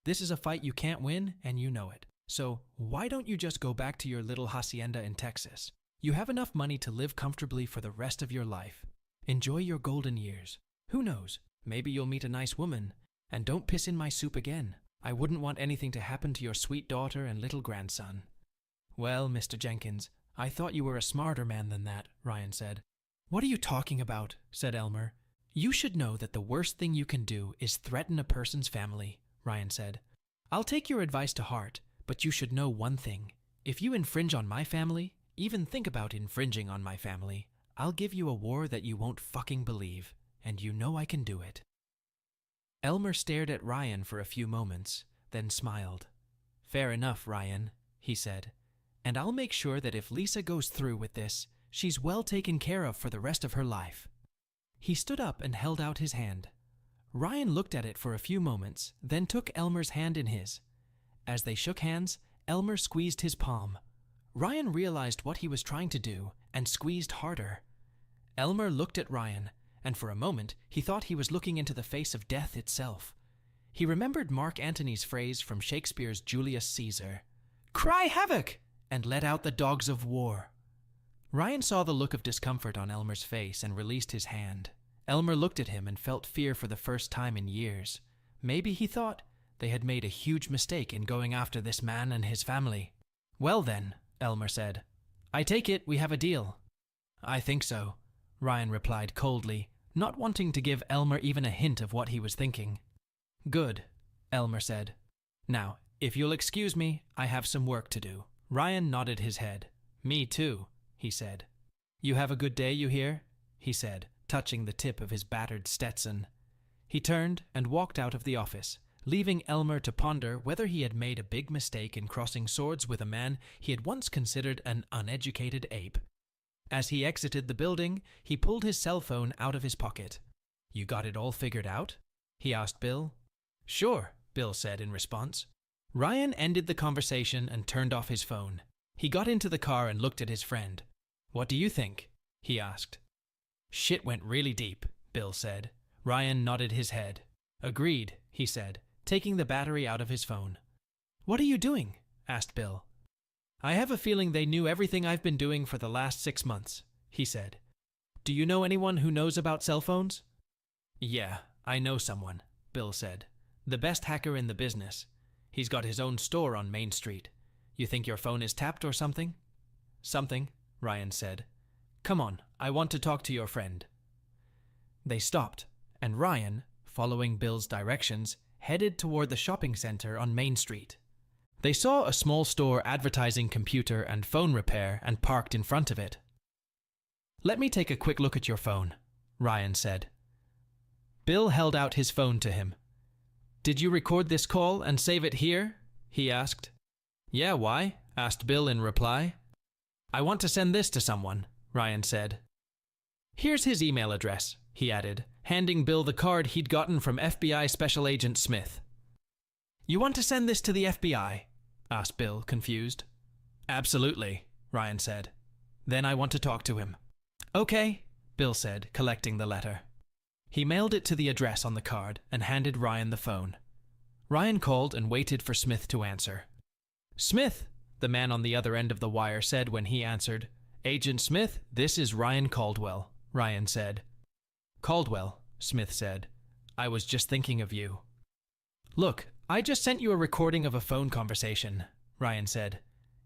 S1: This is a fight you can't win, and you know it. So why don't you just go back to your little hacienda in Texas? You have enough money to live comfortably for the rest of your life. Enjoy your golden years. Who knows? Maybe you'll meet a nice woman. And don't piss in my soup again. I wouldn't want anything to happen to your sweet daughter and little grandson. Well, Mr. Jenkins, I thought you were a smarter man than that, Ryan said. What are you talking about? Said Elmer. You should know that the worst thing you can do is threaten a person's family, Ryan said. I'll take your advice to heart, but you should know one thing. If you infringe on my family, even think about infringing on my family, I'll give you a war that you won't fucking believe, and you know I can do it. Elmer stared at Ryan for a few moments, then smiled. Fair enough, Ryan, he said. And I'll make sure that if Lisa goes through with this, she's well taken care of for the rest of her life. He stood up and held out his hand. Ryan looked at it for a few moments, then took Elmer's hand in his. As they shook hands, Elmer squeezed his palm. Ryan realized what he was trying to do and squeezed harder. Elmer looked at Ryan, and for a moment he thought he was looking into the face of death itself. He remembered Mark Antony's phrase from Shakespeare's Julius Caesar, "Cry havoc!" and let out the dogs of war. Ryan saw the look of discomfort on Elmer's face and released his hand. Elmer looked at him and felt fear for the first time in years. Maybe, he thought, they had made a huge mistake in going after this man and his family. Well then, Elmer said, I take it we have a deal. I think so, Ryan replied coldly, not wanting to give Elmer even a hint of what he was thinking. Good, Elmer said. Now, if you'll excuse me, I have some work to do. Ryan nodded his head. Me too, he said. You have a good day, you hear? He said, touching the tip of his battered Stetson. He turned and walked out of the office, leaving Elmer to ponder whether he had made a big mistake in crossing swords with a man he had once considered an uneducated ape. As he exited the building, he pulled his cell phone out of his pocket. You got it all figured out? He asked Bill. Sure, Bill said in response. Ryan ended the conversation and turned off his phone. He got into the car and looked at his friend. What do you think? He asked. Shit went really deep, Bill said. Ryan nodded his head. Agreed, he said, taking the battery out of his phone. What are you doing? Asked Bill. I have a feeling they knew everything I've been doing for the last 6 months, he said. Do you know anyone who knows about cell phones? Yeah, I know someone, Bill said. The best hacker in the business. He's got his own store on Main Street. You think your phone is tapped or something? Something, Ryan said. Come on, I want to talk to your friend. They stopped, and Ryan, following Bill's directions, headed toward the shopping center on Main Street. They saw a small store advertising computer and phone repair and parked in front of it. Let me take a quick look at your phone, Ryan said. Bill held out his phone to him. Did you record this call and save it here? He asked. Yeah, why? Asked Bill in reply. I want to send this to someone, Ryan said. Here's his email address, he added, handing Bill the card he'd gotten from FBI Special Agent Smith. You want to send this to the FBI? Asked Bill, confused. Absolutely, Ryan said. Then I want to talk to him. Okay, Bill said, collecting the letter. He mailed it to the address on the card and handed Ryan the phone. Ryan called and waited for Smith to answer. Smith, the man on the other end of the wire said when he answered. Agent Smith, this is Ryan Caldwell, Ryan said. Caldwell, Smith said. I was just thinking of you. Look, I just sent you a recording of a phone conversation, Ryan said.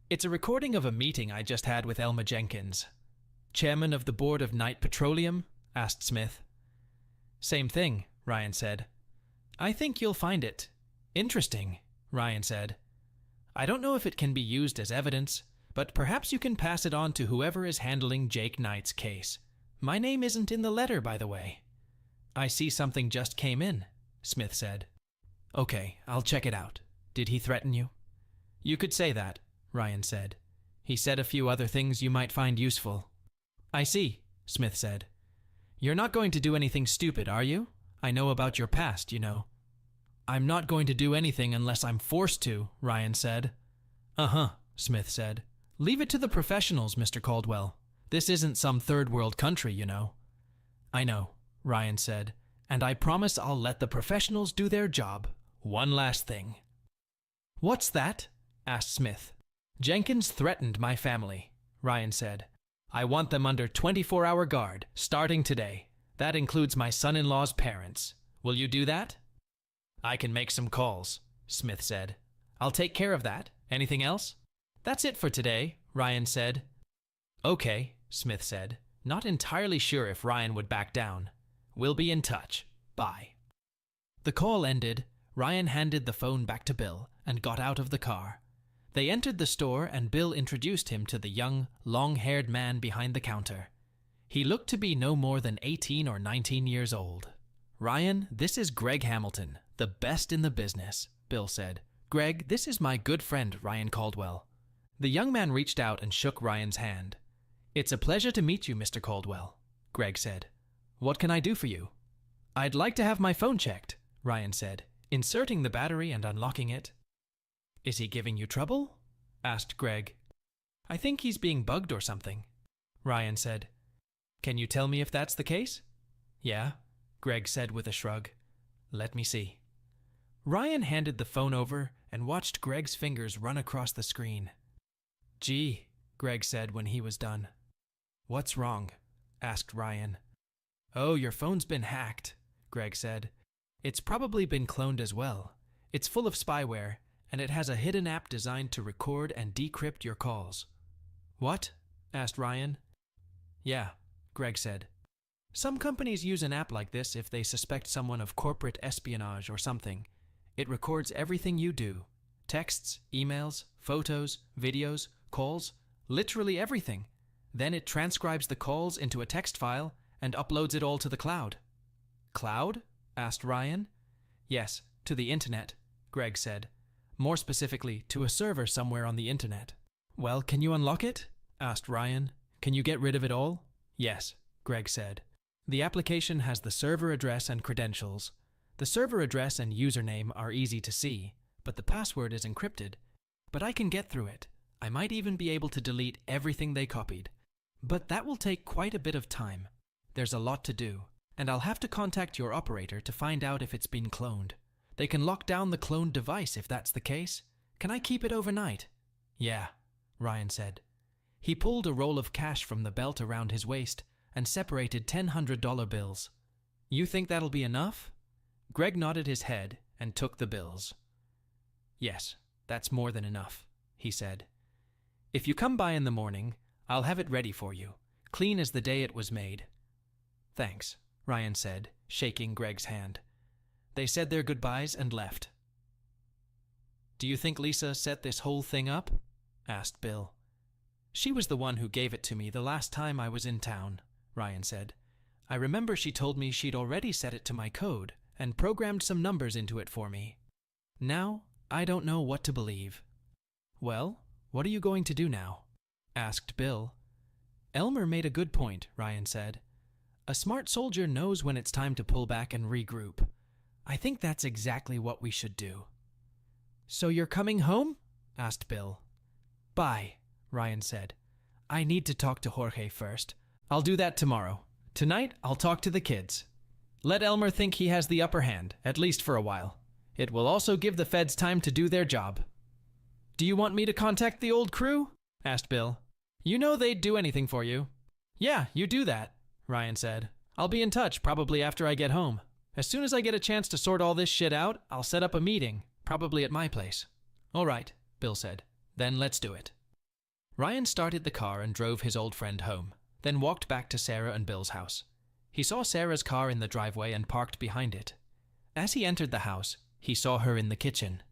S1: It's a recording of a meeting I just had with Elmer Jenkins. Chairman of the Board of Night Petroleum? Asked Smith. Same thing, Ryan said. I think you'll find it interesting, Ryan said. I don't know if it can be used as evidence, but perhaps you can pass it on to whoever is handling Jake Knight's case. My name isn't in the letter, by the way. I see something just came in, Smith said. Okay, I'll check it out. Did he threaten you? You could say that, Ryan said. He said a few other things you might find useful. I see, Smith said. You're not going to do anything stupid, are you? I know about your past, you know. I'm not going to do anything unless I'm forced to, Ryan said. Uh-huh, Smith said. Leave it to the professionals, Mr. Caldwell. This isn't some third world country, you know. I know, Ryan said, and I promise I'll let the professionals do their job. One last thing. What's that? Asked Smith. Jenkins threatened my family, Ryan said. I want them under 24-hour guard, starting today. That includes my son-in-law's parents. Will you do that? I can make some calls, Smith said. I'll take care of that. Anything else? That's it for today, Ryan said. Okay, Smith said, not entirely sure if Ryan would back down. We'll be in touch. Bye. The call ended. Ryan handed the phone back to Bill and got out of the car. They entered the store and Bill introduced him to the young, long-haired man behind the counter. He looked to be no more than 18 or 19 years old. Ryan, this is Greg Hamilton, the best in the business, Bill said. Greg, this is my good friend, Ryan Caldwell. The young man reached out and shook Ryan's hand. It's a pleasure to meet you, Mr. Caldwell, Greg said. What can I do for you? I'd like to have my phone checked, Ryan said, inserting the battery and unlocking it. Is he giving you trouble? Asked Greg. I think he's being bugged or something, Ryan said. Can you tell me if that's the case? Yeah, Greg said with a shrug. Let me see. Ryan handed the phone over and watched Greg's fingers run across the screen. Gee, Greg said when he was done. What's wrong? Asked Ryan. Oh, your phone's been hacked, Greg said. It's probably been cloned as well. It's full of spyware, and it has a hidden app designed to record and decrypt your calls. What? Asked Ryan. Yeah, Greg said. Some companies use an app like this if they suspect someone of corporate espionage or something. It records everything you do. Texts, emails, photos, videos, calls, literally everything. Then it transcribes the calls into a text file and uploads it all to the cloud. Cloud? Asked Ryan. Yes, to the internet, Greg said. More specifically, to a server somewhere on the internet. Well, can you unlock it? Asked Ryan. Can you get rid of it all? Yes, Greg said. The application has the server address and credentials. The server address and username are easy to see, but the password is encrypted. But I can get through it. I might even be able to delete everything they copied. But that will take quite a bit of time. There's a lot to do, and I'll have to contact your operator to find out if it's been cloned. They can lock down the cloned device if that's the case. Can I keep it overnight? Yeah, Ryan said. He pulled a roll of cash from the belt around his waist and separated $100 bills. You think that'll be enough? Greg nodded his head and took the bills. Yes, that's more than enough, he said. If you come by in the morning, I'll have it ready for you, clean as the day it was made. Thanks, Ryan said, shaking Greg's hand. They said their goodbyes and left. Do you think Lisa set this whole thing up? Asked Bill. She was the one who gave it to me the last time I was in town, Ryan said. I remember she told me she'd already set it to my code and programmed some numbers into it for me. Now, I don't know what to believe. Well, what are you going to do now? Asked Bill. Elmer made a good point, Ryan said. A smart soldier knows when it's time to pull back and regroup. I think that's exactly what we should do. "So you're coming home?" asked Bill. "Bye," Ryan said. "I need to talk to Jorge first. I'll do that tomorrow. Tonight, I'll talk to the kids. Let Elmer think he has the upper hand, at least for a while. It will also give the feds time to do their job." "Do you want me to contact the old crew?" asked Bill. "You know they'd do anything for you." "Yeah, you do that," Ryan said. "I'll be in touch probably after I get home. As soon as I get a chance to sort all this shit out, I'll set up a meeting, probably at my place." "All right," Bill said. "Then let's do it." Ryan started the car and drove his old friend home, then walked back to Sarah and Bill's house. He saw Sarah's car in the driveway and parked behind it. As he entered the house, he saw her in the kitchen.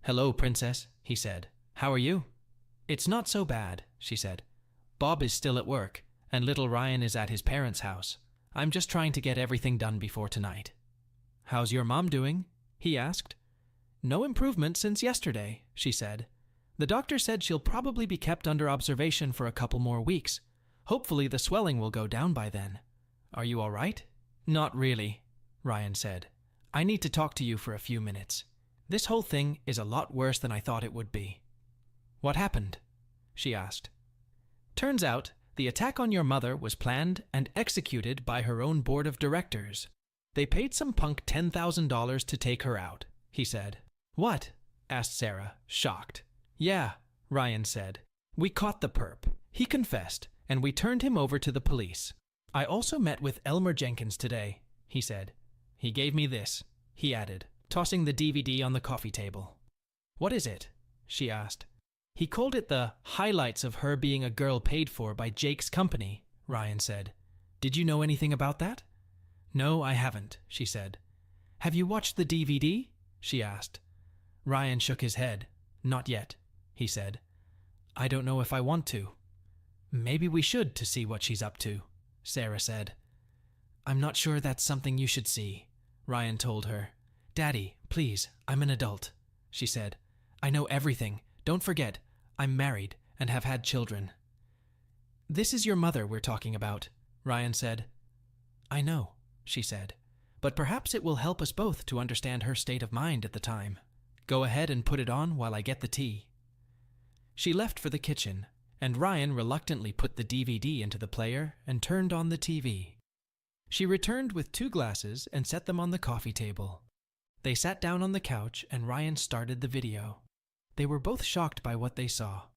S1: "Hello, princess," he said. "How are you?" "It's not so bad," she said. "Bob is still at work, and little Ryan is at his parents' house. I'm just trying to get everything done before tonight." "How's your mom doing?" he asked. "No improvement since yesterday," she said. "The doctor said she'll probably be kept under observation for a couple more weeks. Hopefully the swelling will go down by then." "Are you all right?" "Not really," Ryan said. "I need to talk to you for a few minutes. This whole thing is a lot worse than I thought it would be." "What happened?" she asked. "Turns out, the attack on your mother was planned and executed by her own board of directors. They paid some punk $10,000 to take her out," he said. "What?" asked Sarah, shocked. "Yeah," Ryan said. "We caught the perp. He confessed, and we turned him over to the police. I also met with Elmer Jenkins today," he said. "He gave me this," he added, tossing the DVD on the coffee table. "What is it?" she asked. "He called it the highlights of her being a girl paid for by Jake's company," Ryan said. "Did you know anything about that?" "No, I haven't," she said. "Have you watched the DVD?" she asked. Ryan shook his head. "Not yet," he said. "I don't know if I want to." "Maybe we should to see what she's up to," Sarah said. "I'm not sure that's something you should see," Ryan told her. "Daddy, please, I'm an adult," she said. "I know everything. Don't forget, I'm married and have had children." "This is your mother we're talking about," Ryan said. "I know," she said, "but perhaps it will help us both to understand her state of mind at the time. Go ahead and put it on while I get the tea." She left for the kitchen, and Ryan reluctantly put the DVD into the player and turned on the TV. She returned with 2 glasses and set them on the coffee table. They sat down on the couch and Ryan started the video. They were both shocked by what they saw.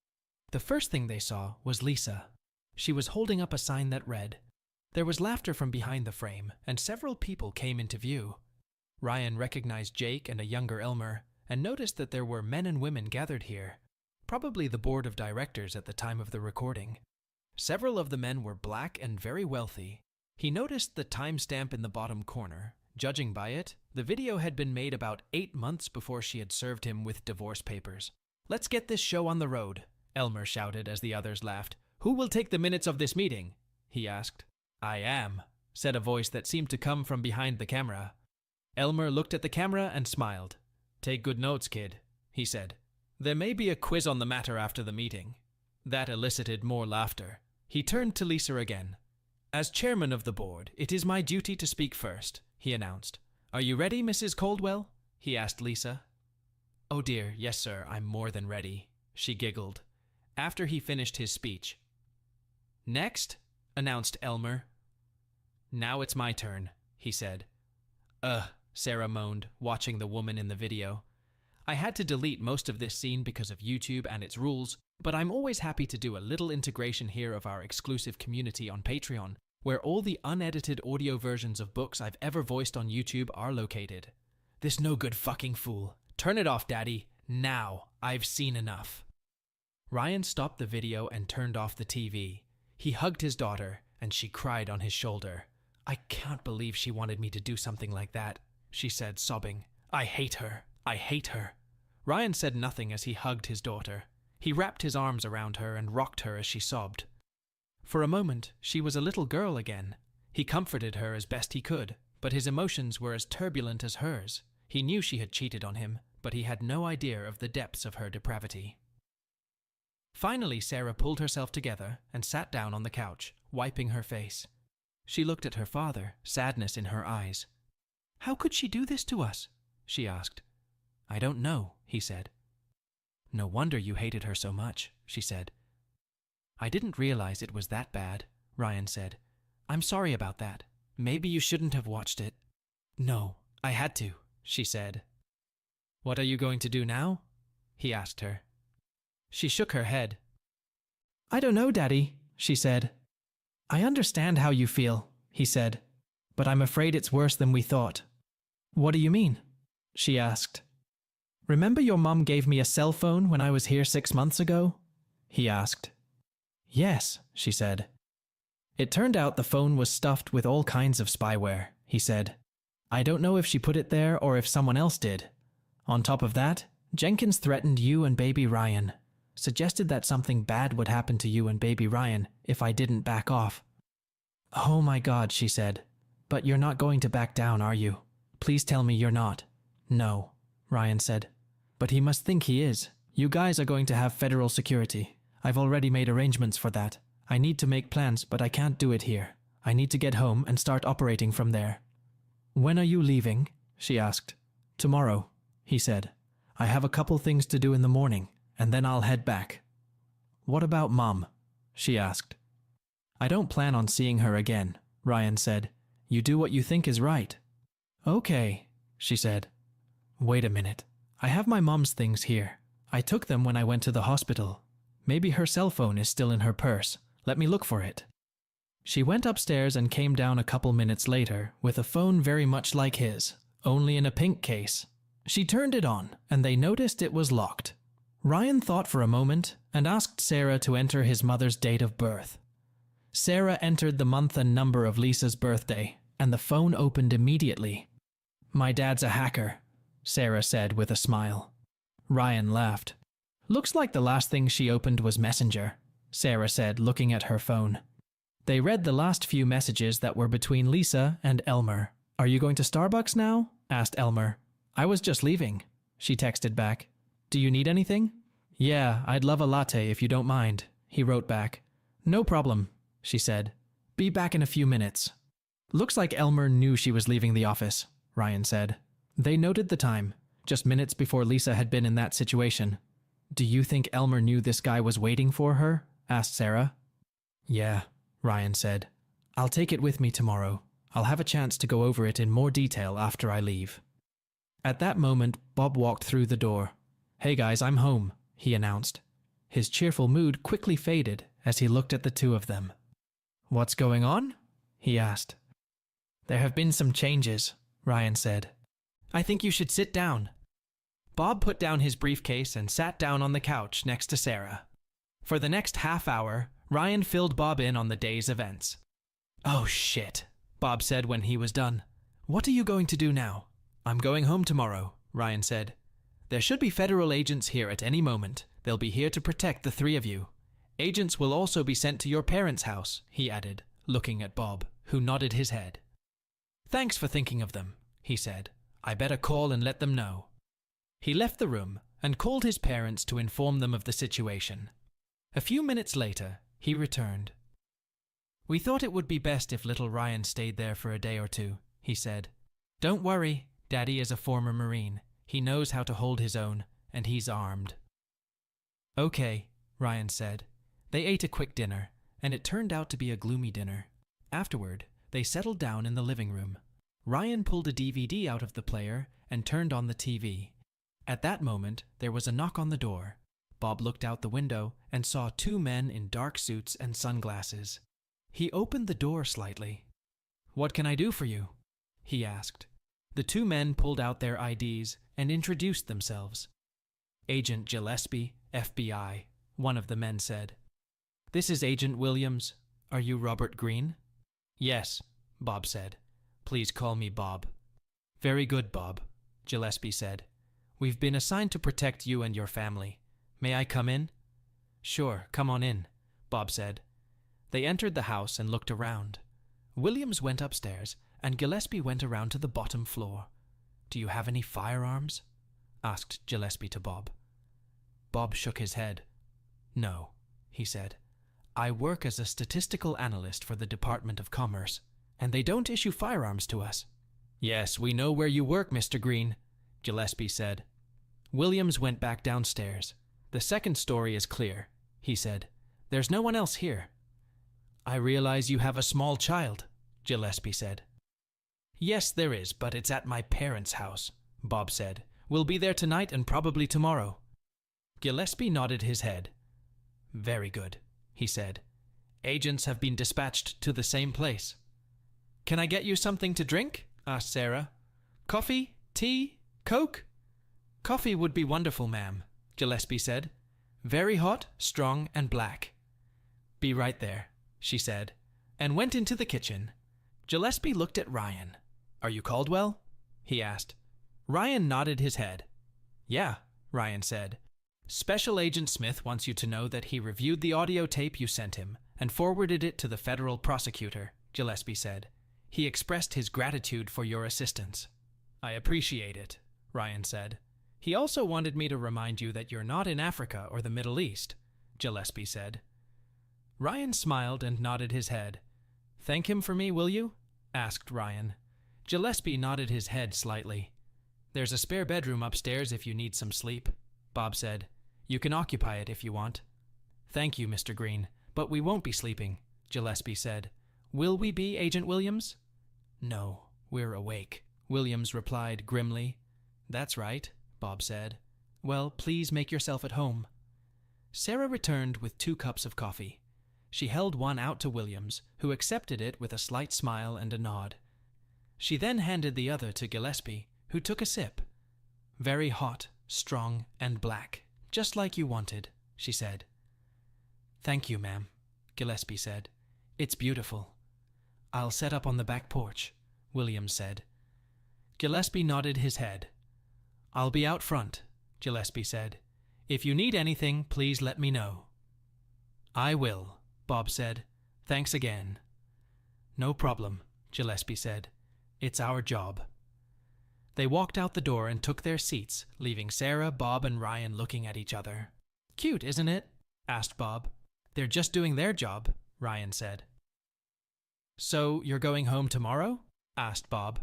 S1: The first thing they saw was Lisa. She was holding up a sign that read. There was laughter from behind the frame, and several people came into view. Ryan recognized Jake and a younger Elmer, and noticed that there were men and women gathered here, probably the board of directors at the time of the recording. Several of the men were black and very wealthy. He noticed the timestamp in the bottom corner. Judging by it, the video had been made about 8 months before she had served him with divorce papers. "Let's get this show on the road," Elmer shouted as the others laughed. "Who will take the minutes of this meeting?" he asked. "I am," said a voice that seemed to come from behind the camera. Elmer looked at the camera and smiled. "Take good notes, kid," he said. "There may be a quiz on the matter after the meeting." That elicited more laughter. He turned to Lisa again. "As chairman of the board, it is my duty to speak first," he announced. "Are you ready, Mrs. Caldwell?" he asked Lisa. "Oh dear, yes sir, I'm more than ready," she giggled. After he finished his speech. "Next," announced Elmer. "Now it's my turn," he said. Sarah moaned, watching the woman in the video. "I had to delete most of this scene because of YouTube and its rules, but I'm always happy to do a little integration here of our exclusive community on Patreon, where all the unedited audio versions of books I've ever voiced on YouTube are located. This no good fucking fool. Turn it off, Daddy. Now. I've seen enough." Ryan stopped the video and turned off the TV. He hugged his daughter, and she cried on his shoulder. "I can't believe she wanted me to do something like that," she said, sobbing. "I hate her. I hate her." Ryan said nothing as he hugged his daughter. He wrapped his arms around her and rocked her as she sobbed. For a moment, she was a little girl again. He comforted her as best he could, but his emotions were as turbulent as hers. He knew she had cheated on him, but he had no idea of the depths of her depravity. Finally, Sarah pulled herself together and sat down on the couch, wiping her face. She looked at her father, sadness in her eyes. "How could she do this to us?" she asked. "I don't know," he said. No wonder you hated her so much, she said. I didn't realize it was that bad, Ryan said. I'm sorry about that. Maybe you shouldn't have watched it. No, I had to, she said. What are you going to do now? He asked her. She shook her head. I don't know, Daddy, she said. I understand how you feel, he said, but I'm afraid it's worse than we thought. What do you mean? She asked. Remember your mom gave me a cell phone when I was here 6 months ago? He asked. Yes, she said. It turned out the phone was stuffed with all kinds of spyware, he said. I don't know if she put it there or if someone else did. On top of that, Jenkins threatened you and baby Ryan, suggested that something bad would happen to you and baby Ryan if I didn't back off. Oh my God, she said. But you're not going to back down, are you? Please tell me you're not. No, Ryan said. But he must think he is. You guys are going to have federal security. I've already made arrangements for that. I need to make plans, but I can't do it here. I need to get home and start operating from there. When are you leaving? She asked. Tomorrow, he said. I have a couple things to do in the morning, and then I'll head back. What about Mom? She asked. I don't plan on seeing her again, Ryan said. You do what you think is right. Okay, she said. Wait a minute. I have my mom's things here. I took them when I went to the hospital. Maybe her cell phone is still in her purse. Let me look for it. She went upstairs and came down a couple minutes later with a phone very much like his, only in a pink case. She turned it on, and they noticed it was locked. Ryan thought for a moment and asked Sarah to enter his mother's date of birth. Sarah entered the month and number of Lisa's birthday, and the phone opened immediately. My dad's a hacker, Sarah said with a smile. Ryan laughed. Looks like the last thing she opened was Messenger, Sarah said, looking at her phone. They read the last few messages that were between Lisa and Elmer. Are you going to Starbucks now? Asked Elmer. I was just leaving, she texted back. Do you need anything? Yeah, I'd love a latte if you don't mind, he wrote back. No problem, she said. Be back in a few minutes. Looks like Elmer knew she was leaving the office, Ryan said. They noted the time, just minutes before Lisa had been in that situation. Do you think Elmer knew this guy was waiting for her? Asked Sarah. Yeah, Ryan said. I'll take it with me tomorrow. I'll have a chance to go over it in more detail after I leave. At that moment, Bob walked through the door. Hey guys, I'm home, he announced. His cheerful mood quickly faded as he looked at the two of them. What's going on? He asked. There have been some changes, Ryan said. I think you should sit down. Bob put down his briefcase and sat down on the couch next to Sarah. For the next half hour, Ryan filled Bob in on the day's events. Oh shit, Bob said when he was done. What are you going to do now? I'm going home tomorrow, Ryan said. There should be federal agents here at any moment. They'll be here to protect the three of you. Agents will also be sent to your parents' house, he added, looking at Bob, who nodded his head. Thanks for thinking of them, he said. I better call and let them know. He left the room and called his parents to inform them of the situation. A few minutes later, he returned. We thought it would be best if little Ryan stayed there for a day or two, he said. Don't worry, Daddy is a former Marine. He knows how to hold his own, and he's armed. Okay, Ryan said. They ate a quick dinner, and it turned out to be a gloomy dinner. Afterward, they settled down in the living room. Ryan pulled a DVD out of the player and turned on the TV. At that moment, there was a knock on the door. Bob looked out the window and saw two men in dark suits and sunglasses. He opened the door slightly. What can I do for you? He asked. The two men pulled out their IDs and introduced themselves. Agent Gillespie, FBI, one of the men said. This is Agent Williams. Are you Robert Greene? Yes, Bob said. Please call me Bob. Very good, Bob, Gillespie said. We've been assigned to protect you and your family. May I come in? Sure, come on in, Bob said. They entered the house and looked around. Williams went upstairs, and Gillespie went around to the bottom floor. Do you have any firearms? Asked Gillespie to Bob. Bob shook his head. No, he said. I work as a statistical analyst for the Department of Commerce, and they don't issue firearms to us. Yes, we know where you work, Mr. Greene, Gillespie said. Williams went back downstairs. The second story is clear, he said. There's no one else here. I realize you have a small child, Gillespie said. Yes, there is, but it's at my parents' house, Bob said. We'll be there tonight and probably tomorrow. Gillespie nodded his head. Very good, he said. Agents have been dispatched to the same place. Can I get you something to drink? Asked Sarah. Coffee? Tea? Coke? Coffee would be wonderful, ma'am, Gillespie said. Very hot, strong, and black. Be right there, she said, and went into the kitchen. Gillespie looked at Ryan. Are you Caldwell? He asked. Ryan nodded his head. Yeah, Ryan said. Special Agent Smith wants you to know that he reviewed the audio tape you sent him and forwarded it to the federal prosecutor, Gillespie said. He expressed his gratitude for your assistance. I appreciate it, Ryan said. He also wanted me to remind you that you're not in Africa or the Middle East, Gillespie said. Ryan smiled and nodded his head. Thank him for me, will you? Asked Ryan. Gillespie nodded his head slightly. There's a spare bedroom upstairs if you need some sleep, Bob said. You can occupy it if you want. Thank you, Mr. Green, but we won't be sleeping, Gillespie said. Will we be, Agent Williams? No, we're awake, Williams replied grimly. That's right, Bob said. Well, please make yourself at home. Sarah returned with 2 cups of coffee. She held one out to Williams, who accepted it with a slight smile and a nod. She then handed the other to Gillespie, who took a sip. Very hot, strong, and black, just like you wanted, she said. Thank you, ma'am, Gillespie said. It's beautiful. I'll set up on the back porch, Williams said. Gillespie nodded his head. I'll be out front, Gillespie said. If you need anything, please let me know. I will, Bob said. Thanks again. No problem, Gillespie said. It's our job. They walked out the door and took their seats, leaving Sarah, Bob, and Ryan looking at each other. Cute, isn't it? Asked Bob. They're just doing their job, Ryan said. So you're going home tomorrow? Asked Bob.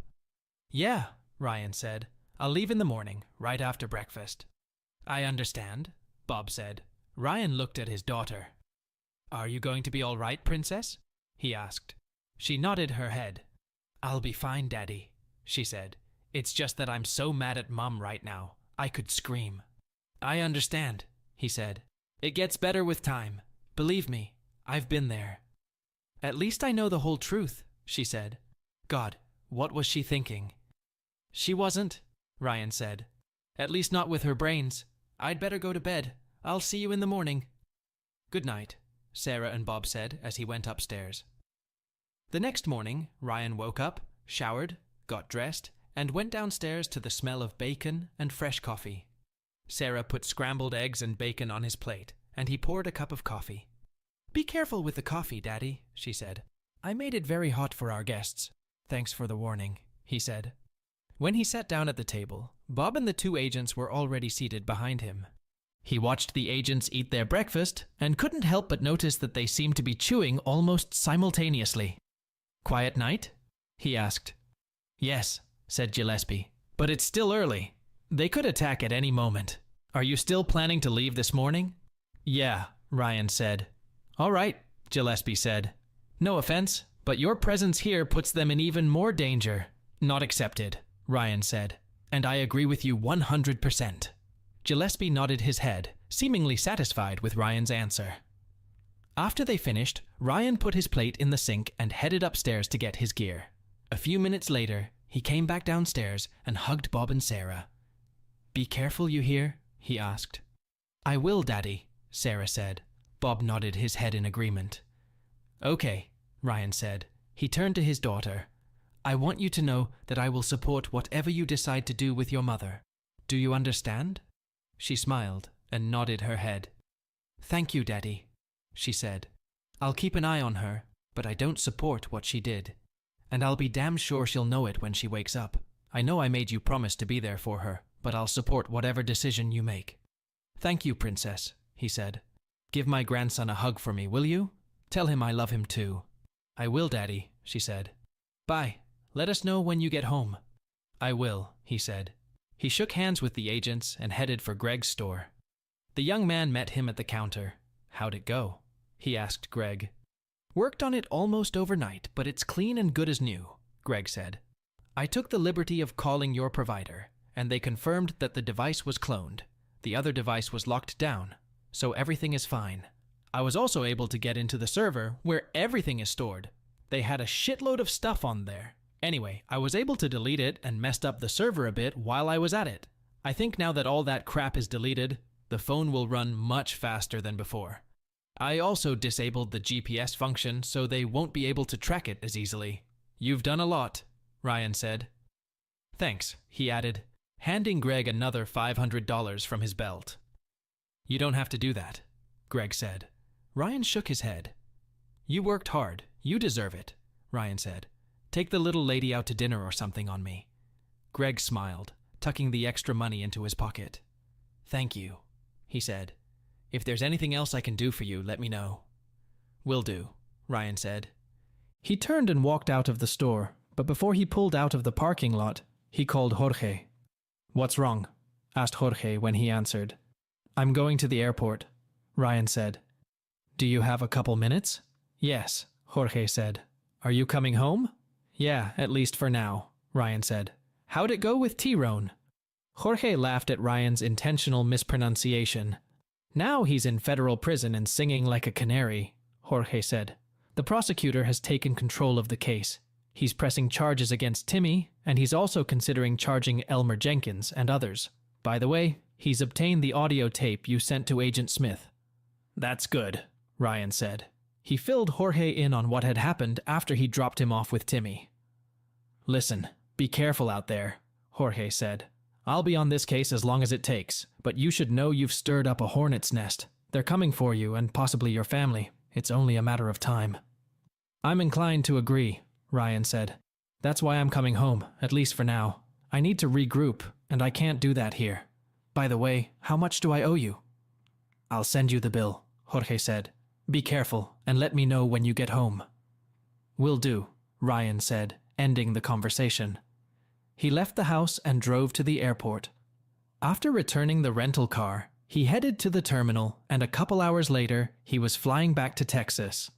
S1: Yeah, Ryan said. I'll leave in the morning, right after breakfast. I understand, Bob said. Ryan looked at his daughter. Are you going to be all right, Princess? He asked. She nodded her head. I'll be fine, Daddy, she said. It's just that I'm so mad at Mom right now. I could scream. I understand, he said. It gets better with time. Believe me, I've been there. At least I know the whole truth, she said. God, what was she thinking? She wasn't, Ryan said. At least not with her brains. I'd better go to bed. I'll see you in the morning. Good night, Sarah and Bob said as he went upstairs. The next morning, Ryan woke up, showered, got dressed, and went downstairs to the smell of bacon and fresh coffee. Sarah put scrambled eggs and bacon on his plate, and he poured a cup of coffee. Be careful with the coffee, Daddy, she said. I made it very hot for our guests. Thanks for the warning, he said. When he sat down at the table, Bob and the 2 agents were already seated behind him. He watched the agents eat their breakfast and couldn't help but notice that they seemed to be chewing almost simultaneously. Quiet night? He asked. Yes, said Gillespie, but it's still early. They could attack at any moment. Are you still planning to leave this morning? Yeah, Ryan said. All right, Gillespie said. No offense, but your presence here puts them in even more danger. Not accepted, Ryan said. And I agree with you 100%. Gillespie nodded his head, seemingly satisfied with Ryan's answer. After they finished, Ryan put his plate in the sink and headed upstairs to get his gear. A few minutes later, he came back downstairs and hugged Bob and Sarah. Be careful, you hear? He asked. I will, Daddy, Sarah said. Bob nodded his head in agreement. Okay, Ryan said. He turned to his daughter. I want you to know that I will support whatever you decide to do with your mother. Do you understand? She smiled and nodded her head. Thank you, Daddy, she said. I'll keep an eye on her, but I don't support what she did. And I'll be damn sure she'll know it when she wakes up. I know I made you promise to be there for her, but I'll support whatever decision you make. Thank you, Princess, he said. Give my grandson a hug for me, will you? Tell him I love him too. I will, Daddy, she said. Bye. Let us know when you get home. I will, he said. He shook hands with the agents and headed for Greg's store. The young man met him at the counter. "How'd it go?" he asked Greg. "Worked on it almost overnight, but it's clean and good as new," Greg said. "I took the liberty of calling your provider, and they confirmed that the device was cloned. The other device was locked down, so everything is fine. I was also able to get into the server where everything is stored. They had a shitload of stuff on there. Anyway, I was able to delete it and messed up the server a bit while I was at it. I think now that all that crap is deleted, the phone will run much faster than before. I also disabled the GPS function so they won't be able to track it as easily. You've done a lot," Ryan said. "Thanks," he added, handing Greg another $500 from his belt. "You don't have to do that," Greg said. Ryan shook his head. "You worked hard. You deserve it," Ryan said. "Take the little lady out to dinner or something on me." Greg smiled, tucking the extra money into his pocket. "Thank you," he said. "If there's anything else I can do for you, let me know." "Will do," Ryan said. He turned and walked out of the store, but before he pulled out of the parking lot, he called Jorge. "What's wrong?" asked Jorge when he answered. "I'm going to the airport," Ryan said. "Do you have a couple minutes?" "Yes," Jorge said. "Are you coming home?" "Yeah, at least for now," Ryan said. "How'd it go with Tyrone?" Jorge laughed at Ryan's intentional mispronunciation. "Now he's in federal prison and singing like a canary," Jorge said. "The prosecutor has taken control of the case. He's pressing charges against Timmy, and he's also considering charging Elmer Jenkins and others. By the way, he's obtained the audio tape you sent to Agent Smith." "That's good," Ryan said. He filled Jorge in on what had happened after he dropped him off with Timmy. "Listen, be careful out there," Jorge said. "I'll be on this case as long as it takes, but you should know you've stirred up a hornet's nest. They're coming for you and possibly your family. It's only a matter of time." "I'm inclined to agree," Ryan said. "That's why I'm coming home, at least for now. I need to regroup, and I can't do that here. By the way, how much do I owe you?" "I'll send you the bill," Jorge said. "Be careful, and let me know when you get home." "Will do," Ryan said, ending the conversation. He left the house and drove to the airport. After returning the rental car, he headed to the terminal, and a couple hours later, he was flying back to Texas.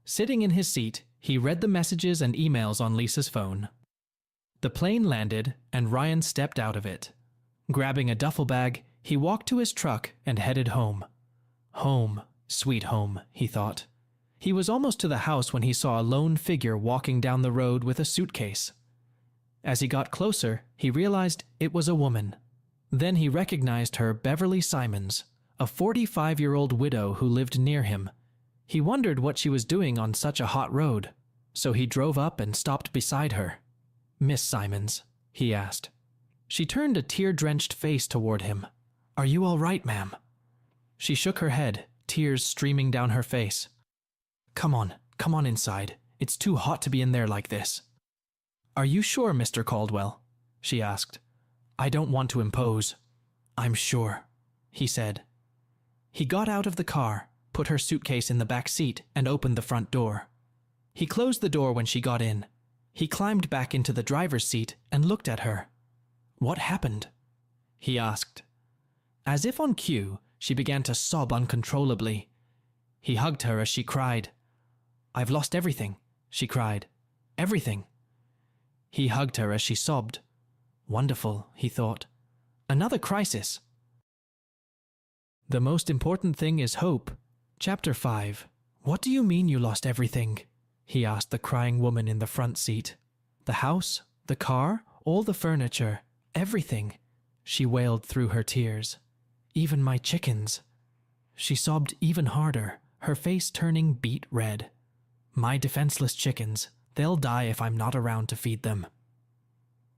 S1: Sitting in his seat, he read the messages and emails on Lisa's phone. The plane landed, and Ryan stepped out of it. Grabbing a duffel bag, he walked to his truck and headed home. Home, sweet home, he thought. He was almost to the house when he saw a lone figure walking down the road with a suitcase. As he got closer, he realized it was a woman. Then he recognized her, Beverly Simons, a 45-year-old widow who lived near him. He wondered what she was doing on such a hot road, so he drove up and stopped beside her. "Miss Simons," he asked. She turned a tear-drenched face toward him. "Are you all right, ma'am?" She shook her head, tears streaming down her face. Come on inside. It's too hot to be in there like this." "Are you sure, Mr. Caldwell?" she asked. "I don't want to impose." "I'm sure," he said. He got out of the car, put her suitcase in the back seat, and opened the front door. He closed the door when she got in. He climbed back into the driver's seat and looked at her. "What happened?" he asked. As if on cue, she began to sob uncontrollably. He hugged her as she cried. "I've lost everything," she cried. "Everything." He hugged her as she sobbed. Wonderful, he thought. Another crisis. The most important thing is hope. Chapter 5. "What do you mean you lost everything?" he asked the crying woman in the front seat. "The house, the car, all the furniture, everything," she wailed through her tears. "Even my chickens." She sobbed even harder, her face turning beet red. "My defenseless chickens. They'll die if I'm not around to feed them."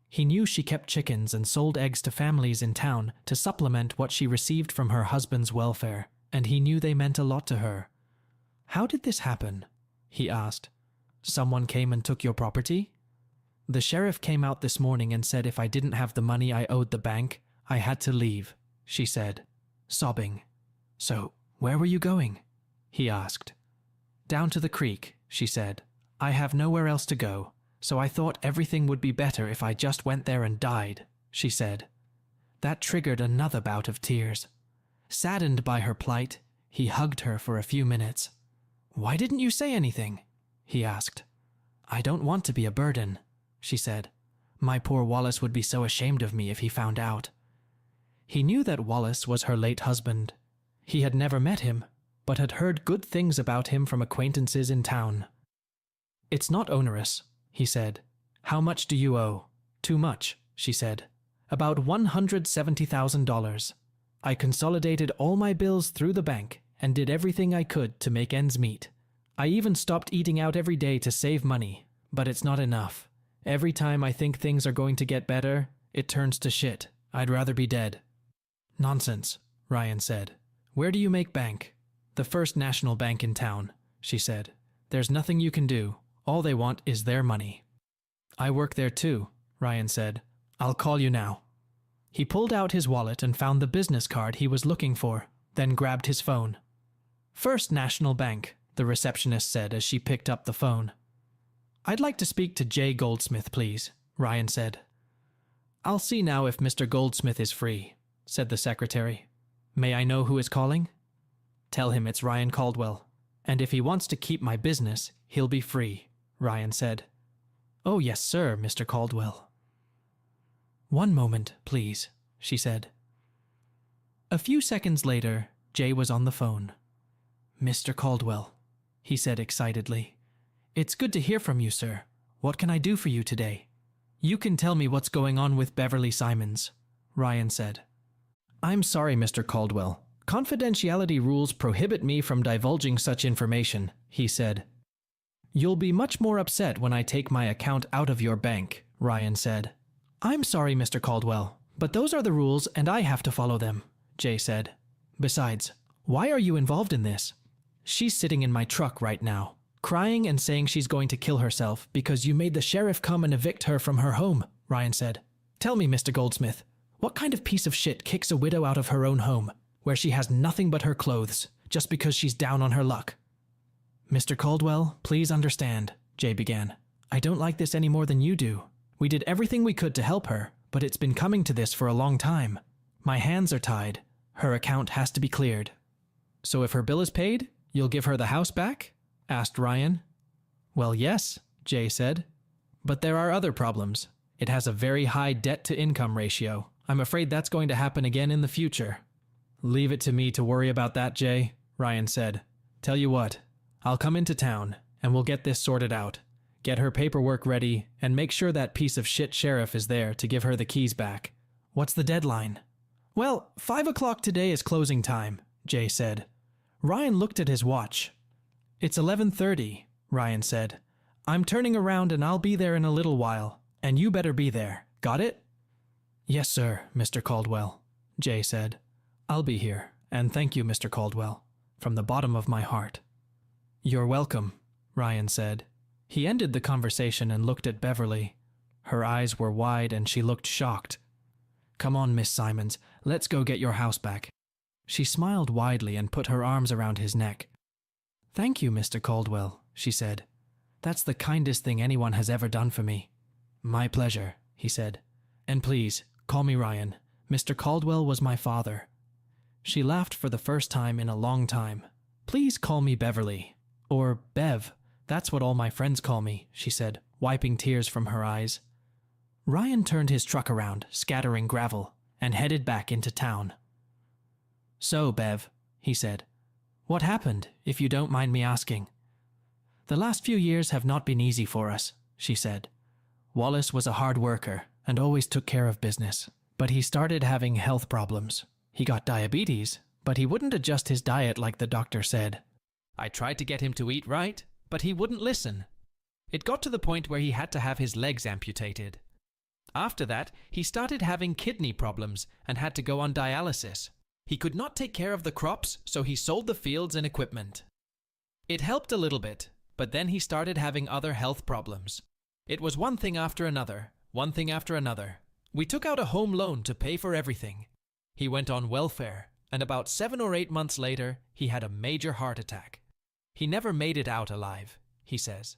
S1: He knew she kept chickens and sold eggs to families in town to supplement what she received from her husband's welfare, and he knew they meant a lot to her. "How did this happen?" he asked. "Someone came and took your property?" "The sheriff came out this morning and said if I didn't have the money I owed the bank, I had to leave," she said, sobbing. "So, where were you going?" he asked. "Down to the creek," she said. "I have nowhere else to go, so I thought everything would be better if I just went there and died," she said. That triggered another bout of tears. Saddened by her plight, he hugged her for a few minutes. "Why didn't you say anything?" he asked. "I don't want to be a burden," she said. "My poor Wallace would be so ashamed of me if he found out." He knew that Wallace was her late husband. He had never met him, but had heard good things about him from acquaintances in town. "It's not onerous," he said. "How much do you owe?" "Too much," she said. "About $170,000. I consolidated all my bills through the bank and did everything I could to make ends meet. I even stopped eating out every day to save money, but it's not enough. Every time I think things are going to get better, it turns to shit. I'd rather be dead." "Nonsense," Ryan said. "Where do you make bank?" "The First National Bank in town," she said. "There's nothing you can do. All they want is their money." "I work there too," Ryan said. "I'll call you now." He pulled out his wallet and found the business card he was looking for, then grabbed his phone. "First National Bank," the receptionist said as she picked up the phone. "I'd like to speak to J. Goldsmith, please," Ryan said. "I'll see now if Mr. Goldsmith is free," said the secretary. "May I know who is calling?" "Tell him it's Ryan Caldwell, and if he wants to keep my business, he'll be free," Ryan said. "Oh, yes, sir, Mr. Caldwell." "One moment, please," she said. A few seconds later, Jay was on the phone. "Mr. Caldwell," he said excitedly. "It's good to hear from you, sir. What can I do for you today?" "You can tell me what's going on with Beverly Simons," Ryan said. "I'm sorry, Mr. Caldwell. Confidentiality rules prohibit me from divulging such information," he said. "You'll be much more upset when I take my account out of your bank," Ryan said. "I'm sorry, Mr. Caldwell, but those are the rules and I have to follow them," Jay said. "Besides, why are you involved in this?" "She's sitting in my truck right now, crying and saying she's going to kill herself because you made the sheriff come and evict her from her home," Ryan said. "Tell me, Mr. Goldsmith, what kind of piece of shit kicks a widow out of her own home, where she has nothing but her clothes, just because she's down on her luck?" "Mr. Caldwell, please understand," Jay began. "I don't like this any more than you do. We did everything we could to help her, but it's been coming to this for a long time. My hands are tied. Her account has to be cleared." "So if her bill is paid, you'll give her the house back?" asked Ryan. "Well, yes," Jay said. "But there are other problems. It has a very high debt-to-income ratio. I'm afraid that's going to happen again in the future." "Leave it to me to worry about that, Jay," Ryan said. "Tell you what, I'll come into town, and we'll get this sorted out. Get her paperwork ready, and make sure that piece of shit sheriff is there to give her the keys back." "What's the deadline?" "Well, 5 o'clock today is closing time," Jay said. Ryan looked at his watch. "It's 11:30, Ryan said. "I'm turning around and I'll be there in a little while, and you better be there. Got it?" "Yes, sir, Mr. Caldwell," Jay said. "I'll be here, and thank you, Mr. Caldwell, from the bottom of my heart." "You're welcome," Ryan said. He ended the conversation and looked at Beverly. Her eyes were wide and she looked shocked. "Come on, Miss Simons, let's go get your house back." She smiled widely and put her arms around his neck. "Thank you, Mr. Caldwell," she said. "That's the kindest thing anyone has ever done for me." "My pleasure," he said. "And please, call me Ryan. Mr. Caldwell was my father." She laughed for the first time in a long time. "Please call me Beverly. Or Bev. That's what all my friends call me," she said, wiping tears from her eyes. Ryan turned his truck around, scattering gravel, and headed back into town. "So, Bev," he said, "what happened, if you don't mind me asking?" "The last few years have not been easy for us," she said. "Wallace was a hard worker and always took care of business, but he started having health problems. He got diabetes, but he wouldn't adjust his diet like the doctor said. I tried to get him to eat right, but he wouldn't listen. It got to the point where he had to have his legs amputated. After that, he started having kidney problems and had to go on dialysis. He could not take care of the crops, so he sold the fields and equipment. It helped a little bit, but then he started having other health problems. It was one thing after another, one thing after another. We took out a home loan to pay for everything. He went on welfare, and about 7 or 8 months later, he had a major heart attack. He never made it out alive, he says.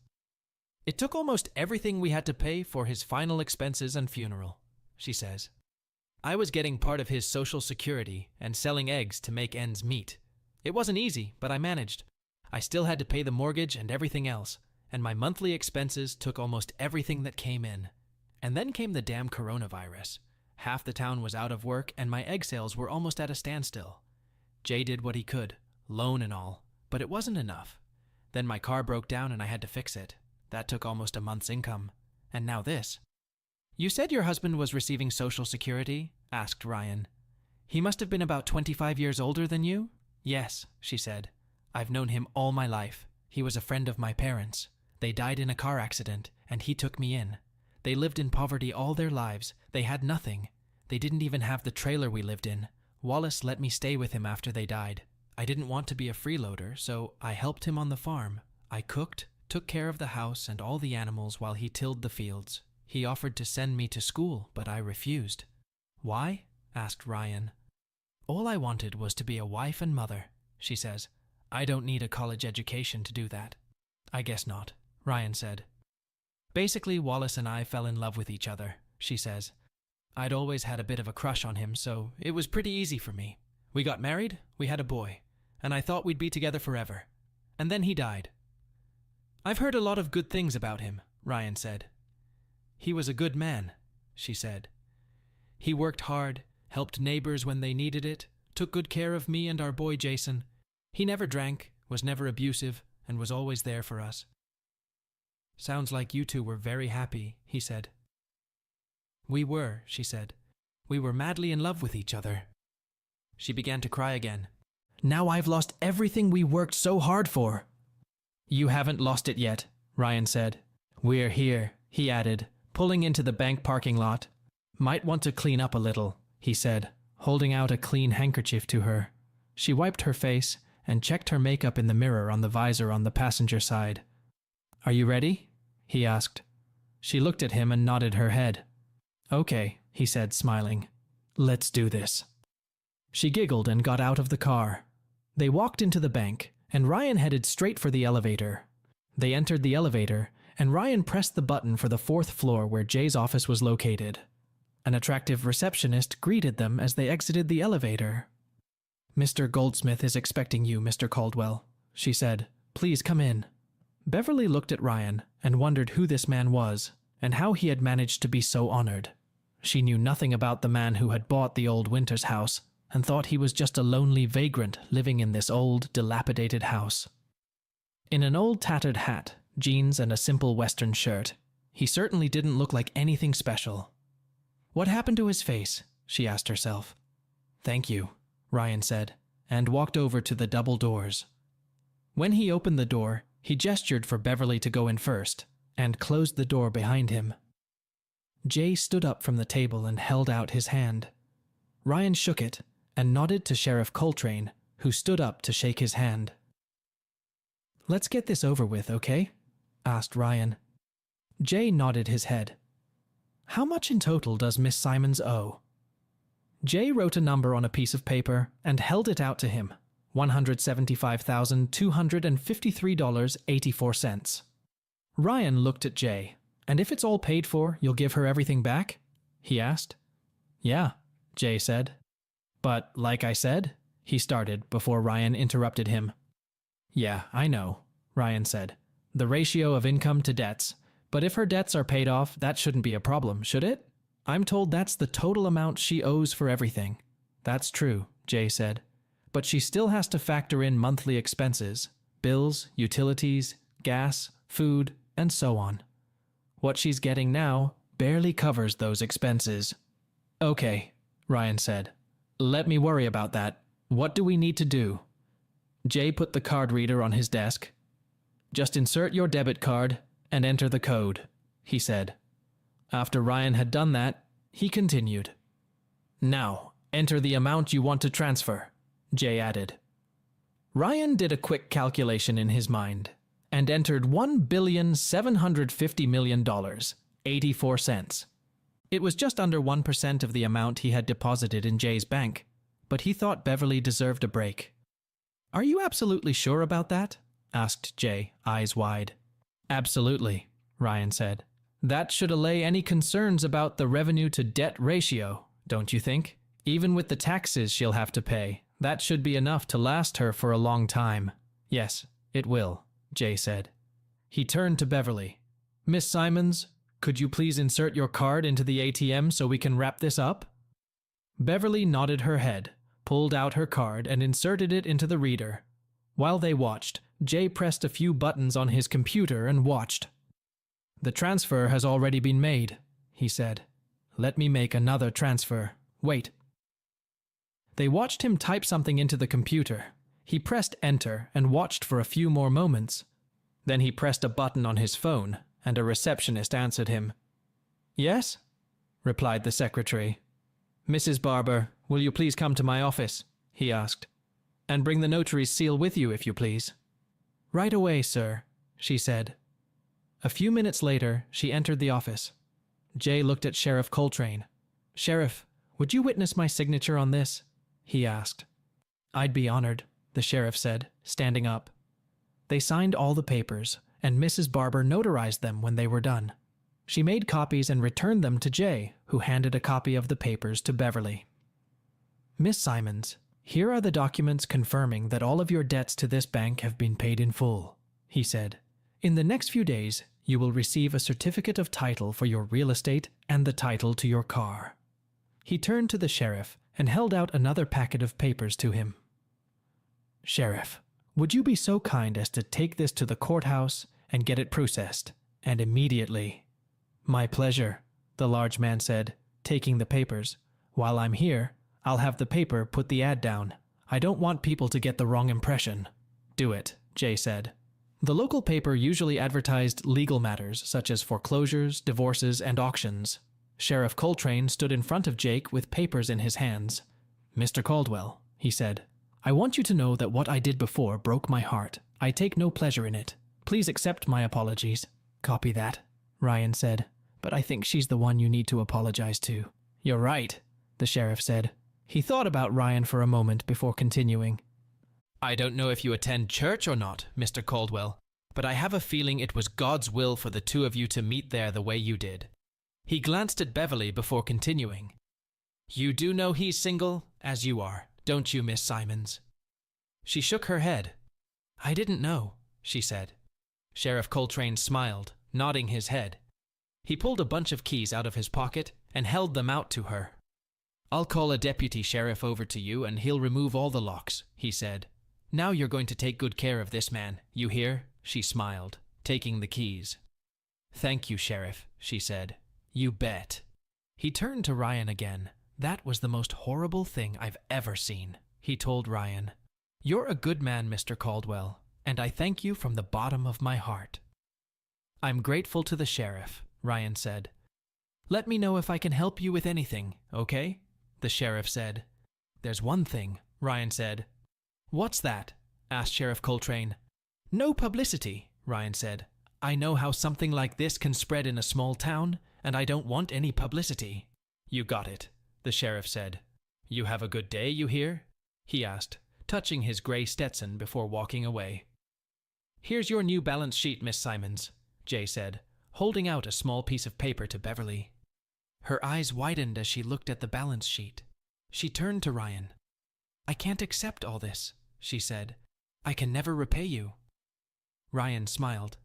S1: It took almost everything we had to pay for his final expenses and funeral, she says. I was getting part of his Social Security and selling eggs to make ends meet. It wasn't easy, but I managed. I still had to pay the mortgage and everything else, and my monthly expenses took almost everything that came in. And then came the damn coronavirus. Half the town was out of work, and my egg sales were almost at a standstill. Jay did what he could, loan and all, but it wasn't enough. Then my car broke down and I had to fix it. That took almost a month's income. And now this. You said your husband was receiving Social Security? Asked Ryan. He must have been about 25 years older than you? Yes, she said. I've known him all my life. He was a friend of my parents. They died in a car accident, and he took me in. They lived in poverty all their lives. They had nothing. They didn't even have the trailer we lived in. Wallace let me stay with him after they died. I didn't want to be a freeloader, so I helped him on the farm. I cooked, took care of the house and all the animals while he tilled the fields. He offered to send me to school, but I refused. Why? Asked Ryan. All I wanted was to be a wife and mother, she says. I don't need a college education to do that. I guess not, Ryan said. Basically, Wallace and I fell in love with each other, she says. I'd always had a bit of a crush on him, so it was pretty easy for me. We got married, we had a boy, and I thought we'd be together forever. And then he died. I've heard a lot of good things about him, Ryan said. He was a good man, she said. He worked hard, helped neighbors when they needed it, took good care of me and our boy Jason. He never drank, was never abusive, and was always there for us. Sounds like you two were very happy, he said. We were, she said. We were madly in love with each other. She began to cry again. Now I've lost everything we worked so hard for. You haven't lost it yet, Ryan said. We're here, he added, pulling into the bank parking lot. Might want to clean up a little, he said, holding out a clean handkerchief to her. She wiped her face and checked her makeup in the mirror on the visor on the passenger side. Are you ready? He asked. She looked at him and nodded her head. Okay, he said, smiling. Let's do this. She giggled and got out of the car. They walked into the bank, and Ryan headed straight for the elevator. They entered the elevator, and Ryan pressed the button for the 4th floor where Jay's office was located. An attractive receptionist greeted them as they exited the elevator. Mr. Goldsmith is expecting you, Mr. Caldwell, she said. Please come in. Beverly looked at Ryan and wondered who this man was and how he had managed to be so honored. She knew nothing about the man who had bought the old Winters house and thought he was just a lonely vagrant living in this old, dilapidated house. In an old tattered hat, jeans, and a simple Western shirt, he certainly didn't look like anything special. What happened to his face? She asked herself. Thank you, Ryan said, and walked over to the double doors. When he opened the door, he gestured for Beverly to go in first, and closed the door behind him. Jay stood up from the table and held out his hand. Ryan shook it and nodded to Sheriff Coltrane, who stood up to shake his hand. Let's get this over with, okay? Asked Ryan. Jay nodded his head. How much in total does Miss Simons owe? Jay wrote a number on a piece of paper and held it out to him. $175,253.84. Ryan looked at Jay. And if it's all paid for, you'll give her everything back? He asked. Yeah, Jay said. But like I said, he started before Ryan interrupted him. Yeah, I know, Ryan said. The ratio of income to debts. But if her debts are paid off, that shouldn't be a problem, should it? I'm told that's the total amount she owes for everything. That's true, Jay said. But she still has to factor in monthly expenses, bills, utilities, gas, food, and so on. What she's getting now barely covers those expenses. Okay, Ryan said. Let me worry about that. What do we need to do? Jay put the card reader on his desk. Just insert your debit card and enter the code, he said. After Ryan had done that, he continued. Now, enter the amount you want to transfer, Jay added. Ryan did a quick calculation in his mind and entered $1,750,000,000, 84 cents. It was just under 1% of the amount he had deposited in Jay's bank, but he thought Beverly deserved a break. Are you absolutely sure about that? Asked Jay, eyes wide. Absolutely, Ryan said. That should allay any concerns about the revenue-to-debt ratio, Don't you think? Even with the taxes she'll have to pay, that should be enough to last her for a long time. Yes, it will, Jay said. He turned to Beverly. Miss Simons, could you please insert your card into the ATM so we can wrap this up? Beverly nodded her head, pulled out her card, and inserted it into the reader. While they watched, Jay pressed a few buttons on his computer and watched. The transfer has already been made, he said. Let me make another transfer. Wait. They watched him type something into the computer. He pressed enter and watched for a few more moments. Then he pressed a button on his phone, and a receptionist answered him. Yes? Replied the secretary. Mrs. Barber, will you please come to my office? He asked. And bring the notary's seal with you, if you please. Right away, sir, she said. A few minutes later, she entered the office. Jay looked at Sheriff Coltrane. Sheriff, would you witness my signature on this? He asked. I'd be honored, the sheriff said, standing up. They signed all the papers, and Mrs. Barber notarized them when they were done. She made copies and returned them to Jay, who handed a copy of the papers to Beverly. Miss Simons, here are the documents confirming that all of your debts to this bank have been paid in full, he said. In the next few days, you will receive a certificate of title for your real estate and the title to your car. He turned to the sheriff and held out another packet of papers to him. Sheriff, would you be so kind as to take this to the courthouse and get it processed, and immediately? My pleasure, the large man said, taking the papers. While I'm here, I'll have the paper put the ad down. I don't want people to get the wrong impression. Do it, Jay said. The local paper usually advertised legal matters such as foreclosures, divorces, and auctions. Sheriff Coltrane stood in front of Jake with papers in his hands. Mr. Caldwell, he said, I want you to know that what I did before broke my heart. I take no pleasure in it. Please accept my apologies. Copy that, Ryan said, but I think she's the one you need to apologize to. You're right, the sheriff said. He thought about Ryan for a moment before continuing. I don't know if you attend church or not, Mr. Caldwell, but I have a feeling it was God's will for the two of you to meet there the way you did. He glanced at Beverly before continuing. You do know he's single, as you are, don't you, Miss Simons? She shook her head. I didn't know, she said. Sheriff Coltrane smiled, nodding his head. He pulled a bunch of keys out of his pocket and held them out to her. I'll call a deputy sheriff over to you and he'll remove all the locks, he said. Now you're going to take good care of this man, you hear? She smiled, taking the keys. Thank you, Sheriff, she said. You bet. He turned to Ryan again. That was the most horrible thing I've ever seen, he told Ryan. You're a good man, Mr. Caldwell, and I thank you from the bottom of my heart. I'm grateful to the sheriff, Ryan said. Let me know if I can help you with anything, okay? The sheriff said. There's one thing, Ryan said. What's that? Asked Sheriff Coltrane. No publicity, Ryan said. I know how something like this can spread in a small town, and I don't want any publicity. You got it, the sheriff said. You have a good day, you hear? He asked, touching his gray Stetson before walking away. Here's your new balance sheet, Miss Simons, Jay said, holding out a small piece of paper to Beverly. Her eyes widened as she looked at the balance sheet. She turned to Ryan. I can't accept all this, she said. I can never repay you. Ryan smiled.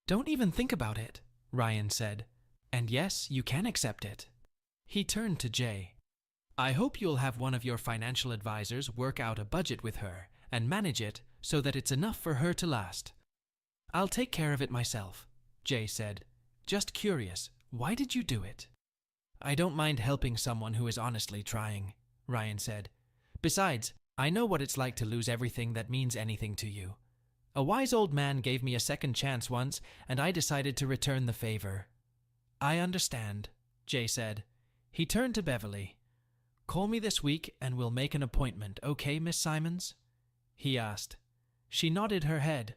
S1: Don't even think about it, Ryan said. And yes, you can accept it. He turned to Jay. I hope you'll have one of your financial advisors work out a budget with her and manage it so that it's enough for her to last. I'll take care of it myself, Jay said. Just curious, why did you do it? I don't mind helping someone who is honestly trying, Ryan said. Besides, I know what it's like to lose everything that means anything to you. A wise old man gave me a second chance once, and I decided to return the favor. I understand, Jay said. He turned to Beverly. Call me this week and we'll make an appointment, okay, Miss Simons? He asked. She nodded her head.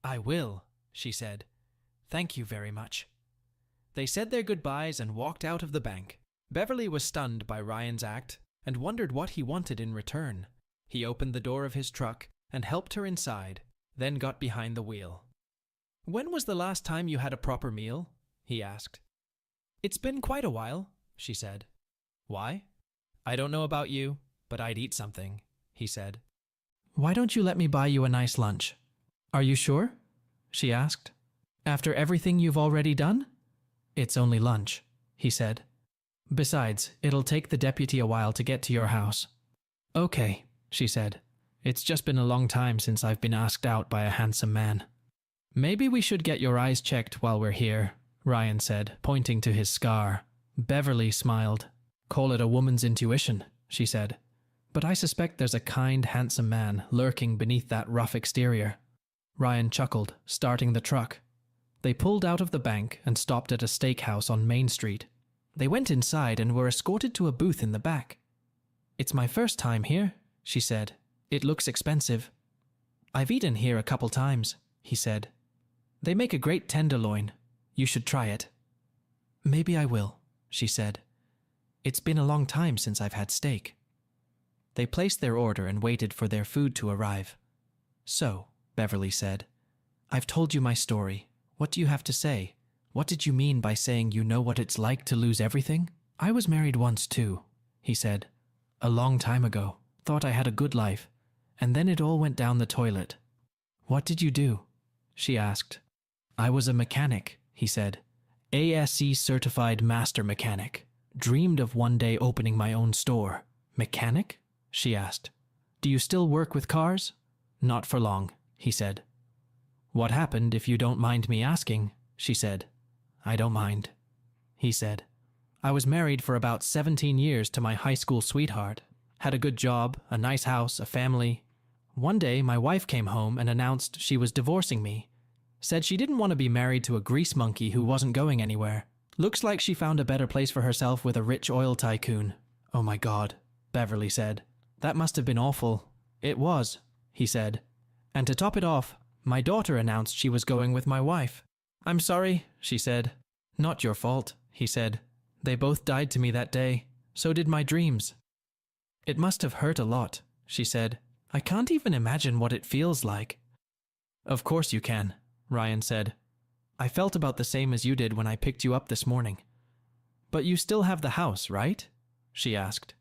S1: I will, she said. Thank you very much. They said their goodbyes and walked out of the bank. Beverly was stunned by Ryan's act and wondered what he wanted in return. He opened the door of his truck and helped her inside, then got behind the wheel. When was the last time you had a proper meal? He asked. It's been quite a while, she said. Why? I don't know about you, but I'd eat something, he said. Why don't you let me buy you a nice lunch? Are you sure? She asked. After everything you've already done? It's only lunch, he said. Besides, it'll take the deputy a while to get to your house. Okay, she said. It's just been a long time since I've been asked out by a handsome man. Maybe we should get your eyes checked while we're here, Ryan said, pointing to his scar. Beverly smiled. Call it a woman's intuition, she said. But I suspect there's a kind, handsome man lurking beneath that rough exterior. Ryan chuckled, starting the truck. They pulled out of the bank and stopped at a steakhouse on Main Street. They went inside and were escorted to a booth in the back. It's my first time here, she said. It looks expensive. I've eaten here a couple times, he said. They make a great tenderloin. You should try it. Maybe I will, she said. It's been a long time since I've had steak. They placed their order and waited for their food to arrive. So, Beverly said, I've told you my story. What do you have to say? What did you mean by saying you know what it's like to lose everything? I was married once too, he said. A long time ago. Thought I had a good life. And then it all went down the toilet. What did you do? She asked. I was a mechanic, he said. ASE certified master mechanic. Dreamed of one day opening my own store. Mechanic? She asked. Do you still work with cars? Not for long, he said. What happened, if you don't mind me asking? She said. I don't mind, he said. I was married for about 17 years to my high school sweetheart. Had a good job, a nice house, a family. One day, my wife came home and announced she was divorcing me. Said she didn't want to be married to a grease monkey who wasn't going anywhere. Looks like she found a better place for herself with a rich oil tycoon. Oh my God, Beverly said. That must have been awful. It was, he said. And to top it off, my daughter announced she was going with my wife. I'm sorry, she said. Not your fault, he said. They both died to me that day. So did my dreams. It must have hurt a lot, she said. I can't even imagine what it feels like. Of course you can, Ryan said. I felt about the same as you did when I picked you up this morning. But you still have the house, right? She asked.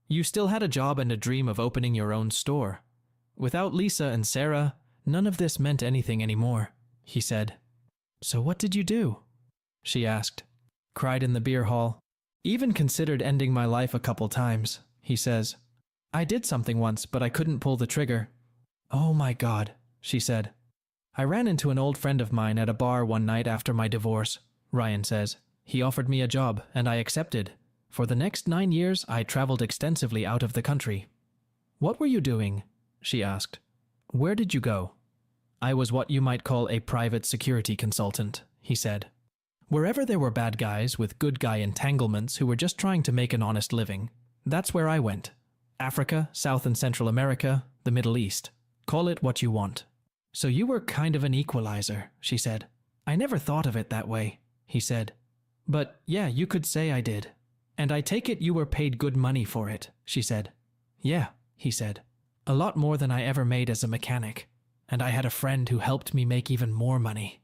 S1: You still had a job and a dream of opening your own store. Without Lisa and Sarah, none of this meant anything anymore, he said. So what did you do? She asked. Cried in the beer hall. Even considered ending my life a couple times, he says. I did something once, but I couldn't pull the trigger. Oh my God, she said. I ran into an old friend of mine at a bar one night after my divorce, Ryan says. He offered me a job, and I accepted. For the next 9 years, I traveled extensively out of the country. What were you doing? She asked. Where did you go? I was what you might call a private security consultant, he said. Wherever there were bad guys with good guy entanglements who were just trying to make an honest living, that's where I went. Africa, South and Central America, the Middle East. Call it what you want. So you were kind of an equalizer, she said. I never thought of it that way, he said. But yeah, you could say I did. And I take it you were paid good money for it, she said. Yeah, he said. A lot more than I ever made as a mechanic. And I had a friend who helped me make even more money.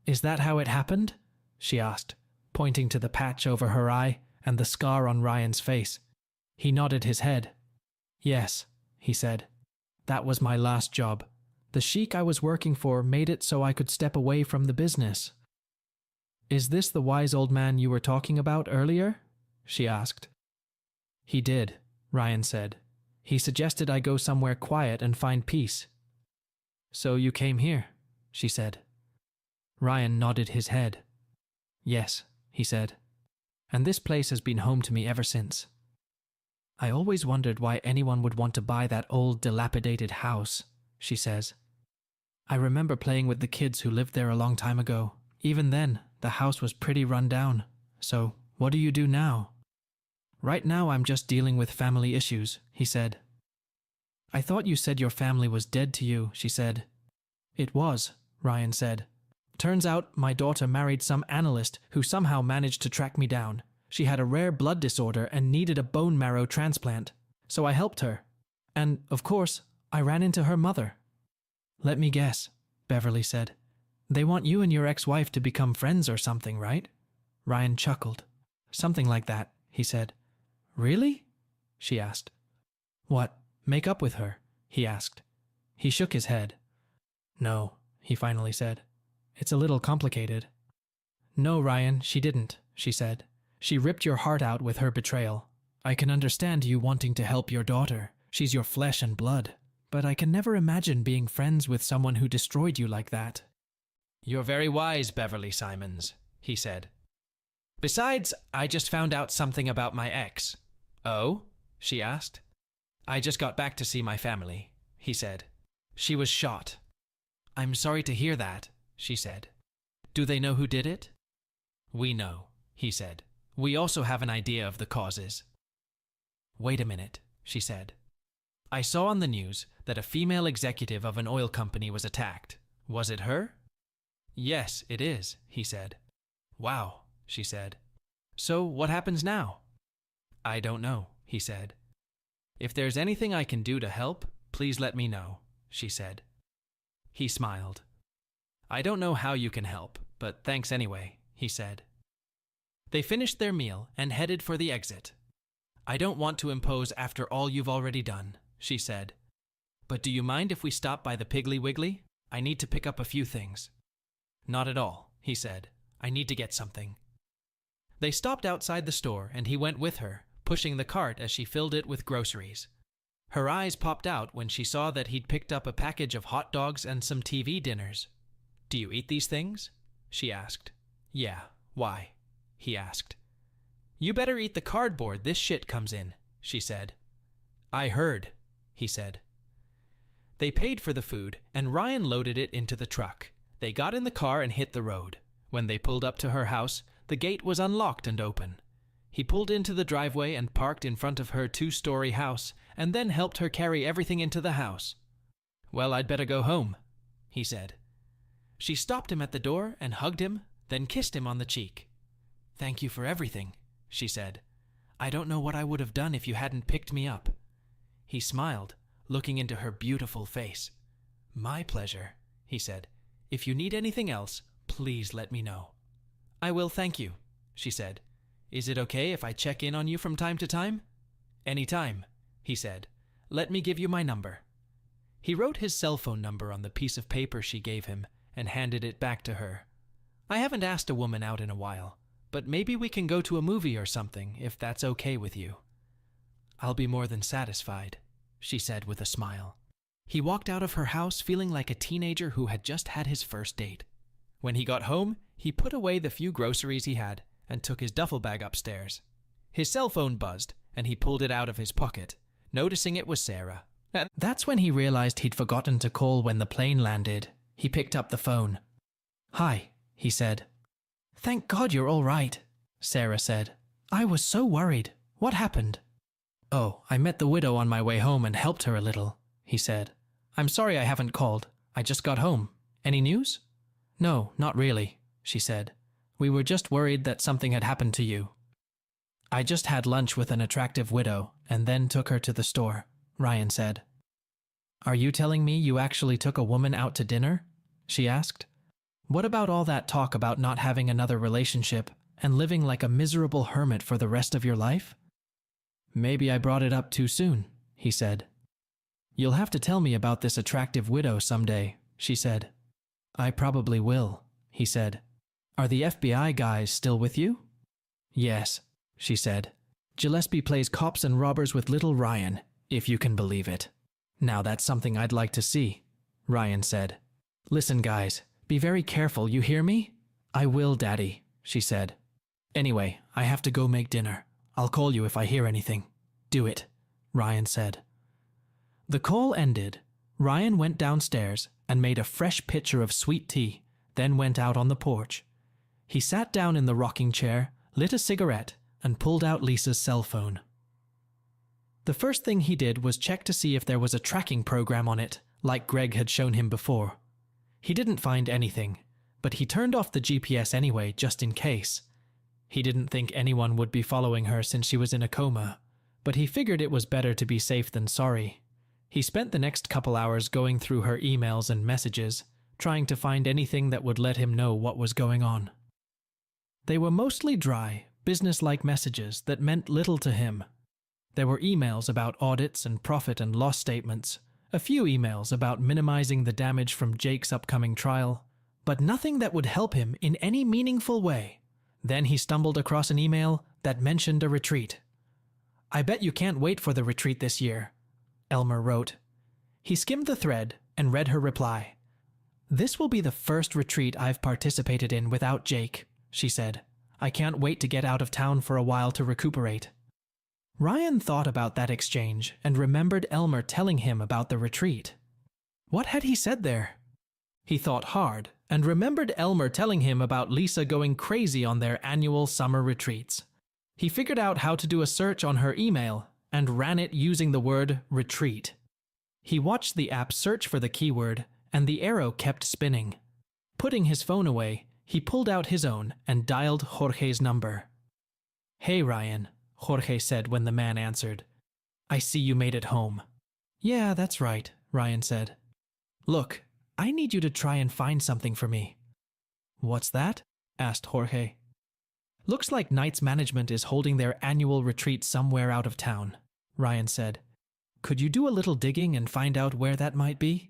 S1: Is that how it happened? She asked, pointing to the patch over her eye and the scar on Ryan's face. He nodded his head. Yes, he said. That was my last job. The sheik I was working for made it so I could step away from the business. Is this the wise old man you were talking about earlier? She asked. He did, Ryan said. He suggested I go somewhere quiet and find peace. So you came here, she said. Ryan nodded his head. Yes, he said. And this place has been home to me ever since. I always wondered why anyone would want to buy that old dilapidated house, she says. I remember playing with the kids who lived there a long time ago. Even then, the house was pretty run down. So, what do you do now? Right now I'm just dealing with family issues, he said. I thought you said your family was dead to you, she said. It was, Ryan said. Turns out my daughter married some analyst who somehow managed to track me down. She had a rare blood disorder and needed a bone marrow transplant, so I helped her. And, of course, I ran into her mother. Let me guess, Beverly said. They want you and your ex-wife to become friends or something, right? Ryan chuckled. Something like that, he said. Really? She asked. What, make up with her? He asked. He shook his head. No, he finally said. It's a little complicated. No, Ryan, she didn't, she said. She ripped your heart out with her betrayal. I can understand you wanting to help your daughter. She's your flesh and blood. But I can never imagine being friends with someone who destroyed you like that. You're very wise, Beverly Simons, he said. Besides, I just found out something about my ex. Oh? She asked. I just got back to see my family, he said. She was shot. I'm sorry to hear that, she said. Do they know who did it? We know, he said. We also have an idea of the causes. Wait a minute, she said. I saw on the news that a female executive of an oil company was attacked. Was it her? Yes, it is, he said. Wow, she said. So what happens now? I don't know, he said. If there's anything I can do to help, please let me know, she said. He smiled. I don't know how you can help, but thanks anyway, he said. They finished their meal and headed for the exit. I don't want to impose after all you've already done, she said. But do you mind if we stop by the Piggly Wiggly? I need to pick up a few things. Not at all, he said. I need to get something. They stopped outside the store and he went with her, pushing the cart as she filled it with groceries. Her eyes popped out when she saw that he'd picked up a package of hot dogs and some TV dinners. Do you eat these things? She asked. Yeah, why? He asked. You better eat the cardboard this shit comes in, she said. I heard, he said. They paid for the food and Ryan loaded it into the truck. They got in the car and hit the road. When they pulled up to her house, the gate was unlocked and open. He pulled into the driveway and parked in front of her 2-story house and then helped her carry everything into the house. Well, I'd better go home, he said. She stopped him at the door and hugged him, then kissed him on the cheek. Thank you for everything, she said. I don't know what I would have done if you hadn't picked me up. He smiled, looking into her beautiful face. My pleasure, he said. If you need anything else, please let me know. I will, thank you, she said. Is it okay if I check in on you from time to time? Any time, he said. Let me give you my number. He wrote his cell phone number on the piece of paper she gave him and handed it back to her. I haven't asked a woman out in a while, but maybe we can go to a movie or something if that's okay with you. I'll be more than satisfied, she said with a smile. He walked out of her house feeling like a teenager who had just had his first date. When he got home, he put away the few groceries he had and took his duffel bag upstairs. His cell phone buzzed, and he pulled it out of his pocket, noticing it was Sarah. That's when he realized he'd forgotten to call when the plane landed. He picked up the phone. Hi, he said. Thank God you're all right, Sarah said. I was so worried. What happened? Oh, I met the widow on my way home and helped her a little, he said. I'm sorry I haven't called. I just got home. Any news? No, not really, she said. We were just worried that something had happened to you. I just had lunch with an attractive widow and then took her to the store, Ryan said. Are you telling me you actually took a woman out to dinner? She asked. What about all that talk about not having another relationship and living like a miserable hermit for the rest of your life? Maybe I brought it up too soon, he said. You'll have to tell me about this attractive widow someday, she said. I probably will, he said. Are the FBI guys still with you? Yes, she said. Gillespie plays cops and robbers with little Ryan, if you can believe it. Now that's something I'd like to see, Ryan said. Listen, guys, be very careful, you hear me? I will, Daddy, she said. Anyway, I have to go make dinner. I'll call you if I hear anything. Do it, Ryan said. The call ended. Ryan went downstairs and made a fresh pitcher of sweet tea, then went out on the porch. He sat down in the rocking chair, lit a cigarette, and pulled out Lisa's cell phone. The first thing he did was check to see if there was a tracking program on it, like Greg had shown him before. He didn't find anything, but he turned off the GPS anyway, just in case. He didn't think anyone would be following her since she was in a coma, but he figured it was better to be safe than sorry. He spent the next couple hours going through her emails and messages, trying to find anything that would let him know what was going on. They were mostly dry, business-like messages that meant little to him, There were emails about audits and profit and loss statements, a few emails about minimizing the damage from Jake's upcoming trial, but nothing that would help him in any meaningful way. Then he stumbled across an email that mentioned a retreat. "I bet you can't wait for the retreat this year," Elmer wrote. He skimmed the thread and read her reply. "This will be the first retreat I've participated in without Jake," she said. "I can't wait to get out of town for a while to recuperate." Ryan thought about that exchange and remembered Elmer telling him about the retreat. What had he said there? He thought hard and remembered Elmer telling him about Lisa going crazy on their annual summer retreats. He figured out how to do a search on her email and ran it using the word retreat. He watched the app search for the keyword, and the arrow kept spinning. Putting his phone away, he pulled out his own and dialed Jorge's number. "Hey, Ryan," Jorge said when the man answered. "I see you made it home." "Yeah, that's right," Ryan said. "Look, I need you to try and find something for me." "What's that?" asked Jorge. "Looks like Knights Management is holding their annual retreat somewhere out of town," Ryan said. "Could you do a little digging and find out where that might be?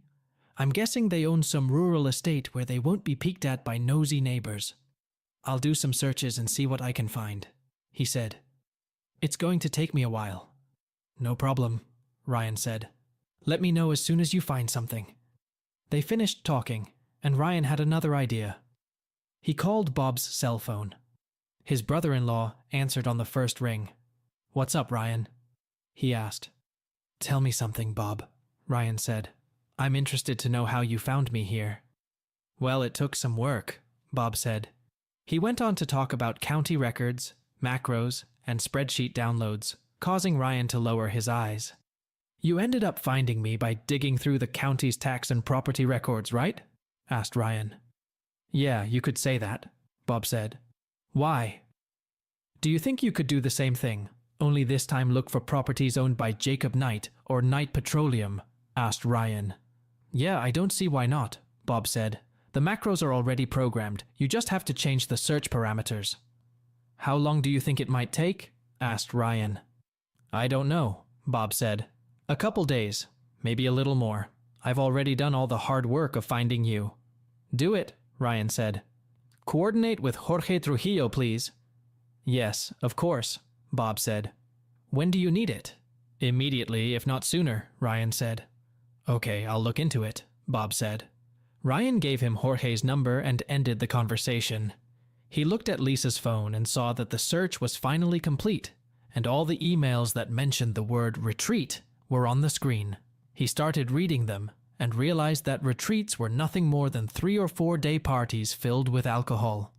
S1: I'm guessing they own some rural estate where they won't be peeked at by nosy neighbors." "I'll do some searches and see what I can find," he said. "It's going to take me a while." "No problem," Ryan said. "Let me know as soon as you find something." They finished talking, and Ryan had another idea. He called Bob's cell phone. His brother-in-law answered on the first ring. "What's up, Ryan?" he asked. "Tell me something, Bob," Ryan said. "I'm interested to know how you found me here." "Well, it took some work," Bob said. He went on to talk about county records, macros, and spreadsheet downloads, causing Ryan to lower his eyes. "You ended up finding me by digging through the county's tax and property records, right?" asked Ryan. "Yeah, you could say that," Bob said. "Why?" "Do you think you could do the same thing, only this time look for properties owned by Jacob Knight or Knight Petroleum?" asked Ryan. "Yeah, I don't see why not," Bob said. "The macros are already programmed, you just have to change the search parameters." "How long do you think it might take?" asked Ryan. "I don't know," Bob said. "A couple days, maybe a little more. I've already done all the hard work of finding you." "Do it," Ryan said. "Coordinate with Jorge Trujillo, please." "Yes, of course," Bob said. "When do you need it?" "Immediately, if not sooner," Ryan said. "Okay, I'll look into it," Bob said. Ryan gave him Jorge's number and ended the conversation. He looked at Lisa's phone and saw that the search was finally complete, and all the emails that mentioned the word retreat were on the screen. He started reading them and realized that retreats were nothing more than 3 or 4 day parties filled with alcohol.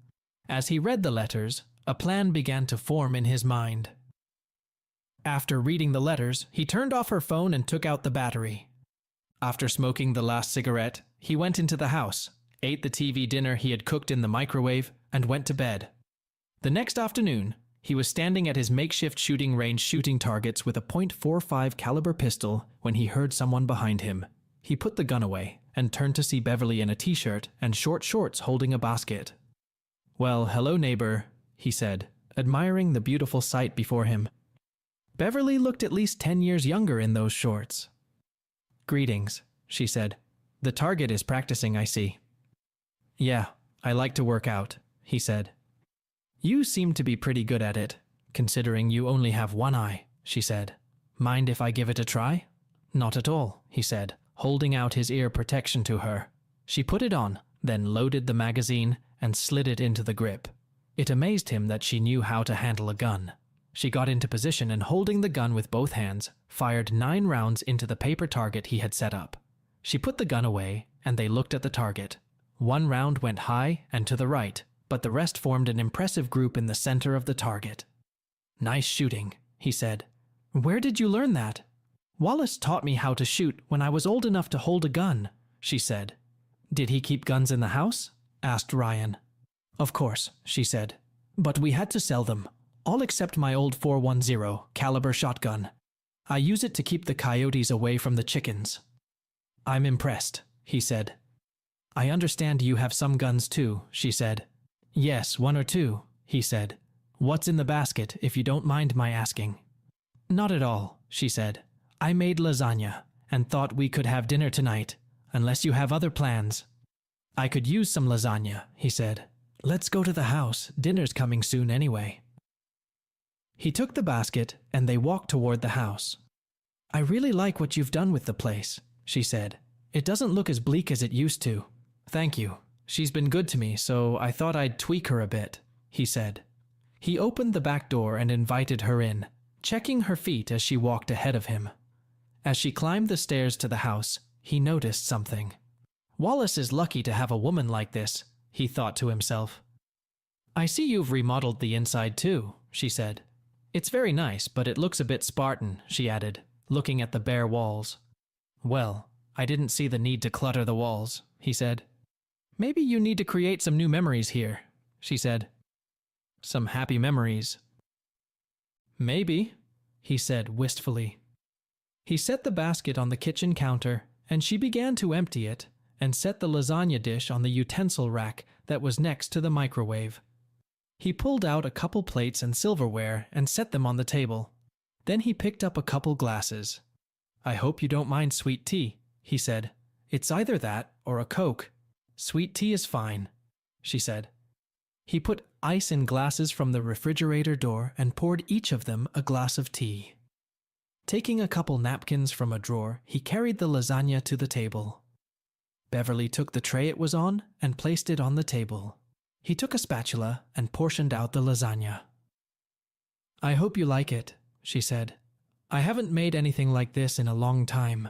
S1: As he read the letters, a plan began to form in his mind. After reading the letters, he turned off her phone and took out the battery. After smoking the last cigarette, he went into the house, ate the TV dinner he had cooked in the microwave, and went to bed. The next afternoon, he was standing at his makeshift shooting range shooting targets with a .45 caliber pistol when he heard someone behind him. He put the gun away and turned to see Beverly in a t-shirt and short shorts holding a basket. "Well, hello, neighbor," he said, admiring the beautiful sight before him. Beverly looked at least 10 years younger in those shorts. "Greetings," she said. "The target is practicing, I see." "Yeah, I like to work out," he said. "You seem to be pretty good at it, considering you only have one eye," she said. "Mind if I give it a try?" "Not at all," he said, holding out his ear protection to her. She put it on, then loaded the magazine and slid it into the grip. It amazed him that she knew how to handle a gun. She got into position and, holding the gun with both hands, fired 9 rounds into the paper target he had set up. She put the gun away, and they looked at the target. 1 round went high and to the right, but the rest formed an impressive group in the center of the target. "Nice shooting," he said. "Where did you learn that?" "Wallace taught me how to shoot when I was old enough to hold a gun," she said. "Did he keep guns in the house?" asked Ryan. "Of course," she said. "But we had to sell them, all except my old .410 caliber shotgun. I use it to keep the coyotes away from the chickens." "I'm impressed," he said. "I understand you have some guns too," she said. "Yes, 1 or 2, he said. "What's in the basket, if you don't mind my asking?" Not at all, she said. I made lasagna and thought we could have dinner tonight, unless you have other plans. I could use some lasagna, he said. Let's go to the house. Dinner's coming soon anyway. He took the basket and they walked toward the house. I really like what you've done with the place, she said. It doesn't look as bleak as it used to. Thank you. She's been good to me, so I thought I'd tweak her a bit, he said. He opened the back door and invited her in, checking her feet as she walked ahead of him. As she climbed the stairs to the house, he noticed something. Wallace is lucky to have a woman like this, he thought to himself. I see you've remodeled the inside too, she said. It's very nice, but it looks a bit Spartan, she added, looking at the bare walls. Well, I didn't see the need to clutter the walls, he said. Maybe you need to create some new memories here, she said. Some happy memories. Maybe, he said wistfully. He set the basket on the kitchen counter, and she began to empty it and set the lasagna dish on the utensil rack that was next to the microwave. He pulled out a couple plates and silverware and set them on the table. Then he picked up a couple glasses. I hope you don't mind sweet tea, he said. It's either that or a Coke. Sweet tea is fine, she said. He put ice in glasses from the refrigerator door and poured each of them a glass of tea. Taking a couple napkins from a drawer, he carried the lasagna to the table. Beverly took the tray it was on and placed it on the table. He took a spatula and portioned out the lasagna. I hope you like it, she said. I haven't made anything like this in a long time.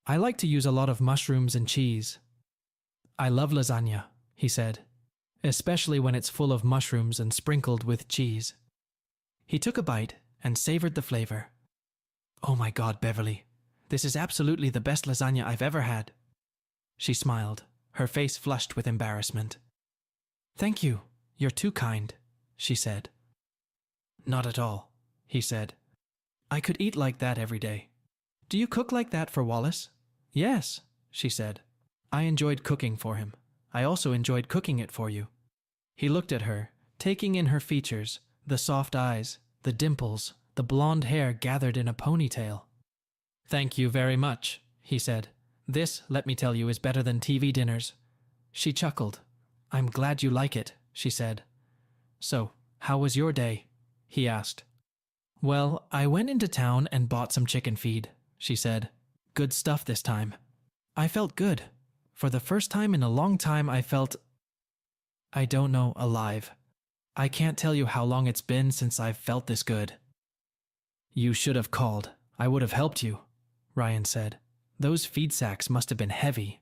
S1: I like to use a lot of mushrooms and cheese. I love lasagna, he said, especially when it's full of mushrooms and sprinkled with cheese. He took a bite and savored the flavor. Oh my God, Beverly, this is absolutely the best lasagna I've ever had. She smiled, her face flushed with embarrassment. Thank you, you're too kind, she said. Not at all, he said. I could eat like that every day. Do you cook like that for Wallace? Yes, she said. I enjoyed cooking for him. I also enjoyed cooking it for you. He looked at her, taking in her features, the soft eyes, the dimples, the blonde hair gathered in a ponytail. Thank you very much, he said. This, let me tell you, is better than TV dinners. She chuckled. I'm glad you like it, she said. So, how was your day? He asked. Well, I went into town and bought some chicken feed, she said. Good stuff this time. I felt good. For the first time in a long time I felt, I don't know, alive. I can't tell you how long it's been since I've felt this good. You should have called. I would have helped you, Ryan said. Those feed sacks must have been heavy.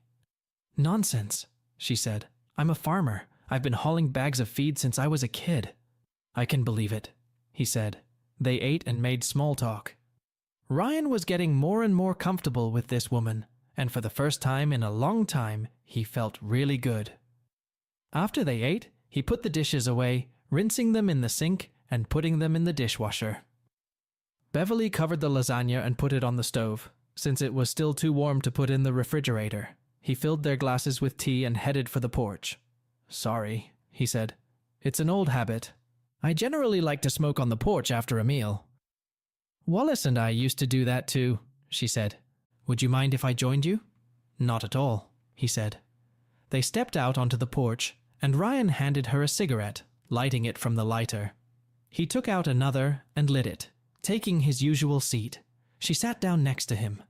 S1: Nonsense, she said. I'm a farmer. I've been hauling bags of feed since I was a kid. I can believe it, he said. They ate and made small talk. Ryan was getting more and more comfortable with this woman, and for the first time in a long time, he felt really good. After they ate, he put the dishes away, rinsing them in the sink and putting them in the dishwasher. Beverly covered the lasagna and put it on the stove, since it was still too warm to put in the refrigerator. He filled their glasses with tea and headed for the porch. Sorry, he said. It's an old habit. I generally like to smoke on the porch after a meal. Wallace and I used to do that too, she said. Would you mind if I joined you? Not at all, he said. They stepped out onto the porch, and Ryan handed her a cigarette, lighting it from the lighter. He took out another and lit it, taking his usual seat. She sat down next to him.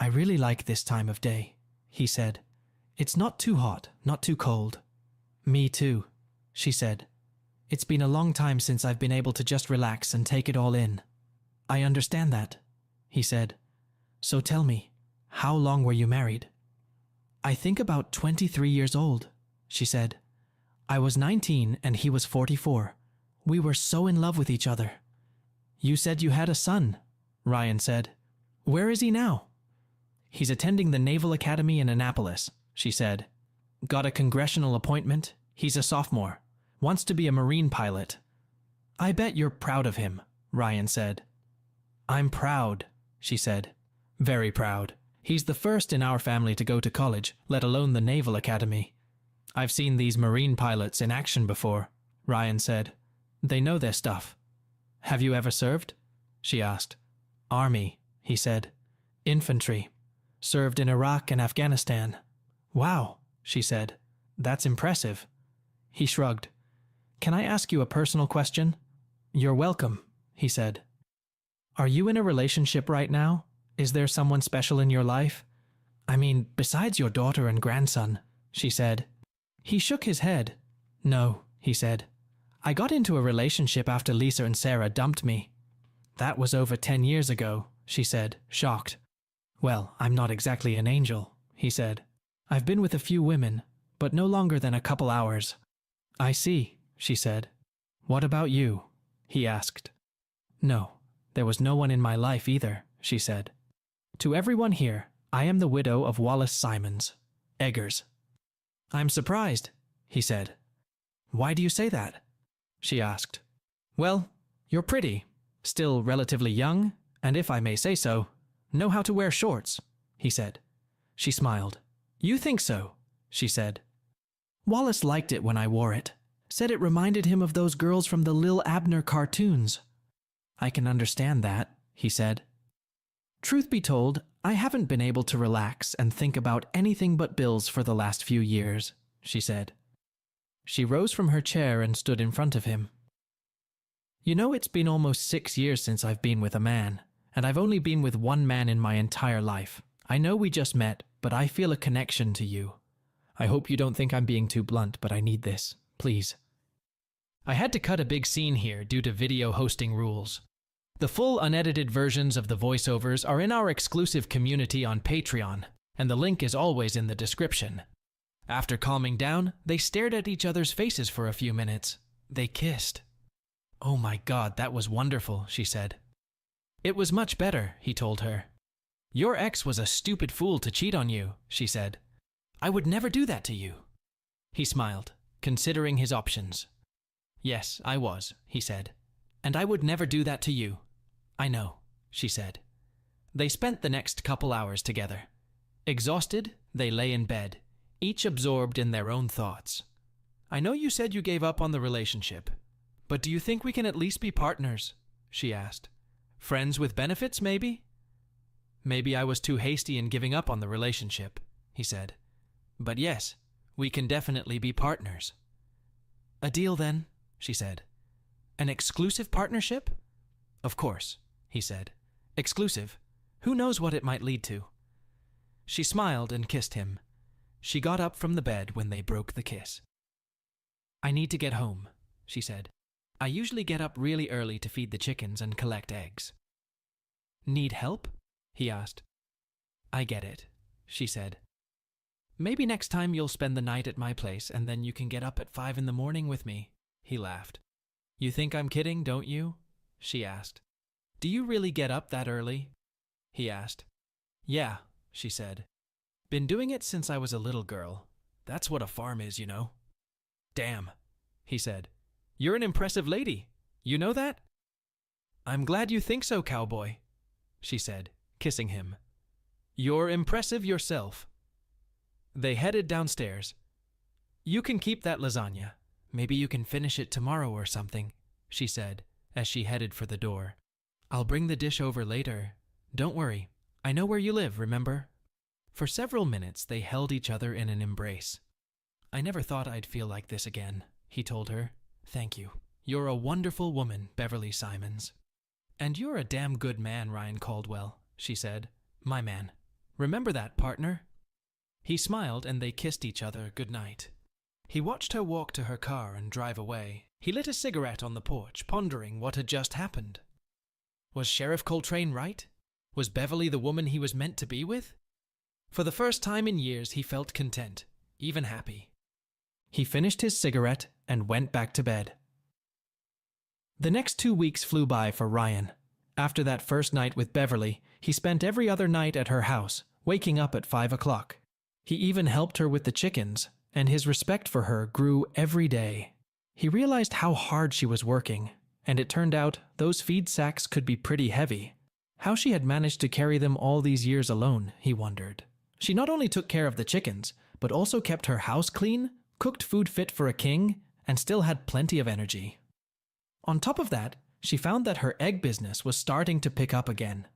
S1: I really like this time of day, he said. It's not too hot, not too cold. Me too, she said. It's been a long time since I've been able to just relax and take it all in. I understand that, he said. So tell me, how long were you married? I think about 23 years old, she said. I was 19 and he was 44. We were so in love with each other. You said you had a son, Ryan said. Where is he now? He's attending the Naval Academy in Annapolis, she said. Got a congressional appointment. He's a sophomore. Wants to be a Marine pilot. I bet you're proud of him, Ryan said. I'm proud, she said. Very proud. He's the first in our family to go to college, let alone the Naval Academy. I've seen these Marine pilots in action before, Ryan said. They know their stuff. Have you ever served? she asked. Army, he said. Infantry. Served in Iraq and Afghanistan. Wow, she said. That's impressive. He shrugged. Can I ask you a personal question? You're welcome, he said. Are you in a relationship right now? Is there someone special in your life? I mean, besides your daughter and grandson, she said. He shook his head. No, he said. I got into a relationship after Lisa and Sarah dumped me. That was over 10 years ago, she said, shocked. Well, I'm not exactly an angel, he said. I've been with a few women, but no longer than a couple hours. I see, she said. What about you? He asked. No, there was no one in my life either, she said. To everyone here, I am the widow of Wallace Simons, Eggers. I'm surprised, he said. Why do you say that? She asked. Well, you're pretty, still relatively young, and if I may say so, know how to wear shorts, he said. She smiled. You think so, she said. Wallace liked it when I wore it. Said it reminded him of those girls from the Lil Abner cartoons. I can understand that, he said. Truth be told, I haven't been able to relax and think about anything but bills for the last few years, she said. She rose from her chair and stood in front of him. You know, it's been almost 6 years since I've been with a man, and I've only been with one man in my entire life. I know we just met, but I feel a connection to you. I hope you don't think I'm being too blunt, but I need this, please. I had to cut a big scene here due to video hosting rules. The full unedited versions of the voiceovers are in our exclusive community on Patreon, and the link is always in the description. After calming down, they stared at each other's faces for a few minutes. They kissed. Oh my God, that was wonderful, she said. It was much better, he told her. Your ex was a stupid fool to cheat on you, she said. I would never do that to you. He smiled, considering his options. Yes, I was, he said. And I would never do that to you. I know, she said. They spent the next couple hours together. Exhausted, they lay in bed, each absorbed in their own thoughts. I know you said you gave up on the relationship, but do you think we can at least be partners? She asked. Friends with benefits, maybe? Maybe I was too hasty in giving up on the relationship, he said. But yes, we can definitely be partners. A deal then, she said. An exclusive partnership? Of course, he said. Exclusive. Who knows what it might lead to? She smiled and kissed him. She got up from the bed when they broke the kiss. I need to get home, she said. I usually get up really early to feed the chickens and collect eggs. Need help? He asked. I get it, she said. Maybe next time you'll spend the night at my place and then you can get up at 5 in the morning with me, he laughed. You think I'm kidding, don't you? She asked. Do you really get up that early? He asked. Yeah, she said. Been doing it since I was a little girl. That's what a farm is, you know. Damn, he said. You're an impressive lady. You know that? I'm glad you think so, cowboy, she said, kissing him. You're impressive yourself. They headed downstairs. You can keep that lasagna. Maybe you can finish it tomorrow or something, she said, as she headed for the door. I'll bring the dish over later. Don't worry. I know where you live, remember? For several minutes, they held each other in an embrace. I never thought I'd feel like this again, he told her. Thank you. You're a wonderful woman, Beverly Simons. And you're a damn good man, Ryan Caldwell, she said. My man. Remember that, partner? He smiled and they kissed each other goodnight. He watched her walk to her car and drive away. He lit a cigarette on the porch, pondering what had just happened. Was Sheriff Coltrane right? Was Beverly the woman he was meant to be with? For the first time in years, he felt content, even happy. He finished his cigarette and went back to bed. The next 2 weeks flew by for Ryan. After that first night with Beverly, he spent every other night at her house, waking up at 5 o'clock. He even helped her with the chickens, and his respect for her grew every day. He realized how hard she was working, and it turned out those feed sacks could be pretty heavy. How she had managed to carry them all these years alone, he wondered. She not only took care of the chickens, but also kept her house clean, cooked food fit for a king, and still had plenty of energy. On top of that, She found that her egg business was starting to pick up again.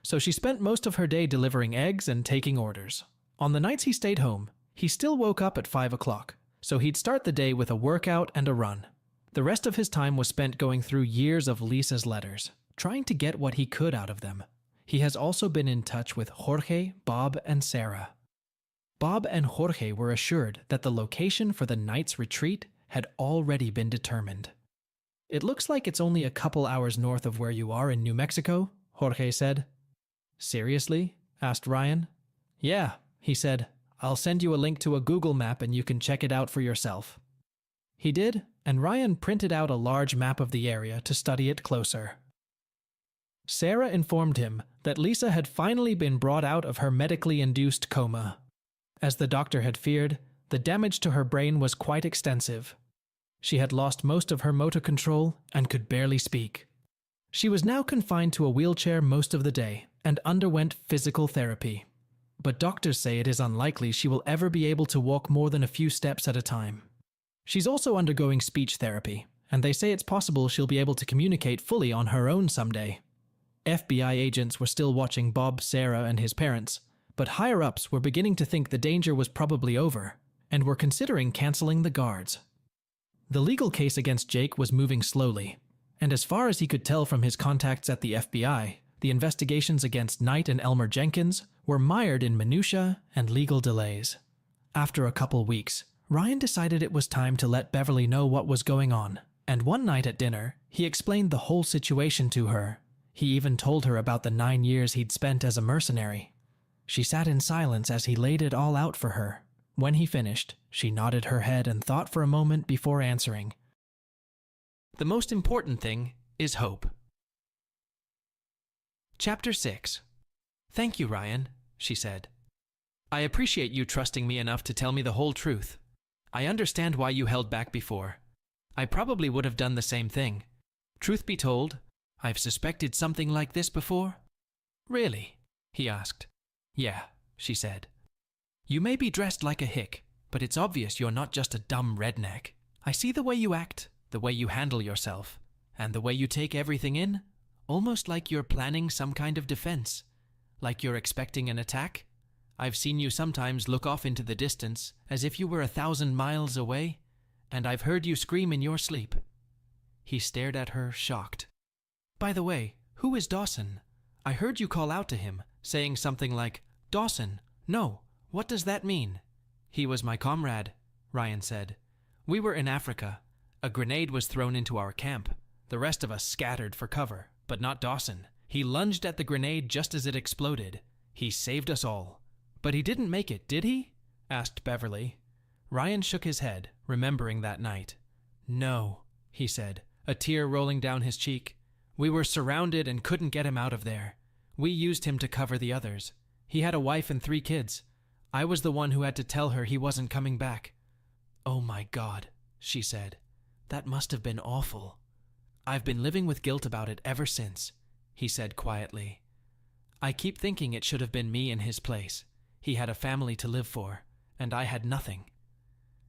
S1: So she spent most of her day delivering eggs and taking orders. On the nights he stayed home, he still woke up at 5 o'clock, so he'd start the day with a workout and a run. The rest of his time was spent going through years of Lisa's letters, trying to get what he could out of them. He has also been in touch with Jorge, Bob, and Sarah. Bob and Jorge were assured that the location for the night's retreat had already been determined. "It looks like it's only a couple hours north of where you are in New Mexico," Jorge said. "Seriously?" asked Ryan. "Yeah," he said. "I'll send you a link to a Google map and you can check it out for yourself." He did, and Ryan printed out a large map of the area to study it closer. Sarah informed him that Lisa had finally been brought out of her medically induced coma. As the doctor had feared, the damage to her brain was quite extensive. She had lost most of her motor control and could barely speak. She was now confined to a wheelchair most of the day and underwent physical therapy. But doctors say it is unlikely she will ever be able to walk more than a few steps at a time. She's also undergoing speech therapy, and they say it's possible she'll be able to communicate fully on her own someday. FBI agents were still watching Bob, Sarah, and his parents, but higher-ups were beginning to think the danger was probably over, and were considering canceling the guards. The legal case against Jake was moving slowly, and as far as he could tell from his contacts at the FBI, the investigations against Knight and Elmer Jenkins were mired in minutiae and legal delays. After a couple weeks, Ryan decided it was time to let Beverly know what was going on, and one night at dinner, he explained the whole situation to her. He even told her about the 9 years he'd spent as a mercenary. She sat in silence as he laid it all out for her. When he finished, she nodded her head and thought for a moment before answering. "The most important thing is hope." Chapter 6. "Thank you, Ryan," she said. "I appreciate you trusting me enough to tell me the whole truth. I understand why you held back before. I probably would have done the same thing. Truth be told, I've suspected something like this before." "Really?" he asked. "Yeah," she said. "You may be dressed like a hick, but it's obvious you're not just a dumb redneck. I see the way you act, the way you handle yourself, and the way you take everything in, almost like you're planning some kind of defense, like you're expecting an attack. I've seen you sometimes look off into the distance, as if you were 1,000 miles away, and I've heard you scream in your sleep." He stared at her, shocked. "By the way, who is Dawson? I heard you call out to him, saying something like, 'Dawson, no, what does that mean?'" "He was my comrade," Ryan said. "We were in Africa. A grenade was thrown into our camp. The rest of us scattered for cover, but not Dawson. He lunged at the grenade just as it exploded. He saved us all." "But he didn't make it, did he?" asked Beverly. Ryan shook his head, remembering that night. "No," he said, a tear rolling down his cheek. "We were surrounded and couldn't get him out of there. We used him to cover the others. He had a wife and 3 kids. I was the one who had to tell her he wasn't coming back." "Oh my God," she said. "That must have been awful." "I've been living with guilt about it ever since," he said quietly. "I keep thinking it should have been me in his place. He had a family to live for, and I had nothing."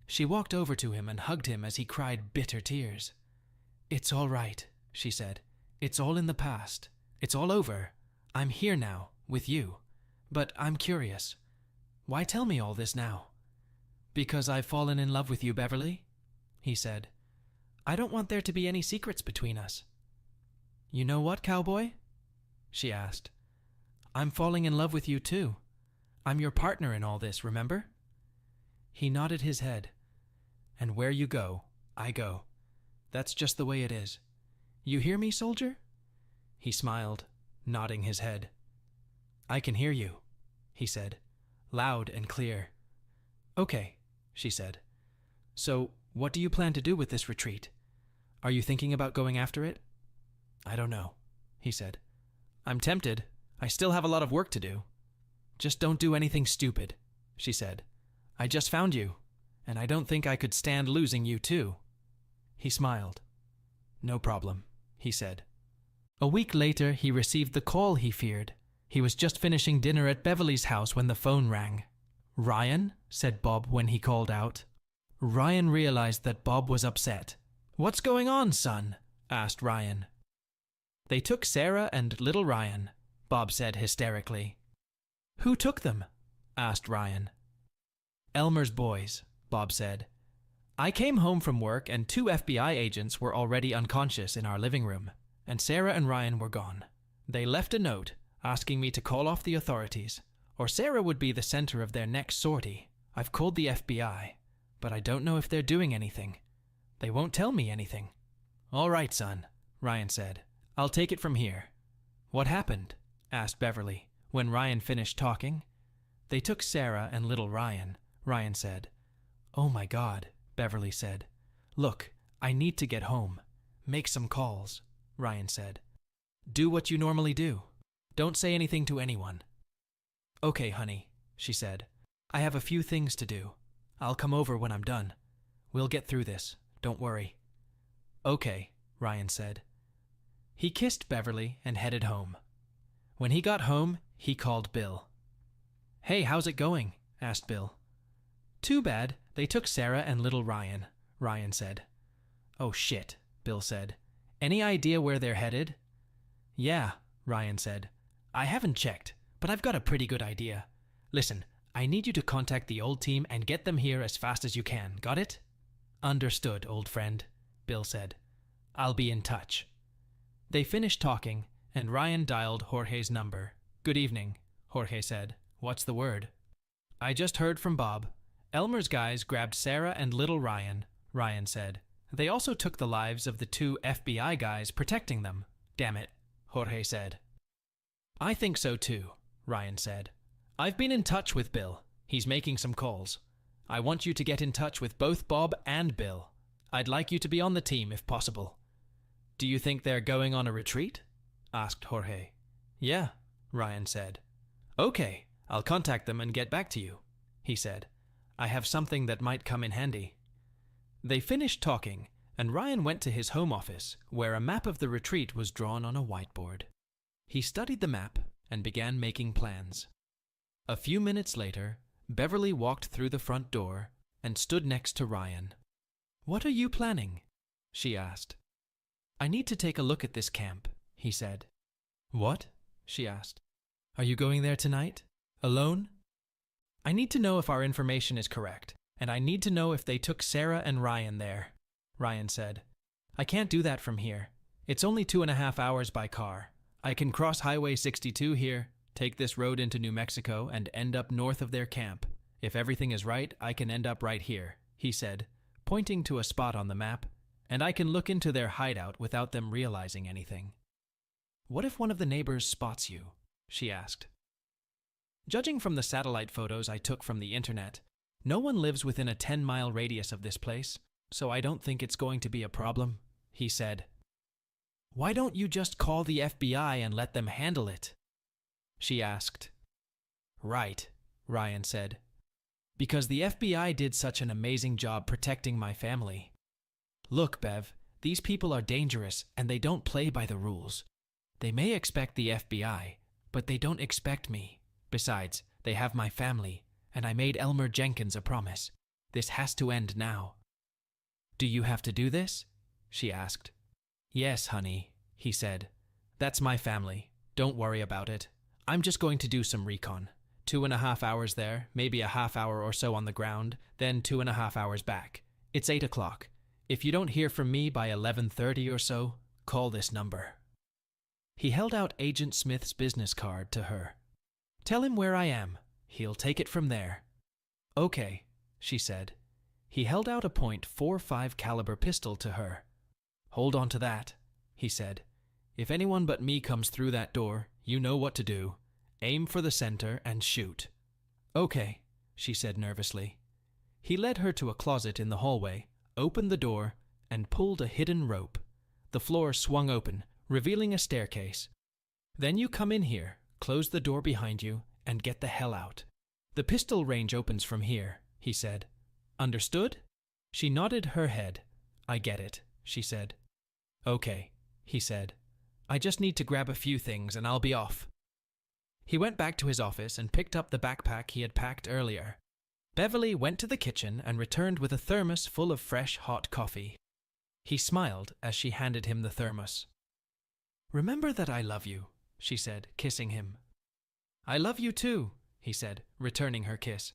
S1: She walked over to him and hugged him as he cried bitter tears. "It's all right," she said. "It's all in the past. It's all over. I'm here now, with you. But I'm curious. Why tell me all this now?" "Because I've fallen in love with you, Beverly," he said. "I don't want there to be any secrets between us." "You know what, cowboy?" she asked. "I'm falling in love with you too. I'm your partner in all this, remember?" He nodded his head. "And where you go, I go. That's just the way it is. You hear me, soldier?" He smiled, nodding his head. "I can hear you," he said, loud and clear. "Okay," she said. "So, what do you plan to do with this retreat? Are you thinking about going after it?" "I don't know," he said. "I'm tempted. I still have a lot of work to do." "Just don't do anything stupid," she said. "I just found you, and I don't think I could stand losing you too." He smiled. "No problem," he said. A week later, he received the call he feared. He was just finishing dinner at Beverly's house when the phone rang. "Ryan?" said Bob when he called out. Ryan realized that Bob was upset. "What's going on, son?" asked Ryan. They took Sarah and little Ryan, Bob said hysterically. Who took them? Asked Ryan. Elmer's boys, Bob said. I came home from work and 2 FBI agents were already unconscious in our living room, and Sarah and Ryan were gone. They left a note asking me to call off the authorities, or Sarah would be the center of their next sortie. I've called the FBI, but I don't know if they're doing anything. They won't tell me anything. All right, son, Ryan said. I'll take it from here. What happened? Asked Beverly, when Ryan finished talking. They took Sarah and little Ryan, Ryan said. Oh my God, Beverly said. Look, I need to get home. Make some calls, Ryan said. Do what you normally do. Don't say anything to anyone. Okay, honey, she said. I have a few things to do. I'll come over when I'm done. We'll get through this, don't worry. Okay, Ryan said. He kissed Beverly and headed home. When he got home, he called Bill. Hey, how's it going? Asked Bill. Too bad, they took Sarah and little Ryan, Ryan said. Oh shit, Bill said. Any idea where they're headed? Yeah, Ryan said. I haven't checked, but I've got a pretty good idea. Listen, I need you to contact the old team and get them here as fast as you can, got it? Understood, old friend, Bill said. I'll be in touch. They finished talking, and Ryan dialed Jorge's number. Good evening, Jorge said. What's the word? I just heard from Bob. Elmer's guys grabbed Sarah and little Ryan, Ryan said. They also took the lives of the 2 FBI guys protecting them. Damn it, Jorge said. I think so too, Ryan said. I've been in touch with Bill. He's making some calls. I want you to get in touch with both Bob and Bill. I'd like you to be on the team if possible. Do you think they're going on a retreat? Asked Jorge. Yeah, Ryan said. Okay, I'll contact them and get back to you, he said. I have something that might come in handy. They finished talking, and Ryan went to his home office, where a map of the retreat was drawn on a whiteboard. He studied the map and began making plans. A few minutes later, Beverly walked through the front door and stood next to Ryan. What are you planning? She asked. I need to take a look at this camp, he said. What? She asked. Are you going there tonight? Alone? I need to know if our information is correct, and I need to know if they took Sarah and Ryan there, Ryan said. I can't do that from here. It's only 2.5 hours by car. I can cross Highway 62 here, take this road into New Mexico, and end up north of their camp. If everything is right, I can end up right here, he said, pointing to a spot on the map, and I can look into their hideout without them realizing anything. What if one of the neighbors spots you? She asked. Judging from the satellite photos I took from the internet, no one lives within a 10-mile radius of this place, so I don't think it's going to be a problem, he said. Why don't you just call the FBI and let them handle it? She asked. Right, Ryan said. Because the FBI did such an amazing job protecting my family. Look, Bev, these people are dangerous and they don't play by the rules. They may expect the FBI, but they don't expect me. Besides, they have my family, and I made Elmer Jenkins a promise. This has to end now. Do you have to do this? She asked. Yes, honey, he said. That's my family. Don't worry about it. I'm just going to do some recon. 2.5 hours there, maybe a half hour or so on the ground, then 2.5 hours back. It's 8 o'clock. If you don't hear from me by 11:30 or so, call this number. He held out Agent Smith's business card to her. Tell him where I am. He'll take it from there. Okay, she said. He held out a .45 caliber pistol to her. Hold on to that, he said. If anyone but me comes through that door, you know what to do. Aim for the center and shoot. Okay, she said nervously. He led her to a closet in the hallway, opened the door, and pulled a hidden rope. The floor swung open, revealing a staircase. Then you come in here, close the door behind you, and get the hell out. The pistol range opens from here, he said. Understood? She nodded her head. I get it, she said. Okay, he said. I just need to grab a few things and I'll be off. He went back to his office and picked up the backpack he had packed earlier. Beverly went to the kitchen and returned with a thermos full of fresh, hot coffee. He smiled as she handed him the thermos. "Remember that I love you," she said, kissing him. "I love you too," he said, returning her kiss.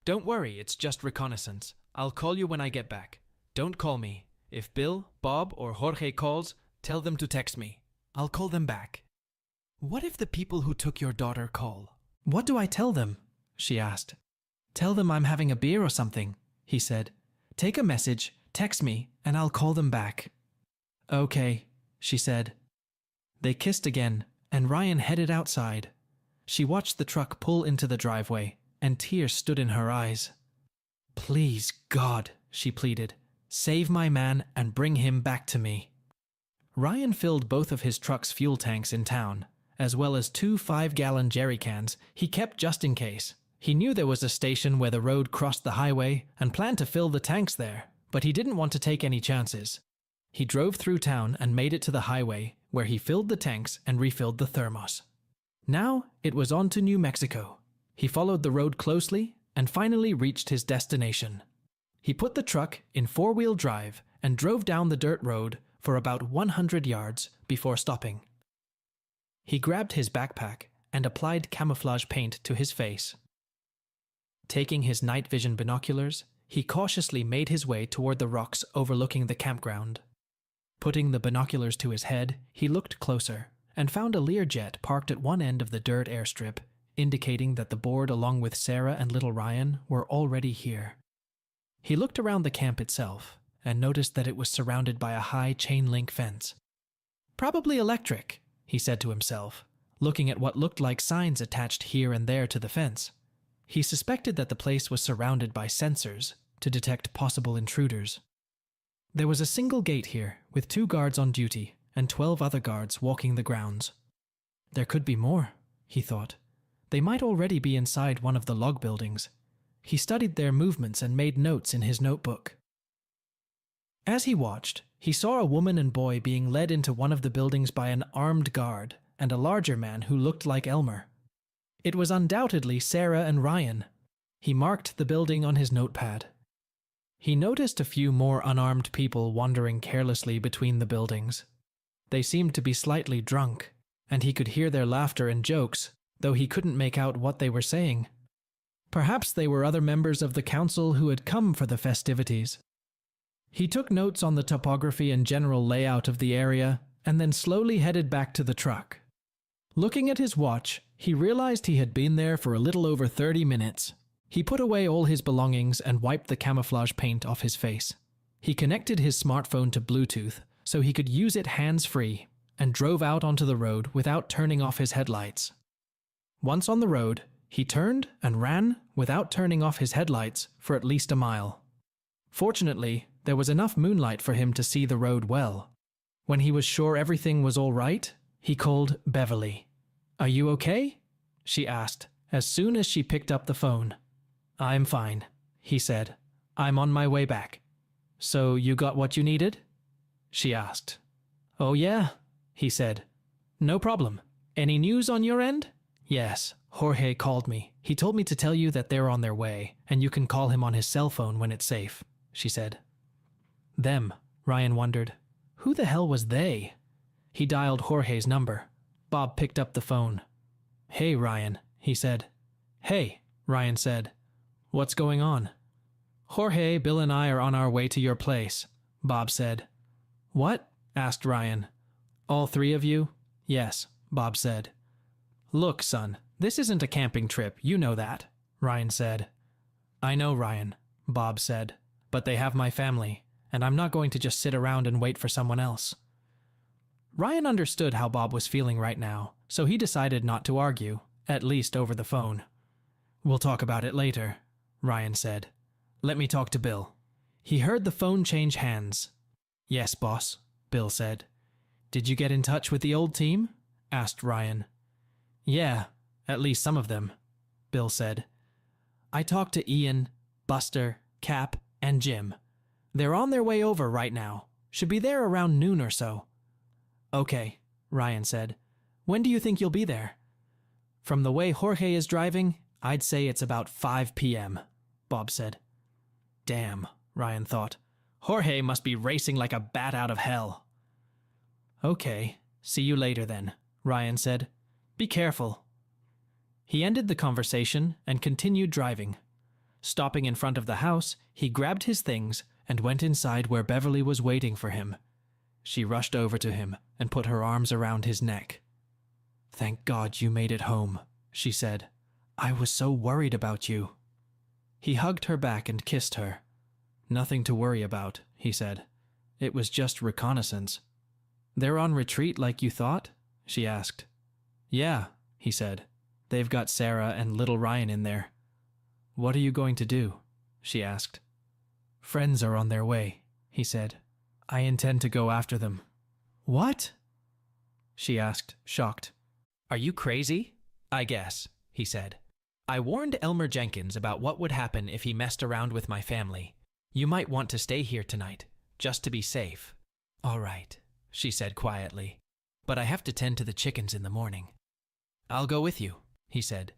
S1: "Don't worry, it's just reconnaissance. I'll call you when I get back. Don't call me. If Bill, Bob, or Jorge calls, tell them to text me. I'll call them back." "What if the people who took your daughter call?" "What do I tell them?" she asked. "Tell them I'm having a beer or something," he said. "Take a message, text me, and I'll call them back." "Okay," she said. They kissed again, and Ryan headed outside. She watched the truck pull into the driveway, and tears stood in her eyes. "Please, God," she pleaded, "save my man and bring him back to me." Ryan filled both of his truck's fuel tanks in town, as well as 2 5-gallon jerry cans he kept just in case. He knew there was a station where the road crossed the highway and planned to fill the tanks there, but he didn't want to take any chances. He drove through town and made it to the highway, where he filled the tanks and refilled the thermos. Now it was on to New Mexico. He followed the road closely and finally reached his destination. He put the truck in 4-wheel drive and drove down the dirt road for about 100 yards before stopping. He grabbed his backpack and applied camouflage paint to his face. Taking his night vision binoculars, he cautiously made his way toward the rocks overlooking the campground. Putting the binoculars to his head, he looked closer and found a Learjet parked at one end of the dirt airstrip, indicating that the board along with Sarah and little Ryan were already here. He looked around the camp itself and noticed that it was surrounded by a high chain-link fence. "Probably electric," he said to himself, looking at what looked like signs attached here and there to the fence. He suspected that the place was surrounded by sensors to detect possible intruders. There was a single gate here, with 2 guards on duty and 12 other guards walking the grounds. There could be more, he thought. They might already be inside one of the log buildings. He studied their movements and made notes in his notebook. As he watched, he saw a woman and boy being led into one of the buildings by an armed guard and a larger man who looked like Elmer. It was undoubtedly Sarah and Ryan. He marked the building on his notepad. He noticed a few more unarmed people wandering carelessly between the buildings. They seemed to be slightly drunk, and he could hear their laughter and jokes, though he couldn't make out what they were saying. Perhaps they were other members of the council who had come for the festivities. He took notes on the topography and general layout of the area, and then slowly headed back to the truck. Looking at his watch, he realized he had been there for a little over 30 minutes. He put away all his belongings and wiped the camouflage paint off his face. He connected his smartphone to Bluetooth so he could use it hands-free and drove out onto the road without turning off his headlights. Once on the road, he turned and ran without turning off his headlights for at least a mile. Fortunately, there was enough moonlight for him to see the road well. When he was sure everything was all right, he called Beverly. "Are you okay?" she asked as soon as she picked up the phone. "I'm fine," he said. "I'm on my way back." "So you got what you needed?" she asked. "Oh yeah," he said. "No problem. Any news on your end?" "Yes, Jorge called me. He told me to tell you that they're on their way, and you can call him on his cell phone when it's safe," she said. Them, Ryan wondered. Who the hell was they? He dialed Jorge's number. Bob picked up the phone. "Hey, Ryan," he said. "Hey," Ryan said. "What's going on?" "Jorge, Bill and I are on our way to your place," Bob said. "What?" asked Ryan. "All 3 of you?" "Yes," Bob said. "Look, son, this isn't a camping trip, you know that," Ryan said. "I know, Ryan," Bob said, "but they have my family, and I'm not going to just sit around and wait for someone else." Ryan understood how Bob was feeling right now, so he decided not to argue, at least over the phone. "We'll talk about it later," Ryan said. "Let me talk to Bill." He heard the phone change hands. "Yes, boss," Bill said. "Did you get in touch with the old team?" asked Ryan. "Yeah, at least some of them," Bill said. "I talked to Ian, Buster, Cap, and Jim. They're on their way over right now. Should be there around noon or so." "Okay," Ryan said. "When do you think you'll be there?" "From the way Jorge is driving, I'd say it's about 5 p.m., Bob said. Damn, Ryan thought. Jorge must be racing like a bat out of hell. "Okay, See you later then, Ryan said. Be careful. He ended the conversation and continued driving. Stopping in front of the house, he grabbed his things and went inside where Beverly was waiting for him. She rushed over to him and put her arms around his neck. "Thank God you made it home," she said. "I was so worried about you." He hugged her back and kissed her. "Nothing to worry about," he said. "It was just reconnaissance." "They're on retreat like you thought?" she asked. "Yeah," he said. "They've got Sarah and little Ryan in there." "What are you going to do?" she asked. "Friends are on their way," he said. "I intend to go after them." "What?" she asked, shocked. "Are you crazy?" "I guess," he said. "I warned Elmer Jenkins about what would happen if he messed around with my family. You might want to stay here tonight, just to be safe." "All right," she said quietly. "But I have to tend to the chickens in the morning." "I'll go with you," he said.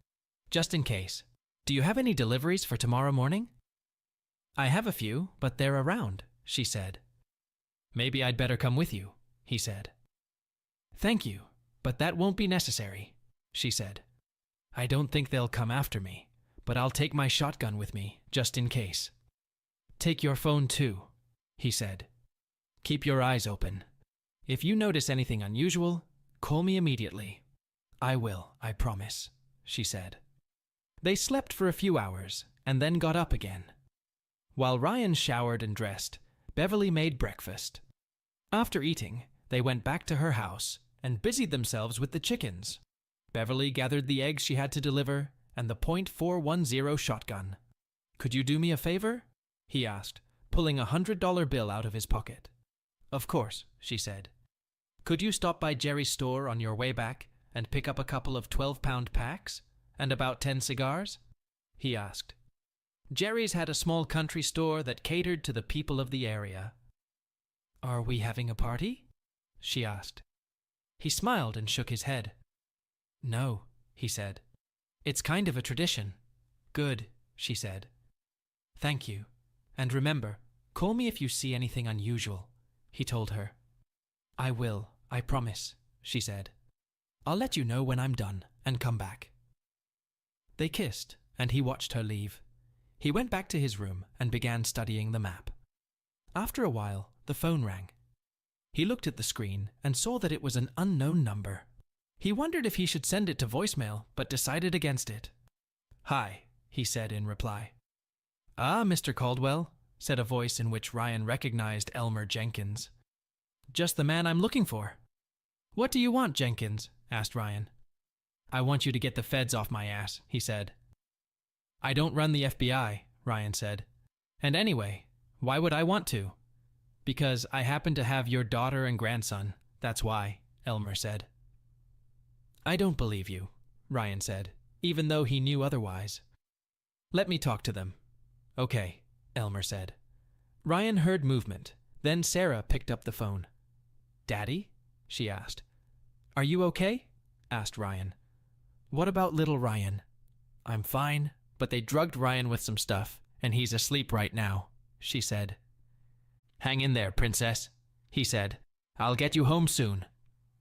S1: "Just in case. Do you have any deliveries for tomorrow morning?" "I have a few, but they're around," she said. "Maybe I'd better come with you," he said. "Thank you, but that won't be necessary," she said. "I don't think they'll come after me, but I'll take my shotgun with me, just in case." "Take your phone too," he said. "Keep your eyes open. If you notice anything unusual, call me immediately." "I will, I promise," she said. They slept for a few hours and then got up again. While Ryan showered and dressed, Beverly made breakfast. After eating, they went back to her house and busied themselves with the chickens. Beverly gathered the eggs she had to deliver and the .410 shotgun. "Could you do me a favor?" he asked, pulling a $100 bill out of his pocket. "Of course," she said. "Could you stop by Jerry's store on your way back and pick up a couple of 12-pound packs and about 10 cigars?" he asked. Jerry's had a small country store that catered to the people of the area. "Are we having a party?" she asked. He smiled and shook his head. "No," he said. "It's kind of a tradition." "Good," she said. "Thank you. And remember, call me if you see anything unusual," he told her. "I will, I promise," she said. "I'll let you know when I'm done and come back." They kissed, and he watched her leave. He went back to his room and began studying the map. After a while, the phone rang. He looked at the screen and saw that it was an unknown number. He wondered if he should send it to voicemail, but decided against it. "Hi," he said in reply. "Ah, Mr. Caldwell," said a voice in which Ryan recognized Elmer Jenkins. "Just the man I'm looking for." "What do you want, Jenkins?" asked Ryan. "I want you to get the feds off my ass," he said. "I don't run the FBI," Ryan said. "And anyway, why would I want to?" "Because I happen to have your daughter and grandson, that's why," Elmer said. "I don't believe you," Ryan said, even though he knew otherwise. "Let me talk to them." "Okay," Elmer said. Ryan heard movement. Then Sarah picked up the phone. "Daddy?" she asked. "Are you okay?" asked Ryan. "What about little Ryan?" "I'm fine, but they drugged Ryan with some stuff, and he's asleep right now," she said. "Hang in there, princess," he said. "I'll get you home soon."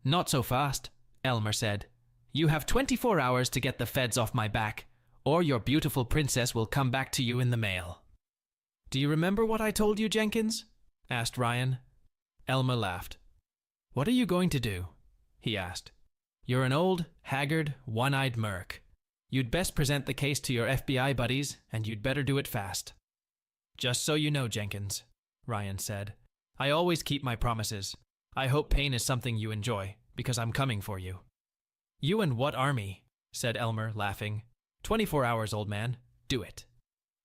S1: "Not so fast," Elmer said. "You have 24 hours to get the feds off my back, or your beautiful princess will come back to you in the mail." "Do you remember what I told you, Jenkins?" asked Ryan. Elmer laughed. "What are you going to do?" he asked. "You're an old, haggard, one-eyed merc. You'd best present the case to your FBI buddies, and you'd better do it fast." "Just so you know, Jenkins," Ryan said, "I always keep my promises. I hope pain is something you enjoy, because I'm coming for you." "You and what army?" said Elmer, laughing. 24 hours, old man. Do it."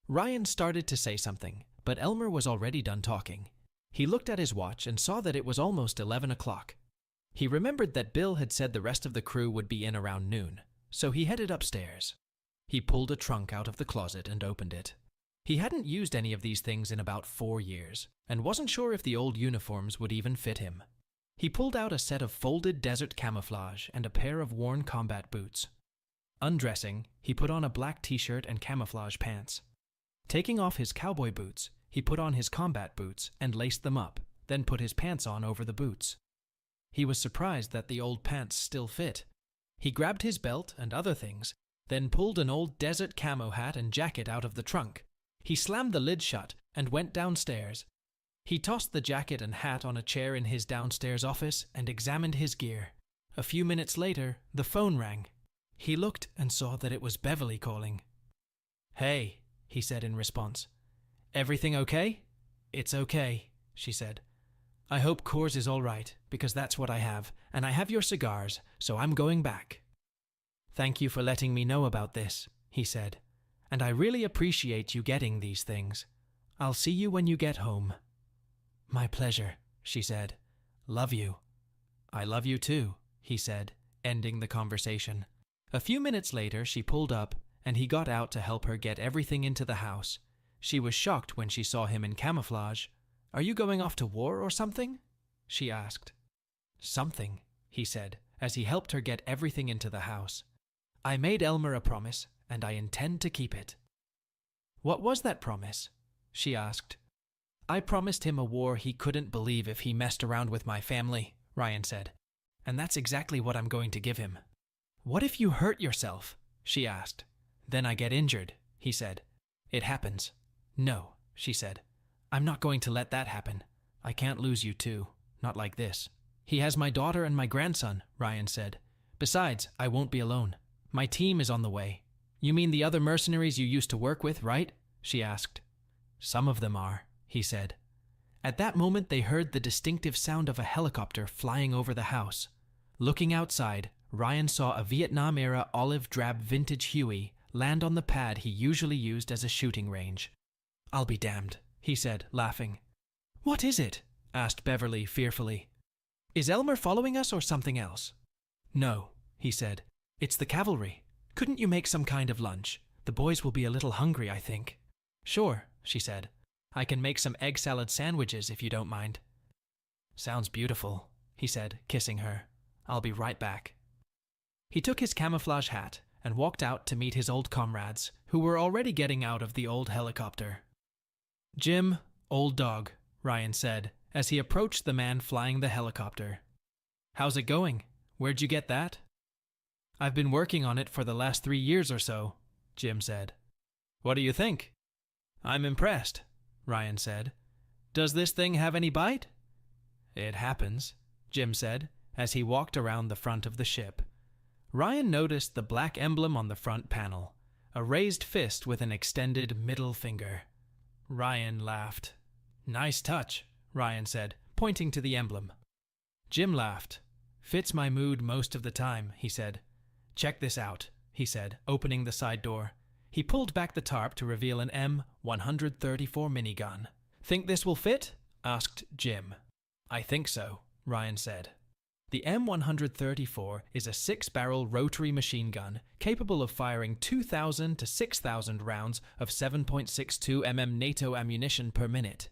S1: Ryan started to say something, but Elmer was already done talking. He looked at his watch and saw that it was almost 11 o'clock. He remembered that Bill had said the rest of the crew would be in around noon, so he headed upstairs. He pulled a trunk out of the closet and opened it. He hadn't used any of these things in about 4 years, and wasn't sure if the old uniforms would even fit him. He pulled out a set of folded desert camouflage and a pair of worn combat boots. Undressing, he put on a black t-shirt and camouflage pants. Taking off his cowboy boots, he put on his combat boots and laced them up, then put his pants on over the boots. He was surprised that the old pants still fit. He grabbed his belt and other things, then pulled an old desert camo hat and jacket out of the trunk. He slammed the lid shut and went downstairs. He tossed the jacket and hat on a chair in his downstairs office and examined his gear. A few minutes later, the phone rang. He looked and saw that it was Beverly calling. "Hey," he said in response. "Everything okay?" "It's okay," she said. "I hope Coors is all right, because that's what I have, and I have your cigars, so I'm going back." "Thank you for letting me know about this," he said, "and I really appreciate you getting these things. I'll see you when you get home." "My pleasure," she said. "Love you." "I love you too," he said, ending the conversation. A few minutes later, she pulled up, and he got out to help her get everything into the house. She was shocked when she saw him in camouflage. "Are you going off to war or something?" she asked. "Something," he said, as he helped her get everything into the house. "I made Elmer a promise, and I intend to keep it." "What was that promise?" she asked. "I promised him a war he couldn't believe if he messed around with my family," Ryan said. "And that's exactly what I'm going to give him." "What if you hurt yourself?" she asked. "Then I get injured," he said. "It happens." "No," she said. "I'm not going to let that happen. I can't lose you too. Not like this." "He has my daughter and my grandson," Ryan said. "Besides, I won't be alone. My team is on the way." "You mean the other mercenaries you used to work with, right?" she asked. "Some of them are," he said. At that moment, they heard the distinctive sound of a helicopter flying over the house. Looking outside, Ryan saw a Vietnam-era olive-drab vintage Huey land on the pad he usually used as a shooting range. "I'll be damned," he said, laughing. "What is it?" asked Beverly fearfully. "Is Elmer following us or something else?" "No," he said. "It's the cavalry. Couldn't you make some kind of lunch? The boys will be a little hungry, I think." "Sure," she said. "I can make some egg salad sandwiches if you don't mind." "Sounds beautiful," he said, kissing her. "I'll be right back." He took his camouflage hat and walked out to meet his old comrades, who were already getting out of the old helicopter. "Jim, old dog," Ryan said, as he approached the man flying the helicopter. "How's it going? Where'd you get that?" "I've been working on it for the last 3 years or so," Jim said. "What do you think?" "I'm impressed," Ryan said. "Does this thing have any bite?" "It happens," Jim said, as he walked around the front of the ship. Ryan noticed the black emblem on the front panel, a raised fist with an extended middle finger. Ryan laughed. "Nice touch," Ryan said, pointing to the emblem. Jim laughed. "Fits my mood most of the time," he said. "Check this out," he said, opening the side door. He pulled back the tarp to reveal an M134 minigun. "Think this will fit?" asked Jim. "I think so," Ryan said. The M134 is a 6-barrel rotary machine gun capable of firing 2,000 to 6,000 rounds of 7.62 mm NATO ammunition per minute.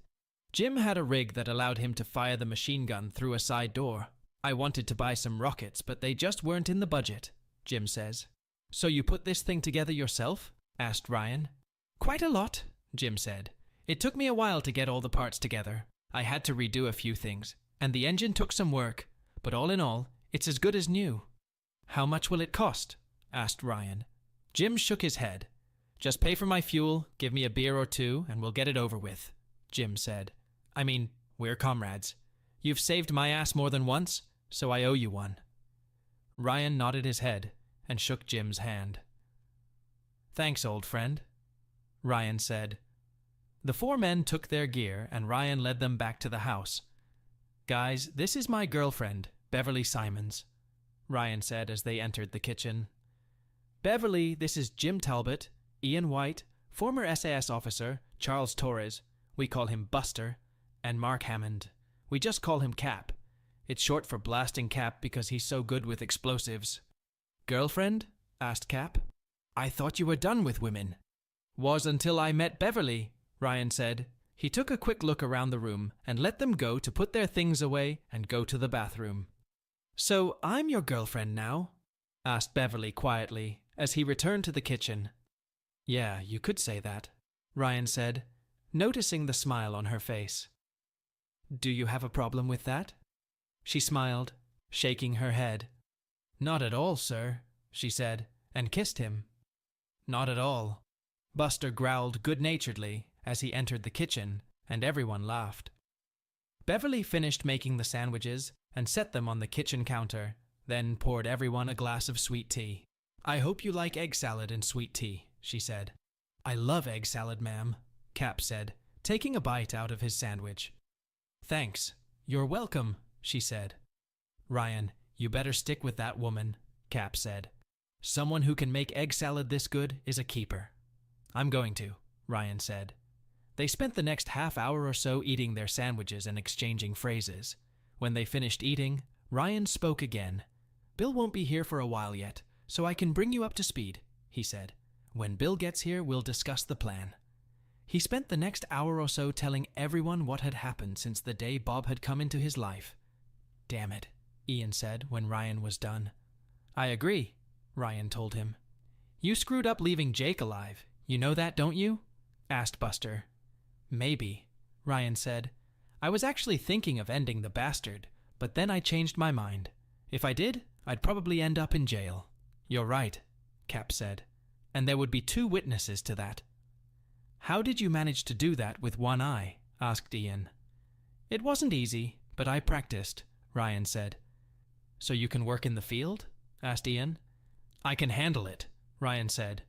S1: Jim had a rig that allowed him to fire the machine gun through a side door. "I wanted to buy some rockets, but they just weren't in the budget," Jim says. "So you put this thing together yourself?" asked Ryan. "Quite a lot," Jim said. "It took me a while to get all the parts together. I had to redo a few things, and the engine took some work. But all in all, it's as good as new." "How much will it cost?" asked Ryan. Jim shook his head. "Just pay for my fuel, give me a beer or two, and we'll get it over with," Jim said. "I mean, we're comrades. You've saved my ass more than once, so I owe you one." Ryan nodded his head and shook Jim's hand. "Thanks, old friend," Ryan said. The 4 men took their gear, and Ryan led them back to the house. "Guys, this is my girlfriend, Beverly Simons," Ryan said as they entered the kitchen. "Beverly, this is Jim Talbot, Ian White, former SAS officer, Charles Torres, we call him Buster, and Mark Hammond. We just call him Cap. It's short for Blasting Cap because he's so good with explosives." "Girlfriend?" asked Cap. "I thought you were done with women." "Was until I met Beverly," Ryan said. He took a quick look around the room and let them go to put their things away and go to the bathroom. "So I'm your girlfriend now?" asked Beverly quietly as he returned to the kitchen. "Yeah, you could say that," Ryan said, noticing the smile on her face. "Do you have a problem with that?" She smiled shaking her head. "Not at all, sir," she said, and kissed him. "Not at all," Buster growled good-naturedly as he entered the kitchen, and everyone laughed. Beverly finished making the sandwiches and set them on the kitchen counter, then poured everyone a glass of sweet tea. "I hope you like egg salad and sweet tea," she said. "I love egg salad, ma'am," Cap said, taking a bite out of his sandwich. "Thanks. You're welcome," she said. "Ryan, you better stick with that woman," Cap said. "Someone who can make egg salad this good is a keeper." "I'm going to," Ryan said. They spent the next half hour or so eating their sandwiches and exchanging phrases. When they finished eating, Ryan spoke again. "Bill won't be here for a while yet, so I can bring you up to speed," he said. "When Bill gets here, we'll discuss the plan." He spent the next hour or so telling everyone what had happened since the day Bob had come into his life. "Damn it," Ian said when Ryan was done. "I agree," Ryan told him. "You screwed up leaving Jake alive. You know that, don't you?" asked Buster. "Maybe," Ryan said. "I was actually thinking of ending the bastard, but then I changed my mind. If I did, I'd probably end up in jail." "You're right," Cap said. "And there would be 2 witnesses to that." "How did you manage to do that with one eye?" asked Ian. "It wasn't easy, but I practiced," Ryan said. "So you can work in the field?" asked Ian. "I can handle it," Ryan said.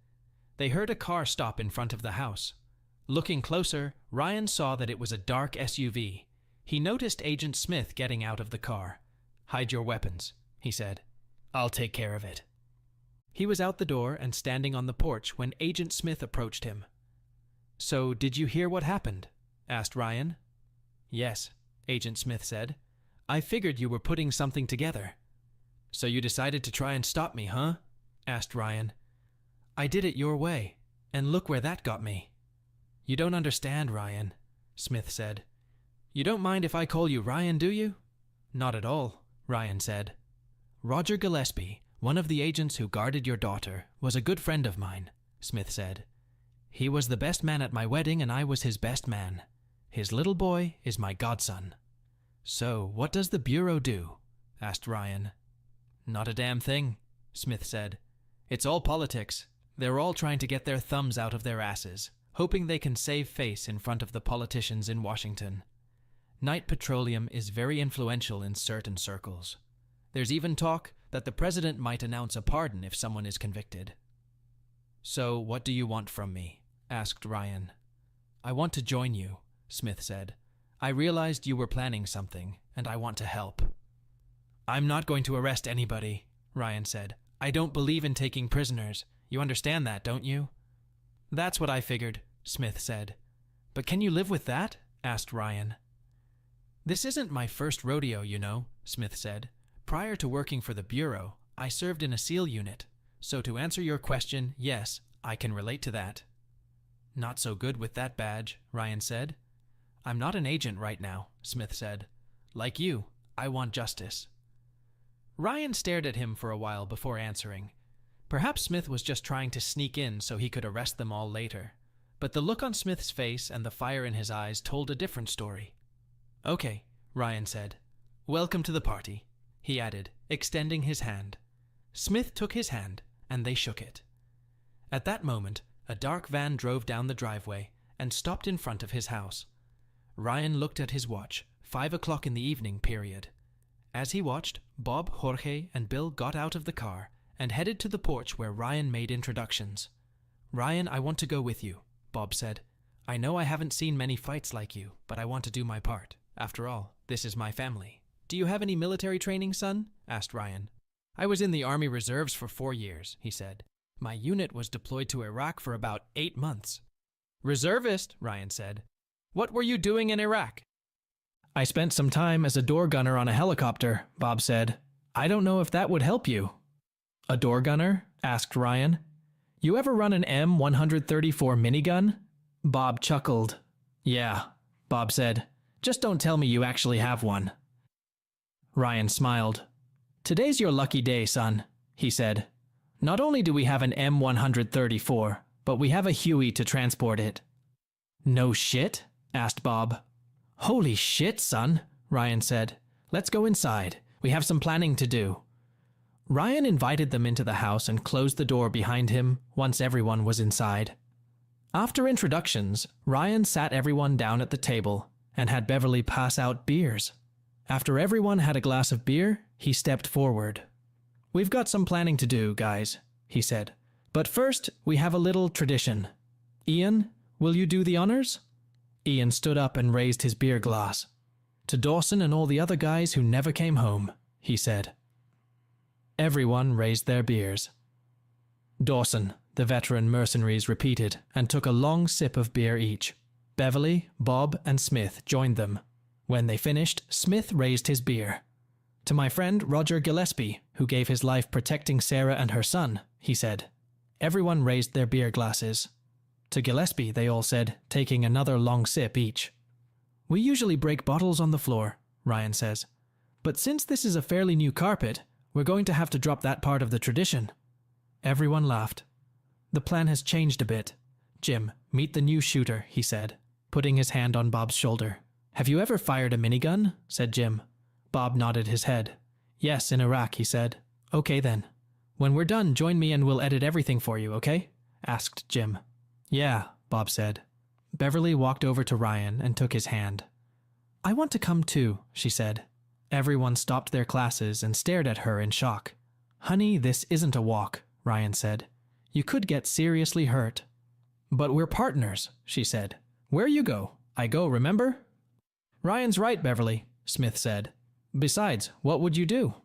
S1: They heard a car stop in front of the house. Looking closer, Ryan saw that it was a dark SUV. He noticed Agent Smith getting out of the car. "Hide your weapons," he said. "I'll take care of it." He was out the door and standing on the porch when Agent Smith approached him. "So, did you hear what happened?" asked Ryan. "Yes," Agent Smith said. "I figured you were putting something together." "So you decided to try and stop me, huh?" asked Ryan. "I did it your way, and look where that got me." "You don't understand, Ryan," Smith said. "You don't mind if I call you Ryan, do you?" "Not at all," Ryan said. "Roger Gillespie, one of the agents who guarded your daughter, was a good friend of mine," Smith said. "He was the best man at my wedding and I was his best man. His little boy is my godson." "So, what does the Bureau do?" asked Ryan. "Not a damn thing," Smith said. "It's all politics. They're all trying to get their thumbs out of their asses, hoping they can save face in front of the politicians in Washington. Night petroleum is very influential in certain circles. There's even talk that the president might announce a pardon if someone is convicted." "So, what do you want from me?" asked Ryan. "I want to join you," Smith said. "I realized you were planning something, and I want to help." "I'm not going to arrest anybody," Ryan said. "I don't believe in taking prisoners. You understand that, don't you?" "That's what I figured," Smith said. "But can you live with that?" asked Ryan. "This isn't my first rodeo, you know," Smith said. "Prior to working for the Bureau, I served in a SEAL unit. So to answer your question, yes, I can relate to that." "Not so good with that badge," Ryan said. "I'm not an agent right now," Smith said. "Like you, I want justice." Ryan stared at him for a while before answering. Perhaps Smith was just trying to sneak in so he could arrest them all later. But the look on Smith's face and the fire in his eyes told a different story. "Okay," Ryan said. "Welcome to the party," he added, extending his hand. Smith took his hand, and they shook it. At that moment, a dark van drove down the driveway and stopped in front of his house. Ryan looked at his watch, 5 o'clock in the evening period. As he watched, Bob, Jorge, and Bill got out of the car and headed to the porch where Ryan made introductions. "Ryan, I want to go with you," Bob said. "I know I haven't seen many fights like you, but I want to do my part. After all, this is my family." "Do you have any military training, son?" asked Ryan. "I was in the Army Reserves for 4 years," he said. "My unit was deployed to Iraq for about 8 months. "Reservist," Ryan said. "What were you doing in Iraq?" "I spent some time as a door gunner on a helicopter," Bob said. "I don't know if that would help you." "A door gunner?" asked Ryan. "You ever run an M134 minigun?" Bob chuckled. "Yeah," Bob said. "Just don't tell me you actually have one." Ryan smiled. "Today's your lucky day, son," he said. "Not only do we have an M134, but we have a Huey to transport it." "No shit?" asked Bob. "Holy shit, son," Ryan said. "Let's go inside. We have some planning to do." Ryan invited them into the house and closed the door behind him once everyone was inside. After introductions, Ryan sat everyone down at the table and had Beverly pass out beers. After everyone had a glass of beer, he stepped forward. "We've got some planning to do, guys," he said. "But first, we have a little tradition. Ian, will you do the honors?" Ian stood up and raised his beer glass. "To Dawson and all the other guys who never came home," he said. Everyone raised their beers. "Dawson," the veteran mercenaries repeated and took a long sip of beer each. Beverly, Bob, and Smith joined them. When they finished, Smith raised his beer. "To my friend Roger Gillespie, who gave his life protecting Sarah and her son," he said. Everyone raised their beer glasses. "To Gillespie," they all said, taking another long sip each. "We usually break bottles on the floor," Ryan says. "But since this is a fairly new carpet, we're going to have to drop that part of the tradition." Everyone laughed. "The plan has changed a bit. Jim, meet the new shooter," he said, putting his hand on Bob's shoulder. "Have you ever fired a minigun?" said Jim. Bob nodded his head. "Yes, in Iraq," he said. "Okay then. When we're done, join me and we'll edit everything for you, okay?" asked Jim. "Yeah," Bob said. Beverly walked over to Ryan and took his hand. "I want to come too," she said. Everyone stopped their classes and stared at her in shock. "Honey, this isn't a walk," Ryan said. "You could get seriously hurt." "But we're partners," she said. "Where you go, I go, remember?" "Ryan's right, Beverly," Smith said. "Besides, what would you do?"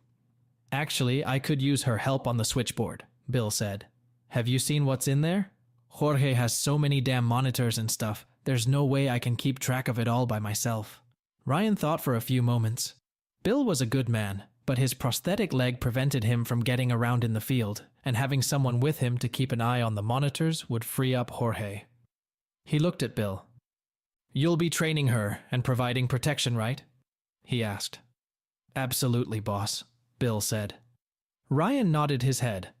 S1: "Actually, I could use her help on the switchboard," Bill said. "Have you seen what's in there? Jorge has so many damn monitors and stuff, there's no way I can keep track of it all by myself." Ryan thought for a few moments. Bill was a good man, but his prosthetic leg prevented him from getting around in the field, and having someone with him to keep an eye on the monitors would free up Jorge. He looked at Bill. "You'll be training her and providing protection, right?" he asked. "Absolutely, boss," Bill said. Ryan nodded his head.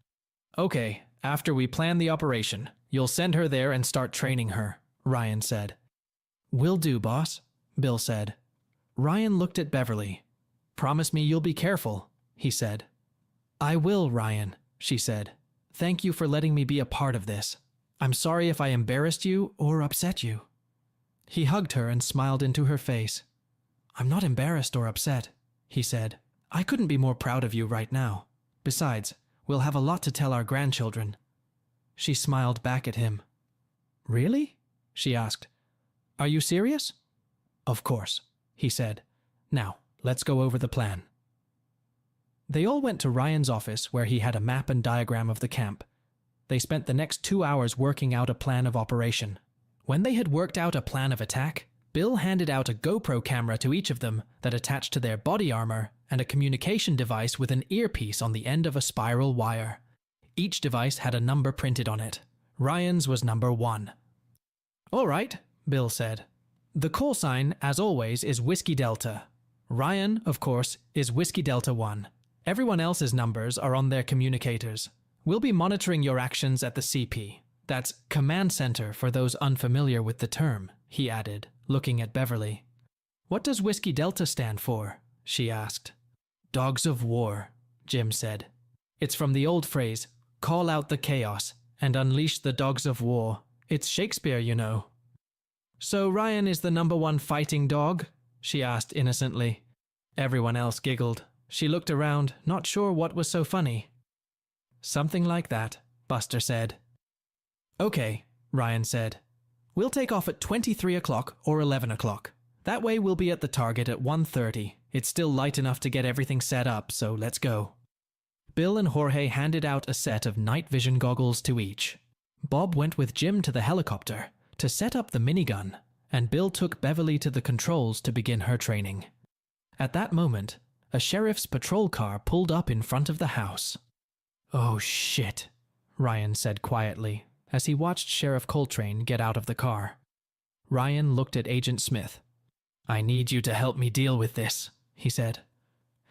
S1: "Okay, after we plan the operation, you'll send her there and start training her," Ryan said. "Will do, boss," Bill said. Ryan looked at Beverly. "Promise me you'll be careful," he said. "I will, Ryan," she said. "Thank you for letting me be a part of this. I'm sorry if I embarrassed you or upset you." He hugged her and smiled into her face. "I'm not embarrassed or upset," he said. "I couldn't be more proud of you right now. Besides, we'll have a lot to tell our grandchildren." She smiled back at him. "Really?" she asked. "Are you serious?" "Of course," he said. "Now, let's go over the plan." They all went to Ryan's office where he had a map and diagram of the camp. They spent the next 2 hours working out a plan of operation. When they had worked out a plan of attack, Bill handed out a GoPro camera to each of them that attached to their body armor and a communication device with an earpiece on the end of a spiral wire. Each device had a number printed on it. Ryan's was number 1. "All right," Bill said. "The call sign, as always, is Whiskey Delta. Ryan, of course, is Whiskey Delta 1. Everyone else's numbers are on their communicators. We'll be monitoring your actions at the CP. That's Command Center for those unfamiliar with the term," he added, looking at Beverly. "What does Whiskey Delta stand for?" she asked. "Dogs of War," Jim said. "It's from the old phrase, call out the chaos and unleash the dogs of war. It's Shakespeare, you know." "So Ryan is the number 1 fighting dog?" she asked innocently. Everyone else giggled. She looked around, not sure what was so funny. "Something like that," Buster said. "Okay," Ryan said. "We'll take off at 23 o'clock or 11 o'clock. That way we'll be at the target at 1:30. It's still light enough to get everything set up, so let's go." Bill and Jorge handed out a set of night vision goggles to each. Bob went with Jim to the helicopter to set up the minigun, and Bill took Beverly to the controls to begin her training. At that moment, a sheriff's patrol car pulled up in front of the house. "Oh shit," Ryan said quietly as he watched Sheriff Coltrane get out of the car. Ryan looked at Agent Smith. "I need you to help me deal with this," he said.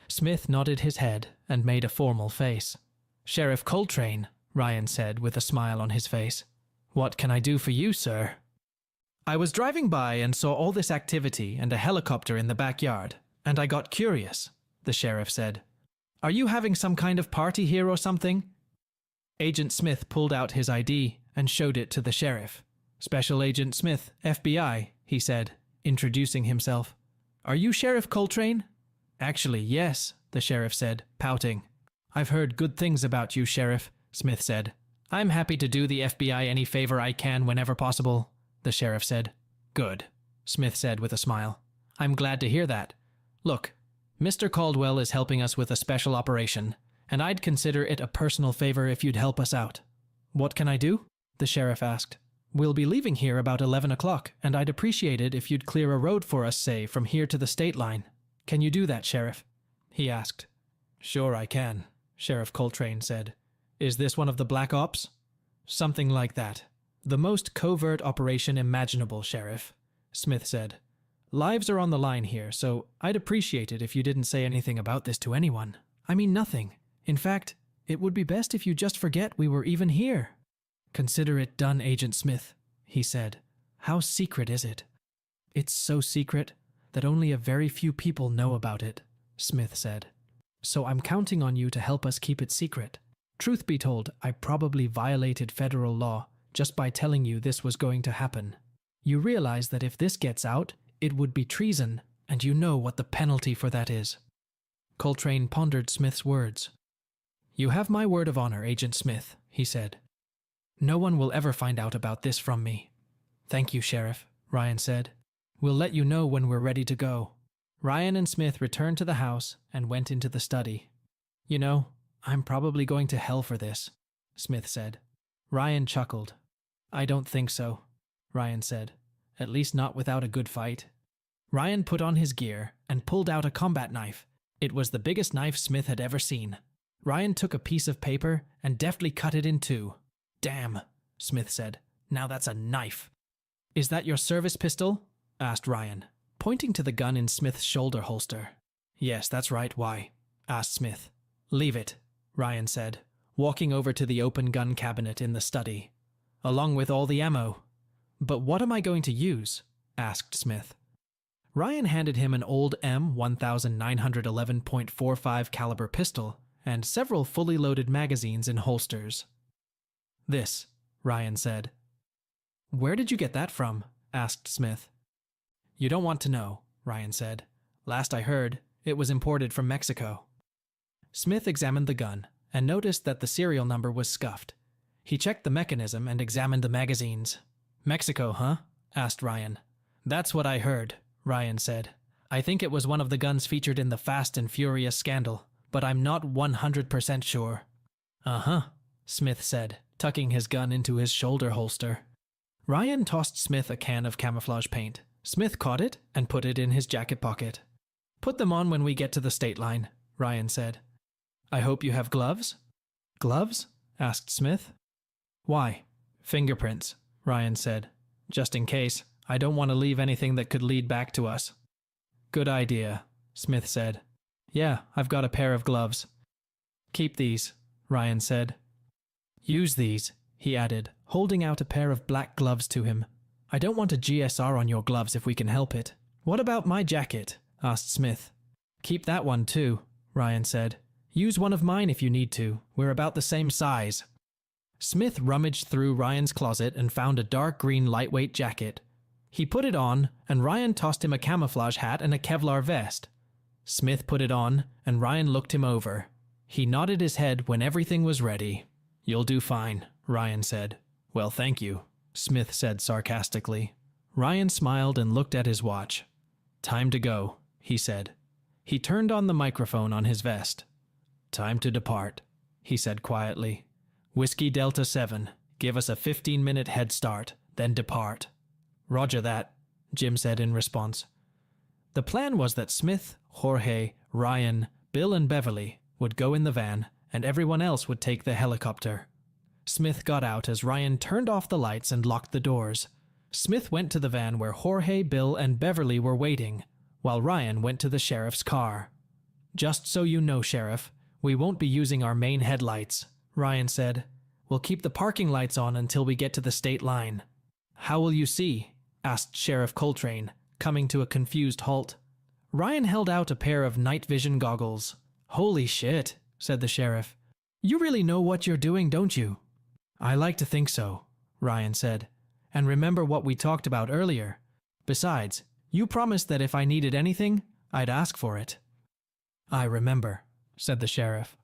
S1: Smith nodded his head and made a formal face. "Sheriff Coltrane," Ryan said with a smile on his face. "What can I do for you, sir?" "I was driving by and saw all this activity and a helicopter in the backyard, and I got curious. the sheriff said. Are you having some kind of party here or something? Agent Smith pulled out his ID and showed it to the sheriff. Special Agent Smith, FBI, he said, introducing himself. Are you Sheriff Coltrane? Actually, yes, the sheriff said, pouting. I've heard good things about you, Sheriff, Smith said. I'm happy to do the FBI any favor I can whenever possible, the sheriff said. Good, Smith said with a smile. I'm glad to hear that. Look, Mr. Caldwell is helping us with a special operation, and I'd consider it a personal favor if you'd help us out. What can I do? The sheriff asked. We'll be leaving here about 11 o'clock, and I'd appreciate it if you'd clear a road for us, say, from here to the state line. Can you do that, Sheriff? He asked. Sure I can, Sheriff Coltrane said. Is this one of the Black Ops? Something like that. The most covert operation imaginable, Sheriff, Smith said. Lives are on the line here, so I'd appreciate it if you didn't say anything about this to anyone. I mean nothing. In fact, it would be best if you just forget we were even here. Consider it done, Agent Smith, he said. How secret is it? It's so secret that only a very few people know about it, Smith said. So I'm counting on you to help us keep it secret. Truth be told, I probably violated federal law just by telling you this was going to happen. You realize that if this gets out, it would be treason, and you know what the penalty for that is. Coltrane pondered Smith's words. You have my word of honor, Agent Smith, he said. No one will ever find out about this from me. Thank you, Sheriff, Ryan said. We'll let you know when we're ready to go. Ryan and Smith returned to the house and went into the study. You know, I'm probably going to hell for this, Smith said. Ryan chuckled. I don't think so, Ryan said. At least not without a good fight. Ryan put on his gear and pulled out a combat knife. It was the biggest knife Smith had ever seen. Ryan took a piece of paper and deftly cut it in two. Damn, Smith said. Now that's a knife. Is that your service pistol? Asked Ryan, pointing to the gun in Smith's shoulder holster. Yes, that's right. Why? Asked Smith. Leave it, Ryan said, walking over to the open gun cabinet in the study. Along with all the ammo. But what am I going to use? Asked Smith. Ryan handed him an old M1911.45 caliber pistol and several fully loaded magazines in holsters. This, Ryan said. Where did you get that from? Asked Smith. You don't want to know, Ryan said. Last I heard, it was imported from Mexico. Smith examined the gun and noticed that the serial number was scuffed. He checked the mechanism and examined the magazines. Mexico, huh? Asked Ryan. That's what I heard, Ryan said. I think it was one of the guns featured in the Fast and Furious scandal, but I'm not 100% sure. Uh-huh, Smith said, tucking his gun into his shoulder holster. Ryan tossed Smith a can of camouflage paint. Smith caught it and put it in his jacket pocket. Put them on when we get to the state line, Ryan said. I hope you have gloves? Gloves? Asked Smith. Why? Fingerprints, Ryan said. Just in case. I don't want to leave anything that could lead back to us. Good idea, Smith said. Yeah, I've got a pair of gloves. Keep these, Ryan said. Use these, he added, holding out a pair of black gloves to him. I don't want a GSR on your gloves if we can help it. What about my jacket? Asked Smith. Keep that one too, Ryan said. Use one of mine if you need to. We're about the same size. Smith rummaged through Ryan's closet and found a dark green lightweight jacket. He put it on, and Ryan tossed him a camouflage hat and a Kevlar vest. Smith put it on, and Ryan looked him over. He nodded his head when everything was ready. You'll do fine, Ryan said. Well, thank you, Smith said sarcastically. Ryan smiled and looked at his watch. Time to go, he said. He turned on the microphone on his vest. Time to depart, he said quietly. Whiskey Delta 7, give us a 15-minute head start, then depart. Roger that, Jim said in response. The plan was that Smith, Jorge, Ryan, Bill and Beverly would go in the van, and everyone else would take the helicopter. Smith got out as Ryan turned off the lights and locked the doors. Smith went to the van where Jorge, Bill, and Beverly were waiting, while Ryan went to the sheriff's car. Just so you know, Sheriff, we won't be using our main headlights, Ryan said. We'll keep the parking lights on until we get to the state line. How will you see? Asked Sheriff Coltrane, coming to a confused halt. Ryan held out a pair of night vision goggles. "Holy shit," said the sheriff. "You really know what you're doing, don't you?" "I like to think so," Ryan said. "And remember what we talked about earlier. Besides, you promised that if I needed anything, I'd ask for it." "I remember," said the sheriff.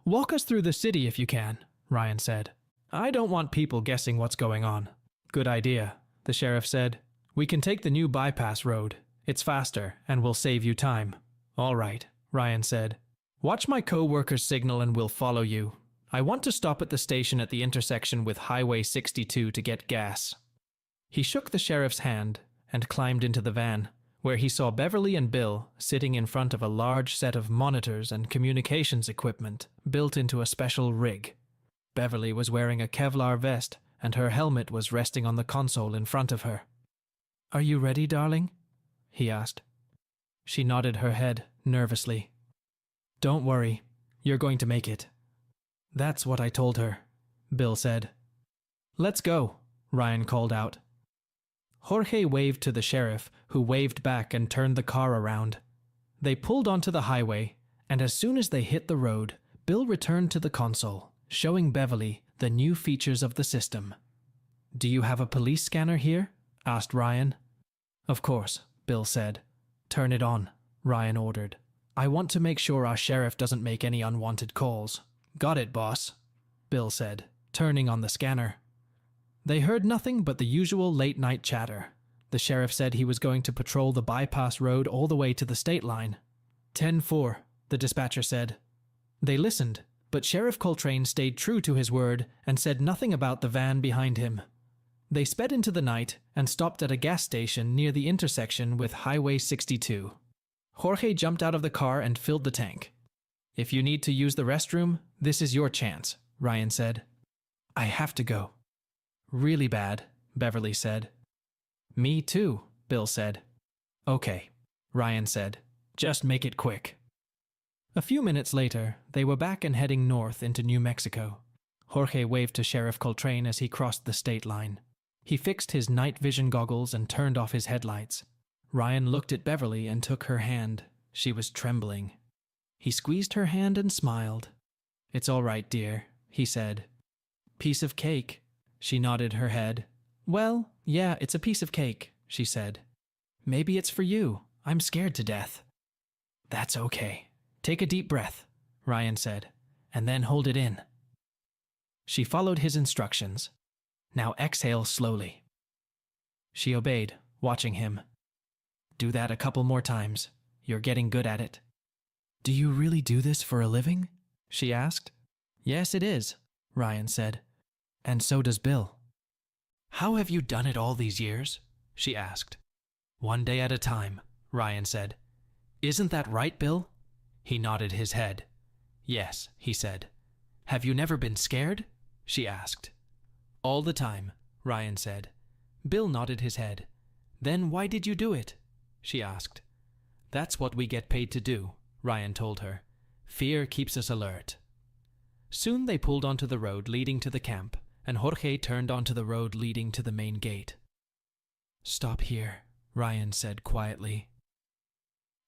S1: "Walk us through the city if you can," Ryan said. "I don't want people guessing what's going on." "Good idea," the sheriff said. "We can take the new bypass road. It's faster and will save you time." "All right," Ryan said. "Watch my co-worker's signal and we'll follow you. I want to stop at the station at the intersection with Highway 62 to get gas." He shook the sheriff's hand and climbed into the van, where he saw Beverly and Bill sitting in front of a large set of monitors and communications equipment built into a special rig. Beverly was wearing a Kevlar vest and her helmet was resting on the console in front of her. "Are you ready, darling?" he asked. She nodded her head nervously. "Don't worry, you're going to make it." "That's what I told her," Bill said. "Let's go," Ryan called out. Jorge waved to the sheriff, who waved back and turned the car around. They pulled onto the highway, and as soon as they hit the road, Bill returned to the console, showing Beverly the new features of the system. "Do you have a police scanner here?" asked Ryan. "Of course," Bill said. "Turn it on," Ryan ordered. "I want to make sure our sheriff doesn't make any unwanted calls." "Got it, boss," Bill said, turning on the scanner. They heard nothing but the usual late-night chatter. The sheriff said he was going to patrol the bypass road all the way to the state line. 10-4, the dispatcher said. They listened, but Sheriff Coltrane stayed true to his word and said nothing about the van behind him. They sped into the night and stopped at a gas station near the intersection with Highway 62. Jorge jumped out of the car and filled the tank. "If you need to use the restroom, this is your chance," Ryan said. "I have to go." "Really bad," Beverly said. "Me too," Bill said. "Okay," Ryan said. "Just make it quick." A few minutes later, they were back and heading north into New Mexico. Jorge waved to Sheriff Coltrane as he crossed the state line. He fixed his night vision goggles and turned off his headlights. Ryan looked at Beverly and took her hand. She was trembling. He squeezed her hand and smiled. "It's all right, dear," he said. "Piece of cake." She nodded her head. "Well, yeah, it's a piece of cake," she said. "Maybe it's for you. I'm scared to death." "That's okay. Take a deep breath," Ryan said, "and then hold it in." She followed his instructions. "Now exhale slowly." She obeyed, watching him. "Do that a couple more times. You're getting good at it." "Do you really do this for a living?" she asked. "Yes, it is," Ryan said. "And so does Bill." "How have you done it all these years?" she asked. "One day at a time," Ryan said. "Isn't that right, Bill?" He nodded his head. "Yes," he said. "Have you never been scared?" she asked. "All the time," Ryan said. Bill nodded his head. "Then why did you do it?" she asked. "That's what we get paid to do," Ryan told her. "Fear keeps us alert." Soon they pulled onto the road leading to the camp, and Jorge turned onto the road leading to the main gate. "Stop here," Ryan said quietly.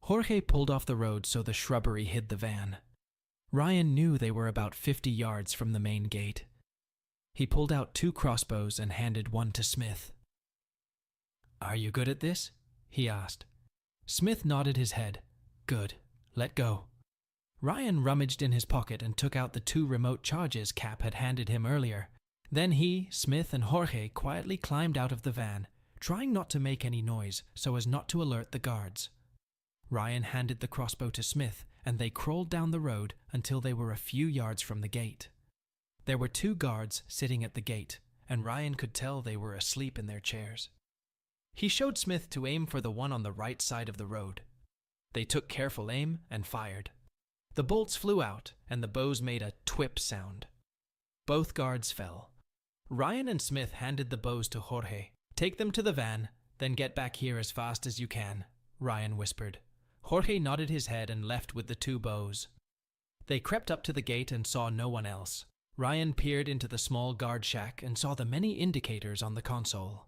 S1: Jorge pulled off the road so the shrubbery hid the van. Ryan knew they were about 50 yards from the main gate. He pulled out 2 crossbows and handed one to Smith. "Are you good at this?" he asked. Smith nodded his head. "Good. Let go." Ryan rummaged in his pocket and took out the 2 remote charges Cap had handed him earlier. Then he, Smith, and Jorge quietly climbed out of the van, trying not to make any noise so as not to alert the guards. Ryan handed the crossbow to Smith, and they crawled down the road until they were a few yards from the gate. There were 2 guards sitting at the gate, and Ryan could tell they were asleep in their chairs. He showed Smith to aim for the one on the right side of the road. They took careful aim and fired. The bolts flew out, and the bows made a twip sound. Both guards fell. Ryan and Smith handed the bows to Jorge. "Take them to the van, then get back here as fast as you can," Ryan whispered. Jorge nodded his head and left with the 2 bows. They crept up to the gate and saw no one else. Ryan peered into the small guard shack and saw the many indicators on the console.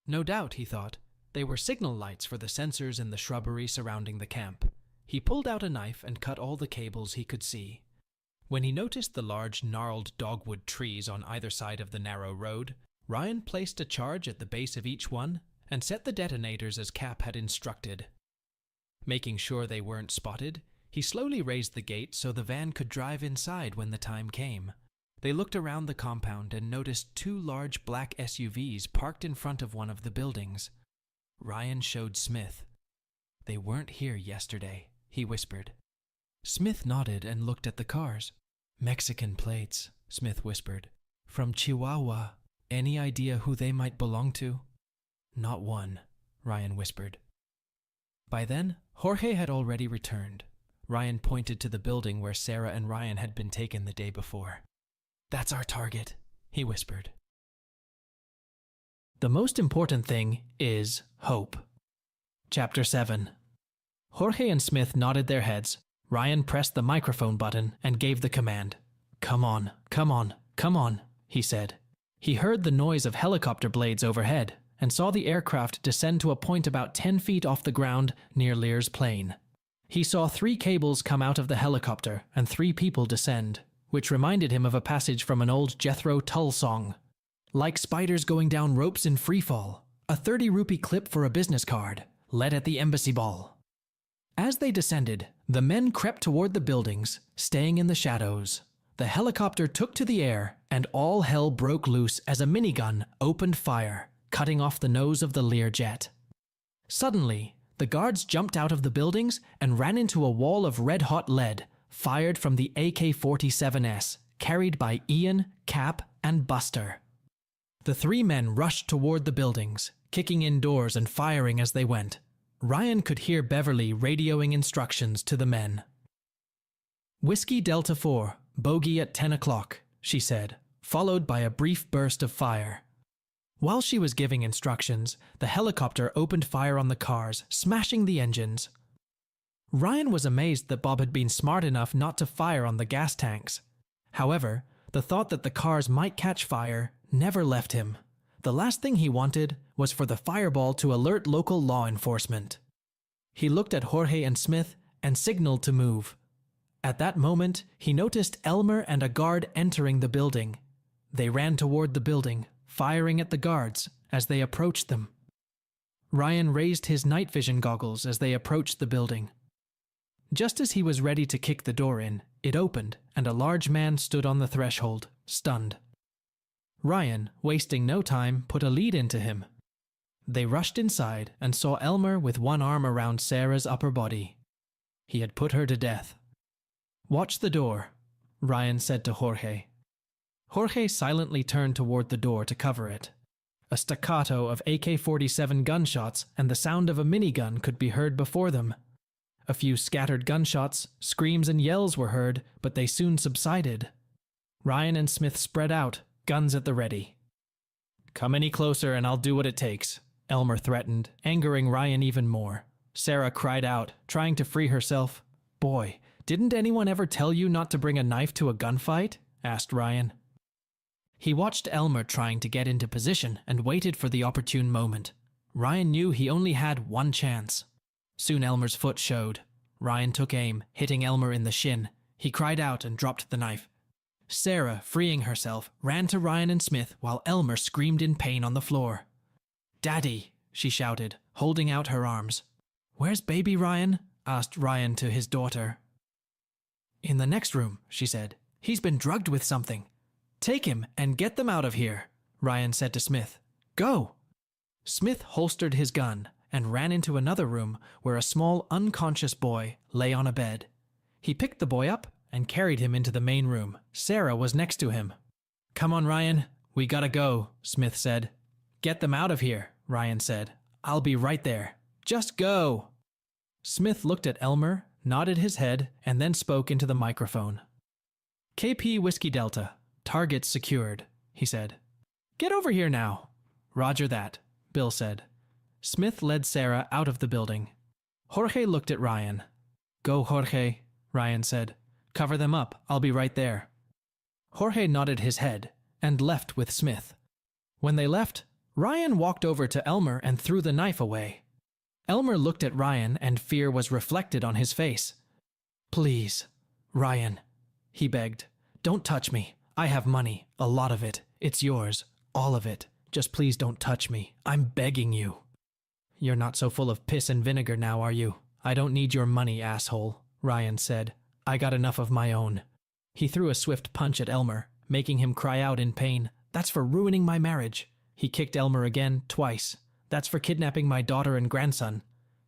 S1: No doubt, he thought, They were signal lights for the sensors in the shrubbery surrounding the camp. He pulled out a knife and cut all the cables he could see. When he noticed the large, gnarled dogwood trees on either side of the narrow road, Ryan placed a charge at the base of each one and set the detonators as Cap had instructed. Making sure they weren't spotted, he slowly raised the gate so the van could drive inside when the time came. They looked around the compound and noticed 2 large black SUVs parked in front of one of the buildings. Ryan showed Smith. "They weren't here yesterday," he whispered. Smith nodded and looked at the cars. "Mexican plates," Smith whispered. "From Chihuahua. Any idea who they might belong to?" "Not one," Ryan whispered. By then, Jorge had already returned. Ryan pointed to the building where Sarah and Ryan had been taken the day before. "That's our target," he whispered. The most important thing is hope. Chapter 7. Jorge and Smith nodded their heads. Ryan pressed the microphone button and gave the command. "Come on, come on, come on," he said. He heard the noise of helicopter blades overhead and saw the aircraft descend to a point about 10 feet off the ground near Lear's plane. He saw 3 cables come out of the helicopter and 3 people descend, which reminded him of a passage from an old Jethro Tull song. "Like spiders going down ropes in freefall, a 30-rupee clip for a business card, led at the embassy ball." As they descended, the men crept toward the buildings, staying in the shadows. The helicopter took to the air, and all hell broke loose as a minigun opened fire, cutting off the nose of the Learjet. Suddenly, the guards jumped out of the buildings and ran into a wall of red-hot lead, fired from the AK-47S, carried by Ian, Cap, and Buster. The 3 men rushed toward the buildings, kicking in doors and firing as they went. Ryan could hear Beverly radioing instructions to the men. "Whiskey Delta 4, bogey at 10 o'clock, she said, followed by a brief burst of fire. While she was giving instructions, the helicopter opened fire on the cars, smashing the engines. Ryan was amazed that Bob had been smart enough not to fire on the gas tanks. However, the thought that the cars might catch fire never left him. The last thing he wanted was for the fireball to alert local law enforcement. He looked at Jorge and Smith and signaled to move. At that moment, he noticed Elmer and a guard entering the building. They ran toward the building, firing at the guards as they approached them. Ryan raised his night vision goggles as they approached the building. Just as he was ready to kick the door in, it opened and a large man stood on the threshold, stunned. Ryan, wasting no time, put a lead into him. They rushed inside and saw Elmer with one arm around Sarah's upper body. He had put her to death. "Watch the door," Ryan said to Jorge. Jorge silently turned toward the door to cover it. A staccato of AK-47 gunshots and the sound of a minigun could be heard before them. A few scattered gunshots, screams and yells were heard, but they soon subsided. Ryan and Smith spread out, guns at the ready. "Come any closer and I'll do what it takes," Elmer threatened, angering Ryan even more. Sarah cried out, trying to free herself. "Boy, didn't anyone ever tell you not to bring a knife to a gunfight?" asked Ryan. He watched Elmer trying to get into position and waited for the opportune moment. Ryan knew he only had one chance. Soon Elmer's foot showed. Ryan took aim, hitting Elmer in the shin. He cried out and dropped the knife. Sarah, freeing herself, ran to Ryan and Smith while Elmer screamed in pain on the floor. "Daddy," she shouted, holding out her arms. "Where's baby Ryan?" asked Ryan to his daughter. "In the next room," she said. "He's been drugged with something." "Take him and get them out of here," Ryan said to Smith. "Go!" Smith holstered his gun and ran into another room where a small unconscious boy lay on a bed. He picked the boy up and carried him into the main room. Sarah was next to him. "Come on, Ryan. We gotta go," Smith said. "Get them out of here," Ryan said. "I'll be right there. Just go." Smith looked at Elmer, nodded his head, and then spoke into the microphone. "KP Whiskey Delta. Target secured," he said. "Get over here now." "Roger that," Bill said. Smith led Sarah out of the building. Jorge looked at Ryan. "Go, Jorge," Ryan said. "Cover them up. I'll be right there." Jorge nodded his head and left with Smith. When they left, Ryan walked over to Elmer and threw the knife away. Elmer looked at Ryan and fear was reflected on his face. "Please, Ryan," he begged. "Don't touch me. I have money, a lot of it. It's yours, all of it. Just please don't touch me. I'm begging you." "You're not so full of piss and vinegar now, are you? I don't need your money, asshole," Ryan said. "I got enough of my own." He threw a swift punch at Elmer, making him cry out in pain. "That's for ruining my marriage." He kicked Elmer again, twice. "That's for kidnapping my daughter and grandson."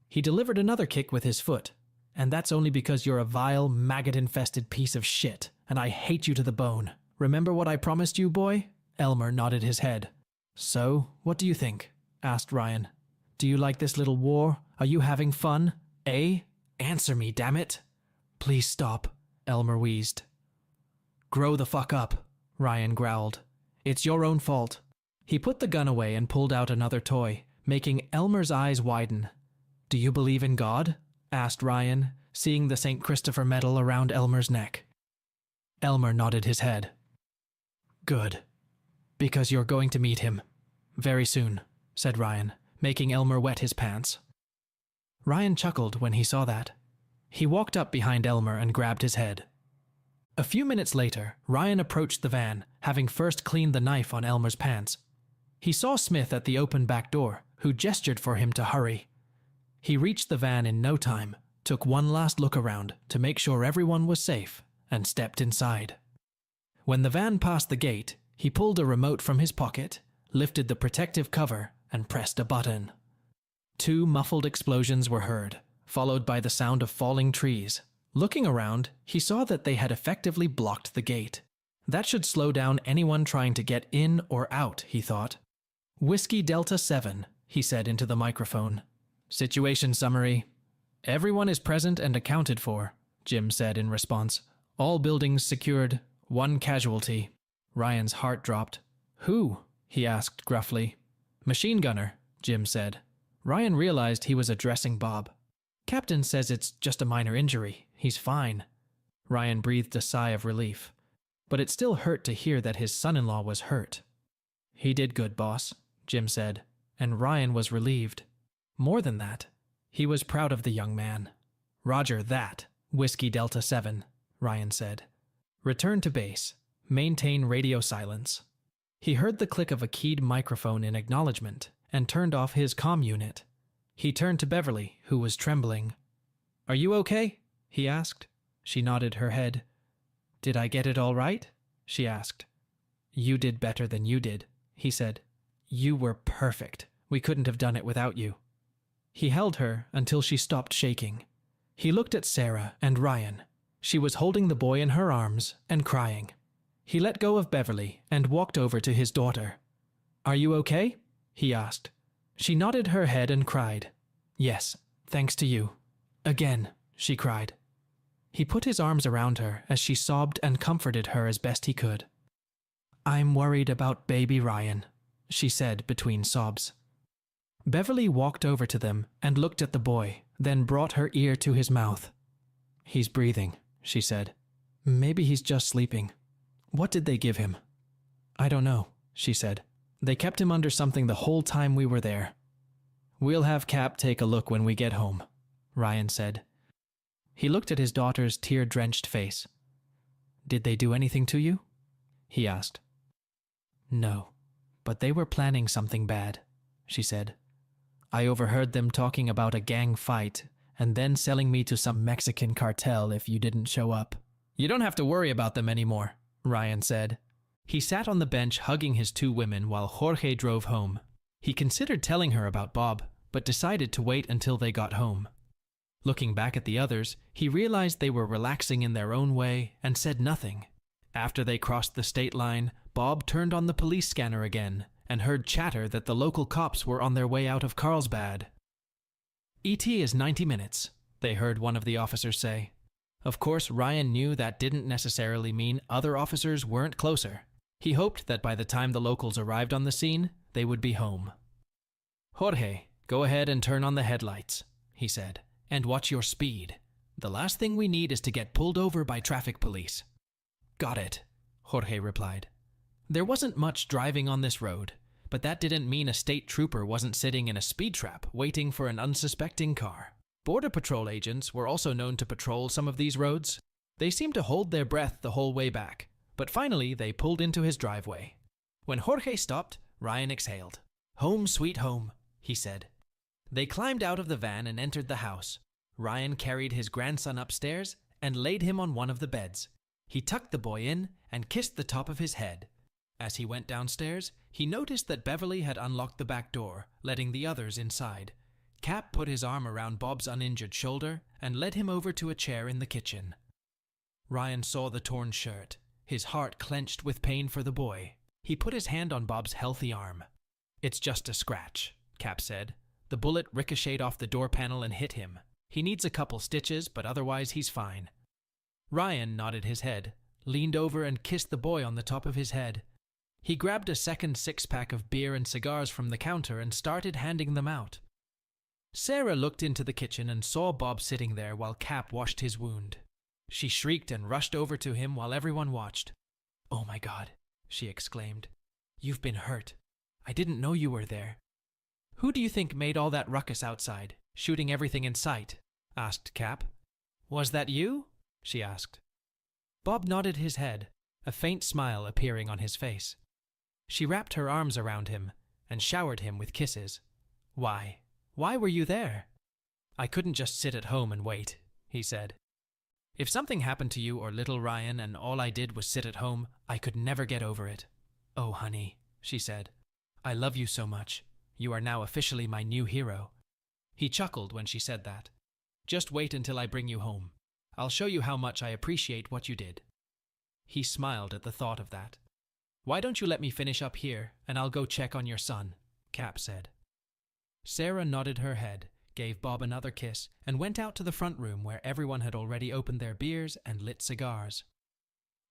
S1: He delivered another kick with his foot. "And that's only because you're a vile, maggot-infested piece of shit, and I hate you to the bone. Remember what I promised you, boy?" Elmer nodded his head. "So, what do you think?" asked Ryan. "Do you like this little war? Are you having fun? Eh? Answer me, damn it!" "Please stop," Elmer wheezed. "Grow the fuck up," Ryan growled. "It's your own fault." He put the gun away and pulled out another toy, making Elmer's eyes widen. "Do you believe in God?" asked Ryan, seeing the St. Christopher medal around Elmer's neck. Elmer nodded his head. "Good. Because you're going to meet him. Very soon," said Ryan, making Elmer wet his pants. Ryan chuckled when he saw that. He walked up behind Elmer and grabbed his head. A few minutes later, Ryan approached the van, having first cleaned the knife on Elmer's pants. He saw Smith at the open back door, who gestured for him to hurry. He reached the van in no time, took one last look around to make sure everyone was safe, and stepped inside. When the van passed the gate, he pulled a remote from his pocket, lifted the protective cover, and pressed a button. 2 muffled explosions were heard, followed by the sound of falling trees. Looking around, he saw that they had effectively blocked the gate. That should slow down anyone trying to get in or out, he thought. "Whiskey Delta 7, he said into the microphone. "Situation summary. Everyone is present and accounted for," Jim said in response. "All buildings secured, 1 casualty." Ryan's heart dropped. "Who?" he asked gruffly. "Machine gunner," Jim said. Ryan realized he was addressing Bob. "Captain says it's just a minor injury. He's fine." Ryan breathed a sigh of relief. But it still hurt to hear that his son-in-law was hurt. "He did good, boss," Jim said, and Ryan was relieved. More than that, he was proud of the young man. "Roger that, Whiskey Delta 7, Ryan said. "Return to base. Maintain radio silence." He heard the click of a keyed microphone in acknowledgement and turned off his comm unit. He turned to Beverly, who was trembling. "Are you okay?" he asked. She nodded her head. "Did I get it all right?" she asked. "You did better than you did," he said. "You were perfect. We couldn't have done it without you." He held her until she stopped shaking. He looked at Sarah and Ryan. She was holding the boy in her arms and crying. He let go of Beverly and walked over to his daughter. "Are you okay?" he asked. She nodded her head and cried. "Yes, thanks to you." "Again," she cried. He put his arms around her as she sobbed and comforted her as best he could. "I'm worried about baby Ryan," she said between sobs. Beverly walked over to them and looked at the boy, then brought her ear to his mouth. "He's breathing," she said. "Maybe he's just sleeping." "What did they give him?" "I don't know," she said. "They kept him under something the whole time we were there." "We'll have Cap take a look when we get home," Ryan said. He looked at his daughter's tear-drenched face. "Did they do anything to you?" he asked. "No, but they were planning something bad," she said. "I overheard them talking about a gang fight and then selling me to some Mexican cartel if you didn't show up." "You don't have to worry about them anymore," Ryan said. He sat on the bench hugging his 2 women while Jorge drove home. He considered telling her about Bob, but decided to wait until they got home. Looking back at the others, he realized they were relaxing in their own way and said nothing. After they crossed the state line, Bob turned on the police scanner again and heard chatter that the local cops were on their way out of Carlsbad. "ET is 90 minutes, they heard one of the officers say. Of course, Ryan knew that didn't necessarily mean other officers weren't closer. He hoped that by the time the locals arrived on the scene, they would be home. "Jorge, go ahead and turn on the headlights," he said, "and watch your speed. The last thing we need is to get pulled over by traffic police." "Got it," Jorge replied. There wasn't much driving on this road, But that didn't mean a state trooper wasn't sitting in a speed trap waiting for an unsuspecting car. Border Patrol agents were also known to patrol some of these roads. They seemed to hold their breath the whole way back, but finally they pulled into his driveway. When Jorge stopped, Ryan exhaled. "Home sweet home," he said. They climbed out of the van and entered the house. Ryan carried his grandson upstairs and laid him on one of the beds. He tucked the boy in and kissed the top of his head. As he went downstairs, he noticed that Beverly had unlocked the back door, letting the others inside. Cap put his arm around Bob's uninjured shoulder and led him over to a chair in the kitchen. Ryan saw the torn shirt. His heart clenched with pain for the boy. He put his hand on Bob's healthy arm. "It's just a scratch," Cap said. "The bullet ricocheted off the door panel and hit him. He needs a couple stitches, but otherwise he's fine." Ryan nodded his head, leaned over and kissed the boy on the top of his head. He grabbed a second six-pack of beer and cigars from the counter and started handing them out. Sarah looked into the kitchen and saw Bob sitting there while Cap washed his wound. She shrieked and rushed over to him while everyone watched. "Oh my God," she exclaimed. "You've been hurt. I didn't know you were there." "Who do you think made all that ruckus outside, shooting everything in sight?" asked Cap. "Was that you?" she asked. Bob nodded his head, a faint smile appearing on his face. She wrapped her arms around him and showered him with kisses. Why were you there?" "I couldn't just sit at home and wait," he said. "If something happened to you or little Ryan and all I did was sit at home, I could never get over it." "Oh, honey," she said. "I love you so much. You are now officially my new hero." He chuckled when she said that. "Just wait until I bring you home. I'll show you how much I appreciate what you did." He smiled at the thought of that. "Why don't you let me finish up here, and I'll go check on your son," Cap said. Sarah nodded her head, gave Bob another kiss, and went out to the front room where everyone had already opened their beers and lit cigars.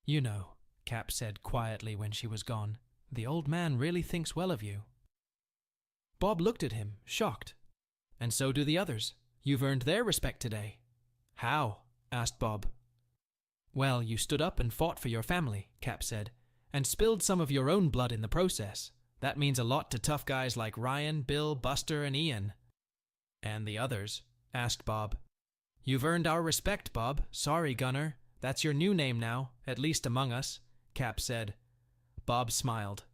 S1: "You know," Cap said quietly when she was gone, "the old man really thinks well of you." Bob looked at him, shocked. "And so do the others. You've earned their respect today." "How?" asked Bob. "Well, you stood up and fought for your family," Cap said, "and spilled some of your own blood in the process. That means a lot to tough guys like Ryan, Bill, Buster, and Ian." "And the others?" asked Bob. "You've earned our respect, Bob. Sorry, Gunner. That's your new name now, at least among us," Cap said. Bob smiled.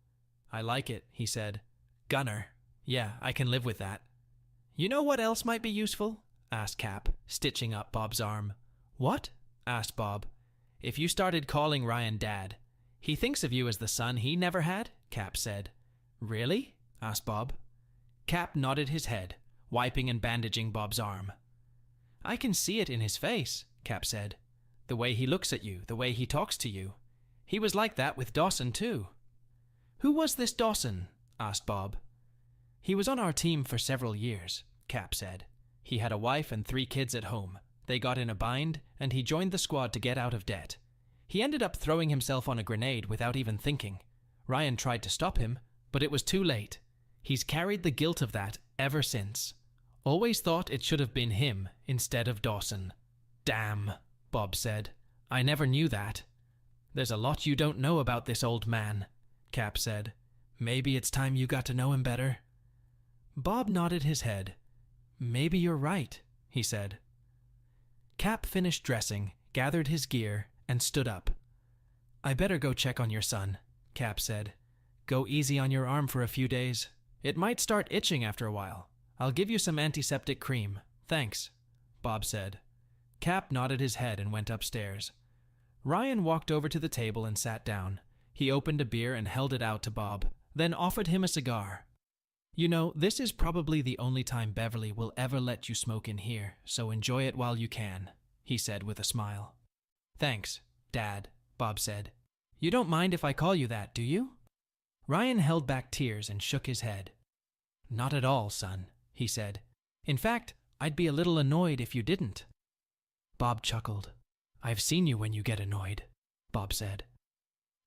S1: "I like it," he said. "Gunner. Yeah, I can live with that." "You know what else might be useful?" asked Cap, stitching up Bob's arm. "What?" asked Bob. "If you started calling Ryan Dad. He thinks of you as the son he never had," Cap said. "Really?" asked Bob. Cap nodded his head, wiping and bandaging Bob's arm. "I can see it in his face," Cap said. "The way he looks at you, the way he talks to you. He was like that with Dawson, too." "Who was this Dawson?" asked Bob. "He was on our team for several years," Cap said. "He had a wife and 3 kids at home. They got in a bind, and he joined the squad to get out of debt. He ended up throwing himself on a grenade without even thinking. Ryan tried to stop him, but it was too late. He's carried the guilt of that ever since. Always thought it should have been him instead of Dawson." "Damn," Bob said. "I never knew that." "There's a lot you don't know about this old man," Cap said. "Maybe it's time you got to know him better." Bob nodded his head. "Maybe you're right," he said. Cap finished dressing, gathered his gear, and stood up. "I better go check on your son," Cap said. "Go easy on your arm for a few days. It might start itching after a while. I'll give you some antiseptic cream. Thanks," Bob said. Cap nodded his head and went upstairs. Ryan walked over to the table and sat down. He opened a beer and held it out to Bob, then offered him a cigar. "You know, this is probably the only time Beverly will ever let you smoke in here, so enjoy it while you can," he said with a smile. "Thanks, Dad," Bob said. "You don't mind if I call you that, do you?" Ryan held back tears and shook his head. "Not at all, son," he said. "In fact, I'd be a little annoyed if you didn't." Bob chuckled. "I've seen you when you get annoyed," Bob said.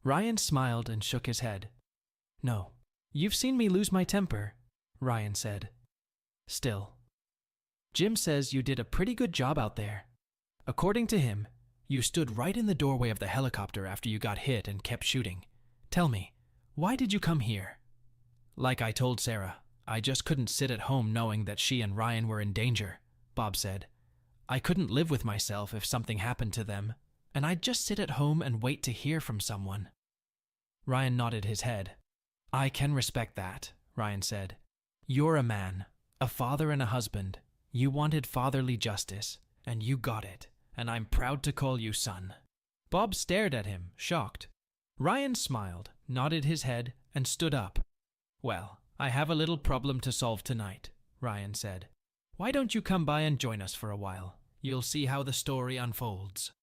S1: Ryan smiled and shook his head. "No, you've seen me lose my temper," Ryan said. "Still. Jim says you did a pretty good job out there. According to him, you stood right in the doorway of the helicopter after you got hit and kept shooting. Tell me, why did you come here?" Like I told Sarah, I just couldn't sit at home knowing that she and Ryan were in danger, Bob said. I couldn't live with myself if something happened to them, and I'd just sit at home and wait to hear from someone. Ryan nodded his head. I can respect that, Ryan said. You're a man, a father and a husband. You wanted fatherly justice, and you got it, and I'm proud to call you son. Bob stared at him, shocked. Ryan smiled, nodded his head, and stood up. Well, I have a little problem to solve tonight, Ryan said. Why don't you come by and join us for a while? You'll see how the story unfolds.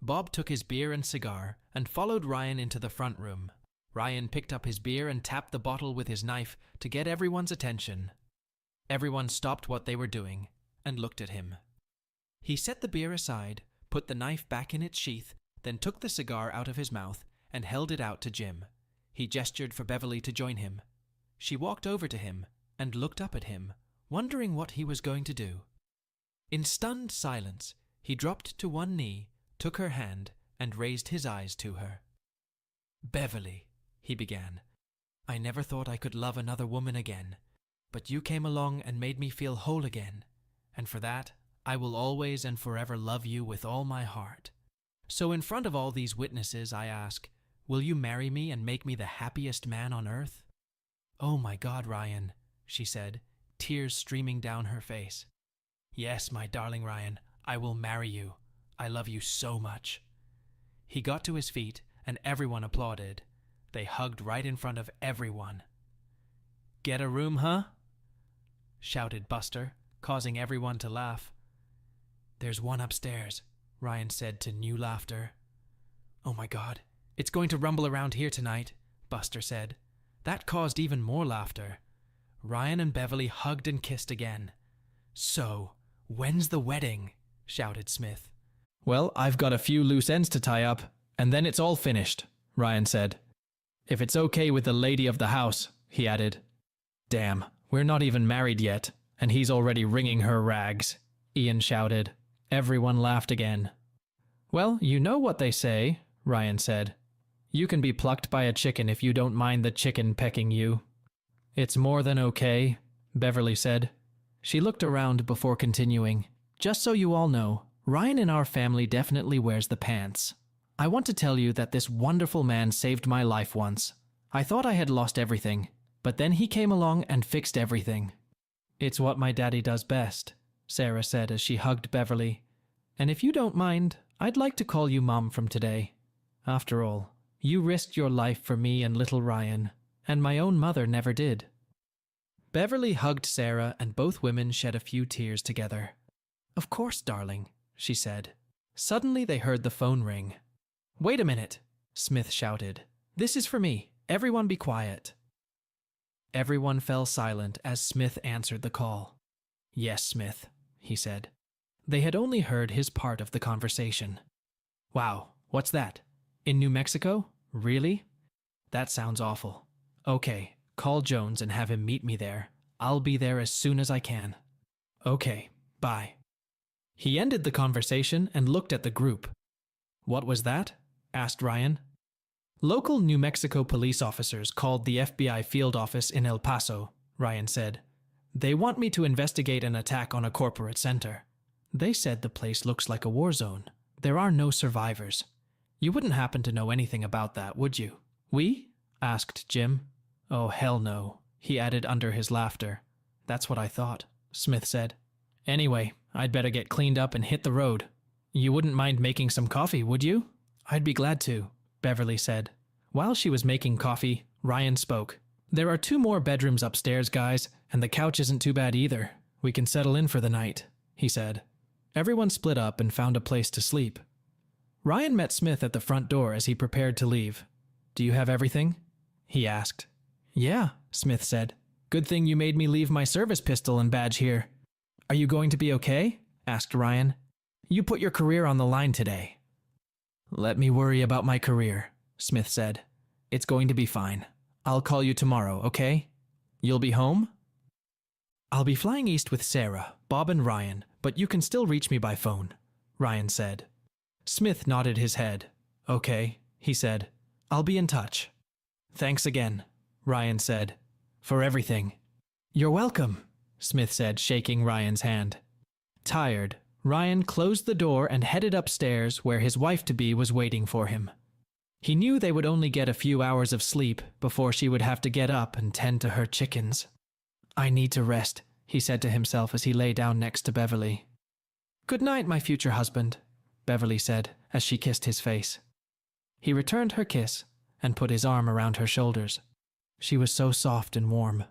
S1: Bob took his beer and cigar and followed Ryan into the front room. Ryan picked up his beer and tapped the bottle with his knife to get everyone's attention. Everyone stopped what they were doing and looked at him. He set the beer aside, put the knife back in its sheath, then took the cigar out of his mouth and held it out to Jim. He gestured for Beverly to join him. She walked over to him and looked up at him, wondering what he was going to do. In stunned silence, he dropped to one knee, took her hand, and raised his eyes to her. Beverly, he began, I never thought I could love another woman again, but you came along and made me feel whole again, and for that, I will always and forever love you with all my heart. So in front of all these witnesses, I ask, will you marry me and make me the happiest man on earth? Oh my God, Ryan, she said, tears streaming down her face. Yes, my darling Ryan, I will marry you. I love you so much. He got to his feet and everyone applauded. They hugged right in front of everyone. Get a room, huh? Shouted Buster, causing everyone to laugh. There's one upstairs, Ryan said to new laughter. Oh my God, it's going to rumble around here tonight, Buster said. That caused even more laughter. Ryan and Beverly hugged and kissed again. So, when's the wedding? Shouted Smith. Well, I've got a few loose ends to tie up, and then it's all finished, Ryan said. If it's okay with the lady of the house, he added. Damn, we're not even married yet, and he's already wringing her rags, Ian shouted. Everyone laughed again. Well, you know what they say, Ryan said. You can be plucked by a chicken if you don't mind the chicken pecking you. It's more than okay, Beverly said. She looked around before continuing. Just so you all know, Ryan in our family definitely wears the pants. I want to tell you that this wonderful man saved my life once. I thought I had lost everything, but then he came along and fixed everything. It's what my daddy does best, Sarah said as she hugged Beverly. And if you don't mind, I'd like to call you Mom from today. After all, you risked your life for me and little Ryan, and my own mother never did. Beverly hugged Sarah and both women shed a few tears together. Of course, darling, she said. Suddenly they heard the phone ring. Wait a minute, Smith shouted. This is for me. Everyone be quiet. Everyone fell silent as Smith answered the call. Yes, Smith, he said. They had only heard his part of the conversation. Wow, what's that? In New Mexico? Really? That sounds awful. Okay, call Jones and have him meet me there. I'll be there as soon as I can. Okay, bye. He ended the conversation and looked at the group. What was that? Asked Ryan. Local New Mexico police officers called the FBI field office in El Paso, Ryan said. They want me to investigate an attack on a corporate center. They said the place looks like a war zone. There are no survivors. You wouldn't happen to know anything about that, would you? We? Asked Jim. Oh, hell no, he added under his laughter. That's what I thought, Smith said. Anyway, I'd better get cleaned up and hit the road. You wouldn't mind making some coffee, would you? I'd be glad to, Beverly said. While she was making coffee, Ryan spoke. There are 2 more bedrooms upstairs, guys, and the couch isn't too bad either. We can settle in for the night, he said. Everyone split up and found a place to sleep. Ryan met Smith at the front door as he prepared to leave. Do you have everything? He asked. Yeah, Smith said. Good thing you made me leave my service pistol and badge here. Are you going to be okay? Asked Ryan. You put your career on the line today. Let me worry about my career, Smith said. It's going to be fine. I'll call you tomorrow, okay? You'll be home? I'll be flying east with Sarah, Bob and Ryan, but you can still reach me by phone, Ryan said. Smith nodded his head. Okay, he said. I'll be in touch. Thanks again, Ryan said. For everything." "You're welcome," Smith said, shaking Ryan's hand. Tired, Ryan closed the door and headed upstairs where his wife-to-be was waiting for him. He knew they would only get a few hours of sleep before she would have to get up and tend to her chickens. "I need to rest," he said to himself as he lay down next to Beverly. "Good night, my future husband," Beverly said as she kissed his face. He returned her kiss and put his arm around her shoulders. She was so soft and warm.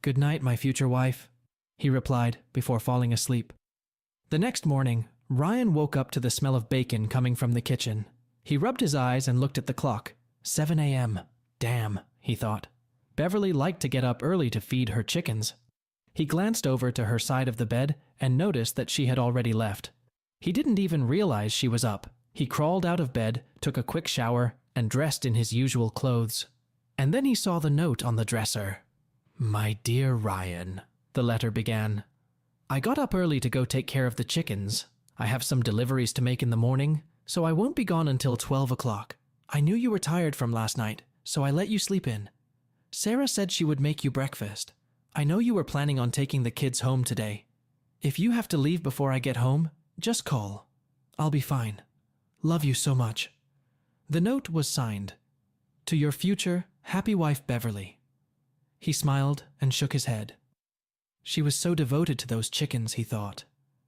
S1: "Good night, my future wife," he replied before falling asleep. The next morning, Ryan woke up to the smell of bacon coming from the kitchen. He rubbed his eyes and looked at the clock. 7 a.m. Damn, he thought. Beverly liked to get up early to feed her chickens. He glanced over to her side of the bed and noticed that she had already left. He didn't even realize she was up. He crawled out of bed, took a quick shower, and dressed in his usual clothes. And then he saw the note on the dresser. "My dear Ryan," the letter began. "I got up early to go take care of the chickens. I have some deliveries to make in the morning, so I won't be gone until 12 o'clock. I knew you were tired from last night, so I let you sleep in. Sarah said she would make you breakfast. I know you were planning on taking the kids home today. If you have to leave before I get home, just call. I'll be fine. Love you so much." The note was signed, "To your future, happy wife Beverly." He smiled and shook his head. She was so devoted to those chickens, he thought.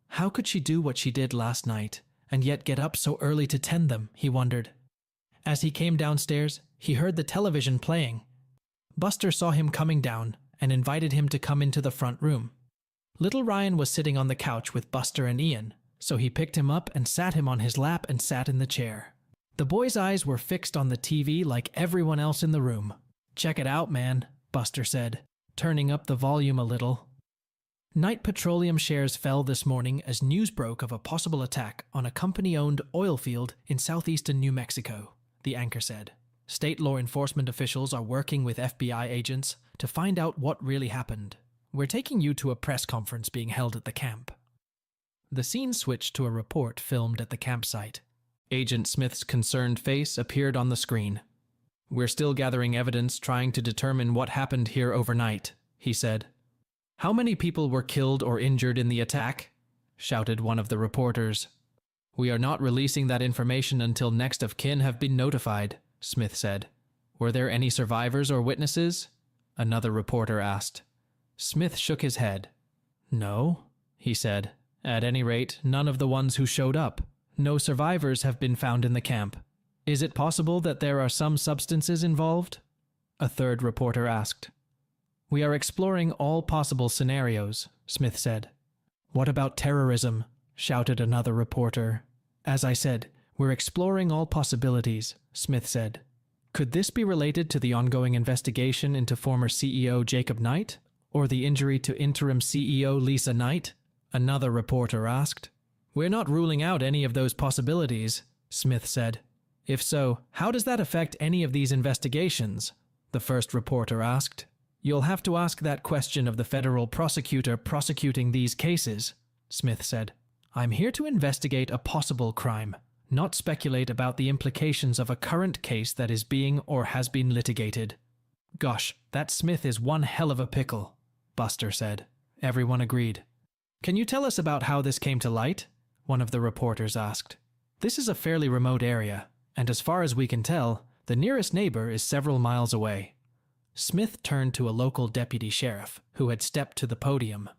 S1: How could she do what she did last night, and yet get up so early to tend them, he wondered. As he came downstairs, he heard the television playing. Buster saw him coming down and invited him to come into the front room. Little Ryan was sitting on the couch with Buster and Ian, so he picked him up and sat him on his lap and sat in the chair. The boy's eyes were fixed on the TV like everyone else in the room. "Check it out, man," Buster said, turning up the volume a little. Knight Petroleum shares fell this morning as news broke of a possible attack on a company-owned oil field in southeastern New Mexico, the anchor said. State law enforcement officials are working with FBI agents to find out what really happened. We're taking you to a press conference being held at the camp. The scene switched to a report filmed at the campsite. Agent Smith's concerned face appeared on the screen. "We're still gathering evidence trying to determine what happened here overnight," he said. "How many people were killed or injured in the attack?" shouted one of the reporters. "We are not releasing that information until next of kin have been notified," Smith said. "Were there any survivors or witnesses?" another reporter asked. Smith shook his head. "No," he said. "At any rate, none of the ones who showed up. No survivors have been found in the camp. Is it possible that there are some substances involved?" a third reporter asked. "We are exploring all possible scenarios," Smith said. "What about terrorism?" shouted another reporter. "As I said, we're exploring all possibilities," Smith said. "Could this be related to the ongoing investigation into former CEO Jacob Knight? Or the injury to interim CEO Lisa Knight?" another reporter asked. "We're not ruling out any of those possibilities," Smith said. "If so, how does that affect any of these investigations?" the first reporter asked. "You'll have to ask that question of the federal prosecutor prosecuting these cases," Smith said. "I'm here to investigate a possible crime, not speculate about the implications of a current case that is being or has been litigated." "Gosh, that Smith is one hell of a pickle," Buster said. Everyone agreed. "Can you tell us about how this came to light?" one of the reporters asked. "This is a fairly remote area, and as far as we can tell, the nearest neighbor is several miles away." Smith turned to a local deputy sheriff, who had stepped to the podium.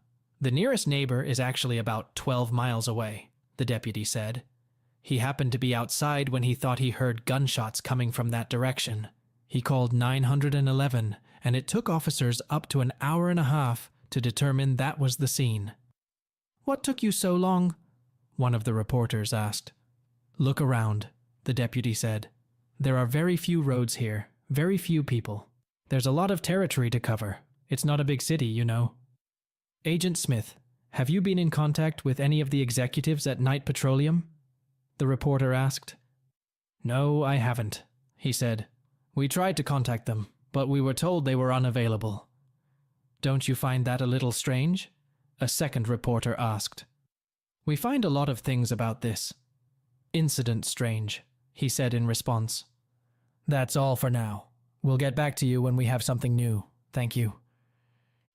S1: "The nearest neighbor is actually about 12 miles away," the deputy said. "He happened to be outside when he thought he heard gunshots coming from that direction. He called 911, and it took officers up to an hour and a half to determine that was the scene." "What took you so long?" one of the reporters asked. "Look around," the deputy said. "There are very few roads here, very few people. There's a lot of territory to cover. It's not a big city, you know." "Agent Smith, have you been in contact with any of the executives at Knight Petroleum?" the reporter asked. "No, I haven't," he said. "We tried to contact them, but we were told they were unavailable." "Don't you find that a little strange?" a second reporter asked. "We find a lot of things about this incident strange," he said in response. "That's all for now. We'll get back to you when we have something new. Thank you.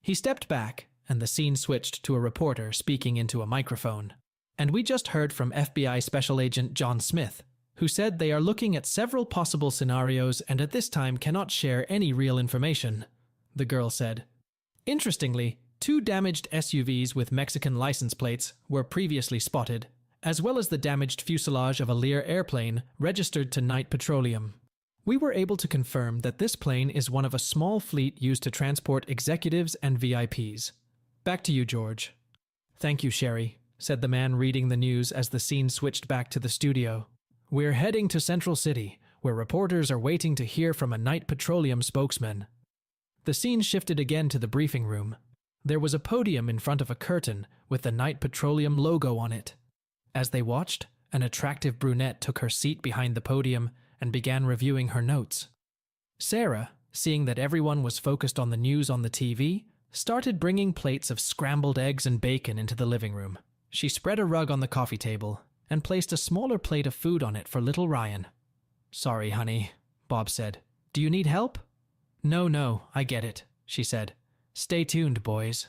S1: He stepped back, and the scene switched to a reporter speaking into a microphone. And we just heard from FBI Special Agent John Smith, who said they are looking at several possible scenarios and at this time cannot share any real information, the girl said. Interestingly, 2 damaged SUVs with Mexican license plates were previously spotted, as well as the damaged fuselage of a Lear airplane registered to Knight Petroleum. We were able to confirm that this plane is one of a small fleet used to transport executives and VIPs. Back to you, George. Thank you, Sherry, said the man reading the news as the scene switched back to the studio. We're heading to Central City, where reporters are waiting to hear from a Knight Petroleum spokesman. The scene shifted again to the briefing room. There was a podium in front of a curtain with the Knight Petroleum logo on it. As they watched, an attractive brunette took her seat behind the podium and began reviewing her notes. Sarah, seeing that everyone was focused on the news on the TV, started bringing plates of scrambled eggs and bacon into the living room. She spread a rug on the coffee table and placed a smaller plate of food on it for little Ryan. Sorry, honey, Bob said. Do you need help? No, I get it, she said. Stay tuned, boys.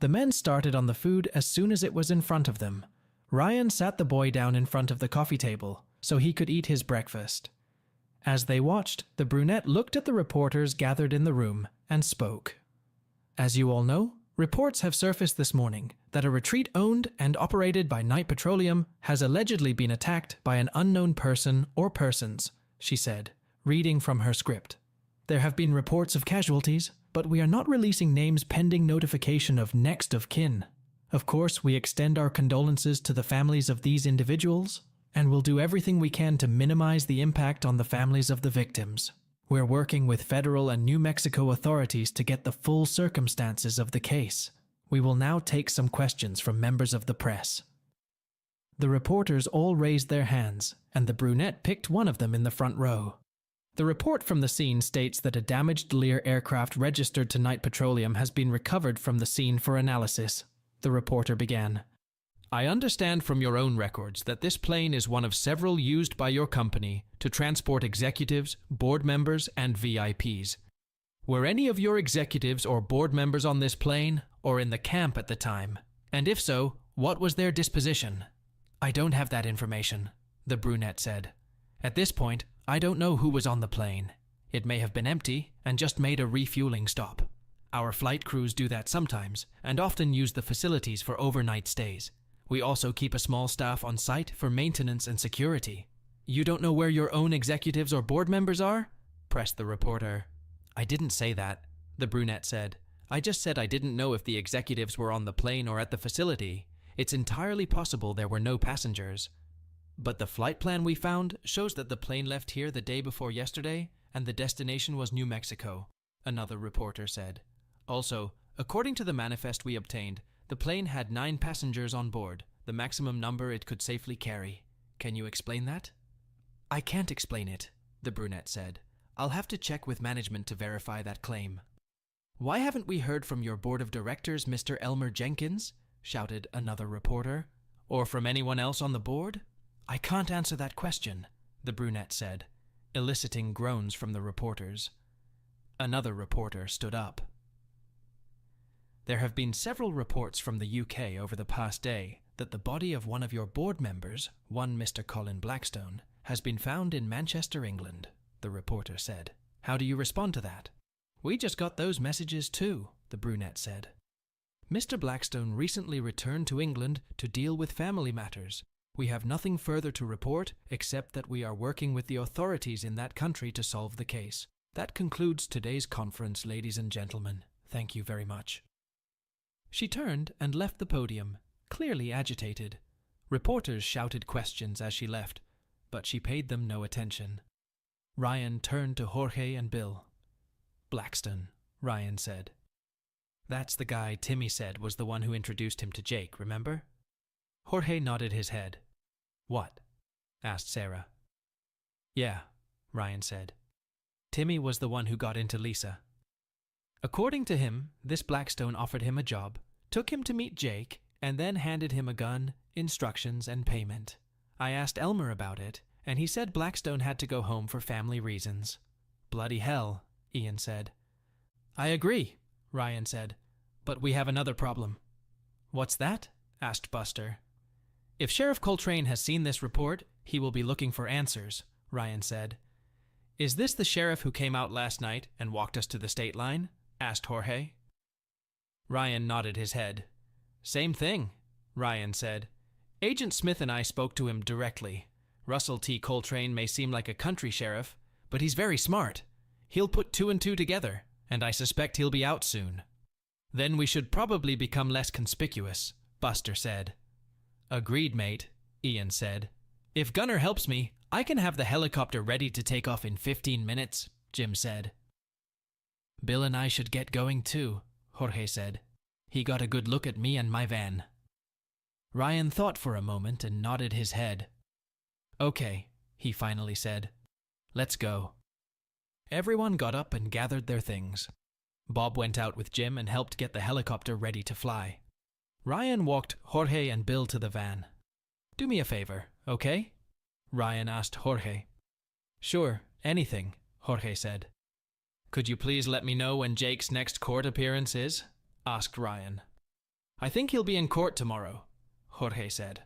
S1: The men started on the food as soon as it was in front of them. Ryan sat the boy down in front of the coffee table so he could eat his breakfast. As they watched, the brunette looked at the reporters gathered in the room and spoke. As you all know, reports have surfaced this morning that a retreat owned and operated by Knight Petroleum has allegedly been attacked by an unknown person or persons, she said, reading from her script. There have been reports of casualties, but we are not releasing names pending notification of next of kin. Of course, we extend our condolences to the families of these individuals, and will do everything we can to minimize the impact on the families of the victims. We're working with federal and New Mexico authorities to get the full circumstances of the case. We will now take some questions from members of the press. The reporters all raised their hands, and the brunette picked one of them in the front row. The report from the scene states that a damaged Lear aircraft registered to Knight Petroleum has been recovered from the scene for analysis. The reporter began. I understand from your own records that this plane is one of several used by your company to transport executives, board members, and VIPs. Were any of your executives or board members on this plane or in the camp at the time? And if so, what was their disposition? I don't have that information, the brunette said. At this point, I don't know who was on the plane. It may have been empty and just made a refueling stop. Our flight crews do that sometimes and often use the facilities for overnight stays. We also keep a small staff on site for maintenance and security. You don't know where your own executives or board members are? Pressed the reporter. I didn't say that, the brunette said. I just said I didn't know if the executives were on the plane or at the facility. It's entirely possible there were no passengers. But the flight plan we found shows that the plane left here the day before yesterday and the destination was New Mexico, another reporter said. Also, according to the manifest we obtained, the plane had 9 passengers on board, the maximum number it could safely carry. Can you explain that? I can't explain it, the brunette said. I'll have to check with management to verify that claim. Why haven't we heard from your board of directors, Mr. Elmer Jenkins? Shouted another reporter. Or from anyone else on the board? I can't answer that question, the brunette said, eliciting groans from the reporters. Another reporter stood up. There have been several reports from the UK over the past day that the body of one of your board members, one Mr. Colin Blackstone, has been found in Manchester, England, the reporter said. How do you respond to that? We just got those messages too, the brunette said. Mr. Blackstone recently returned to England to deal with family matters. We have nothing further to report except that we are working with the authorities in that country to solve the case. That concludes today's conference, ladies and gentlemen. Thank you very much. She turned and left the podium, clearly agitated. Reporters shouted questions as she left, but she paid them no attention. Ryan turned to Jorge and Bill. Blackstone, Ryan said. That's the guy Timmy said was the one who introduced him to Jake, remember? Jorge nodded his head. What? Asked Sarah. Yeah, Ryan said. Timmy was the one who got into Lisa. According to him, this Blackstone offered him a job, took him to meet Jake, and then handed him a gun, instructions, and payment. I asked Elmer about it, and he said Blackstone had to go home for family reasons. Bloody hell, Ian said. I agree, Ryan said, but we have another problem. What's that? Asked Buster. If Sheriff Coltrane has seen this report, he will be looking for answers, Ryan said. Is this the sheriff who came out last night and walked us to the state line? Asked Jorge. Ryan nodded his head. Same thing, Ryan said. Agent Smith and I spoke to him directly. Russell T. Coltrane may seem like a country sheriff, but he's very smart. He'll put 2 and 2 together, and I suspect he'll be out soon. Then we should probably become less conspicuous, Buster said. Agreed, mate, Ian said. If Gunner helps me, I can have the helicopter ready to take off in 15 minutes, Jim said. Bill and I should get going too, Jorge said. He got a good look at me and my van. Ryan thought for a moment and nodded his head. Okay, he finally said. Let's go. Everyone got up and gathered their things. Bob went out with Jim and helped get the helicopter ready to fly. Ryan walked Jorge and Bill to the van. Do me a favor, okay? Ryan asked Jorge. Sure, anything, Jorge said. Could you please let me know when Jake's next court appearance is? Asked Ryan. I think he'll be in court tomorrow, Jorge said.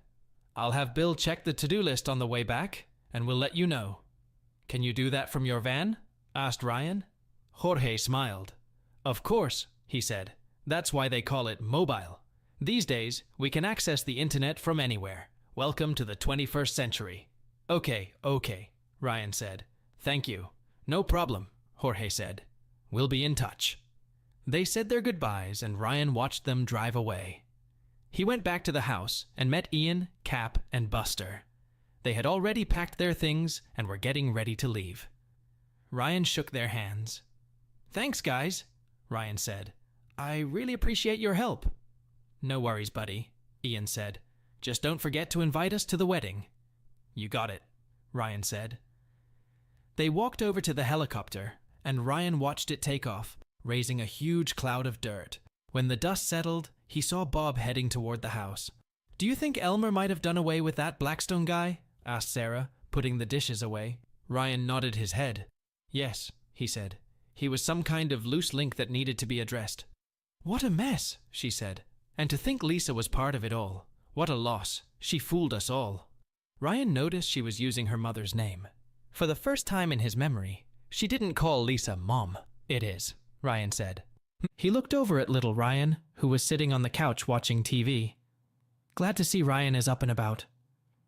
S1: I'll have Bill check the to-do list on the way back, and we'll let you know. Can you do that from your van? Asked Ryan. Jorge smiled. Of course, he said. That's why they call it mobile. These days, we can access the internet from anywhere. Welcome to the 21st century. Okay, Ryan said. Thank you. No problem, Jorge said. We'll be in touch. They said their goodbyes and Ryan watched them drive away. He went back to the house and met Ian, Cap, and Buster. They had already packed their things and were getting ready to leave. Ryan shook their hands. Thanks, guys, Ryan said. I really appreciate your help. No worries, buddy, Ian said. Just don't forget to invite us to the wedding. You got it, Ryan said. They walked over to the helicopter, and Ryan watched it take off, raising a huge cloud of dirt. When the dust settled, he saw Bob heading toward the house. Do you think Elmer might have done away with that Blackstone guy? Asked Sarah, putting the dishes away. Ryan nodded his head. Yes, he said. He was some kind of loose link that needed to be addressed. What a mess, she said. And to think Lisa was part of it all. What a loss. She fooled us all. Ryan noticed she was using her mother's name. For the first time in his memory, she didn't call Lisa Mom. It is, Ryan said. He looked over at little Ryan, who was sitting on the couch watching TV. Glad to see Ryan is up and about.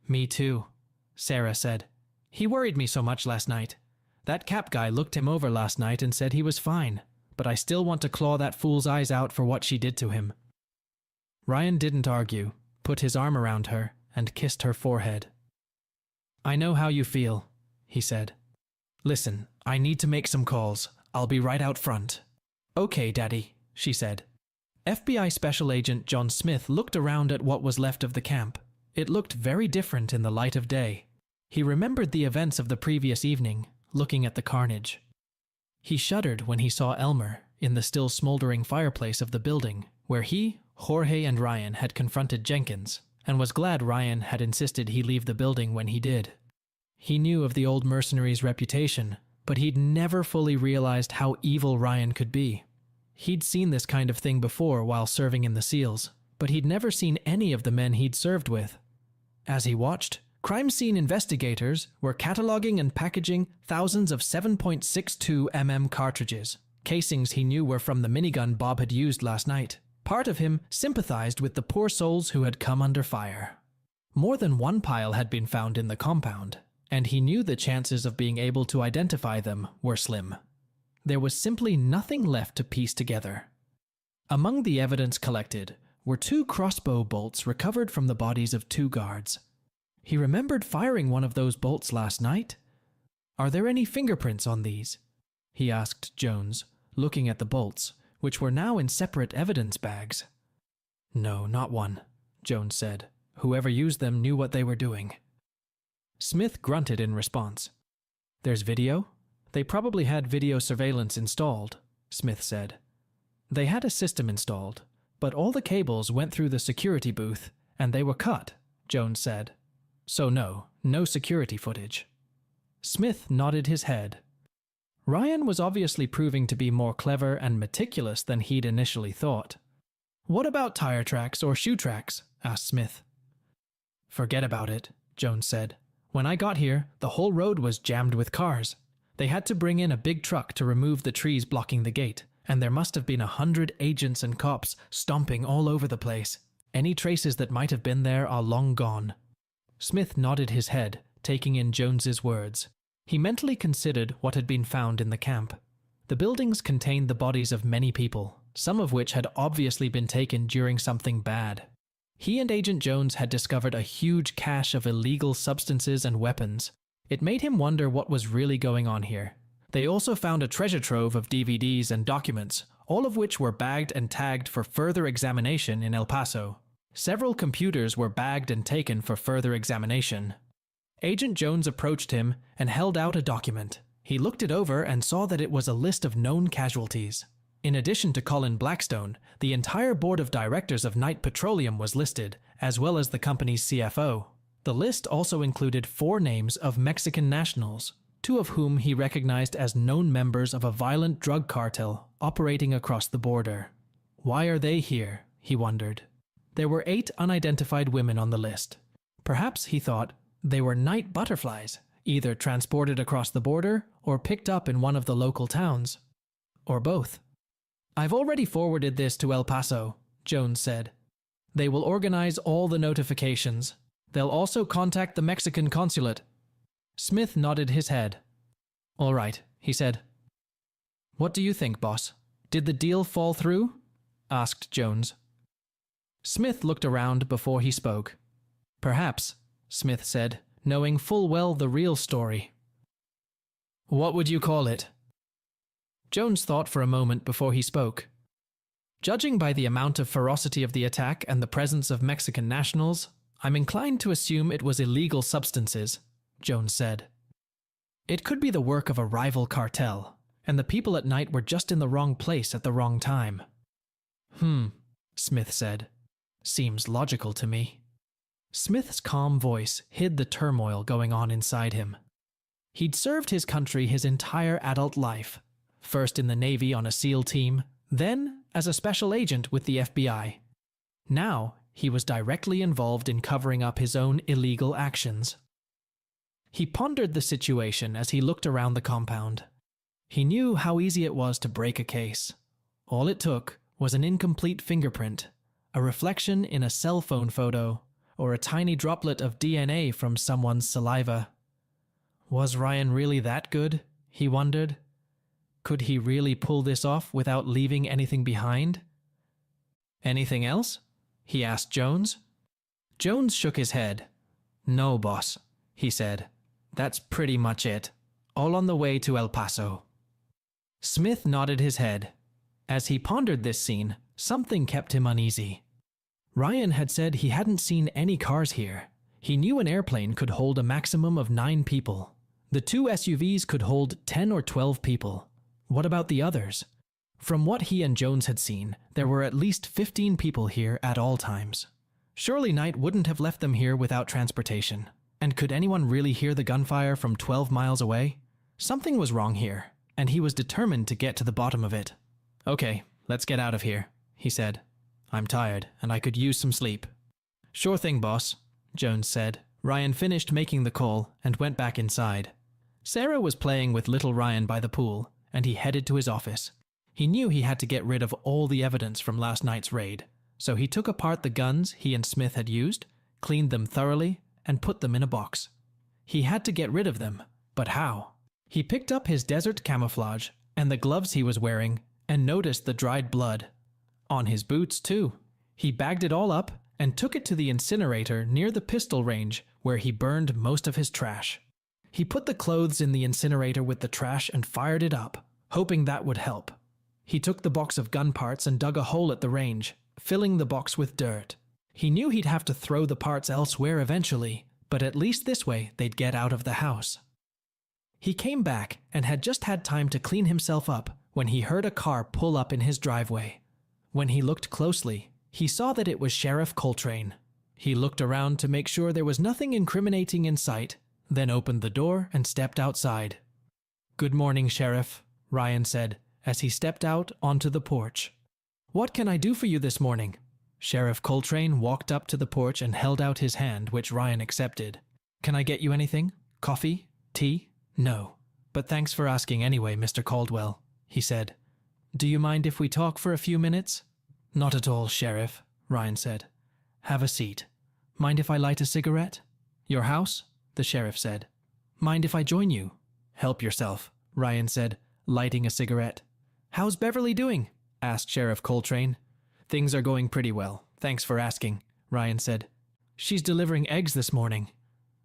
S1: Me too, Sarah said. He worried me so much last night. That Cap guy looked him over last night and said he was fine, but I still want to claw that fool's eyes out for what she did to him. Ryan didn't argue, put his arm around her, and kissed her forehead. I know how you feel, he said. Listen, I need to make some calls. I'll be right out front. Okay, Daddy, she said. FBI Special Agent John Smith looked around at what was left of the camp. It looked very different in the light of day. He remembered the events of the previous evening, looking at the carnage. He shuddered when he saw Elmer in the still smoldering fireplace of the building, where he, Jorge, and Ryan had confronted Jenkins, and was glad Ryan had insisted he leave the building when he did. He knew of the old mercenary's reputation, but he'd never fully realized how evil Ryan could be. He'd seen this kind of thing before while serving in the SEALs, but he'd never seen any of the men he'd served with. As he watched, crime scene investigators were cataloging and packaging thousands of 7.62 mm cartridges, casings he knew were from the minigun Bob had used last night. Part of him sympathized with the poor souls who had come under fire. More than one pile had been found in the compound, and he knew the chances of being able to identify them were slim. There was simply nothing left to piece together. Among the evidence collected were 2 crossbow bolts recovered from the bodies of 2 guards. He remembered firing one of those bolts last night. Are there any fingerprints on these? He asked Jones, looking at the bolts, which were now in separate evidence bags. No, not one, Jones said. Whoever used them knew what they were doing. Smith grunted in response. There's video? They probably had video surveillance installed, Smith said. They had a system installed, but all the cables went through the security booth, and they were cut, Jones said. So no security footage. Smith nodded his head. Ryan was obviously proving to be more clever and meticulous than he'd initially thought. "What about tire tracks or shoe tracks?" asked Smith. "Forget about it," Jones said. "When I got here, the whole road was jammed with cars. They had to bring in a big truck to remove the trees blocking the gate, and there must have been 100 agents and cops stomping all over the place. Any traces that might have been there are long gone." Smith nodded his head, taking in Jones's words. He mentally considered what had been found in the camp. The buildings contained the bodies of many people, some of which had obviously been taken during something bad. He and Agent Jones had discovered a huge cache of illegal substances and weapons. It made him wonder what was really going on here. They also found a treasure trove of DVDs and documents, all of which were bagged and tagged for further examination in El Paso. Several computers were bagged and taken for further examination. Agent Jones approached him and held out a document. He looked it over and saw that it was a list of known casualties. In addition to Colin Blackstone, the entire board of directors of Knight Petroleum was listed, as well as the company's CFO. The list also included 4 names of Mexican nationals, 2 of whom he recognized as known members of a violent drug cartel operating across the border. Why are they here? He wondered. There were 8 unidentified women on the list. Perhaps, he thought, they were night butterflies, either transported across the border or picked up in one of the local towns. Or both. "I've already forwarded this to El Paso," Jones said. "They will organize all the notifications. They'll also contact the Mexican consulate." Smith nodded his head. "All right," he said. "What do you think, boss? Did the deal fall through?" asked Jones. Smith looked around before he spoke. "Perhaps," Smith said, knowing full well the real story. "What would you call it?" Jones thought for a moment before he spoke. "Judging by the amount of ferocity of the attack and the presence of Mexican nationals, I'm inclined to assume it was illegal substances," Jones said. "It could be the work of a rival cartel, and the people at Knight were just in the wrong place at the wrong time." Smith said. "Seems logical to me." Smith's calm voice hid the turmoil going on inside him. He'd served his country his entire adult life, first in the Navy on a SEAL team, then as a special agent with the FBI. Now, he was directly involved in covering up his own illegal actions. He pondered the situation as he looked around the compound. He knew how easy it was to break a case. All it took was an incomplete fingerprint, a reflection in a cell phone photo, or a tiny droplet of DNA from someone's saliva. Was Ryan really that good? He wondered. Could he really pull this off without leaving anything behind? "Anything else?" he asked Jones. Jones shook his head. "No, boss," he said. "That's pretty much it. All on the way to El Paso." Smith nodded his head. As he pondered this scene, something kept him uneasy. Ryan had said he hadn't seen any cars here. He knew an airplane could hold a maximum of 9 people. The 2 SUVs could hold 10 or 12 people. What about the others? From what he and Jones had seen, there were at least 15 people here at all times. Surely Knight wouldn't have left them here without transportation. And could anyone really hear the gunfire from 12 miles away? Something was wrong here, and he was determined to get to the bottom of it. "Okay, let's get out of here," he said. "I'm tired, and I could use some sleep." "Sure thing, boss," Jones said. Ryan finished making the call and went back inside. Sarah was playing with little Ryan by the pool, and he headed to his office. He knew he had to get rid of all the evidence from last night's raid, so he took apart the guns he and Smith had used, cleaned them thoroughly, and put them in a box. He had to get rid of them, but how? He picked up his desert camouflage and the gloves he was wearing and noticed the dried blood. On his boots, too. He bagged it all up and took it to the incinerator near the pistol range where he burned most of his trash. He put the clothes in the incinerator with the trash and fired it up, hoping that would help. He took the box of gun parts and dug a hole at the range, filling the box with dirt. He knew he'd have to throw the parts elsewhere eventually, but at least this way they'd get out of the house. He came back and had just had time to clean himself up when he heard a car pull up in his driveway. When he looked closely, he saw that it was Sheriff Coltrane. He looked around to make sure there was nothing incriminating in sight, then opened the door and stepped outside. "Good morning, Sheriff," Ryan said as he stepped out onto the porch. "What can I do for you this morning?" Sheriff Coltrane walked up to the porch and held out his hand, which Ryan accepted. "Can I get you anything? Coffee? Tea?" "No. But thanks for asking anyway, Mr. Caldwell," he said. "Do you mind if we talk for a few minutes?" "Not at all, Sheriff," Ryan said. "Have a seat. Mind if I light a cigarette?" "Your house?" the sheriff said. "Mind if I join you?" "Help yourself," Ryan said, lighting a cigarette. "How's Beverly doing?" asked Sheriff Coltrane. "Things are going pretty well. Thanks for asking," Ryan said. "She's delivering eggs this morning."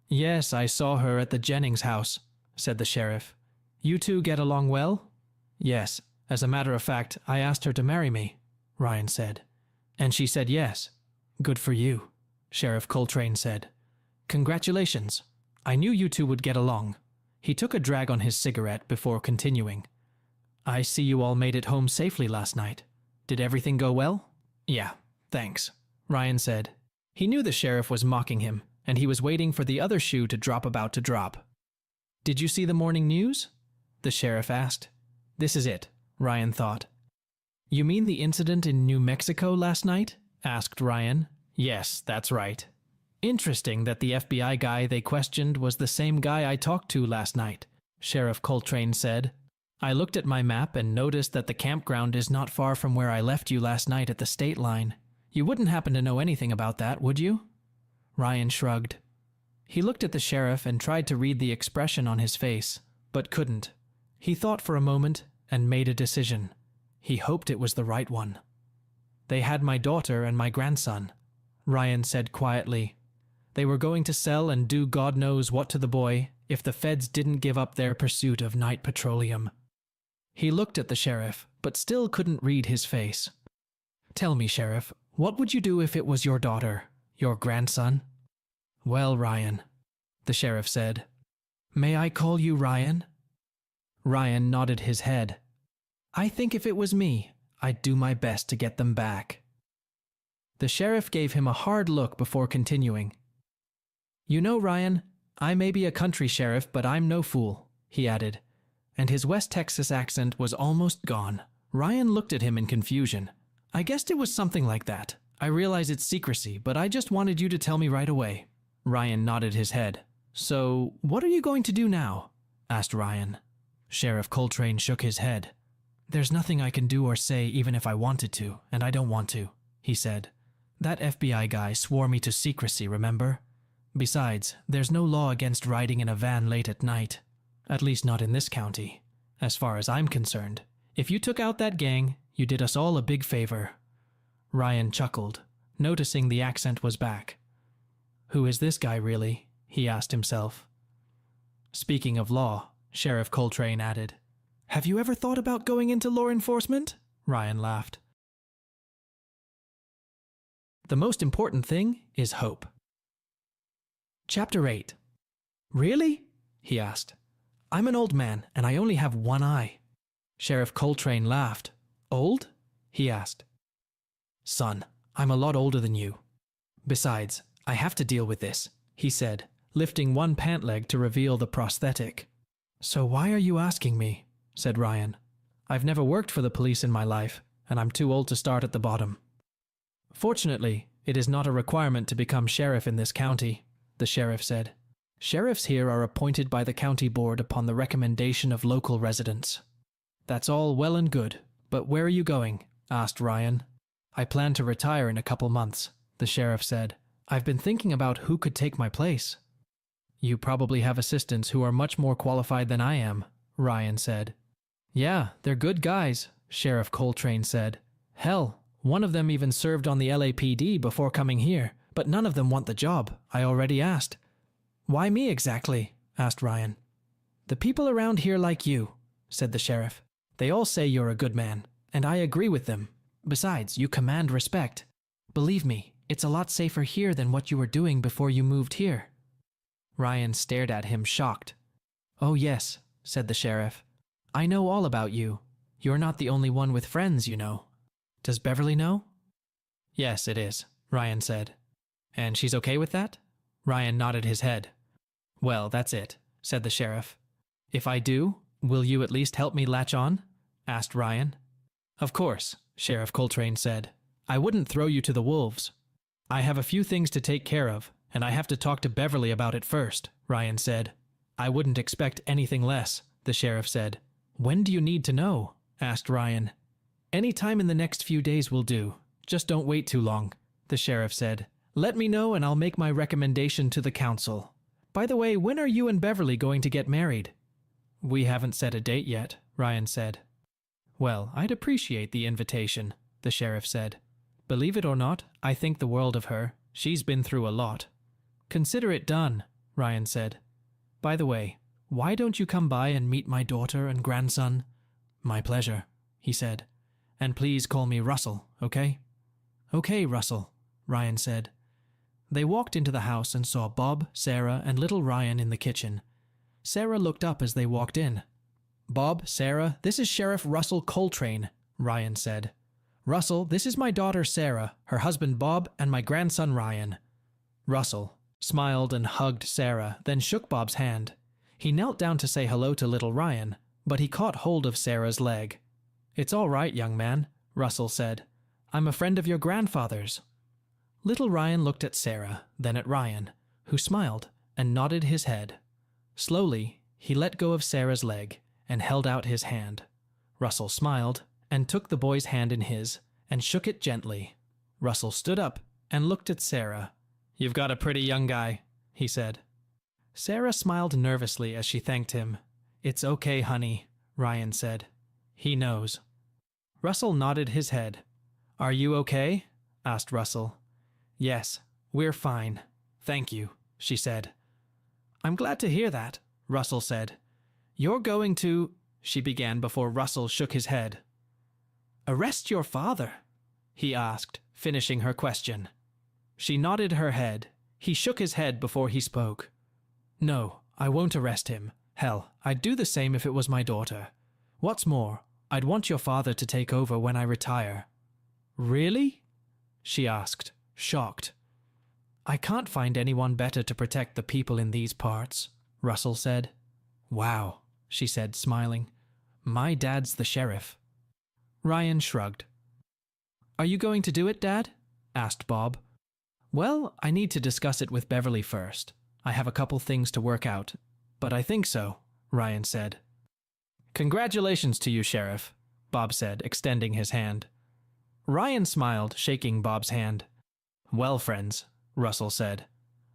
S1: "Yes, I saw her at the Jennings house," said the sheriff. "You two get along well?" "Yes. As a matter of fact, I asked her to marry me," Ryan said. "And she said yes." "Good for you," Sheriff Coltrane said. "Congratulations. I knew you two would get along." He took a drag on his cigarette before continuing. "I see you all made it home safely last night. Did everything go well?" "Yeah, thanks," Ryan said. He knew the sheriff was mocking him, and he was waiting for the other shoe to drop about to drop. "Did you see the morning news?" the sheriff asked. This is it, Ryan thought. "You mean the incident in New Mexico last night?" asked Ryan. "Yes, that's right. Interesting that the FBI guy they questioned was the same guy I talked to last night," Sheriff Coltrane said. "I looked at my map and noticed that the campground is not far from where I left you last night at the state line. You wouldn't happen to know anything about that, would you?" Ryan shrugged. He looked at the sheriff and tried to read the expression on his face, but couldn't. He thought for a moment and made a decision. He hoped it was the right one. "They had my daughter and my grandson," Ryan said quietly. "They were going to sell and do God knows what to the boy if the feds didn't give up their pursuit of night petroleum." He looked at the sheriff, but still couldn't read his face. "Tell me, Sheriff, what would you do if it was your daughter, your grandson?" "Well, Ryan," the sheriff said. "May I call you Ryan?" Ryan nodded his head. "I think if it was me, I'd do my best to get them back." The sheriff gave him a hard look before continuing. "You know, Ryan, I may be a country sheriff, but I'm no fool," he added, and his West Texas accent was almost gone. Ryan looked at him in confusion. "I guessed it was something like that. I realize it's secrecy, but I just wanted you to tell me right away." Ryan nodded his head. "So, what are you going to do now?" asked Ryan. Sheriff Coltrane shook his head. "There's nothing I can do or say even if I wanted to, and I don't want to," he said. "That FBI guy swore me to secrecy, remember? Besides, there's no law against riding in a van late at night. At least not in this county. As far as I'm concerned, if you took out that gang, you did us all a big favor." Ryan chuckled, noticing the accent was back. "Who is this guy really?" he asked himself. "Speaking of law," Sheriff Coltrane added. "Have you ever thought about going into law enforcement?" Ryan laughed. The most important thing is hope. Chapter 8. "Really?" he asked. "I'm an old man, and I only have one eye." Sheriff Coltrane laughed. "Old?" he asked. "Son, I'm a lot older than you. Besides, I have to deal with this," he said, lifting one pant leg to reveal the prosthetic. "So why are you asking me?" said Ryan. "I've never worked for the police in my life, and I'm too old to start at the bottom." "Fortunately, it is not a requirement to become sheriff in this county," the sheriff said. "Sheriffs here are appointed by the county board upon the recommendation of local residents." "That's all well and good, but where are you going?" asked Ryan. "I plan to retire in a couple months," the sheriff said. "I've been thinking about who could take my place." "You probably have assistants who are much more qualified than I am," Ryan said. "Yeah, they're good guys," Sheriff Coltrane said. "Hell, one of them even served on the LAPD before coming here, but none of them want the job. I already asked." "Why me exactly?" asked Ryan. "The people around here like you," said the sheriff. "They all say you're a good man, and I agree with them. Besides, you command respect. Believe me, it's a lot safer here than what you were doing before you moved here." Ryan stared at him, shocked. "Oh yes," said the sheriff. "I know all about you. You're not the only one with friends, you know. Does Beverly know?" "Yes, it is," Ryan said. "And she's okay with that?" Ryan nodded his head. "Well, that's it," said the sheriff. "If I do, Will you at least help me latch on? Asked Ryan. Of course, Sheriff Coltrane said. I wouldn't throw you to the wolves. I have a few things to take care of, and I have to talk to Beverly about it first, Ryan said. I wouldn't expect anything less, the sheriff said. When do you need to know? Asked Ryan. Any time in the next few days will do. Just don't wait too long, the sheriff said. Let me know and I'll make my recommendation to the council. By the way, when are you and Beverly going to get married? We haven't set a date yet, Ryan said. Well, I'd appreciate the invitation, the sheriff said. Believe it or not, I think the world of her. She's been through a lot. Consider it done, Ryan said. By the way, why don't you come by and meet my daughter and grandson? My pleasure, he said. And please call me Russell, okay? Okay, Russell, Ryan said. They walked into the house and saw Bob, Sarah, and little Ryan in the kitchen. Sarah looked up as they walked in. Bob, Sarah, this is Sheriff Russell Coltrane, Ryan said. Russell, this is my daughter Sarah, her husband Bob, and my grandson Ryan. Russell smiled and hugged Sarah, then shook Bob's hand. He knelt down to say hello to little Ryan, but he caught hold of Sarah's leg. It's all right, young man, Russell said. I'm a friend of your grandfather's. Little Ryan looked at Sarah, then at Ryan, who smiled and nodded his head. Slowly, he let go of Sarah's leg and held out his hand. Russell smiled and took the boy's hand in his and shook it gently. Russell stood up and looked at Sarah. You've got a pretty young guy, he said. Sarah smiled nervously as she thanked him. It's okay, honey, Ryan said. He knows. Russell nodded his head. Are you okay? Asked Russell. Yes, we're fine. Thank you, she said. I'm glad to hear that, Russell said. You're going to, she began before Russell shook his head. Arrest your father? He asked, finishing her question. She nodded her head. He shook his head before he spoke. No, I won't arrest him. Hell, I'd do the same if it was my daughter. What's more, I'd want your father to take over when I retire. Really? She asked, shocked. I can't find anyone better to protect the people in these parts, Russell said. Wow, she said, smiling. My dad's the sheriff. Ryan shrugged. Are you going to do it, Dad? Asked Bob. Well, I need to discuss it with Beverly first. I have a couple things to work out. But I think so, Ryan said. Congratulations to you, Sheriff, Bob said, extending his hand. Ryan smiled, shaking Bob's hand. Well, friends, Russell said.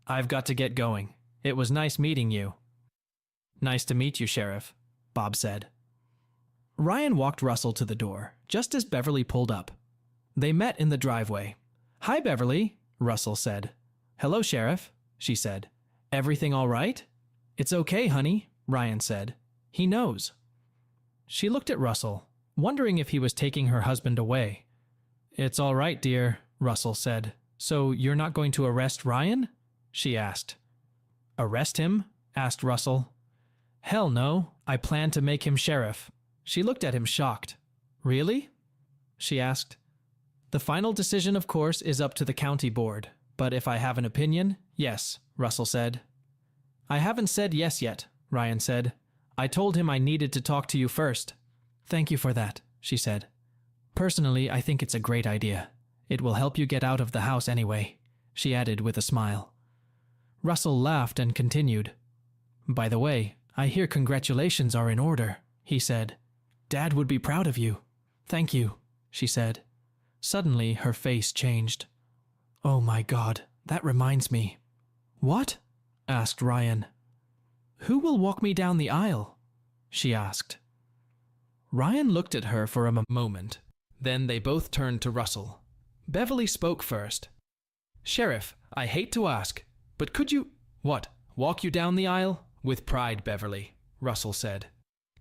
S1: I've got to get going. It was nice meeting you. Nice to meet you, Sheriff, Bob said. Ryan walked Russell to the door, just as Beverly pulled up. They met in the driveway. Hi, Beverly, Russell said. Hello, Sheriff, she said. Everything all right? It's okay, honey, Ryan said. He knows. She looked at Russell, wondering if he was taking her husband away. It's all right, dear, Russell said. So you're not going to arrest Ryan? She asked. Arrest him? Asked Russell. Hell no, I plan to make him sheriff. She looked at him shocked. Really? She asked. The final decision, of course, is up to the county board. But if I have an opinion, yes, Russell said. I haven't said yes yet, Ryan said. I told him I needed to talk to you first. Thank you for that, she said. Personally, I think it's a great idea. It will help you get out of the house anyway, she added with a smile. Russell laughed and continued. By the way, I hear congratulations are in order, he said. Dad would be proud of you. Thank you, she said. Suddenly, her face changed. Oh my God, that reminds me. What? Asked Ryan. Who will walk me down the aisle? She asked. Ryan looked at her for a moment. Then they both turned to Russell. Beverly spoke first. Sheriff, I hate to ask, but could you... What, walk you down the aisle? With pride, Beverly, Russell said.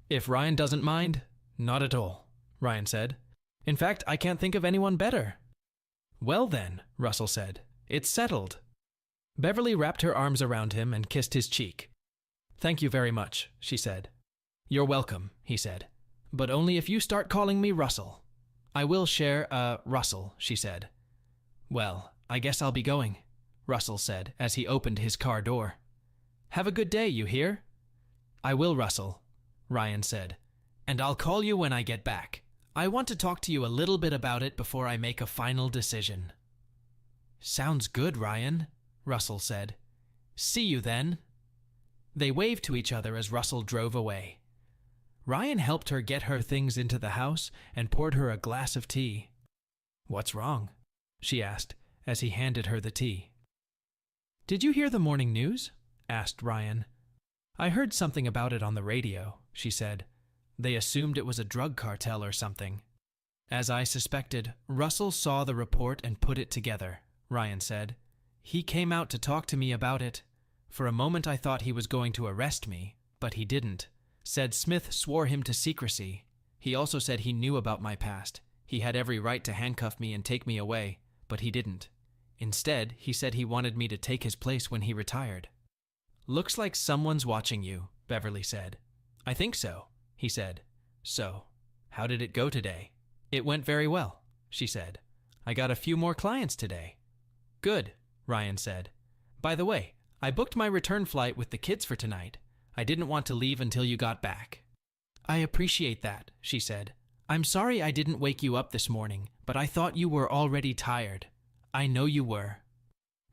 S1: If Ryan doesn't mind, not at all, Ryan said. In fact, I can't think of anyone better. Well then, Russell said, it's settled. Beverly wrapped her arms around him and kissed his cheek. Thank you very much, she said. You're welcome, he said. But only if you start calling me Russell. I will share, Russell, she said. Well, I guess I'll be going, Russell said as he opened his car door. Have a good day, you hear? I will, Russell. Ryan said. "And I'll call you when I get back. I want to talk to you a little bit about it before I make a final decision." "Sounds good, Ryan," Russell said. "See you then." They waved to each other as Russell drove away. Ryan helped her get her things into the house and poured her a glass of tea. "What's wrong?" she asked as he handed her the tea. "Did you hear the morning news?" asked Ryan. "I heard something about it on the radio," she said. "They assumed it was a drug cartel or something." "As I suspected, Russell saw the report and put it together," Ryan said. "He came out to talk to me about it. For a moment I thought he was going to arrest me, but he didn't. Said Smith swore him to secrecy. He also said he knew about my past. He had every right to handcuff me and take me away, but he didn't. Instead, he said he wanted me to take his place when he retired." "Looks like someone's watching you," Beverly said. "I think so," he said. "So, how did it go today?" "It went very well," she said. "I got a few more clients today." "Good," Ryan said. "By the way, I booked my return flight with the kids for tonight. I didn't want to leave until you got back." "I appreciate that," she said. "I'm sorry I didn't wake you up this morning, but I thought you were already tired. I know you were."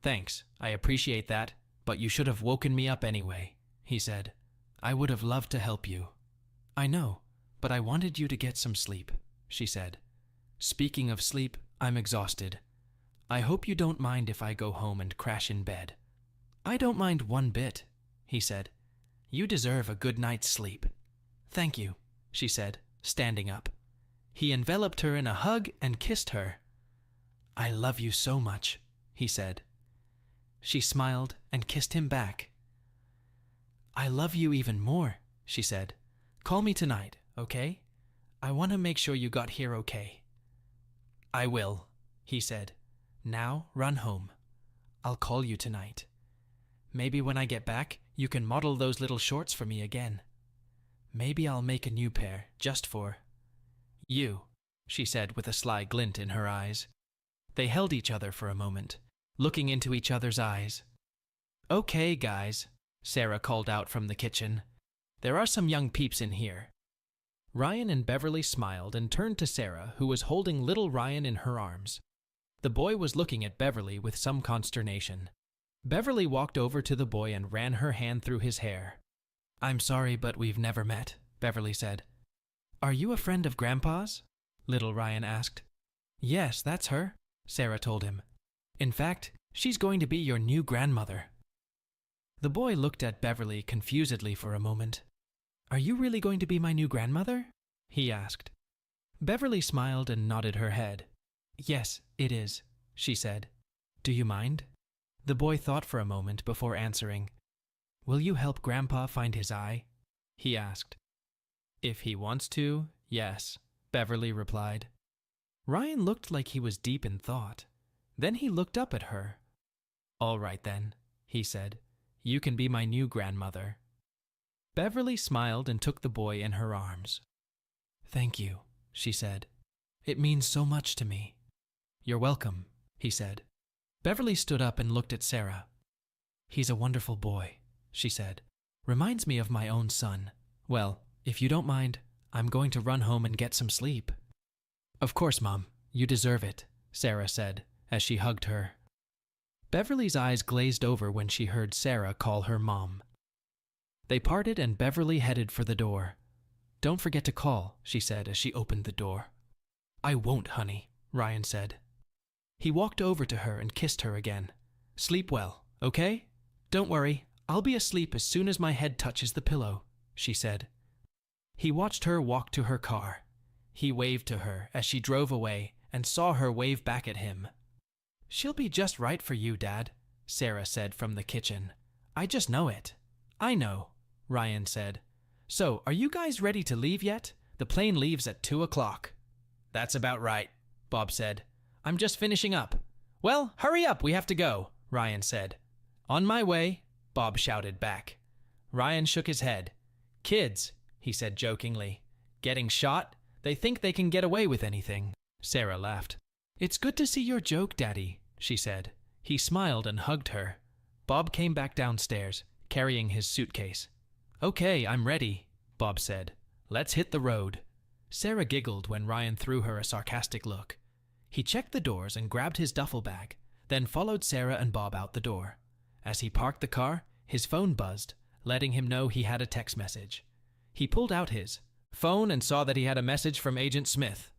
S1: "Thanks, I appreciate that, but you should have woken me up anyway," he said. "I would have loved to help you." "I know, but I wanted you to get some sleep," she said. "Speaking of sleep, I'm exhausted. I hope you don't mind if I go home and crash in bed." "I don't mind one bit," he said. "You deserve a good night's sleep." "Thank you," she said, standing up. He enveloped her in a hug and kissed her. "I love you so much," he said. She smiled and kissed him back. "I love you even more," she said. "Call me tonight, okay? I want to make sure you got here okay." "I will," he said. "Now run home. I'll call you tonight. Maybe when I get back, you can model those little shorts for me again. Maybe I'll make a new pair, just for you," she said with a sly glint in her eyes. They held each other for a moment, looking into each other's eyes. "Okay, guys," Sarah called out from the kitchen. "There are some young peeps in here." Ryan and Beverly smiled and turned to Sarah, who was holding little Ryan in her arms. The boy was looking at Beverly with some consternation. Beverly walked over to the boy and ran her hand through his hair. "I'm sorry, but we've never met," Beverly said. "Are you a friend of Grandpa's?" little Ryan asked. "Yes, that's her," Sarah told him. "In fact, she's going to be your new grandmother." The boy looked at Beverly confusedly for a moment. "Are you really going to be my new grandmother?" he asked. Beverly smiled and nodded her head. "Yes, it is," she said. "Do you mind?" The boy thought for a moment before answering. "Will you help Grandpa find his eye?" he asked. "If he wants to, yes," Beverly replied. Ryan looked like he was deep in thought. Then he looked up at her. "All right then," he said. "You can be my new grandmother." Beverly smiled and took the boy in her arms. "Thank you," she said. "It means so much to me." "You're welcome," he said. Beverly stood up and looked at Sarah. "He's a wonderful boy," she said. "Reminds me of my own son. Well, if you don't mind, I'm going to run home and get some sleep." "Of course, Mom. You deserve it," Sarah said as she hugged her. Beverly's eyes glazed over when she heard Sarah call her Mom. They parted and Beverly headed for the door. "Don't forget to call," she said as she opened the door. "I won't, honey," Ryan said. He walked over to her and kissed her again. "Sleep well, okay? Don't worry, I'll be asleep as soon as my head touches the pillow," she said. He watched her walk to her car. He waved to her as she drove away and saw her wave back at him. "She'll be just right for you, Dad," Sarah said from the kitchen. "I just know it." "I know," Ryan said. "So, are you guys ready to leave yet? The plane leaves at 2 o'clock. "That's about right," Bob said. "I'm just finishing up." "Well, hurry up, we have to go," Ryan said. "On my way," Bob shouted back. Ryan shook his head. "Kids," he said jokingly. "Getting shot? They think they can get away with anything." Sarah laughed. "It's good to see your joke, Daddy," she said. He smiled and hugged her. Bob came back downstairs, carrying his suitcase. "Okay, I'm ready." Bob said. "Let's hit the road." Sarah giggled when Ryan threw her a sarcastic look. He checked the doors and grabbed his duffel bag, then followed Sarah and Bob out the door. As he parked the car, his phone buzzed, letting him know he had a text message. He pulled out his phone and saw that he had a message from Agent Smith.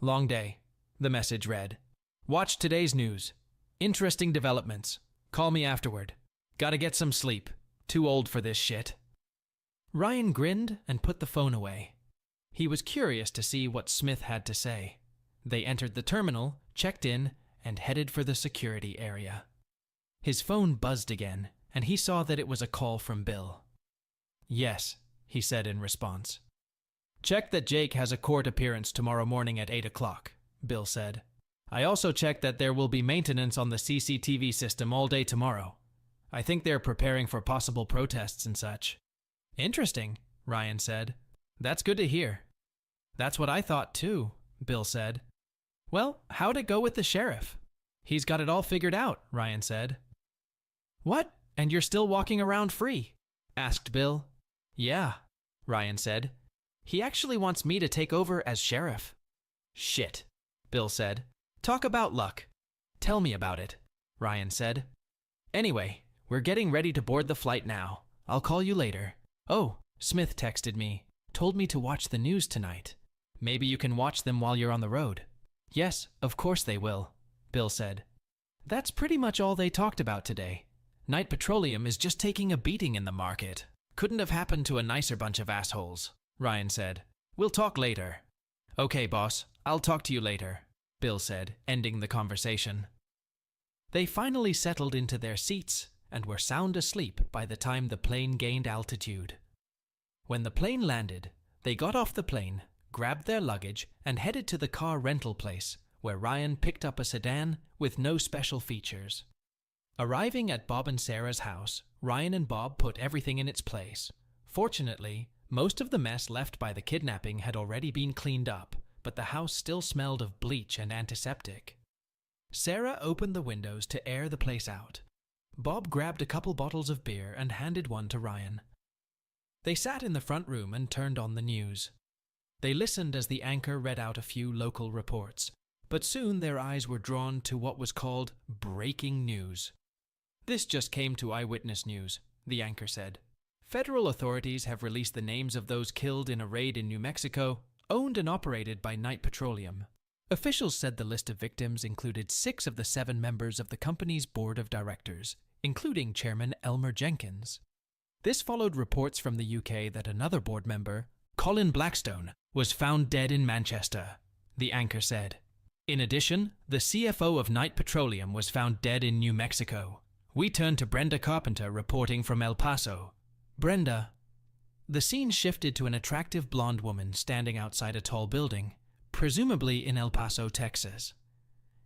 S1: "Long day," the message read. "Watch today's news. Interesting developments. Call me afterward. Gotta get some sleep. Too old for this shit." Ryan grinned and put the phone away. He was curious to see what Smith had to say. They entered the terminal, checked in, and headed for the security area. His phone buzzed again, and he saw that it was a call from Bill. "Yes," he said in response. "Check that Jake has a court appearance tomorrow morning at 8 o'clock, Bill said. "I also checked that there will be maintenance on the CCTV system all day tomorrow. I think they're preparing for possible protests and such." "Interesting," Ryan said. "That's good to hear." "That's what I thought too," Bill said. "Well, how'd it go with the sheriff?" "He's got it all figured out," Ryan said. "What? And you're still walking around free?" asked Bill. "Yeah," Ryan said. "He actually wants me to take over as sheriff." "Shit," Bill said. "Talk about luck." "Tell me about it," Ryan said. "Anyway, we're getting ready to board the flight now. I'll call you later. Oh, Smith texted me. Told me to watch the news tonight. Maybe you can watch them while you're on the road." "Yes, of course they will," Bill said. "That's pretty much all they talked about today. Knight Petroleum is just taking a beating in the market. Couldn't have happened to a nicer bunch of assholes," Ryan said. "We'll talk later." "Okay, boss, I'll talk to you later," Bill said, ending the conversation. They finally settled into their seats and were sound asleep by the time the plane gained altitude. When the plane landed, they got off the plane, grabbed their luggage, and headed to the car rental place, where Ryan picked up a sedan with no special features. Arriving at Bob and Sarah's house, Ryan and Bob put everything in its place. Fortunately, most of the mess left by the kidnapping had already been cleaned up, but the house still smelled of bleach and antiseptic. Sarah opened the windows to air the place out. Bob grabbed a couple bottles of beer and handed one to Ryan. They sat in the front room and turned on the news. They listened as the anchor read out a few local reports, but soon their eyes were drawn to what was called breaking news. "This just came to Eyewitness News," the anchor said. "Federal authorities have released the names of those killed in a raid in New Mexico, owned and operated by Knight Petroleum. Officials said the list of victims included 6 of the 7 members of the company's board of directors, including Chairman Elmer Jenkins. This followed reports from the UK that another board member, Colin Blackstone, was found dead in Manchester," the anchor said. "In addition, the CFO of Knight Petroleum was found dead in New Mexico. We turned to Brenda Carpenter reporting from El Paso. Brenda." The scene shifted to an attractive blonde woman standing outside a tall building, presumably in El Paso, Texas.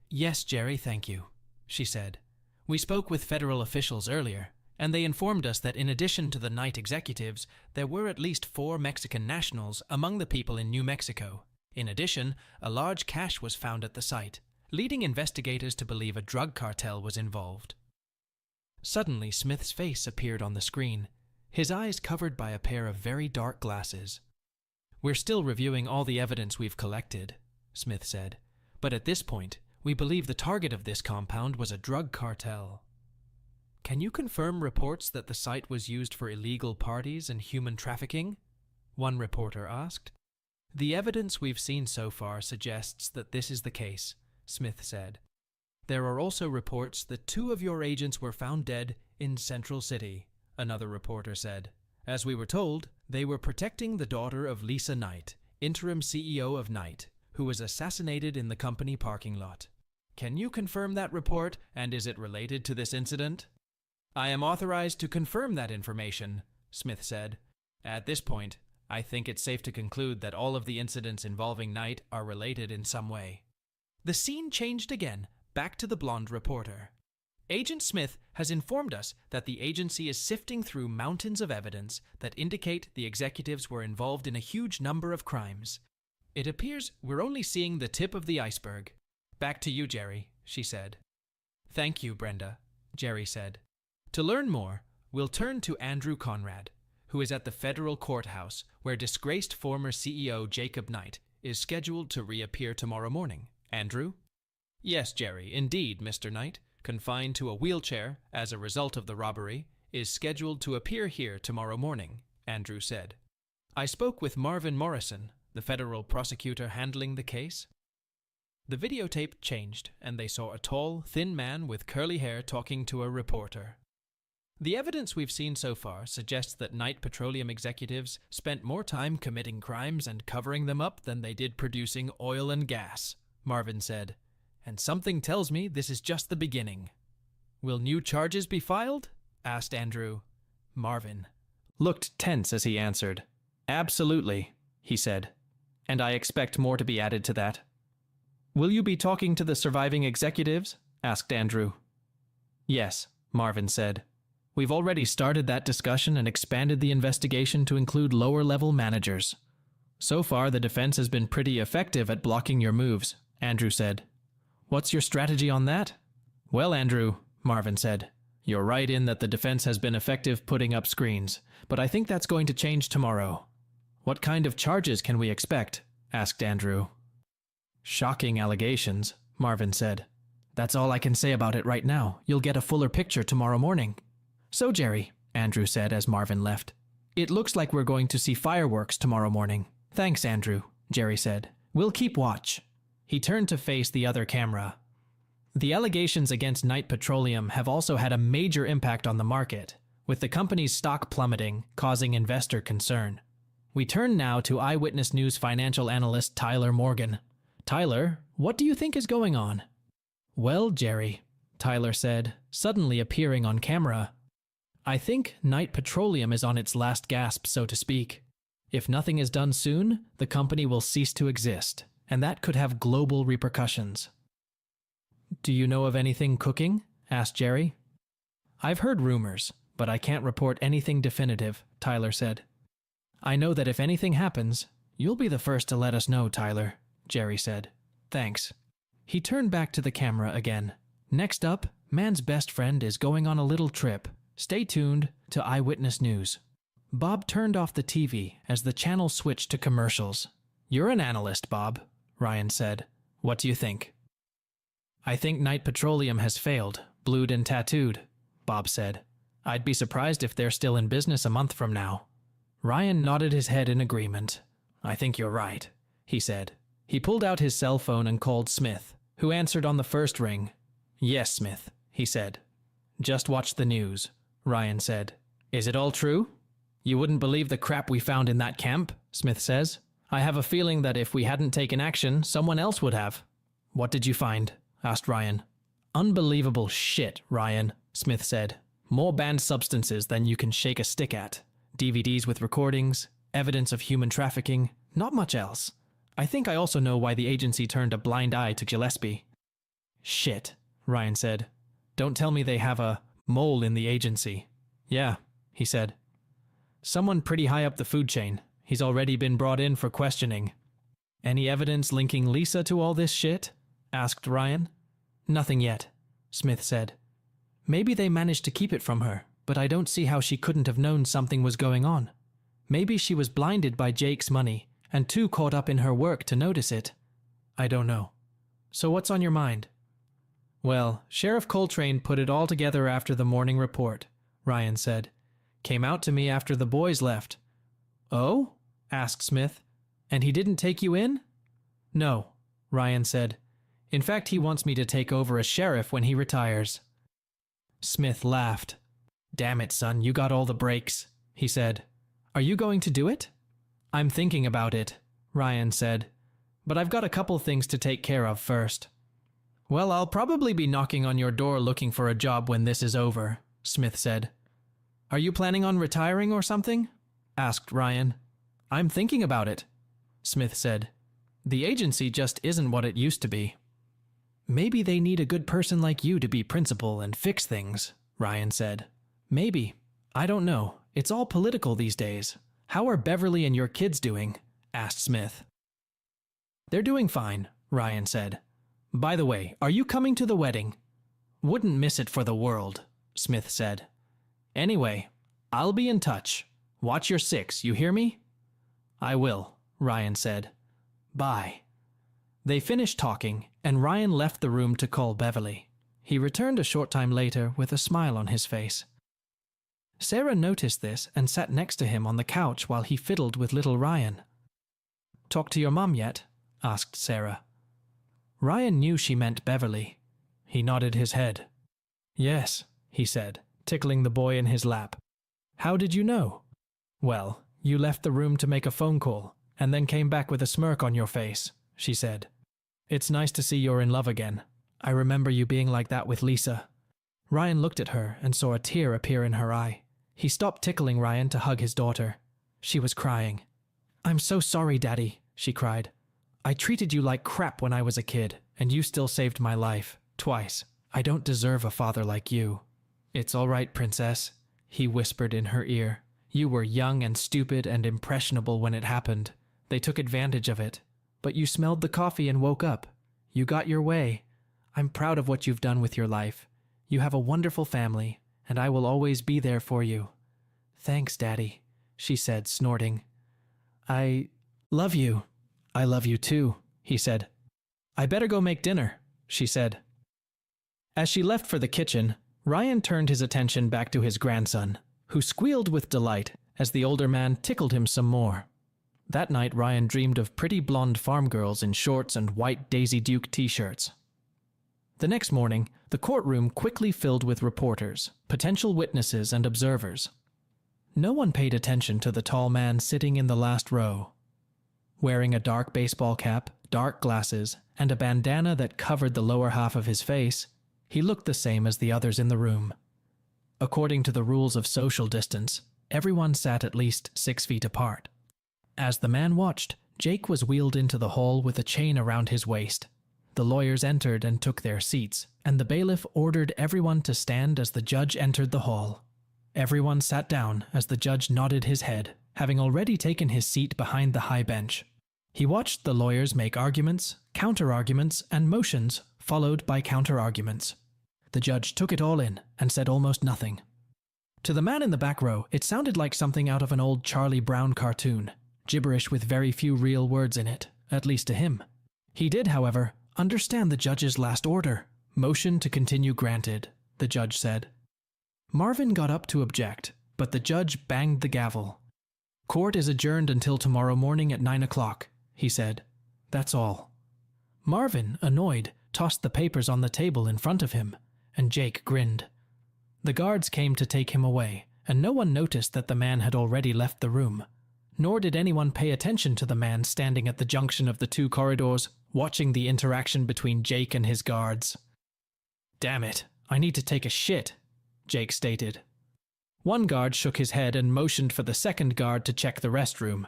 S1: "Yes, Jerry, thank you," she said. "We spoke with federal officials earlier, and they informed us that in addition to the Knight executives, there were at least 4 Mexican nationals among the people in New Mexico. In addition, a large cache was found at the site, leading investigators to believe a drug cartel was involved." Suddenly, Smith's face appeared on the screen, his eyes covered by a pair of very dark glasses. "We're still reviewing all the evidence we've collected," Smith said, "but at this point, we believe the target of this compound was a drug cartel." "Can you confirm reports that the site was used for illegal parties and human trafficking?" one reporter asked. "The evidence we've seen so far suggests that this is the case," Smith said. "There are also reports that 2 of your agents were found dead in Central City," another reporter said. "As we were told, they were protecting the daughter of Lisa Knight, interim CEO of Knight, who was assassinated in the company parking lot. Can you confirm that report, and is it related to this incident?" "I am authorized to confirm that information," Smith said. "At this point, I think it's safe to conclude that all of the incidents involving Knight are related in some way." The scene changed again, back to the blonde reporter. "Agent Smith has informed us that the agency is sifting through mountains of evidence that indicate the executives were involved in a huge number of crimes. It appears we're only seeing the tip of the iceberg. Back to you, Jerry," she said. "Thank you, Brenda," Jerry said. "To learn more, we'll turn to Andrew Conrad, who is at the federal courthouse where disgraced former CEO Jacob Knight is scheduled to reappear tomorrow morning. Andrew? Yes, Jerry, indeed, Mr. Knight, confined to a wheelchair as a result of the robbery, is scheduled to appear here tomorrow morning, Andrew said. I spoke with Marvin Morrison, the federal prosecutor handling the case. The videotape changed, and they saw a tall, thin man with curly hair talking to a reporter. The evidence we've seen so far suggests that Knight Petroleum executives spent more time committing crimes and covering them up than they did producing oil and gas, Marvin said. And something tells me this is just the beginning. Will new charges be filed? Asked Andrew. Marvin looked tense as he answered. Absolutely, he said. And I expect more to be added to that. Will you be talking to the surviving executives? Asked Andrew. Yes, Marvin said. We've already started that discussion and expanded the investigation to include lower-level managers. So far, the defense has been pretty effective at blocking your moves, Andrew said. What's your strategy on that? Well, Andrew, Marvin said, you're right in that the defense has been effective putting up screens, but I think that's going to change tomorrow. What kind of charges can we expect? Asked Andrew. Shocking allegations, Marvin said. That's all I can say about it right now. You'll get a fuller picture tomorrow morning. So, Jerry, Andrew said as Marvin left, it looks like we're going to see fireworks tomorrow morning. Thanks, Andrew, Jerry said. We'll keep watch. He turned to face the other camera. The allegations against Knight Petroleum have also had a major impact on the market, with the company's stock plummeting, causing investor concern. We turn now to Eyewitness News financial analyst Tyler Morgan. Tyler, what do you think is going on? Well, Jerry, Tyler said, suddenly appearing on camera. I think Knight Petroleum is on its last gasp, so to speak. If nothing is done soon, the company will cease to exist, and that could have global repercussions. Do you know of anything cooking? Asked Jerry. I've heard rumors, but I can't report anything definitive, Tyler said. I know that if anything happens, you'll be the first to let us know, Tyler, Jerry said. Thanks. He turned back to the camera again. Next up, man's best friend is going on a little trip. Stay tuned to Eyewitness News. Bob turned off the TV as the channel switched to commercials. You're an analyst, Bob, Ryan said. What do you think? I think Knight Petroleum has failed, blued and tattooed, Bob said. I'd be surprised if they're still in business a month from now. Ryan nodded his head in agreement. I think you're right, he said. He pulled out his cell phone and called Smith, who answered on the first ring. Yes, Smith, he said. Just watched the news, Ryan said. Is it all true? You wouldn't believe the crap we found in that camp, Smith says. I have a feeling that if we hadn't taken action, someone else would have. What did you find? Asked Ryan. Unbelievable shit, Ryan, Smith said. More banned substances than you can shake a stick at. DVDs with recordings, evidence of human trafficking, not much else. I think I also know why the agency turned a blind eye to Gillespie. Shit, Ryan said. Don't tell me they have a mole in the agency. Yeah, he said. Someone pretty high up the food chain. He's already been brought in for questioning. Any evidence linking Lisa to all this shit? Asked Ryan. Nothing yet, Smith said. Maybe they managed to keep it from her, but I don't see how she couldn't have known something was going on. Maybe she was blinded by Jake's money and too caught up in her work to notice it. I don't know. So what's on your mind? Well, Sheriff Coltrane put it all together after the morning report, Ryan said. Came out to me after the boys left. Oh? Asked Smith. And he didn't take you in? No, Ryan said. In fact, he wants me to take over as sheriff when he retires. Smith laughed. Damn it, son, you got all the breaks, he said. Are you going to do it? I'm thinking about it, Ryan said. But I've got a couple things to take care of first. Well, I'll probably be knocking on your door looking for a job when this is over, Smith said. Are you planning on retiring or something? Asked Ryan. I'm thinking about it, Smith said. The agency just isn't what it used to be. Maybe they need a good person like you to be principal and fix things, Ryan said. Maybe. I don't know. It's all political these days. How are Beverly and your kids doing? Asked Smith. They're doing fine, Ryan said. By the way, are you coming to the wedding? Wouldn't miss it for the world, Smith said. Anyway, I'll be in touch. Watch your six, you hear me? I will, Ryan said. Bye. They finished talking, and Ryan left the room to call Beverly. He returned a short time later with a smile on his face. Sarah noticed this and sat next to him on the couch while he fiddled with little Ryan. Talk to your mom yet? Asked Sarah. Ryan knew she meant Beverly. He nodded his head. Yes, he said, tickling the boy in his lap. How did you know? Well, you left the room to make a phone call, and then came back with a smirk on your face, she said. It's nice to see you're in love again. I remember you being like that with Lisa. Ryan looked at her and saw a tear appear in her eye. He stopped tickling Ryan to hug his daughter. She was crying. I'm so sorry, Daddy, she cried. I treated you like crap when I was a kid, and you still saved my life, twice. I don't deserve a father like you. It's all right, Princess, he whispered in her ear. You were young and stupid and impressionable when it happened. They took advantage of it. But you smelled the coffee and woke up. You got your way. I'm proud of what you've done with your life. You have a wonderful family, and I will always be there for you. Thanks, Daddy, she said, snorting. I love you. I love you too, he said. I better go make dinner, she said. As she left for the kitchen, Ryan turned his attention back to his grandson, who squealed with delight as the older man tickled him some more. That night, Ryan dreamed of pretty blonde farm girls in shorts and white Daisy Duke t-shirts. The next morning, the courtroom quickly filled with reporters, potential witnesses, and observers. No one paid attention to the tall man sitting in the last row. Wearing a dark baseball cap, dark glasses, and a bandana that covered the lower half of his face, he looked the same as the others in the room. According to the rules of social distance, everyone sat at least 6 feet apart. As the man watched, Jake was wheeled into the hall with a chain around his waist. The lawyers entered and took their seats, and the bailiff ordered everyone to stand as the judge entered the hall. Everyone sat down as the judge nodded his head, having already taken his seat behind the high bench. He watched the lawyers make arguments, counter-arguments, and motions, followed by counter-arguments. The judge took it all in and said almost nothing. To the man in the back row, it sounded like something out of an old Charlie Brown cartoon, gibberish with very few real words in it, at least to him. He did, however, understand the judge's last order. Motion to continue granted, the judge said. Marvin got up to object, but the judge banged the gavel. Court is adjourned until tomorrow morning at 9 o'clock, he said. That's all. Marvin, annoyed, tossed the papers on the table in front of him, and Jake grinned. The guards came to take him away, and no one noticed that the man had already left the room. Nor did anyone pay attention to the man standing at the junction of the two corridors, watching the interaction between Jake and his guards. Damn it, I need to take a shit, Jake stated. One guard shook his head and motioned for the second guard to check the restroom.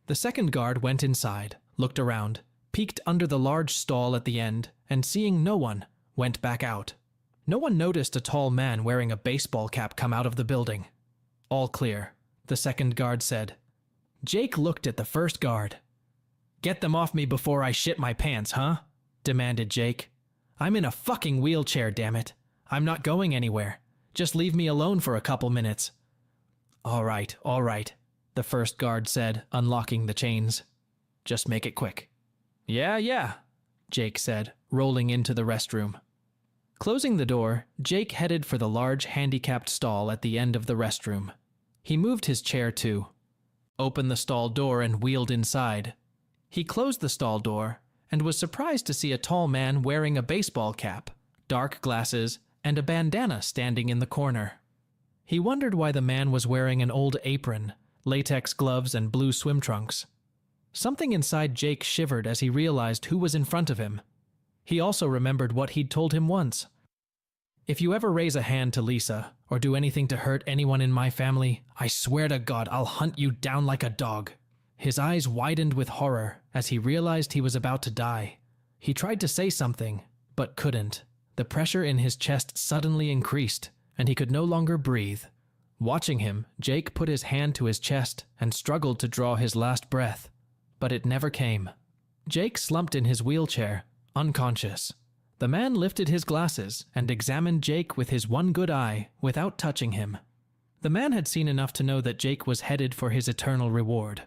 S1: The second guard went inside, looked around, peeked under the large stall at the end, and seeing no one, went back out. No one noticed a tall man wearing a baseball cap come out of the building. All clear, the second guard said. Jake looked at the first guard. Get them off me before I shit my pants, huh? Demanded Jake. I'm in a fucking wheelchair, damn it. I'm not going anywhere. Just leave me alone for a couple minutes. All right, the first guard said, unlocking the chains. Just make it quick. Yeah, Jake said, rolling into the restroom. Closing the door, Jake headed for the large handicapped stall at the end of the restroom. He moved his chair too, opened the stall door and wheeled inside. He closed the stall door and was surprised to see a tall man wearing a baseball cap, dark glasses, and a bandana standing in the corner. He wondered why the man was wearing an old apron, latex gloves, and blue swim trunks. Something inside Jake shivered as he realized who was in front of him. He also remembered what he'd told him once. If you ever raise a hand to Lisa, or do anything to hurt anyone in my family, I swear to God I'll hunt you down like a dog. His eyes widened with horror as he realized he was about to die. He tried to say something, but couldn't. The pressure in his chest suddenly increased, and he could no longer breathe. Watching him, Jake put his hand to his chest and struggled to draw his last breath, but it never came. Jake slumped in his wheelchair, unconscious. The man lifted his glasses and examined Jake with his one good eye without touching him. The man had seen enough to know that Jake was headed for his eternal reward.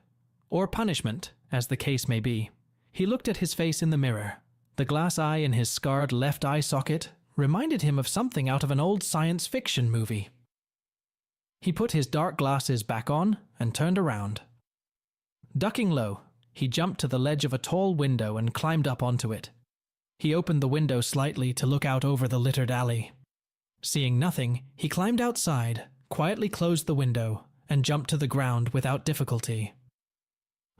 S1: Or punishment, as the case may be. He looked at his face in the mirror. The glass eye in his scarred left eye socket reminded him of something out of an old science fiction movie. He put his dark glasses back on and turned around. Ducking low, he jumped to the ledge of a tall window and climbed up onto it. He opened the window slightly to look out over the littered alley. Seeing nothing, he climbed outside, quietly closed the window, and jumped to the ground without difficulty.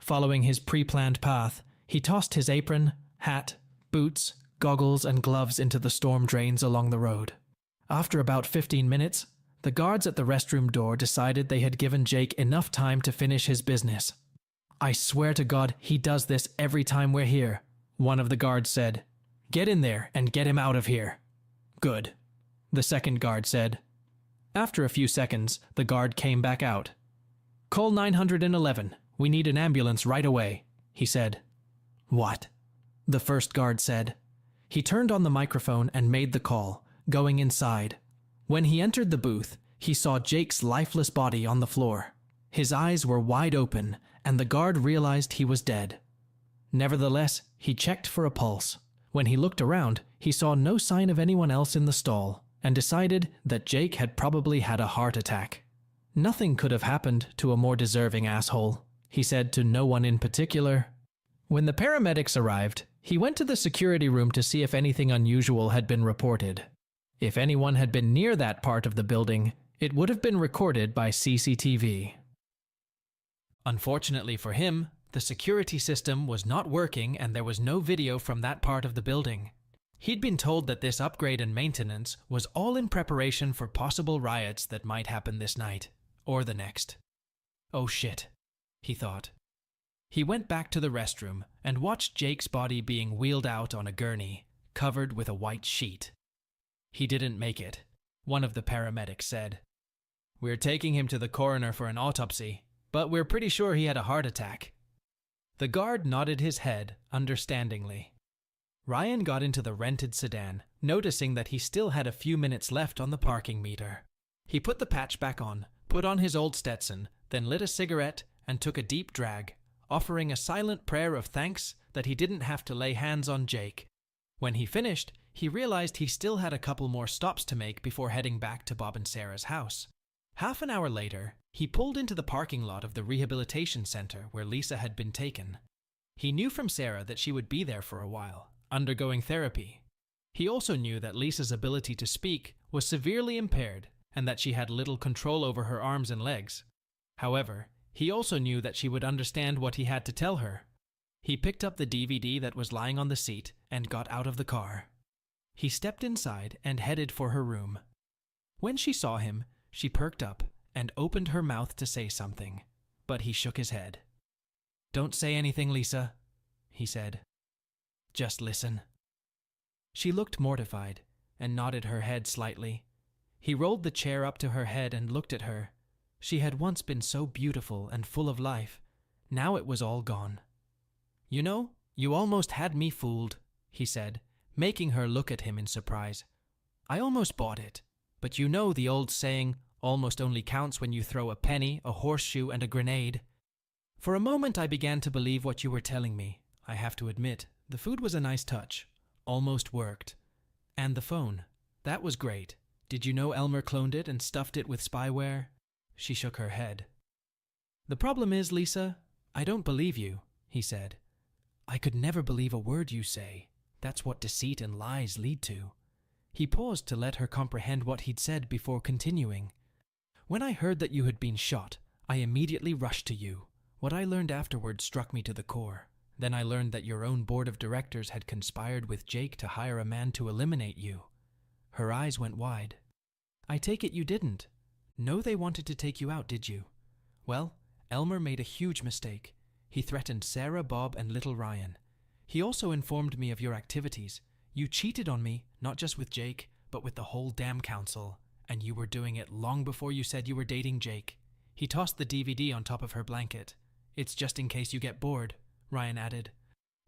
S1: Following his pre-planned path, he tossed his apron, hat, boots, goggles, and gloves into the storm drains along the road. After about 15 minutes, the guards at the restroom door decided they had given Jake enough time to finish his business. "I swear to God, he does this every time we're here," one of the guards said. "Get in there and get him out of here." "Good," the second guard said. After a few seconds, the guard came back out. "Call 911. We need an ambulance right away," he said. "What?" the first guard said. He turned on the microphone and made the call, going inside. When he entered the booth, he saw Jake's lifeless body on the floor. His eyes were wide open, and the guard realized he was dead. Nevertheless, he checked for a pulse. When he looked around, he saw no sign of anyone else in the stall, and decided that Jake had probably had a heart attack. "Nothing could have happened to a more deserving asshole," he said to no one in particular. When the paramedics arrived, he went to the security room to see if anything unusual had been reported. If anyone had been near that part of the building, it would have been recorded by CCTV. Unfortunately for him, the security system was not working and there was no video from that part of the building. He'd been told that this upgrade and maintenance was all in preparation for possible riots that might happen this night, or the next. "Oh shit," he thought. He went back to the restroom and watched Jake's body being wheeled out on a gurney, covered with a white sheet. "He didn't make it," one of the paramedics said. "We're taking him to the coroner for an autopsy, but we're pretty sure he had a heart attack." The guard nodded his head understandingly. Ryan got into the rented sedan, noticing that he still had a few minutes left on the parking meter. He put the patch back on, put on his old Stetson, then lit a cigarette and took a deep drag, offering a silent prayer of thanks that he didn't have to lay hands on Jake. When he finished, he realized he still had a couple more stops to make before heading back to Bob and Sarah's house. Half an hour later, he pulled into the parking lot of the rehabilitation center where Lisa had been taken. He knew from Sarah that she would be there for a while, undergoing therapy. He also knew that Lisa's ability to speak was severely impaired and that she had little control over her arms and legs. However, he also knew that she would understand what he had to tell her. He picked up the DVD that was lying on the seat and got out of the car. He stepped inside and headed for her room. When she saw him, she perked up and opened her mouth to say something, but he shook his head. "Don't say anything, Lisa," he said. "Just listen." She looked mortified and nodded her head slightly. He rolled the chair up to her head and looked at her. She had once been so beautiful and full of life. Now it was all gone. "You know, you almost had me fooled," he said, making her look at him in surprise. "I almost bought it. But you know the old saying, almost only counts when you throw a penny, a horseshoe, and a grenade. For a moment I began to believe what you were telling me. I have to admit, the food was a nice touch. Almost worked. And the phone. That was great. Did you know Elmer cloned it and stuffed it with spyware?" She shook her head. "The problem is, Lisa, I don't believe you," he said. "I could never believe a word you say. That's what deceit and lies lead to." He paused to let her comprehend what he'd said before continuing. "When I heard that you had been shot, I immediately rushed to you. What I learned afterwards struck me to the core. Then I learned that your own board of directors had conspired with Jake to hire a man to eliminate you." Her eyes went wide. "I take it you didn't. No, they wanted to take you out, did you? Well, Elmer made a huge mistake. He threatened Sarah, Bob, and little Ryan. He also informed me of your activities. You cheated on me, not just with Jake, but with the whole damn council. And you were doing it long before you said you were dating Jake." He tossed the DVD on top of her blanket. "It's just in case you get bored," Ryan added.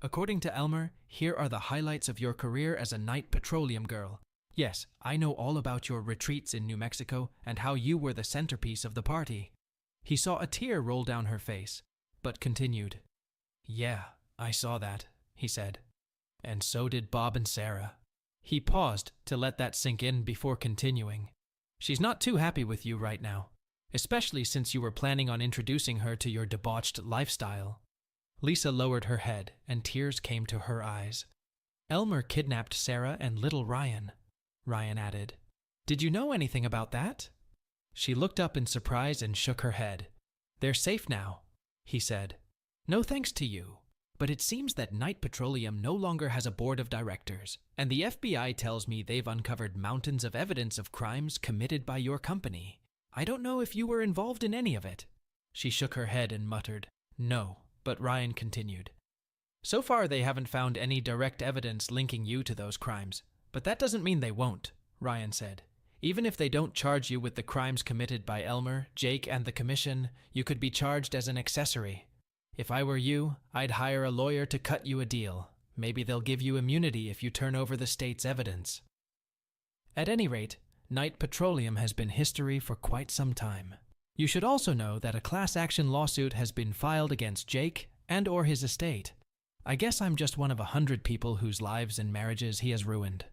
S1: "According to Elmer, here are the highlights of your career as a night petroleum girl. Yes, I know all about your retreats in New Mexico and how you were the centerpiece of the party. He saw a tear roll down her face, but continued. Yeah, I saw that, he said. And so did Bob and Sarah. He paused to let that sink in before continuing. She's not too happy with you right now, especially since you were planning on introducing her to your debauched lifestyle. Lisa lowered her head, and tears came to her eyes. Elmer kidnapped Sarah and little Ryan, Ryan added. Did you know anything about that? She looked up in surprise and shook her head. They're safe now, he said. No thanks to you. But it seems that Knight Petroleum no longer has a board of directors, and the FBI tells me they've uncovered mountains of evidence of crimes committed by your company. I don't know if you were involved in any of it. She shook her head and muttered, No, but Ryan continued. So far they haven't found any direct evidence linking you to those crimes, but that doesn't mean they won't, Ryan said. Even if they don't charge you with the crimes committed by Elmer, Jake, and the Commission, you could be charged as an accessory. If I were you, I'd hire a lawyer to cut you a deal. Maybe they'll give you immunity if you turn over the state's evidence. At any rate, Knight Petroleum has been history for quite some time. You should also know that a class action lawsuit has been filed against Jake and/or his estate. I guess I'm just one of 100 people whose lives and marriages he has ruined.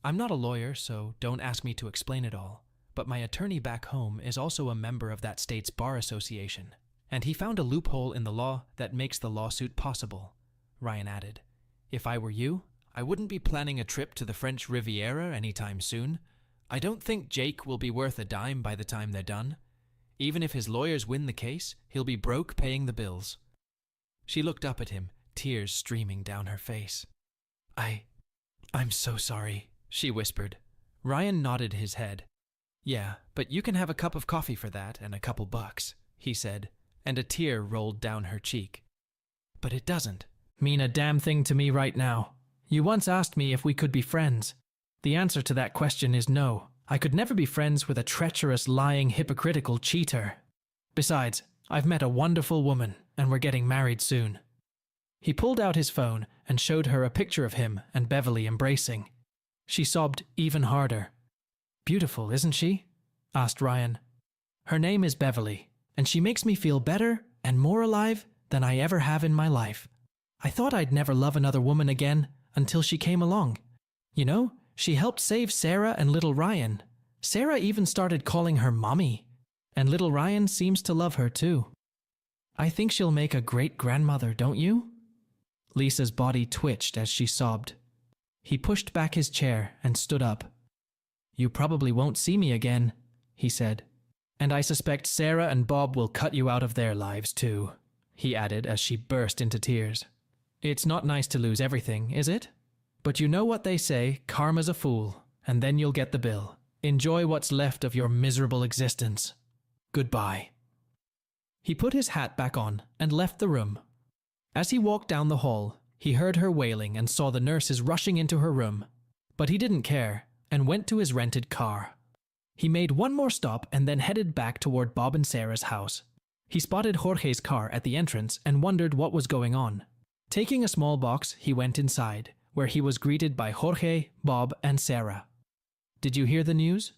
S1: I'm not a lawyer, so don't ask me to explain it all, but my attorney back home is also a member of that state's bar association. And he found a loophole in the law that makes the lawsuit possible, Ryan added. If I were you, I wouldn't be planning a trip to the French Riviera anytime soon. I don't think Jake will be worth a dime by the time they're done. Even if his lawyers win the case, he'll be broke paying the bills. She looked up at him, tears streaming down her face. I'm so sorry, she whispered. Ryan nodded his head. Yeah, but you can have a cup of coffee for that and a couple bucks, he said, and a tear rolled down her cheek. But it doesn't mean a damn thing to me right now. You once asked me if we could be friends. The answer to that question is no. I could never be friends with a treacherous, lying, hypocritical cheater. Besides, I've met a wonderful woman, and we're getting married soon. He pulled out his phone and showed her a picture of him and Beverly embracing. She sobbed even harder. Beautiful, isn't she? Asked Ryan. Her name is Beverly, and she makes me feel better and more alive than I ever have in my life. I thought I'd never love another woman again until she came along. You know, she helped save Sarah and little Ryan. Sarah even started calling her mommy, and little Ryan seems to love her too. I think she'll make a great grandmother, don't you? Lisa's body twitched as she sobbed. He pushed back his chair and stood up. You probably won't see me again, he said. And I suspect Sarah and Bob will cut you out of their lives too, he added as she burst into tears. It's not nice to lose everything, is it? But you know what they say, karma's a fool, and then you'll get the bill. Enjoy what's left of your miserable existence. Goodbye. He put his hat back on and left the room. As he walked down the hall, he heard her wailing and saw the nurses rushing into her room. But he didn't care and went to his rented car. He made one more stop and then headed back toward Bob and Sarah's house. He spotted Jorge's car at the entrance and wondered what was going on. Taking a small box, he went inside, where he was greeted by Jorge, Bob, and Sarah. Did you hear the news?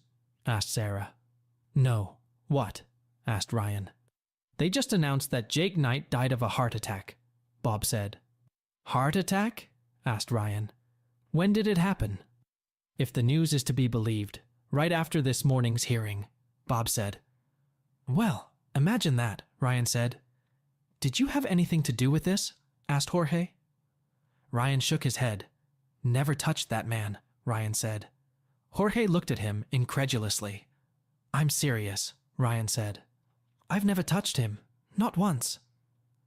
S1: Asked Sarah. No. What? Asked Ryan. They just announced that Jake Knight died of a heart attack, Bob said. Heart attack? Asked Ryan. When did it happen? If the news is to be believed, right after this morning's hearing, Bob said. Well, imagine that, Ryan said. Did you have anything to do with this? Asked Jorge. Ryan shook his head. Never touched that man, Ryan said. Jorge looked at him incredulously. I'm serious, Ryan said. I've never touched him, not once.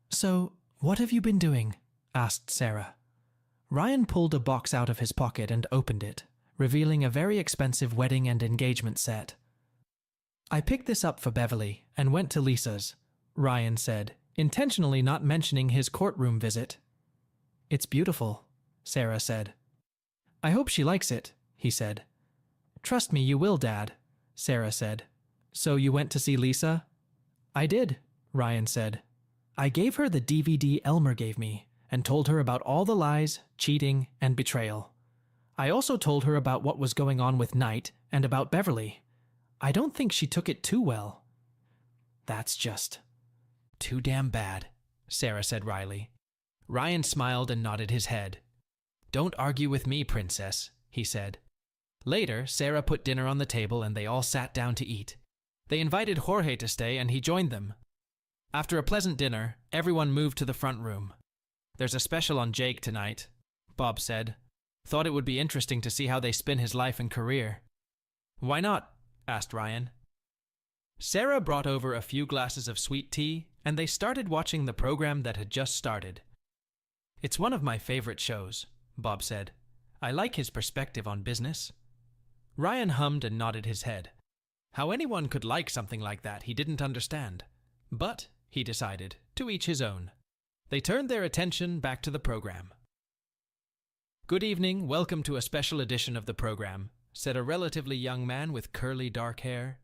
S1: So, what have you been doing? Asked Sarah. Ryan pulled a box out of his pocket and opened it, revealing a very expensive wedding and engagement set. I picked this up for Beverly and went to Lisa's, Ryan said, intentionally not mentioning his courtroom visit. It's beautiful, Sarah said. I hope she likes it, he said. Trust me, you will, Dad, Sarah said. So you went to see Lisa? I did, Ryan said. I gave her the DVD Elmer gave me and told her about all the lies, cheating, and betrayal. I also told her about what was going on with Knight and about Beverly. I don't think she took it too well. That's just too damn bad, Sarah said wryly. Ryan smiled and nodded his head. Don't argue with me, princess, he said. Later, Sarah put dinner on the table and they all sat down to eat. They invited Jorge to stay and he joined them. After a pleasant dinner, everyone moved to the front room. There's a special on Jake tonight, Bob said. Thought it would be interesting to see how they spin his life and career. Why not? Asked Ryan. Sarah brought over a few glasses of sweet tea and they started watching the program that had just started. It's one of my favorite shows, Bob said. I like his perspective on business. Ryan hummed and nodded his head. How anyone could like something like that he didn't understand. But, he decided, to each his own. They turned their attention back to the program. Good evening, welcome to a special edition of the program, said a relatively young man with curly dark hair.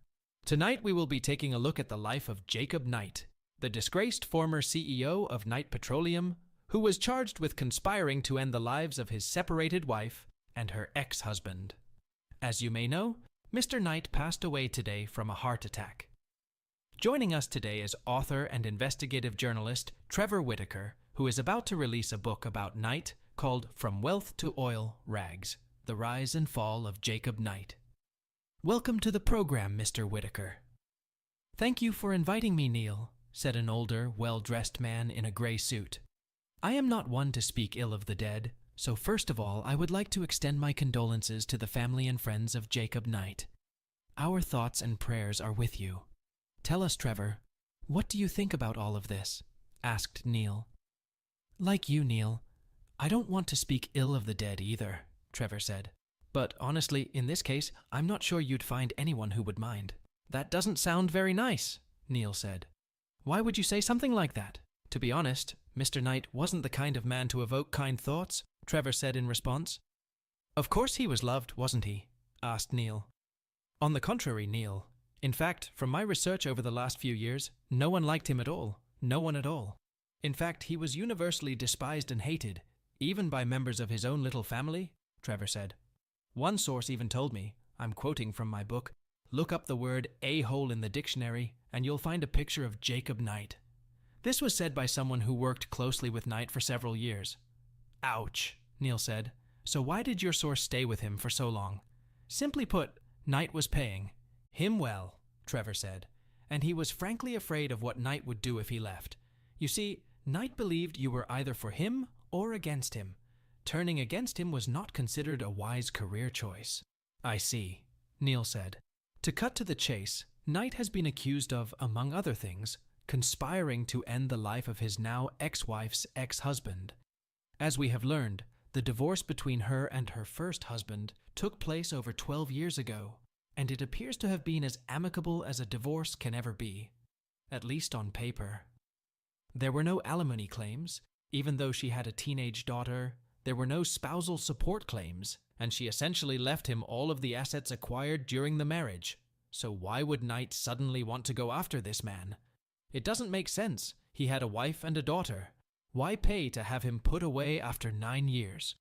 S1: Tonight we will be taking a look at the life of Jacob Knight, the disgraced former CEO of Knight Petroleum, who was charged with conspiring to end the lives of his separated wife and her ex-husband. As you may know, Mr. Knight passed away today from a heart attack. Joining us today is author and investigative journalist Trevor Whitaker, who is about to release a book about Knight called From Wealth to Oil Rags, The Rise and Fall of Jacob Knight. Welcome to the program, Mr. Whitaker. Thank you for inviting me, Neil, said an older, well-dressed man in a gray suit. I am not one to speak ill of the dead, so first of all I would like to extend my condolences to the family and friends of Jacob Knight. Our thoughts and prayers are with you. Tell us, Trevor, what do you think about all of this? Asked Neil. Like you, Neil, I don't want to speak ill of the dead either, Trevor said. But honestly, in this case, I'm not sure you'd find anyone who would mind. That doesn't sound very nice, Neil said. Why would you say something like that? To be honest, Mr. Knight wasn't the kind of man to evoke kind thoughts, Trevor said in response. Of course he was loved, wasn't he? Asked Neil. On the contrary, Neil. In fact, from my research over the last few years, no one liked him at all. No one at all. In fact, he was universally despised and hated, even by members of his own little family, Trevor said. One source even told me, I'm quoting from my book, look up the word a-hole in the dictionary and you'll find a picture of Jacob Knight. This was said by someone who worked closely with Knight for several years. Ouch, Neil said. So why did your source stay with him for so long? Simply put, Knight was paying him well, Trevor said, and he was frankly afraid of what Knight would do if he left. You see, Knight believed you were either for him or against him. Turning against him was not considered a wise career choice. I see, Neil said. To cut to the chase, Knight has been accused of, among other things, conspiring to end the life of his now ex-wife's ex-husband. As we have learned, the divorce between her and her first husband took place over 12 years ago, and it appears to have been as amicable as a divorce can ever be, at least on paper. There were no alimony claims, even though she had a teenage daughter. There were no spousal support claims, and she essentially left him all of the assets acquired during the marriage. So why would Knight suddenly want to go after this man? It doesn't make sense. He had a wife and a daughter. Why pay to have him put away after 9 years?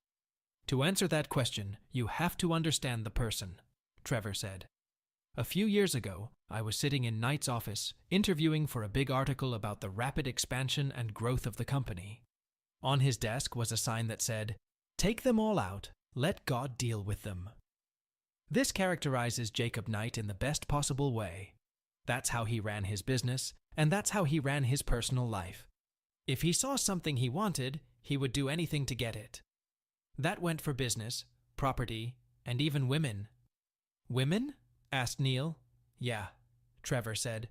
S1: To answer that question, you have to understand the person, Trevor said. A few years ago, I was sitting in Knight's office, interviewing for a big article about the rapid expansion and growth of the company. On his desk was a sign that said, "Take them all out, let God deal with them." This characterizes Jacob Knight in the best possible way. That's how he ran his business, and that's how he ran his personal life. If he saw something he wanted, he would do anything to get it. That went for business, property, and even women. Women? Asked Neil. Yeah, Trevor said.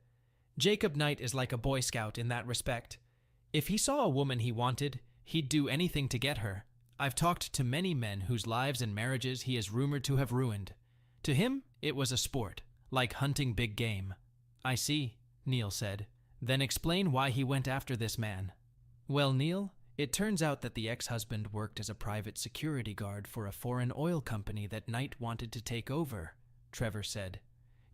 S1: Jacob Knight is like a Boy Scout in that respect. If he saw a woman he wanted, he'd do anything to get her. I've talked to many men whose lives and marriages he is rumored to have ruined. To him, it was a sport, like hunting big game. I see, Neil said. Then explain why he went after this man. Well, Neil, it turns out that the ex-husband worked as a private security guard for a foreign oil company that Knight wanted to take over, Trevor said.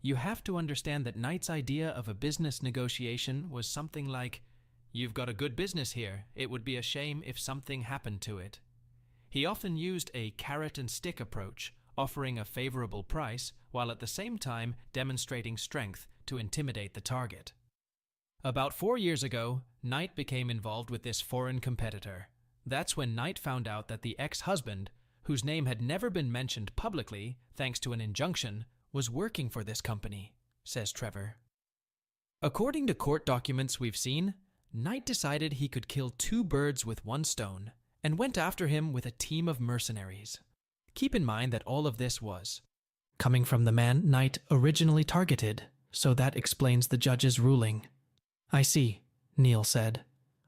S1: You have to understand that Knight's idea of a business negotiation was something like, "You've got a good business here. It would be a shame if something happened to it." He often used a carrot-and-stick approach, offering a favorable price while at the same time demonstrating strength to intimidate the target. About 4 years ago, Knight became involved with this foreign competitor. That's when Knight found out that the ex-husband, whose name had never been mentioned publicly thanks to an injunction, was working for this company, says Trevor. According to court documents we've seen, Knight decided he could kill 2 birds with 1 stone and went after him with a team of mercenaries. Keep in mind that all of this was coming from the man Knight originally targeted, so that explains the judge's ruling. I see, Neil said.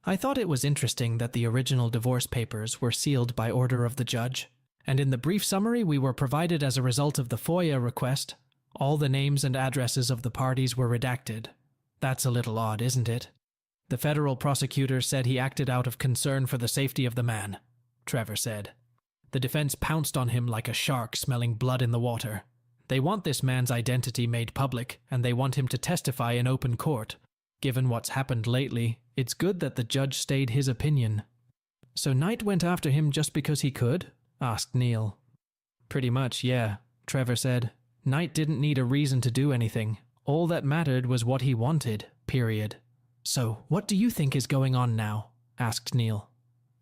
S1: I thought it was interesting that the original divorce papers were sealed by order of the judge, and in the brief summary we were provided as a result of the FOIA request, all the names and addresses of the parties were redacted. That's a little odd, isn't it? The federal prosecutor said he acted out of concern for the safety of the man, Trevor said. The defense pounced on him like a shark smelling blood in the water. They want this man's identity made public, and they want him to testify in open court. Given what's happened lately, it's good that the judge stayed his opinion. So Knight went after him just because he could? Asked Neil. Pretty much, yeah, Trevor said. Knight didn't need a reason to do anything. All that mattered was what he wanted, period. So, what do you think is going on now? Asked Neil.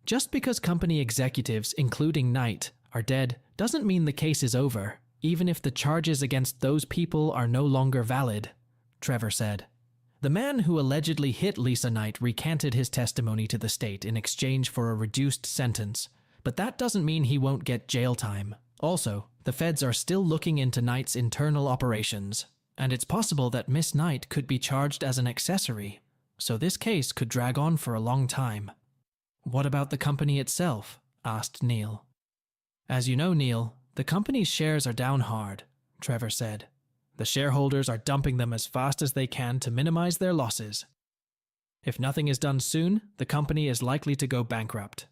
S1: Just because company executives, including Knight, are dead doesn't mean the case is over, even if the charges against those people are no longer valid, Trevor said. The man who allegedly hit Lisa Knight recanted his testimony to the state in exchange for a reduced sentence, but that doesn't mean he won't get jail time. Also, the feds are still looking into Knight's internal operations, and it's possible that Miss Knight could be charged as an accessory, so this case could drag on for a long time. What about the company itself? Asked Neil. As you know, Neil, the company's shares are down hard, Trevor said. The shareholders are dumping them as fast as they can to minimize their losses. If nothing is done soon, the company is likely to go bankrupt.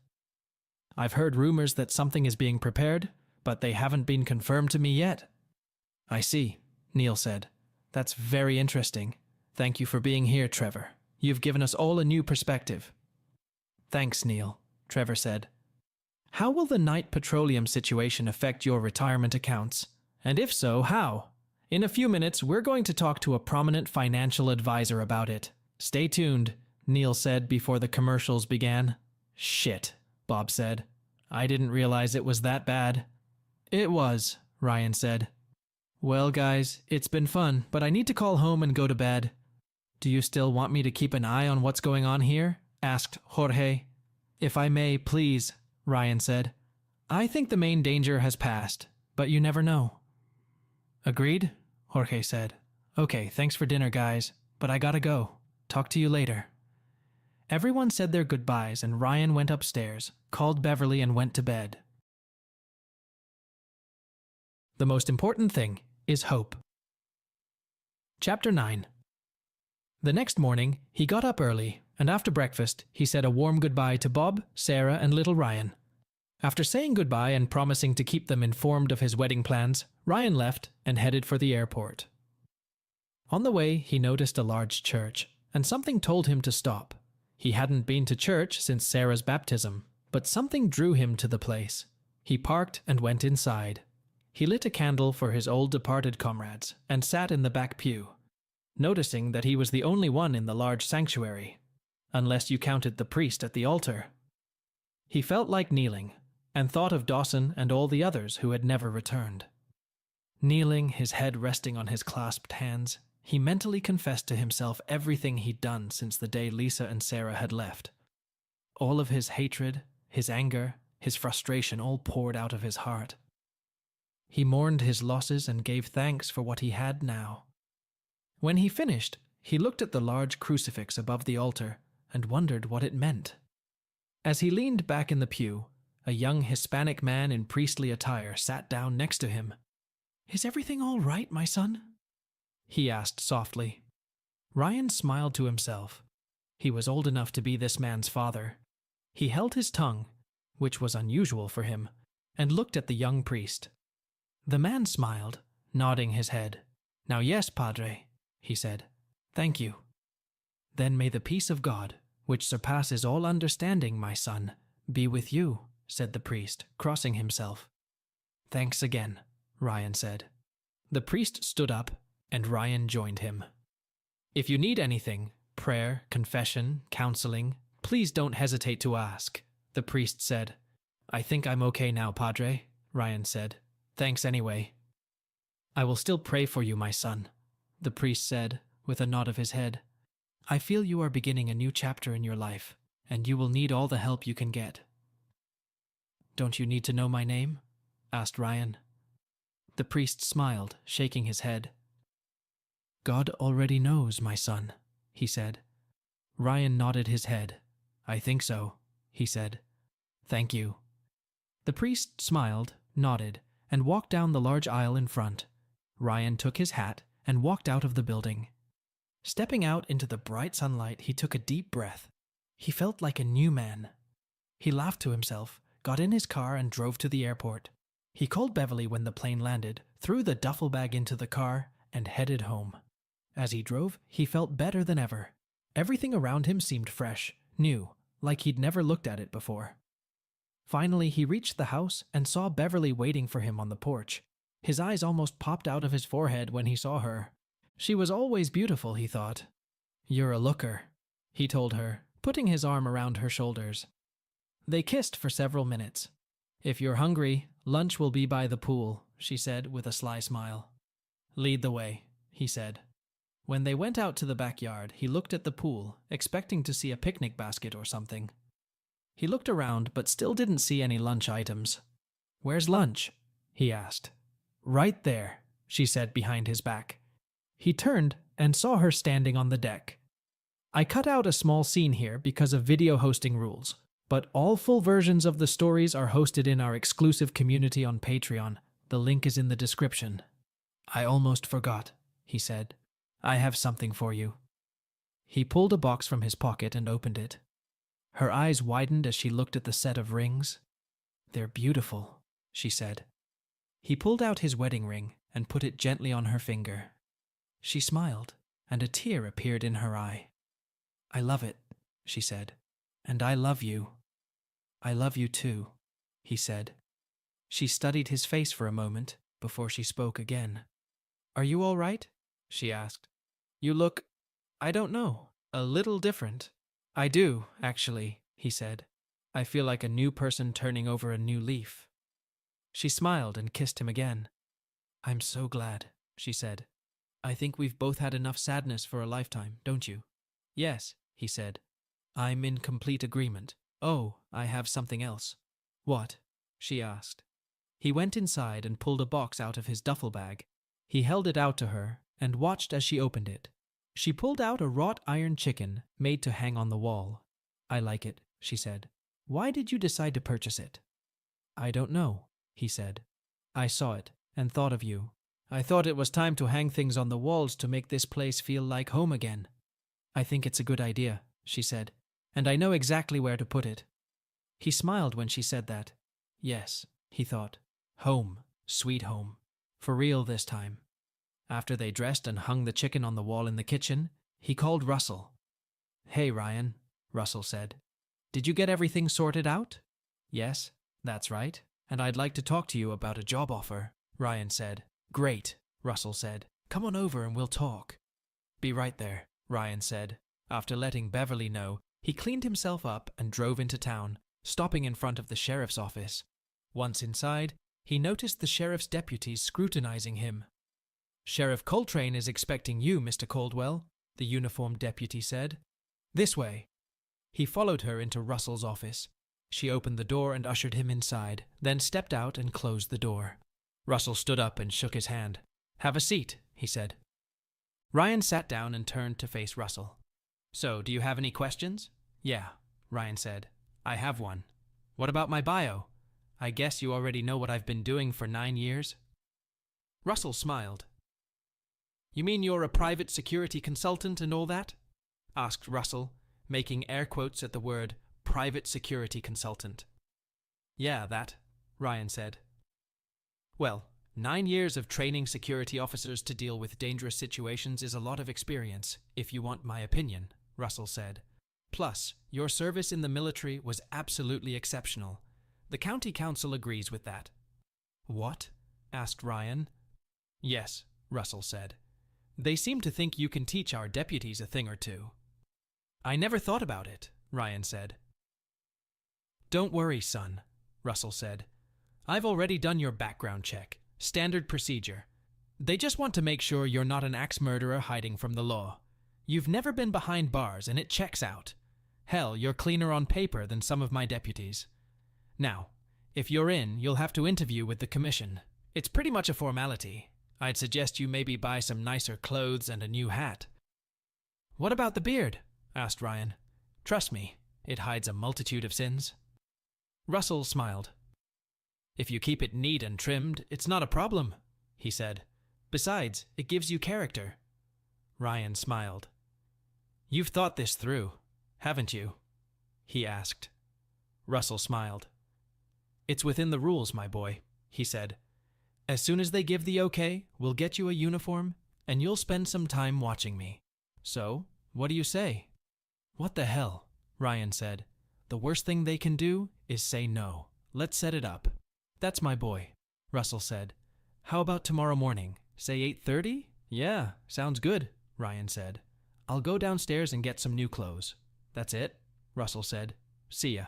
S1: I've heard rumors that something is being prepared, but they haven't been confirmed to me yet. I see, Neil said. That's very interesting. Thank you for being here, Trevor. You've given us all a new perspective. Thanks, Neil, Trevor said. How will the Knight Petroleum situation affect your retirement accounts? And if so, how? In a few minutes, we're going to talk to a prominent financial advisor about it. Stay tuned, Neil said before the commercials began. Shit, Bob said. I didn't realize it was that bad. It was, Ryan said. Well, guys, it's been fun, but I need to call home and go to bed. Do you still want me to keep an eye on what's going on here? Asked Jorge. If I may, please, Ryan said. I think the main danger has passed, but you never know. Agreed, Jorge said. Okay, thanks for dinner, guys, but I gotta go. Talk to you later. Everyone said their goodbyes and Ryan went upstairs, called Beverly and went to bed. The most important thing is hope. Chapter 9. The next morning, he got up early, and after breakfast, he said a warm goodbye to Bob, Sarah, and little Ryan. After saying goodbye and promising to keep them informed of his wedding plans, Ryan left and headed for the airport. On the way, he noticed a large church, and something told him to stop. He hadn't been to church since Sarah's baptism, but something drew him to the place. He parked and went inside. He lit a candle for his old departed comrades and sat in the back pew, noticing that he was the only one in the large sanctuary, unless you counted the priest at the altar. He felt like kneeling, and thought of Dawson and all the others who had never returned. Kneeling, his head resting on his clasped hands, he mentally confessed to himself everything he'd done since the day Lisa and Sarah had left. All of his hatred, his anger, his frustration all poured out of his heart. He mourned his losses and gave thanks for what he had now. When he finished, he looked at the large crucifix above the altar and wondered what it meant. As he leaned back in the pew, a young Hispanic man in priestly attire sat down next to him. "Is everything all right, my son?" he asked softly. Ryan smiled to himself. He was old enough to be this man's father. He held his tongue, which was unusual for him, and looked at the young priest. The man smiled, nodding his head. "Now yes, Padre," he said. "Thank you." "Then may the peace of God, which surpasses all understanding, my son, be with you," said the priest, crossing himself. Thanks again, Ryan said. The priest stood up, and Ryan joined him. If you need anything, prayer, confession, counseling, please don't hesitate to ask, the priest said. I think I'm okay now, Padre, Ryan said. Thanks anyway. I will still pray for you, my son, the priest said, with a nod of his head. I feel you are beginning a new chapter in your life, and you will need all the help you can get. Don't you need to know my name? Asked Ryan. The priest smiled, shaking his head. God already knows, my son, he said. Ryan nodded his head. I think so, he said. Thank you. The priest smiled, nodded, and walked down the large aisle in front. Ryan took his hat and walked out of the building. Stepping out into the bright sunlight, he took a deep breath. He felt like a new man. He laughed to himself, got in his car, and drove to the airport. He called Beverly when the plane landed, threw the duffel bag into the car, and headed home. As he drove, he felt better than ever. Everything around him seemed fresh, new, like he'd never looked at it before. Finally, he reached the house and saw Beverly waiting for him on the porch. His eyes almost popped out of his forehead when he saw her. She was always beautiful, he thought. You're a looker, he told her, putting his arm around her shoulders. They kissed for several minutes. If you're hungry, lunch will be by the pool, she said with a sly smile. Lead the way, he said. When they went out to the backyard, he looked at the pool, expecting to see a picnic basket or something. He looked around, but still didn't see any lunch items. Where's lunch? He asked. Right there, she said behind his back. He turned and saw her standing on the deck. I cut out a small scene here because of video hosting rules, but all full versions of the stories are hosted in our exclusive community on Patreon. The link is in the description. I almost forgot, he said. I have something for you. He pulled a box from his pocket and opened it. Her eyes widened as she looked at the set of rings. They're beautiful, she said. He pulled out his wedding ring and put it gently on her finger. She smiled, and a tear appeared in her eye. I love it, she said. And I love you. I love you too, he said. She studied his face for a moment before she spoke again. Are you all right? She asked. You look, I don't know, a little different. I do, actually, he said. I feel like a new person turning over a new leaf. She smiled and kissed him again. I'm so glad, she said. I think we've both had enough sadness for a lifetime, don't you? Yes, he said. I'm in complete agreement. Oh, I have something else. What? She asked. He went inside and pulled a box out of his duffel bag. He held it out to her and watched as she opened it. She pulled out a wrought iron chicken made to hang on the wall. I like it, she said. Why did you decide to purchase it? I don't know, he said. I saw it and thought of you. I thought it was time to hang things on the walls to make this place feel like home again. I think it's a good idea, she said, and I know exactly where to put it. He smiled when she said that. Yes, he thought. Home, sweet home. For real this time. After they dressed and hung the chicken on the wall in the kitchen, he called Russell. Hey, Ryan, Russell said. Did you get everything sorted out? Yes, that's right, and I'd like to talk to you about a job offer, Ryan said. Great, Russell said. Come on over and we'll talk. Be right there, Ryan said. After letting Beverly know, he cleaned himself up and drove into town, stopping in front of the sheriff's office. Once inside, he noticed the sheriff's deputies scrutinizing him. Sheriff Coltrane is expecting you, Mr. Caldwell, the uniformed deputy said. This way. He followed her into Russell's office. She opened the door and ushered him inside, then stepped out and closed the door. Russell stood up and shook his hand. Have a seat, he said. Ryan sat down and turned to face Russell. So, do you have any questions? Yeah, Ryan said. I have one. What about my bio? I guess you already know what I've been doing for 9 years. Russell smiled. You mean you're a private security consultant and all that? Asked Russell, making air quotes at the word private security consultant. Yeah, that, Ryan said. Well, 9 years of training security officers to deal with dangerous situations is a lot of experience, if you want my opinion, Russell said. Plus, your service in the military was absolutely exceptional. The county council agrees with that. What? Asked Ryan. Yes, Russell said. They seem to think you can teach our deputies a thing or two. I never thought about it, Ryan said. Don't worry, son, Russell said. I've already done your background check. Standard procedure. They just want to make sure you're not an axe murderer hiding from the law. You've never been behind bars, and it checks out. Hell, you're cleaner on paper than some of my deputies. Now, if you're in, you'll have to interview with the commission. It's pretty much a formality. I'd suggest you maybe buy some nicer clothes and a new hat. What about the beard? Asked Ryan. Trust me, it hides a multitude of sins. Russell smiled. If you keep it neat and trimmed, it's not a problem, he said. Besides, it gives you character. Ryan smiled. You've thought this through, haven't you? He asked. Russell smiled. It's within the rules, my boy, he said. As soon as they give the okay, we'll get you a uniform, and you'll spend some time watching me. So, what do you say? What the hell, Ryan said. The worst thing they can do is say no. Let's set it up. That's my boy, Russell said. How about tomorrow morning? Say 8:30? Yeah, sounds good, Ryan said. I'll go downstairs and get some new clothes. That's it, Russell said. See ya.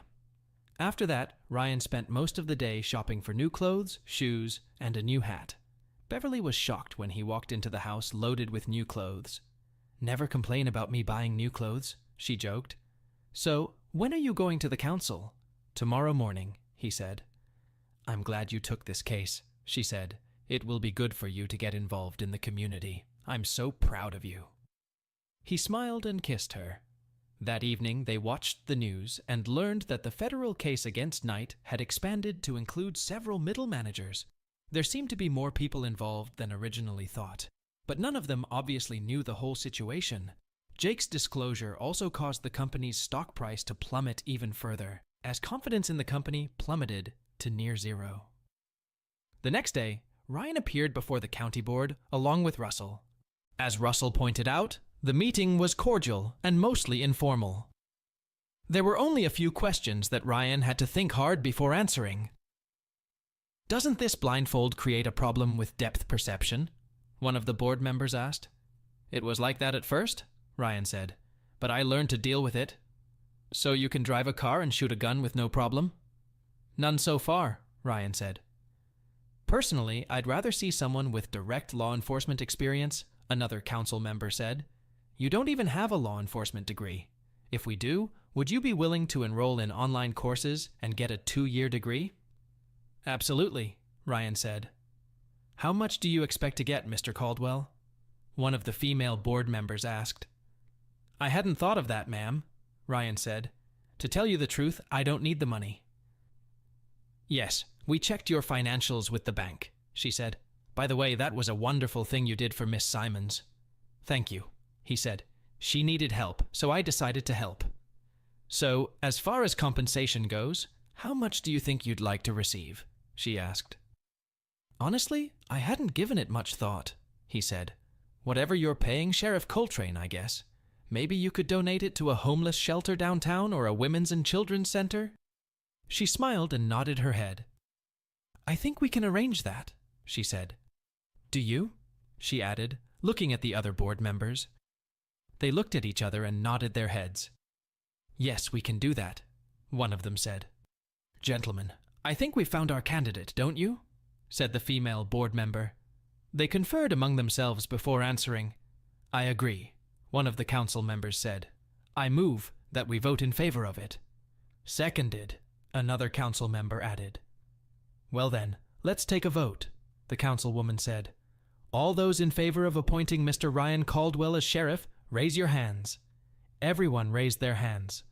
S1: After that, Ryan spent most of the day shopping for new clothes, shoes, and a new hat. Beverly was shocked when he walked into the house loaded with new clothes. Never complain about me buying new clothes, she joked. So, when are you going to the council? Tomorrow morning, he said. I'm glad you took this case, she said. It will be good for you to get involved in the community. I'm so proud of you. He smiled and kissed her. That evening, they watched the news and learned that the federal case against Knight had expanded to include several middle managers. There seemed to be more people involved than originally thought, but none of them obviously knew the whole situation. Jake's disclosure also caused the company's stock price to plummet even further, as confidence in the company plummeted to near zero. The next day, Ryan appeared before the county board along with Russell. As Russell pointed out, the meeting was cordial and mostly informal. There were only a few questions that Ryan had to think hard before answering. Doesn't this blindfold create a problem with depth perception? One of the board members asked. It was like that at first, Ryan said, but I learned to deal with it. So you can drive a car and shoot a gun with no problem? None so far, Ryan said. Personally, I'd rather see someone with direct law enforcement experience, another council member said. You don't even have a law enforcement degree. If we do, would you be willing to enroll in online courses and get a 2-year degree? Absolutely, Ryan said. How much do you expect to get, Mr. Caldwell? One of the female board members asked. I hadn't thought of that, ma'am, Ryan said. To tell you the truth, I don't need the money. Yes, we checked your financials with the bank, she said. By the way, that was a wonderful thing you did for Miss Simons. Thank you, he said. She needed help, so I decided to help. So, as far as compensation goes, how much do you think you'd like to receive? She asked. Honestly, I hadn't given it much thought, he said. Whatever you're paying Sheriff Coltrane, I guess. Maybe you could donate it to a homeless shelter downtown or a women's and children's center? She smiled and nodded her head. I think we can arrange that, she said. Do you? She added, looking at the other board members. They looked at each other and nodded their heads. Yes, we can do that, one of them said. Gentlemen, I think we've found our candidate, don't you? Said the female board member. They conferred among themselves before answering. I agree, one of the council members said. I move that we vote in favor of it. Seconded, another council member added. Well then, let's take a vote, the councilwoman said. All those in favor of appointing Mr. Ryan Caldwell as sheriff, raise your hands. Everyone raised their hands.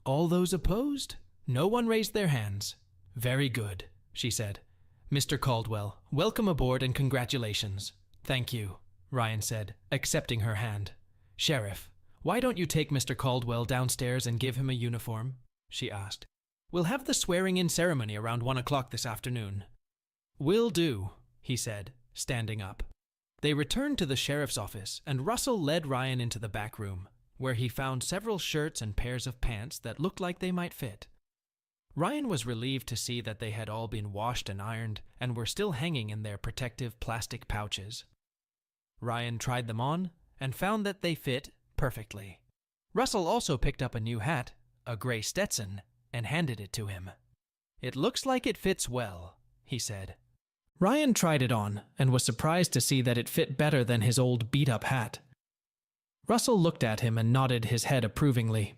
S1: All those opposed? No one raised their hands. Very good, she said. Mr. Caldwell, welcome aboard and congratulations. Thank you, Ryan said, accepting her hand. Sheriff, why don't you take Mr. Caldwell downstairs and give him a uniform? She asked. We'll have the swearing-in ceremony around 1 o'clock this afternoon. Will do, he said, standing up. They returned to the sheriff's office, and Russell led Ryan into the back room, where he found several shirts and pairs of pants that looked like they might fit. Ryan was relieved to see that they had all been washed and ironed and were still hanging in their protective plastic pouches. Ryan tried them on and found that they fit perfectly. Russell also picked up a new hat, a gray Stetson, and handed it to him. "It looks like it fits well," he said. Ryan tried it on and was surprised to see that it fit better than his old beat-up hat. Russell looked at him and nodded his head approvingly.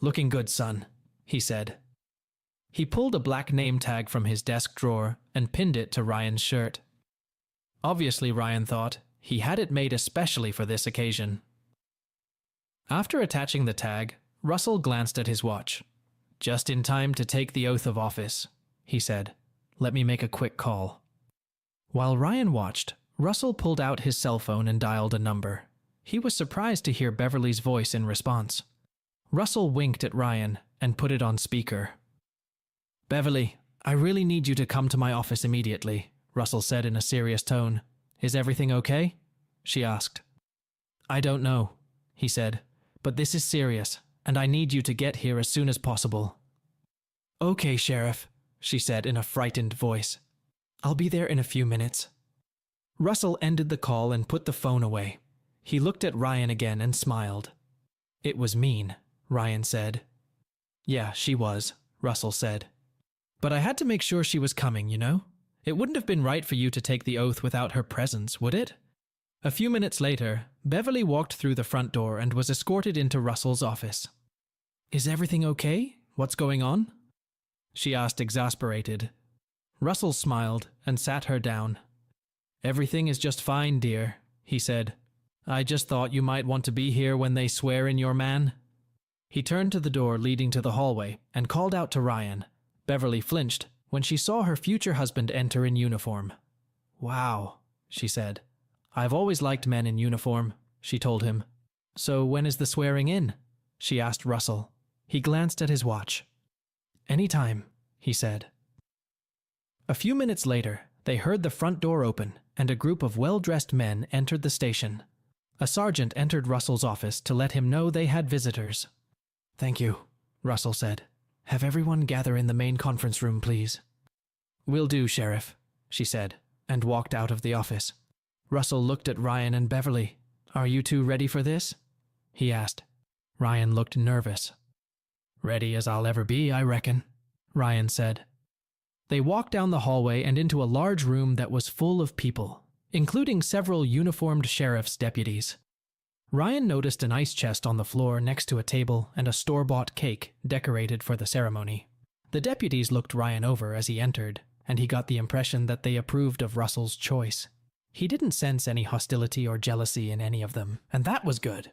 S1: "Looking good, son," he said. He pulled a black name tag from his desk drawer and pinned it to Ryan's shirt. Obviously, Ryan thought, he had it made especially for this occasion. After attaching the tag, Russell glanced at his watch. "Just in time to take the oath of office," he said. "Let me make a quick call." While Ryan watched, Russell pulled out his cell phone and dialed a number. He was surprised to hear Beverly's voice in response. Russell winked at Ryan and put it on speaker. "Beverly, I really need you to come to my office immediately," Russell said in a serious tone. "Is everything okay?" she asked. "I don't know," he said, "but this is serious, and I need you to get here as soon as possible." "Okay, Sheriff," she said in a frightened voice. "I'll be there in a few minutes." Russell ended the call and put the phone away. He looked at Ryan again and smiled. "It was mean," Ryan said. "Yeah, she was," Russell said. "But I had to make sure she was coming, you know? It wouldn't have been right for you to take the oath without her presence, would it?" A few minutes later, Beverly walked through the front door and was escorted into Russell's office. "Is everything okay? What's going on?" she asked, exasperated. Russell smiled and sat her down. "Everything is just fine, dear," he said. "I just thought you might want to be here when they swear in your man." He turned to the door leading to the hallway and called out to Ryan. Beverly flinched when she saw her future husband enter in uniform. "Wow," she said. "I've always liked men in uniform," she told him. "So when is the swearing in?" she asked Russell. He glanced at his watch. "Anytime," he said. A few minutes later, they heard the front door open and a group of well-dressed men entered the station. A sergeant entered Russell's office to let him know they had visitors. "Thank you," Russell said. "Have everyone gather in the main conference room, please." "Will do, Sheriff," she said, and walked out of the office. Russell looked at Ryan and Beverly. "Are you two ready for this?" he asked. Ryan looked nervous. "Ready as I'll ever be, I reckon," Ryan said. They walked down the hallway and into a large room that was full of people, including several uniformed sheriff's deputies. Ryan noticed an ice chest on the floor next to a table and a store-bought cake decorated for the ceremony. The deputies looked Ryan over as he entered, and he got the impression that they approved of Russell's choice. He didn't sense any hostility or jealousy in any of them, and that was good.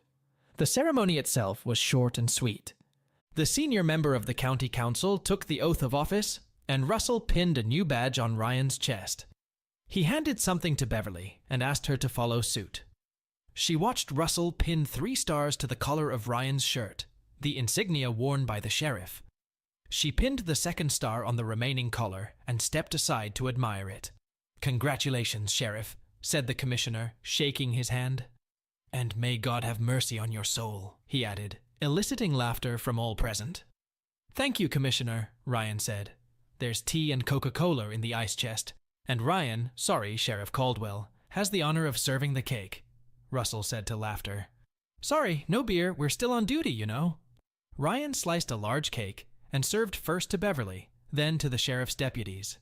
S1: The ceremony itself was short and sweet. The senior member of the county council took the oath of office, and Russell pinned a new badge on Ryan's chest. He handed something to Beverly and asked her to follow suit. She watched Russell pin 3 stars to the collar of Ryan's shirt, the insignia worn by the sheriff. She pinned the 2nd star on the remaining collar and stepped aside to admire it. "Congratulations, Sheriff," said the commissioner, shaking his hand. "And may God have mercy on your soul," he added, eliciting laughter from all present. "Thank you, Commissioner," Ryan said. "There's tea and Coca-Cola in the ice chest, and Ryan, sorry, Sheriff Caldwell, has the honor of serving the cake," Russell said to laughter. "Sorry, no beer, we're still on duty, you know." Ryan sliced a large cake and served first to Beverly, then to the sheriff's deputies.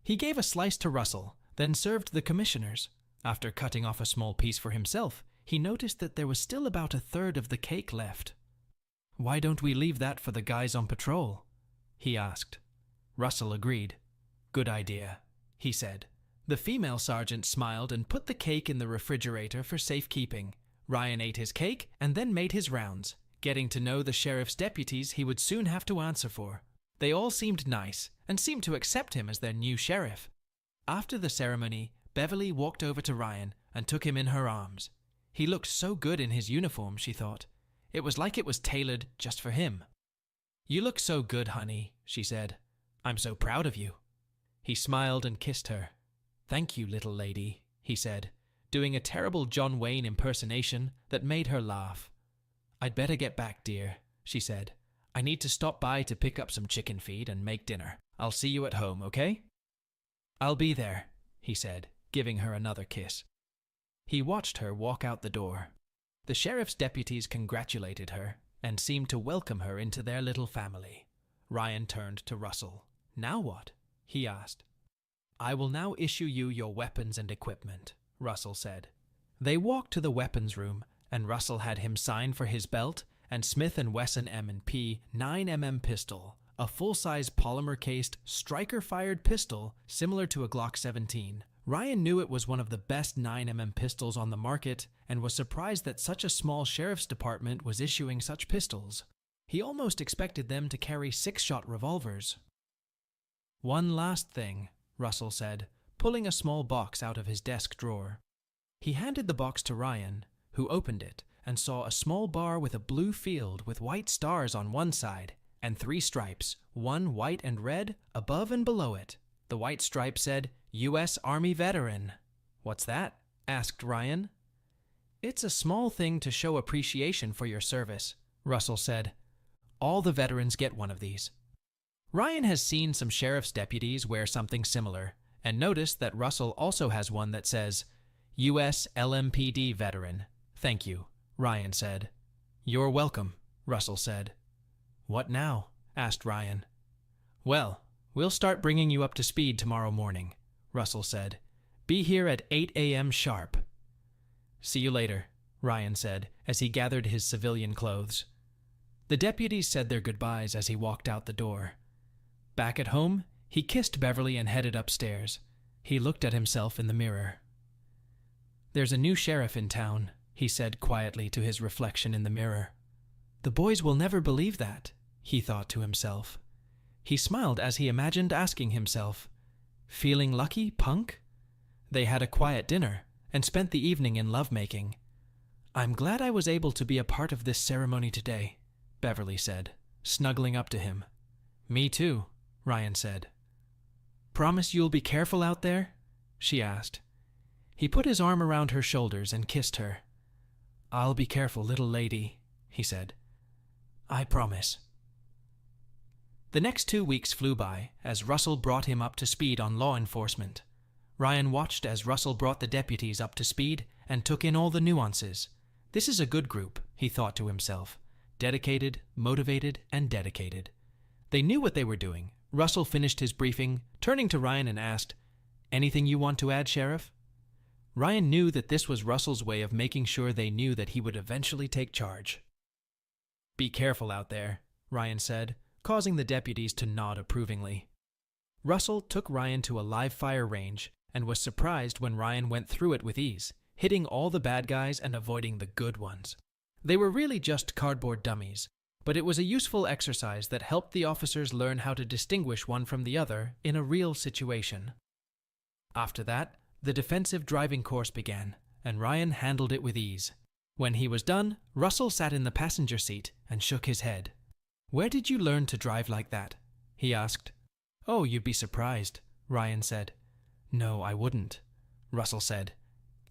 S1: He gave a slice to Russell, then served the commissioners. After cutting off a small piece for himself, he noticed that there was still about 1/3 of the cake left. "Why don't we leave that for the guys on patrol?" he asked. Russell agreed. "Good idea," he said. The female sergeant smiled and put the cake in the refrigerator for safekeeping. Ryan ate his cake and then made his rounds, getting to know the sheriff's deputies he would soon have to answer for. They all seemed nice and seemed to accept him as their new sheriff. After the ceremony, Beverly walked over to Ryan and took him in her arms. He looked so good in his uniform, she thought. It was like it was tailored just for him. "You look so good, honey," she said. "I'm so proud of you." He smiled and kissed her. "Thank you, little lady," he said, doing a terrible John Wayne impersonation that made her laugh. "I'd better get back, dear," she said. I need to stop by to pick up some chicken feed and make dinner. I'll see you at home, okay? I'll be there, he said, giving her another kiss. He watched her walk out the door. The sheriff's deputies congratulated her and seemed to welcome her into their little family. Ryan turned to Russell. Now what? He asked. I will now issue you your weapons and equipment, Russell said. They walked to the weapons room, and Russell had him sign for his belt and Smith & Wesson M&P 9mm pistol, a full-size polymer-cased, striker-fired pistol similar to a Glock 17. Ryan knew it was one of the best 9mm pistols on the market and was surprised that such a small sheriff's department was issuing such pistols. He almost expected them to carry 6-shot revolvers. One last thing, Russell said, pulling a small box out of his desk drawer. He handed the box to Ryan, who opened it and saw a small bar with a blue field with white stars on one side and 3 stripes, one white and red, above and below it. The white stripe said, U.S. Army Veteran. What's that? Asked Ryan. It's a small thing to show appreciation for your service, Russell said. All the veterans get one of these. Ryan has seen some sheriff's deputies wear something similar and noticed that Russell also has one that says, U.S. LMPD Veteran. Thank you, Ryan said. You're welcome, Russell said. What now? Asked Ryan. Well, we'll start bringing you up to speed tomorrow morning, Russell said. Be here at 8 a.m. sharp. See you later, Ryan said as he gathered his civilian clothes. The deputies said their goodbyes as he walked out the door. Back at home, he kissed Beverly and headed upstairs. He looked at himself in the mirror. There's a new sheriff in town, he said quietly to his reflection in the mirror. The boys will never believe that, he thought to himself. He smiled as he imagined asking himself, feeling lucky, punk? They had a quiet dinner and spent the evening in lovemaking. I'm glad I was able to be a part of this ceremony today, Beverly said, snuggling up to him. Me too, Ryan said. Promise you'll be careful out there? She asked. He put his arm around her shoulders and kissed her. I'll be careful, little lady, he said. I promise. The next 2 weeks flew by as Russell brought him up to speed on law enforcement. Ryan watched as Russell brought the deputies up to speed and took in all the nuances. This is a good group, he thought to himself. Dedicated, motivated, and dedicated. They knew what they were doing. Russell finished his briefing, turning to Ryan and asked, Anything you want to add, Sheriff? Ryan knew that this was Russell's way of making sure they knew that he would eventually take charge. Be careful out there, Ryan said, causing the deputies to nod approvingly. Russell took Ryan to a live-fire range and was surprised when Ryan went through it with ease, hitting all the bad guys and avoiding the good ones. They were really just cardboard dummies, but it was a useful exercise that helped the officers learn how to distinguish one from the other in a real situation. After that, the defensive driving course began, and Ryan handled it with ease. When he was done, Russell sat in the passenger seat and shook his head. Where did you learn to drive like that? He asked. Oh, you'd be surprised, Ryan said. No, I wouldn't, Russell said.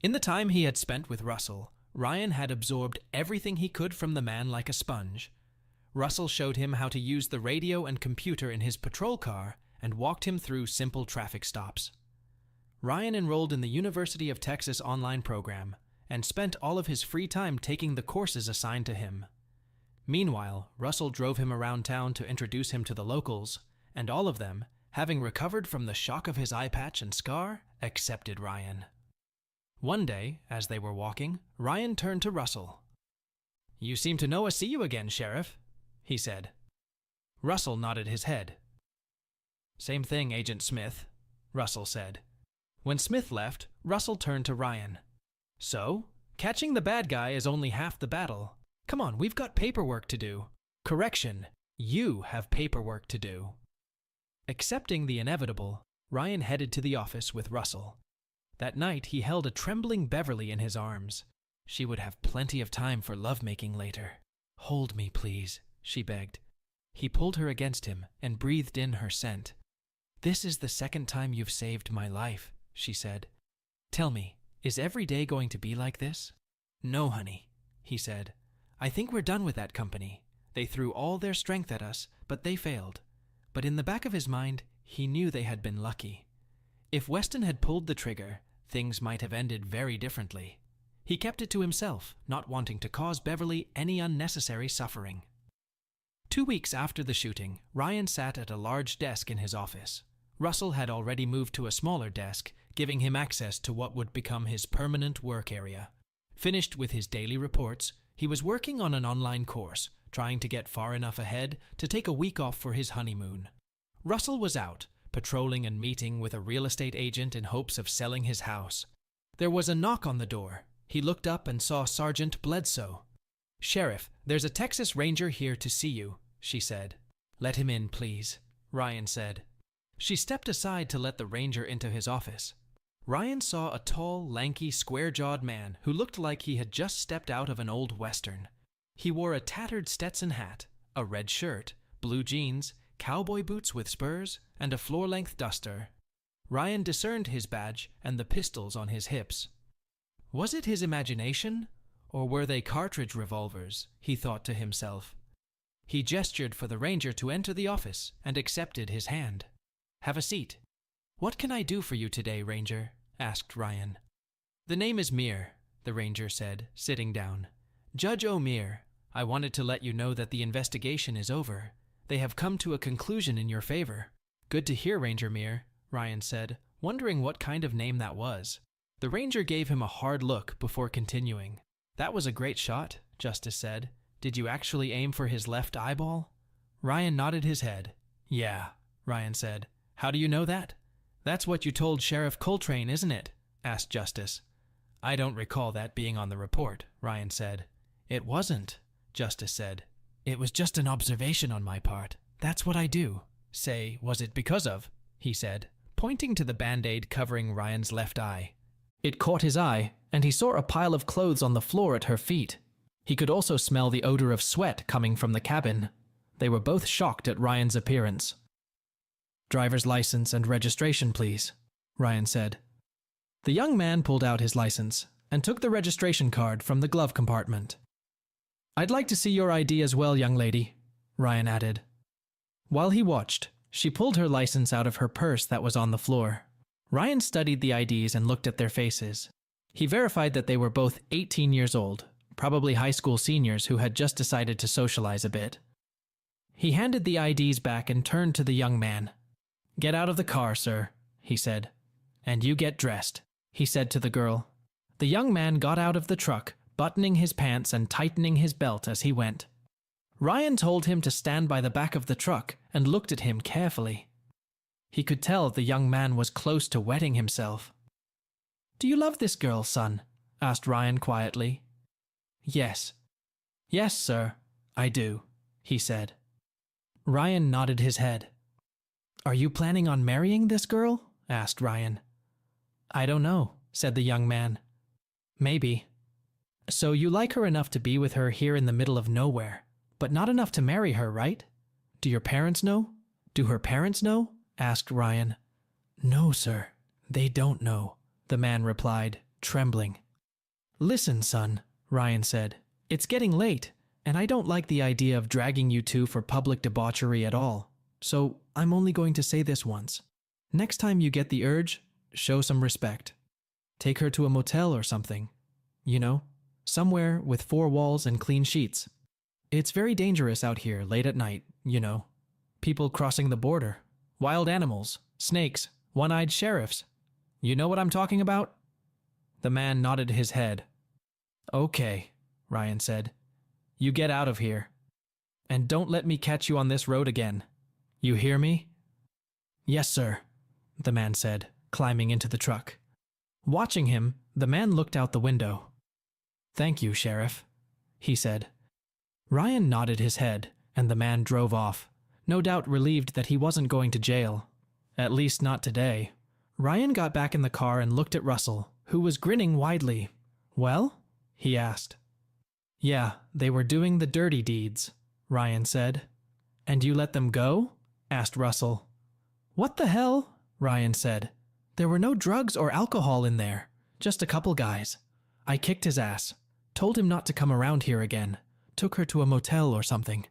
S1: In the time he had spent with Russell, Ryan had absorbed everything he could from the man like a sponge. Russell showed him how to use the radio and computer in his patrol car and walked him through simple traffic stops. Ryan enrolled in the University of Texas online program and spent all of his free time taking the courses assigned to him. Meanwhile, Russell drove him around town to introduce him to the locals, and all of them, having recovered from the shock of his eye patch and scar, accepted Ryan. One day, as they were walking, Ryan turned to Russell. You seem to know us. See you again, Sheriff, he said. Russell nodded his head. Same thing, Agent Smith, Russell said. When Smith left, Russell turned to Ryan. So, catching the bad guy is only half the battle. Come on, we've got paperwork to do. Correction, you have paperwork to do. Accepting the inevitable, Ryan headed to the office with Russell. That night, he held a trembling Beverly in his arms. She would have plenty of time for lovemaking later. Hold me, please, she begged. He pulled her against him and breathed in her scent. This is the second time you've saved my life, she said. Tell me, is every day going to be like this? No, honey, he said. I think we're done with that company. They threw all their strength at us, but they failed. But in the back of his mind, he knew they had been lucky. If Weston had pulled the trigger, things might have ended very differently. He kept it to himself, not wanting to cause Beverly any unnecessary suffering. 2 weeks after the shooting, Ryan sat at a large desk in his office. Russell had already moved to a smaller desk, giving him access to what would become his permanent work area. Finished with his daily reports, he was working on an online course, trying to get far enough ahead to take a week off for his honeymoon. Russell was out, patrolling and meeting with a real estate agent in hopes of selling his house. There was a knock on the door. He looked up and saw Sergeant Bledsoe. "Sheriff, there's a Texas Ranger here to see you," she said. "Let him in, please," Ryan said. She stepped aside to let the ranger into his office. Ryan saw a tall, lanky, square-jawed man who looked like he had just stepped out of an old western. He wore a tattered Stetson hat, a red shirt, blue jeans, cowboy boots with spurs, and a floor-length duster. Ryan discerned his badge and the pistols on his hips. Was it his imagination, or were they cartridge revolvers? He thought to himself. He gestured for the ranger to enter the office and accepted his hand. "Have a seat." "What can I do for you today, Ranger?" asked Ryan. "The name is Meir," the ranger said, sitting down. "Judge O'Meir, I wanted to let you know that the investigation is over. They have come to a conclusion in your favor." "Good to hear, Ranger Meir," Ryan said, wondering what kind of name that was. The ranger gave him a hard look before continuing. "That was a great shot," Justice said. "Did you actually aim for his left eyeball?" Ryan nodded his head. "Yeah," Ryan said. "How do you know that?" "That's what you told Sheriff Coltrane, isn't it?" asked Justice. "I don't recall that being on the report," Ryan said. "It wasn't," Justice said. "It was just an observation on my part. That's what I do." "Say, was it because of?" he said, pointing to the Band-Aid covering Ryan's left eye. It caught his eye, and he saw a pile of clothes on the floor at her feet. He could also smell the odor of sweat coming from the cabin. They were both shocked at Ryan's appearance. "Driver's license and registration, please," Ryan said. The young man pulled out his license and took the registration card from the glove compartment. "I'd like to see your ID as well, young lady," Ryan added. While he watched, she pulled her license out of her purse that was on the floor. Ryan studied the IDs and looked at their faces. He verified that they were both 18 years old, probably high school seniors who had just decided to socialize a bit. He handed the IDs back and turned to the young man. "Get out of the car, sir," he said. "And you get dressed," he said to the girl. The young man got out of the truck, buttoning his pants and tightening his belt as he went. Ryan told him to stand by the back of the truck and looked at him carefully. He could tell the young man was close to wetting himself. "Do you love this girl, son?" asked Ryan quietly. "Yes." "Yes, sir, I do," he said. Ryan nodded his head. "Are you planning on marrying this girl?" asked Ryan. "I don't know," said the young man. "Maybe." "So you like her enough to be with her here in the middle of nowhere, but not enough to marry her, right? Do your parents know? Do her parents know?" asked Ryan. "No, sir, they don't know," the man replied, trembling. "Listen, son," Ryan said. "It's getting late, and I don't like the idea of dragging you two for public debauchery at all. So I'm only going to say this once. Next time you get the urge, show some respect. Take her to a motel or something. You know, somewhere with 4 walls and clean sheets. It's very dangerous out here late at night, you know. People crossing the border, wild animals, snakes, one-eyed sheriffs. You know what I'm talking about?" The man nodded his head. "Okay," Ryan said. "You get out of here. And don't let me catch you on this road again. You hear me?" "Yes, sir," the man said, climbing into the truck. Watching him, the man looked out the window. "Thank you, Sheriff," he said. Ryan nodded his head, and the man drove off, no doubt relieved that he wasn't going to jail. At least not today. Ryan got back in the car and looked at Russell, who was grinning widely. "Well?" he asked. "Yeah, they were doing the dirty deeds," Ryan said. "And you let them go?" asked Russell. "What the hell?" Ryan said. "There were no drugs or alcohol in there, just a couple guys. I kicked his ass, told him not to come around here again, took her to a motel or something,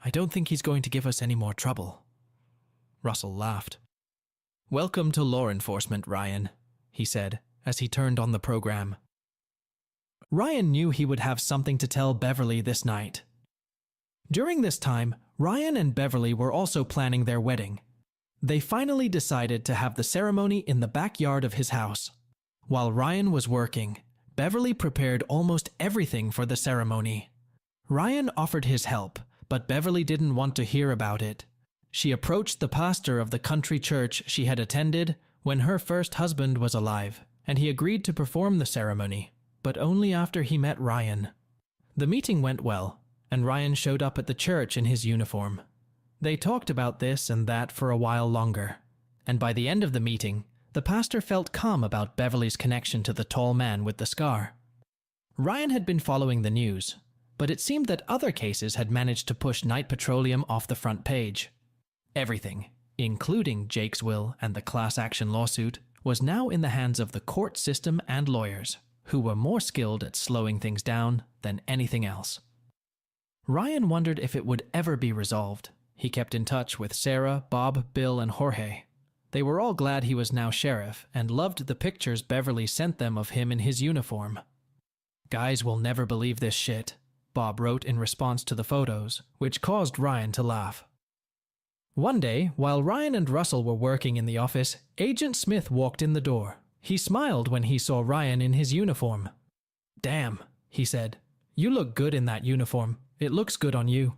S1: I don't think he's going to give us any more trouble. Russell laughed. Welcome to law enforcement, Ryan, he said as he turned on the program. Ryan knew he would have something to tell Beverly this night. During this time, Ryan and Beverly were also planning their wedding. They finally decided to have the ceremony in the backyard of his house. While Ryan was working, Beverly prepared almost everything for the ceremony. Ryan offered his help, but Beverly didn't want to hear about it. She approached the pastor of the country church she had attended when her first husband was alive, and he agreed to perform the ceremony, but only after he met Ryan. The meeting went well, and Ryan showed up at the church in his uniform. They talked about this and that for a while longer, and by the end of the meeting, the pastor felt calm about Beverly's connection to the tall man with the scar. Ryan had been following the news, but it seemed that other cases had managed to push Knight Petroleum off the front page. Everything, including Jake's will and the class action lawsuit, was now in the hands of the court system and lawyers, who were more skilled at slowing things down than anything else. Ryan wondered if it would ever be resolved. He kept in touch with Sarah, Bob, Bill, and Jorge. They were all glad he was now sheriff and loved the pictures Beverly sent them of him in his uniform. Guys will never believe this shit, Bob wrote in response to the photos, which caused Ryan to laugh. One day, while Ryan and Russell were working in the office, Agent Smith walked in the door. He smiled when he saw Ryan in his uniform. "Damn," he said. "You look good in that uniform. It looks good on you."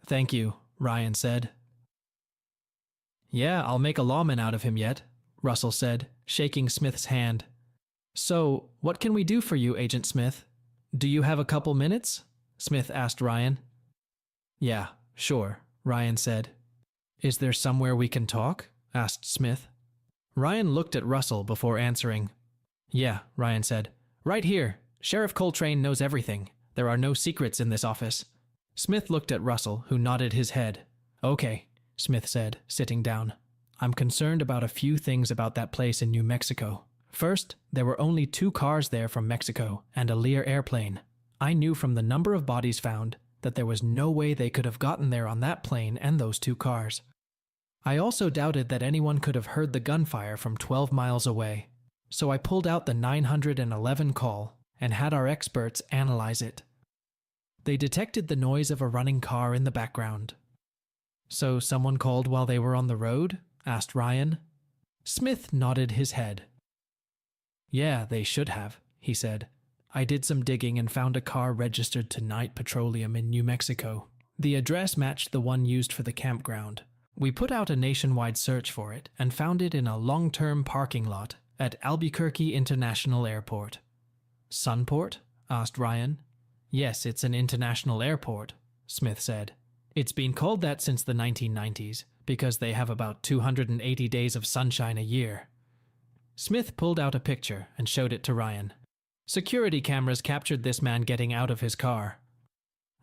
S1: "Thank you," Ryan said. "Yeah, I'll make a lawman out of him yet," Russell said, shaking Smith's hand. "So, what can we do for you, Agent Smith? Do you have a couple minutes?" Smith asked Ryan. "Yeah, sure," Ryan said. "Is there somewhere we can talk?" asked Smith. Ryan looked at Russell before answering. "Yeah," Ryan said. "Right here. Sheriff Coltrane knows everything. There are no secrets in this office." Smith looked at Russell, who nodded his head. "Okay," Smith said, sitting down. "I'm concerned about a few things about that place in New Mexico. First, there were only 2 cars there from Mexico and a Lear airplane. I knew from the number of bodies found that there was no way they could have gotten there on that plane and those 2 cars. I also doubted that anyone could have heard the gunfire from 12 miles away, so I pulled out the 911 call and had our experts analyze it. They detected the noise of a running car in the background." "So someone called while they were on the road?" asked Ryan. Smith nodded his head. "Yeah, they should have," he said. "I did some digging and found a car registered to Knight Petroleum in New Mexico. The address matched the one used for the campground. We put out a nationwide search for it and found it in a long-term parking lot at Albuquerque International Airport." "Sunport?" asked Ryan. "Yes, it's an international airport," Smith said. "It's been called that since the 1990s because they have about 280 days of sunshine a year." Smith pulled out a picture and showed it to Ryan. Security cameras captured this man getting out of his car.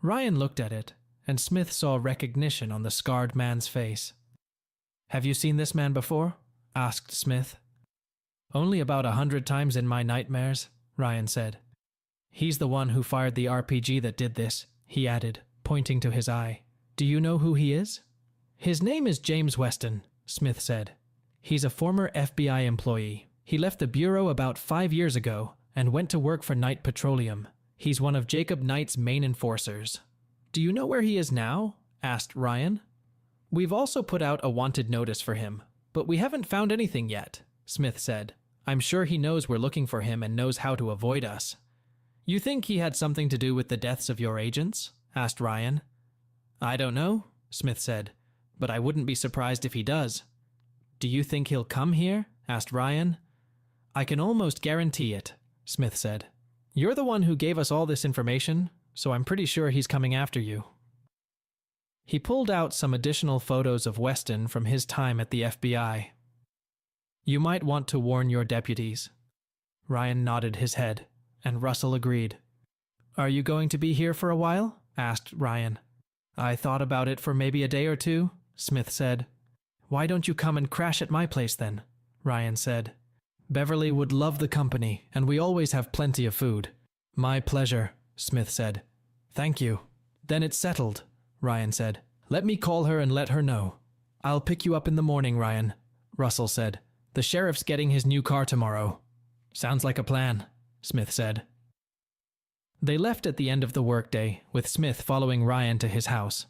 S1: Ryan looked at it, and Smith saw recognition on the scarred man's face. "Have you seen this man before?" asked Smith. "Only about 100 times in my nightmares," Ryan said. "He's the one who fired the RPG that did this," he added, pointing to his eye. "Do you know who he is?" "His name is James Weston," Smith said. "He's a former FBI employee. He left the bureau about 5 years ago and went to work for Knight Petroleum. He's one of Jacob Knight's main enforcers." "Do you know where he is now?" asked Ryan. "We've also put out a wanted notice for him, but we haven't found anything yet," Smith said. "I'm sure he knows we're looking for him and knows how to avoid us." "You think he had something to do with the deaths of your agents?" asked Ryan. "I don't know," Smith said, "but I wouldn't be surprised if he does." "Do you think he'll come here?" asked Ryan. "I can almost guarantee it," Smith said. "You're the one who gave us all this information, so I'm pretty sure he's coming after you." He pulled out some additional photos of Weston from his time at the FBI. "You might want to warn your deputies." Ryan nodded his head, and Russell agreed. "Are you going to be here for a while?" asked Ryan. "I thought about it for maybe a day or 2, Smith said. "Why don't you come and crash at my place then?" Ryan said. "Beverly would love the company, and we always have plenty of food." "My pleasure," Smith said. "Thank you." "Then it's settled," Ryan said. "Let me call her and let her know." "I'll pick you up in the morning, Ryan," Russell said. "The sheriff's getting his new car tomorrow." "Sounds like a plan," Smith said. They left at the end of the workday, with Smith following Ryan to his house.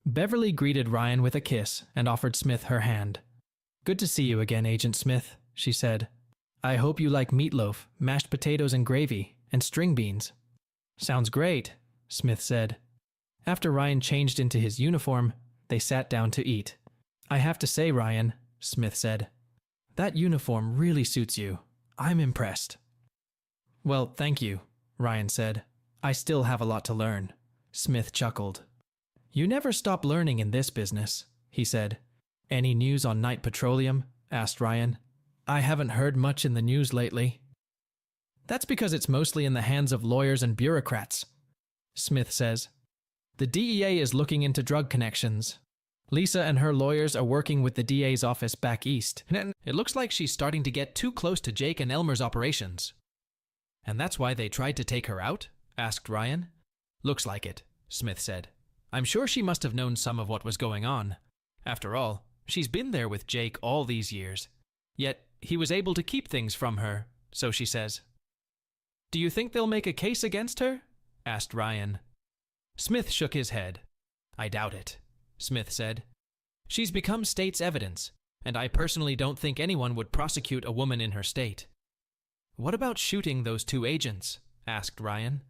S1: Beverly greeted Ryan with a kiss and offered Smith her hand. "Good to see you again, Agent Smith," she said. "I hope you like meatloaf, mashed potatoes and gravy, and string beans." "Sounds great," Smith said. After Ryan changed into his uniform, they sat down to eat. "I have to say, Ryan," Smith said, "that uniform really suits you. I'm impressed." "Well, thank you," Ryan said. "I still have a lot to learn." Smith chuckled. "You never stop learning in this business," he said. "Any news on Night Petroleum?" asked Ryan. "I haven't heard much in the news lately." "That's because it's mostly in the hands of lawyers and bureaucrats," Smith says. "The DEA is looking into drug connections. Lisa and her lawyers are working with the DA's office back east. It looks like she's starting to get too close to Jake and Elmer's operations." "And that's why they tried to take her out?" asked Ryan. "Looks like it," Smith said. "I'm sure she must have known some of what was going on. After all, she's been there with Jake all these years. Yet, he was able to keep things from her, so she says." "Do you think they'll make a case against her?" asked Ryan. Smith shook his head. "I doubt it," Smith said. "She's become state's evidence, and I personally don't think anyone would prosecute a woman in her state." "What about shooting those two agents?" asked Ryan.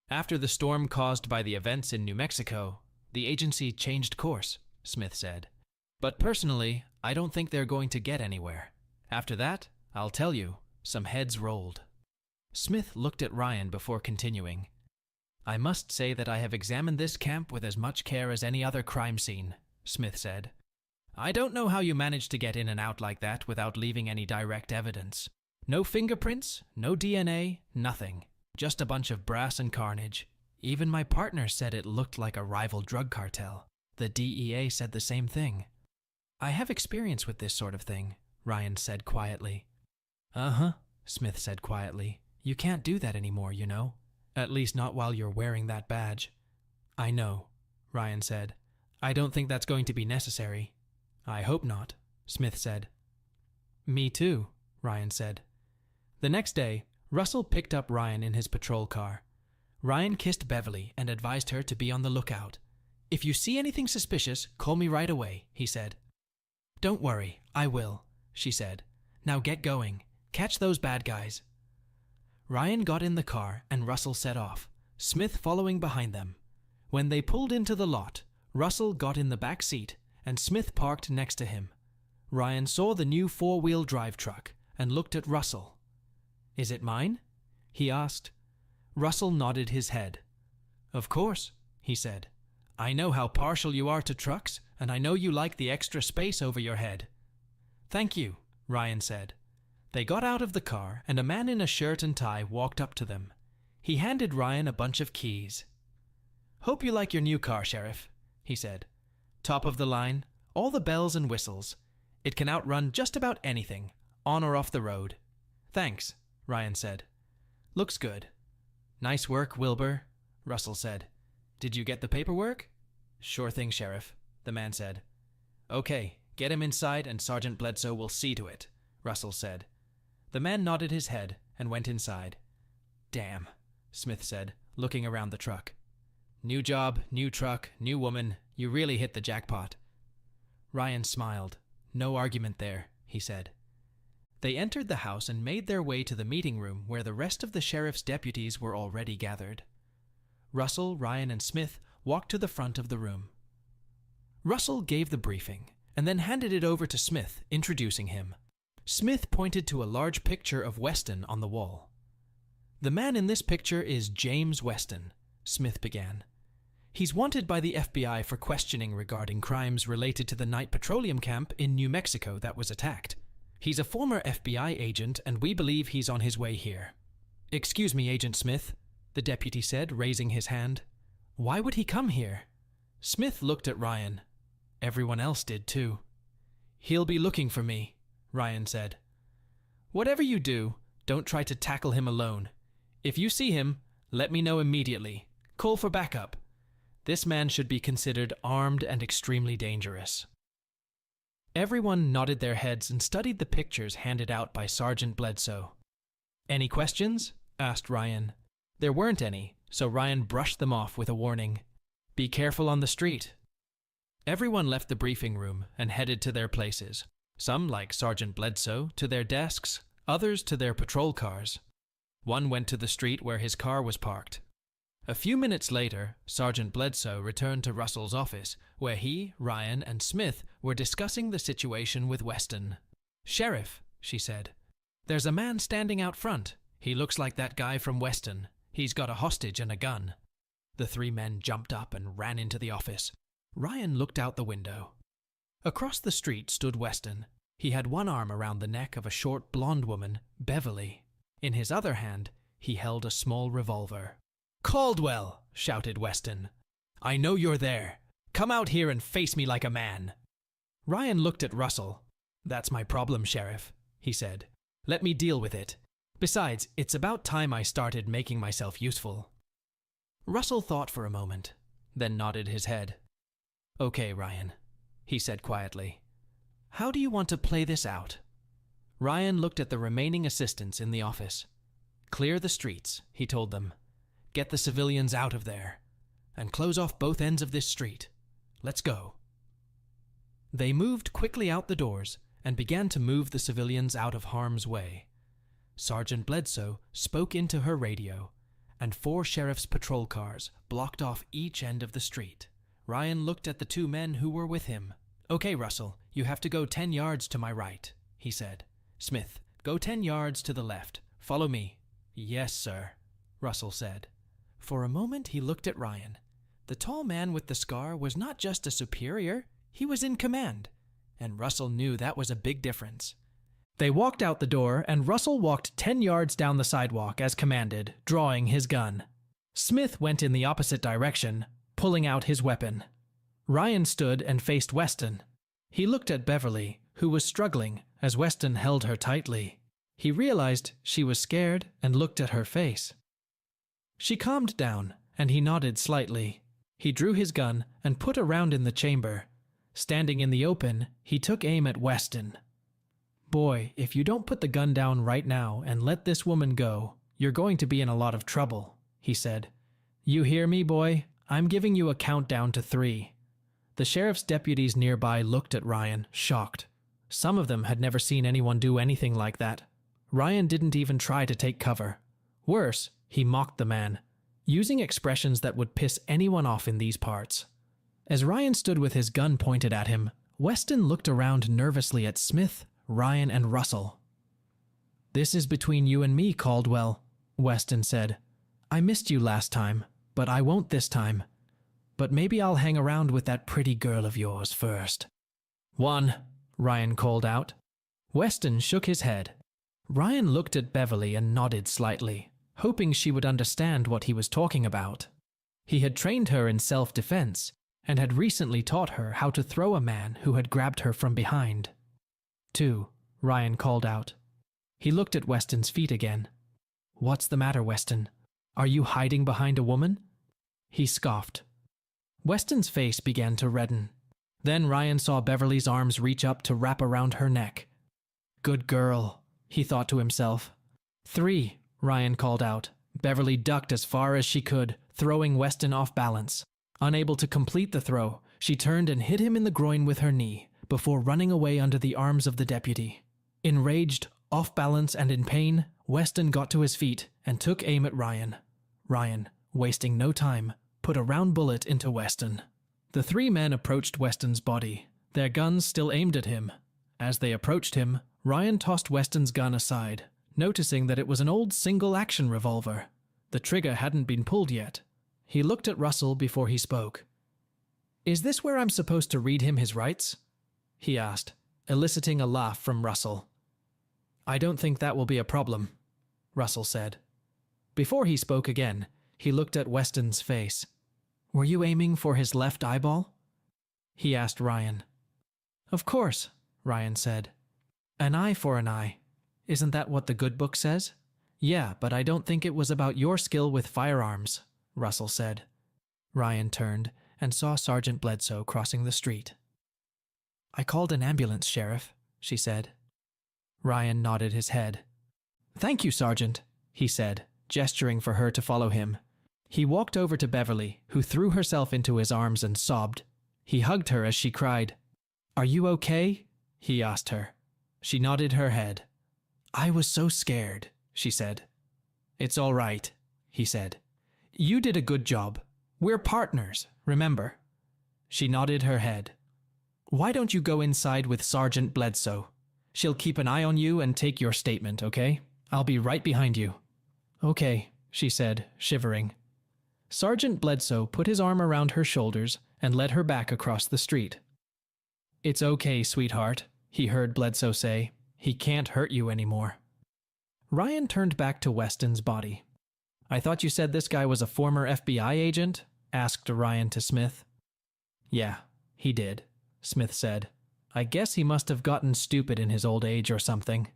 S1: "After the storm caused by the events in New Mexico, the agency changed course," Smith said. "But personally, I don't think they're going to get anywhere. After that, I'll tell you, some heads rolled." Smith looked at Ryan before continuing. "I must say that I have examined this camp with as much care as any other crime scene," Smith said. "I don't know how you managed to get in and out like that without leaving any direct evidence. No fingerprints, no DNA, nothing. Just a bunch of brass and carnage. Even my partner said it looked like a rival drug cartel. The DEA said the same thing." "I have experience with this sort of thing," Ryan said quietly. "Uh-huh," Smith said quietly. "You can't do that anymore, you know. At least not while you're wearing that badge." "I know," Ryan said. "I don't think that's going to be necessary." "I hope not," Smith said. "Me too," Ryan said. The next day, Russell picked up Ryan in his patrol car. Ryan kissed Beverly and advised her to be on the lookout. "If you see anything suspicious, call me right away," he said. "Don't worry, I will," she said. "Now get going. Catch those bad guys." Ryan got in the car and Russell set off, Smith following behind them. When they pulled into the lot, Russell got in the back seat and Smith parked next to him. Ryan saw the new four-wheel drive truck and looked at Russell. "Is it mine?" he asked. Russell nodded his head. "Of course," he said. "I know how partial you are to trucks, and I know you like the extra space over your head." "Thank you," Ryan said. They got out of the car, and a man in a shirt and tie walked up to them. He handed Ryan a bunch of keys. "Hope you like your new car, Sheriff," he said. "Top of the line, all the bells and whistles. It can outrun just about anything, on or off the road." "Thanks," Ryan said. "Looks good." "Nice work, Wilbur," Russell said. "Did you get the paperwork?" "Sure thing, Sheriff," the man said. "Okay, get him inside and Sergeant Bledsoe will see to it," Russell said. The man nodded his head and went inside. "Damn," Smith said, looking around the truck. "New job, new truck, new woman. You really hit the jackpot." Ryan smiled. "No argument there," he said. They entered the house and made their way to the meeting room where the rest of the sheriff's deputies were already gathered. Russell, Ryan, and Smith walked to the front of the room. Russell gave the briefing and then handed it over to Smith, introducing him. Smith pointed to a large picture of Weston on the wall. "The man in this picture is James Weston," Smith began. "He's wanted by the FBI for questioning regarding crimes related to the Night Petroleum camp in New Mexico that was attacked. He's a former FBI agent, and we believe he's on his way here." "Excuse me, Agent Smith," the deputy said, raising his hand. "Why would he come here?" Smith looked at Ryan. Everyone else did too. "He'll be looking for me," Ryan said. "Whatever you do, don't try to tackle him alone. If you see him, let me know immediately. Call for backup. This man should be considered armed and extremely dangerous. Everyone nodded their heads and studied the pictures handed out by Sergeant Bledsoe. "Any questions?" asked Ryan. There weren't any, so Ryan brushed them off with a warning. "Be careful on the street." Everyone left the briefing room and headed to their places. Some, like Sergeant Bledsoe, to their desks, others to their patrol cars. One went to the street where his car was parked. A few minutes later, Sergeant Bledsoe returned to Russell's office, where he, Ryan, and Smith were discussing the situation with Weston. "Sheriff," she said, "there's a man standing out front. He looks like that guy from Weston. He's got a hostage and a gun." The three men jumped up and ran into the office. Ryan looked out the window. Across the street stood Weston. He had one arm around the neck of a short blonde woman, Beverly. In his other hand, he held a small revolver. "Caldwell!" shouted Weston. "I know you're there. Come out here and face me like a man." Ryan looked at Russell. "That's my problem, Sheriff," he said. "Let me deal with it. Besides, it's about time I started making myself useful." Russell thought for a moment, then nodded his head. "Okay, Ryan," he said quietly. "How do you want to play this out?" Ryan looked at the remaining assistants in the office. "Clear the streets," he told them. "Get the civilians out of there. And close off both ends of this street. Let's go." They moved quickly out the doors and began to move the civilians out of harm's way. Sergeant Bledsoe spoke into her radio, and 4 sheriff's patrol cars blocked off each end of the street. Ryan looked at the 2 men who were with him. "Okay, Russell, you have to go 10 yards to my right," he said. "Smith, go 10 yards to the left. Follow me." "Yes, sir," Russell said. For a moment he looked at Ryan. The tall man with the scar was not just a superior, he was in command, and Russell knew that was a big difference. They walked out the door, and Russell walked 10 yards down the sidewalk as commanded, drawing his gun. Smith went in the opposite direction, pulling out his weapon. Ryan stood and faced Weston. He looked at Beverly, who was struggling as Weston held her tightly. He realized she was scared and looked at her face. She calmed down, and he nodded slightly. He drew his gun and put a round in the chamber. Standing in the open, he took aim at Weston. "Boy, if you don't put the gun down right now and let this woman go, you're going to be in a lot of trouble," he said. "You hear me, boy? I'm giving you a countdown to 3. The sheriff's deputies nearby looked at Ryan, shocked. Some of them had never seen anyone do anything like that. Ryan didn't even try to take cover. Worse, he mocked the man, using expressions that would piss anyone off in these parts. As Ryan stood with his gun pointed at him, Weston looked around nervously at Smith, Ryan, and Russell. "This is between you and me, Caldwell," Weston said. "I missed you last time, but I won't this time. But maybe I'll hang around with that pretty girl of yours first." "1," Ryan called out. Weston shook his head. Ryan looked at Beverly and nodded slightly, hoping she would understand what he was talking about. He had trained her in self-defense and had recently taught her how to throw a man who had grabbed her from behind. 2, Ryan called out. He looked at Weston's feet again. "What's the matter, Weston? Are you hiding behind a woman?" He scoffed. Weston's face began to redden. Then Ryan saw Beverly's arms reach up to wrap around her neck. "Good girl," he thought to himself. 3, Ryan called out. Beverly ducked as far as she could, throwing Weston off balance. Unable to complete the throw, she turned and hit him in the groin with her knee, before running away under the arms of the deputy. Enraged, off balance, and in pain, Weston got to his feet and took aim at Ryan. Ryan, wasting no time, put a round bullet into Weston. The 3 men approached Weston's body, their guns still aimed at him. As they approached him, Ryan tossed Weston's gun aside, noticing that it was an old single-action revolver. The trigger hadn't been pulled yet. He looked at Russell before he spoke. "Is this where I'm supposed to read him his rights?" he asked, eliciting a laugh from Russell. "I don't think that will be a problem," Russell said. Before he spoke again, he looked at Weston's face. "Were you aiming for his left eyeball?" he asked Ryan. "Of course," Ryan said. "An eye for an eye. Isn't that what the good book says?" "Yeah, but I don't think it was about your skill with firearms," Russell said. Ryan turned and saw Sergeant Bledsoe crossing the street. "I called an ambulance, Sheriff," she said. Ryan nodded his head. "Thank you, Sergeant," he said, gesturing for her to follow him. He walked over to Beverly, who threw herself into his arms and sobbed. He hugged her as she cried. "Are you okay?" he asked her. She nodded her head. "I was so scared," she said. "It's all right," he said. "You did a good job. We're partners, remember?" She nodded her head. "Why don't you go inside with Sergeant Bledsoe? She'll keep an eye on you and take your statement, okay? I'll be right behind you." "Okay," she said, shivering. Sergeant Bledsoe put his arm around her shoulders and led her back across the street. "It's okay, sweetheart," he heard Bledsoe say. "He can't hurt you anymore." Ryan turned back to Weston's body. "I thought you said this guy was a former FBI agent?" asked Ryan to Smith. "Yeah, he did," Smith said. "I guess he must have gotten stupid in his old age or something."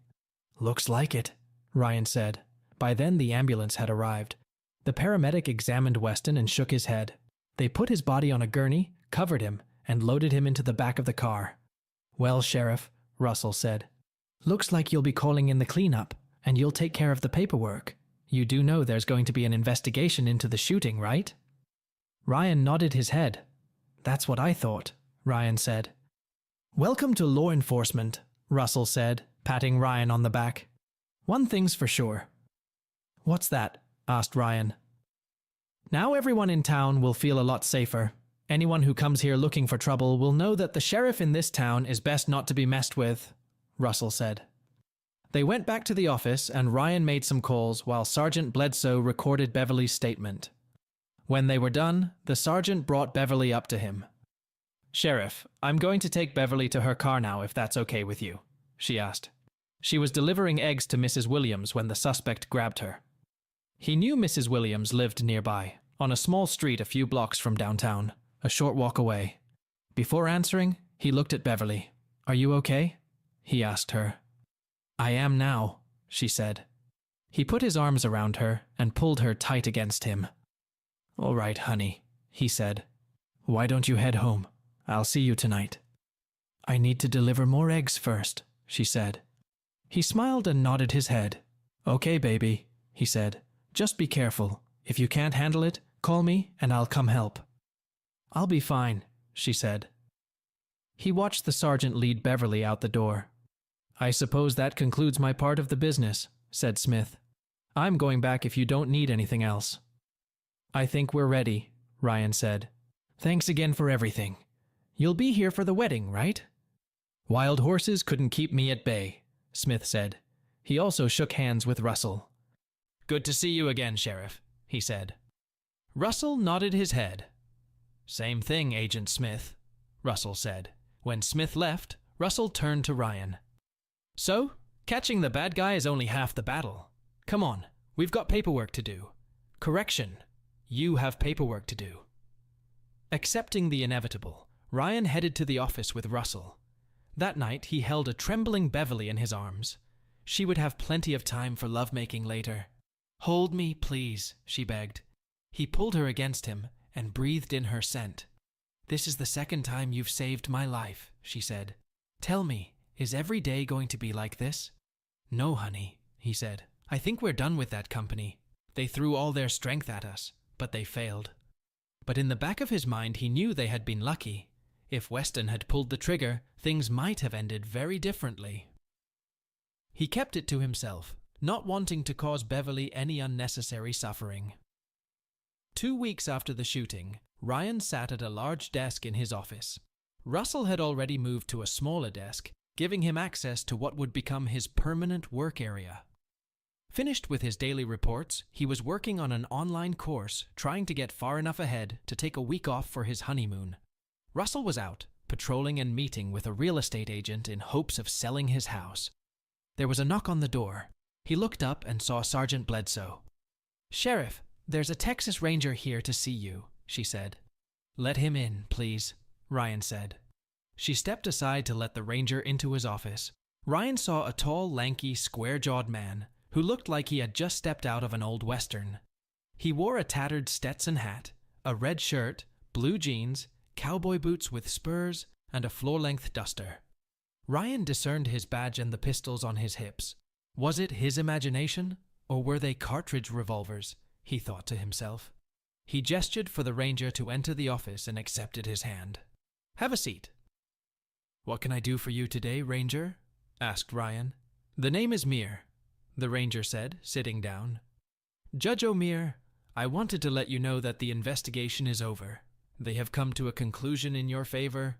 S1: "Looks like it," Ryan said. By then the ambulance had arrived. The paramedic examined Weston and shook his head. They put his body on a gurney, covered him, and loaded him into the back of the car. "Well, Sheriff," Russell said, "looks like you'll be calling in the cleanup, and you'll take care of the paperwork. You do know there's going to be an investigation into the shooting, right?" Ryan nodded his head. "That's what I thought," Ryan said. "Welcome to law enforcement," Russell said, patting Ryan on the back. "One thing's for sure." "What's that?" asked Ryan. "Now everyone in town will feel a lot safer. Anyone who comes here looking for trouble will know that the sheriff in this town is best not to be messed with," Russell said. They went back to the office and Ryan made some calls while Sergeant Bledsoe recorded Beverly's statement. When they were done, the sergeant brought Beverly up to him. "Sheriff, I'm going to take Beverly to her car now if that's okay with you," she asked. She was delivering eggs to Mrs. Williams when the suspect grabbed her. He knew Mrs. Williams lived nearby, on a small street a few blocks from downtown, a short walk away. Before answering, he looked at Beverly. "Are you okay?" he asked her. "I am now," she said. He put his arms around her and pulled her tight against him. "All right, honey," he said. "Why don't you head home? I'll see you tonight." "I need to deliver more eggs first," she said. He smiled and nodded his head. "Okay, baby," he said. "Just be careful. If you can't handle it, call me and I'll come help." "I'll be fine," she said. He watched the sergeant lead Beverly out the door. "I suppose that concludes my part of the business," said Smith. "I'm going back if you don't need anything else." "I think we're ready," Ryan said. "Thanks again for everything. You'll be here for the wedding, right?" "Wild horses couldn't keep me at bay," Smith said. He also shook hands with Russell. "Good to see you again, Sheriff," he said. Russell nodded his head. "Same thing, Agent Smith," Russell said. When Smith left, Russell turned to Ryan. "So, catching the bad guy is only half the battle. Come on, we've got paperwork to do. Correction, you have paperwork to do." Accepting the inevitable, Ryan headed to the office with Russell. That night, he held a trembling Beverly in his arms. She would have plenty of time for lovemaking later. "Hold me, please," she begged. He pulled her against him and breathed in her scent. "This is the second time you've saved my life," she said. "Tell me, is every day going to be like this?" "No, honey," he said. "I think we're done with that company. They threw all their strength at us, but they failed." But in the back of his mind, he knew they had been lucky. If Weston had pulled the trigger, things might have ended very differently. He kept it to himself, not wanting to cause Beverly any unnecessary suffering. 2 weeks after the shooting, Ryan sat at a large desk in his office. Russell had already moved to a smaller desk, giving him access to what would become his permanent work area. Finished with his daily reports, he was working on an online course, trying to get far enough ahead to take a week off for his honeymoon. Russell was out, patrolling and meeting with a real estate agent in hopes of selling his house. There was a knock on the door. He looked up and saw Sergeant Bledsoe. "Sheriff, there's a Texas Ranger here to see you," she said. "Let him in, please," Ryan said. She stepped aside to let the ranger into his office. Ryan saw a tall, lanky, square-jawed man who looked like he had just stepped out of an old western. He wore a tattered Stetson hat, a red shirt, blue jeans, cowboy boots with spurs, and a floor-length duster. Ryan discerned his badge and the pistols on his hips. Was it his imagination, or were they cartridge revolvers? He thought to himself. He gestured for the ranger to enter the office and accepted his hand. "Have a seat." "What can I do for you today, Ranger?" asked Ryan. "The name is Meir," the ranger said, sitting down. "Judge O'Meir, I wanted to let you know that the investigation is over. They have come to a conclusion in your favor."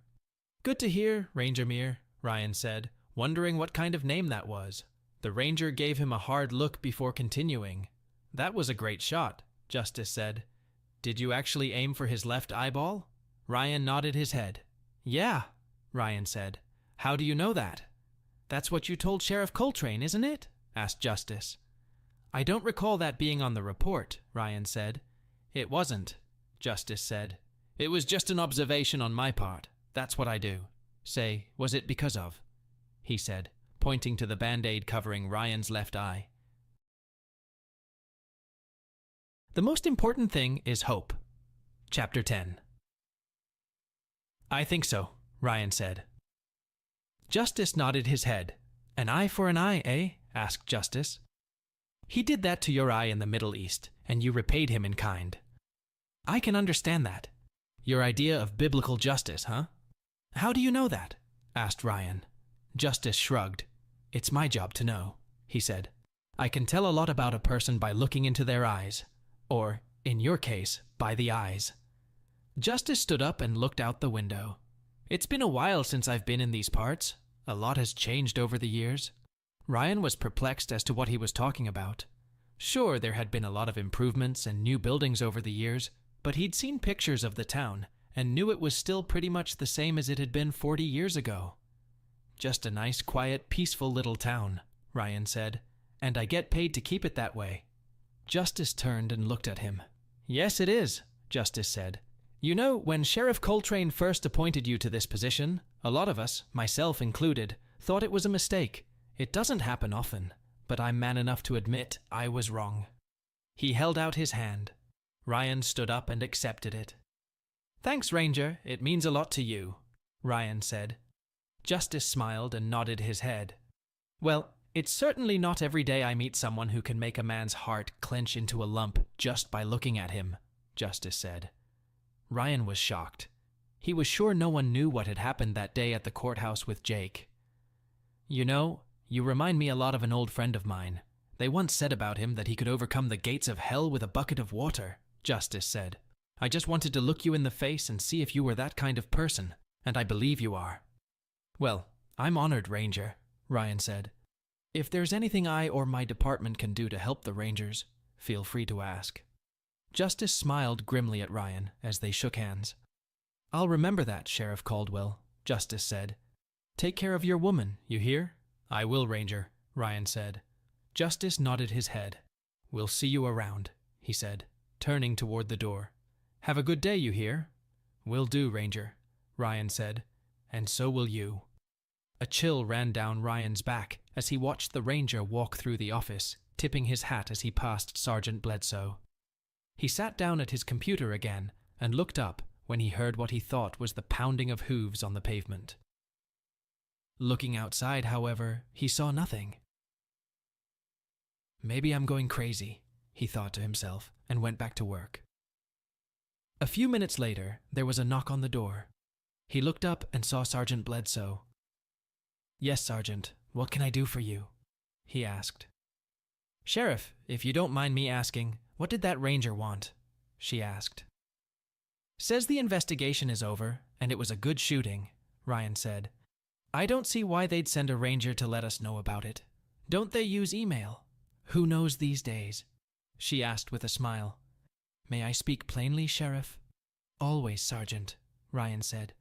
S1: "Good to hear, Ranger Meir," Ryan said, wondering what kind of name that was. The ranger gave him a hard look before continuing. "That was a great shot," Justice said. "Did you actually aim for his left eyeball?" Ryan nodded his head. "Yeah," Ryan said. "How do you know that?" "That's what you told Sheriff Coltrane, isn't it?" asked Justice. "I don't recall that being on the report," Ryan said. "It wasn't," Justice said. "It was just an observation on my part. That's what I do." "Say, was it because of?" he said, pointing to the Band-Aid covering Ryan's left eye. The most important thing is hope. Chapter 10. "I think so," Ryan said. Justice nodded his head. "An eye for an eye, eh?" asked Justice. "He did that to your eye in the Middle East, and you repaid him in kind." "I can understand that. Your idea of biblical justice, huh?" "How do you know that?" asked Ryan. Justice shrugged. "It's my job to know," he said. "I can tell a lot about a person by looking into their eyes. Or, in your case, by the eyes." Justice stood up and looked out the window. "It's been a while since I've been in these parts. A lot has changed over the years." Ryan was perplexed as to what he was talking about. Sure, there had been a lot of improvements and new buildings over the years, but he'd seen pictures of the town and knew it was still pretty much the same as it had been 40 years ago. "Just a nice, quiet, peaceful little town," Ryan said, "and I get paid to keep it that way." Justice turned and looked at him. "Yes, it is," Justice said. "You know, when Sheriff Coltrane first appointed you to this position, a lot of us, myself included, thought it was a mistake. It doesn't happen often, but I'm man enough to admit I was wrong." He held out his hand. Ryan stood up and accepted it. "Thanks, Ranger. It means a lot to you," Ryan said. Justice smiled and nodded his head. "Well, it's certainly not every day I meet someone who can make a man's heart clench into a lump just by looking at him," Justice said. Ryan was shocked. He was sure no one knew what had happened that day at the courthouse with Jake. "You know, you remind me a lot of an old friend of mine. They once said about him that he could overcome the gates of hell with a bucket of water," Justice said. "I just wanted to look you in the face and see if you were that kind of person, and I believe you are." "Well, I'm honored, Ranger," Ryan said. "If there's anything I or my department can do to help the Rangers, feel free to ask." Justice smiled grimly at Ryan as they shook hands. "I'll remember that, Sheriff Caldwell," Justice said. "Take care of your woman, you hear?" "I will, Ranger," Ryan said. Justice nodded his head. "We'll see you around," he said, turning toward the door. "Have a good day, you hear?" "Will do, Ranger," Ryan said. "And so will you." A chill ran down Ryan's back as he watched the ranger walk through the office, tipping his hat as he passed Sergeant Bledsoe. He sat down at his computer again and looked up when he heard what he thought was the pounding of hooves on the pavement. Looking outside, however, he saw nothing. "Maybe I'm going crazy," he thought to himself, and went back to work. A few minutes later, there was a knock on the door. He looked up and saw Sergeant Bledsoe. "Yes, Sergeant, what can I do for you?" he asked. "Sheriff, if you don't mind me asking, what did that ranger want?" she asked. "Says the investigation is over, and it was a good shooting," Ryan said. "I don't see why they'd send a ranger to let us know about it. Don't they use email? Who knows these days?" she asked with a smile. "May I speak plainly, Sheriff?" "Always, Sergeant," Ryan said.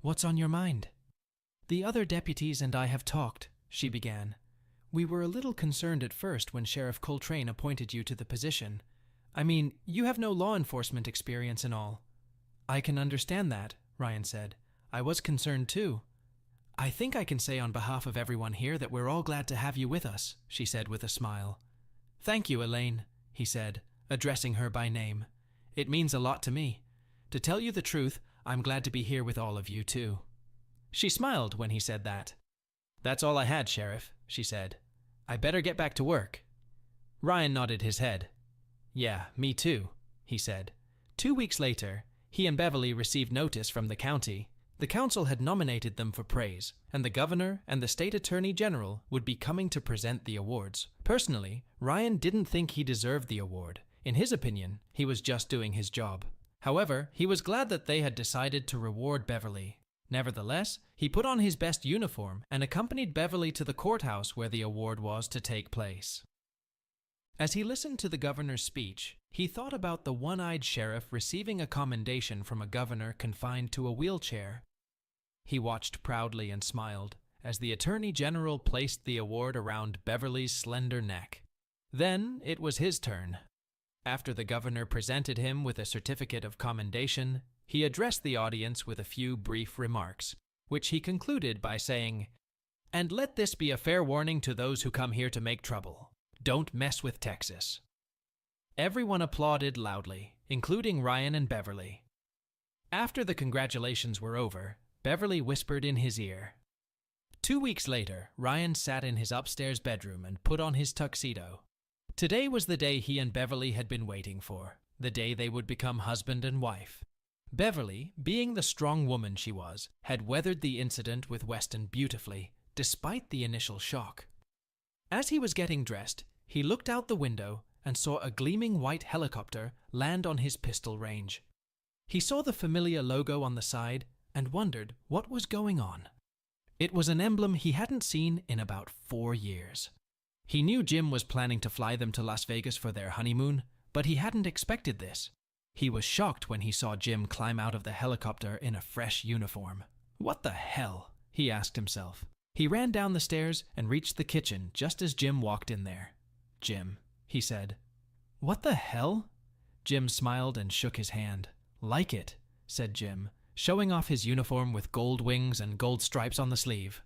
S1: "What's on your mind?" "The other deputies and I have talked," she began. "We were a little concerned at first when Sheriff Coltrane appointed you to the position. I mean, you have no law enforcement experience and all." "I can understand that," Ryan said. "I was concerned too." "I think I can say on behalf of everyone here that we're all glad to have you with us," she said with a smile. "Thank you, Elaine," he said, addressing her by name. It means a lot to me. To tell you the truth, I'm glad to be here with all of you, too." She smiled when he said that. "That's all I had, Sheriff," she said. "I better get back to work." Ryan nodded his head. "Yeah, me too," he said. 2 weeks later, he and Beverly received notice from the county. The council had nominated them for praise, and the governor and the state attorney general would be coming to present the awards. Personally, Ryan didn't think he deserved the award. In his opinion, he was just doing his job. However, he was glad that they had decided to reward Beverly. Nevertheless, he put on his best uniform and accompanied Beverly to the courthouse where the award was to take place. As he listened to the governor's speech, he thought about the one-eyed sheriff receiving a commendation from a governor confined to a wheelchair. He watched proudly and smiled as the attorney general placed the award around Beverly's slender neck. Then it was his turn. After the governor presented him with a certificate of commendation, he addressed the audience with a few brief remarks, which he concluded by saying, "And let this be a fair warning to those who come here to make trouble. Don't mess with Texas." Everyone applauded loudly, including Ryan and Beverly. After the congratulations were over, Beverly whispered in his ear. 2 weeks later, Ryan sat in his upstairs bedroom and put on his tuxedo. Today was the day he and Beverly had been waiting for, the day they would become husband and wife. Beverly, being the strong woman she was, had weathered the incident with Weston beautifully, despite the initial shock. As he was getting dressed, he looked out the window and saw a gleaming white helicopter land on his pistol range. He saw the familiar logo on the side and wondered what was going on. It was an emblem he hadn't seen in about 4 years. He knew Jim was planning to fly them to Las Vegas for their honeymoon, but he hadn't expected this. He was shocked when he saw Jim climb out of the helicopter in a fresh uniform. "What the hell?" he asked himself. He ran down the stairs and reached the kitchen just as Jim walked in there. "Jim," he said. "What the hell?" Jim smiled and shook his hand. "Like it," said Jim, showing off his uniform with gold wings and gold stripes on the sleeve.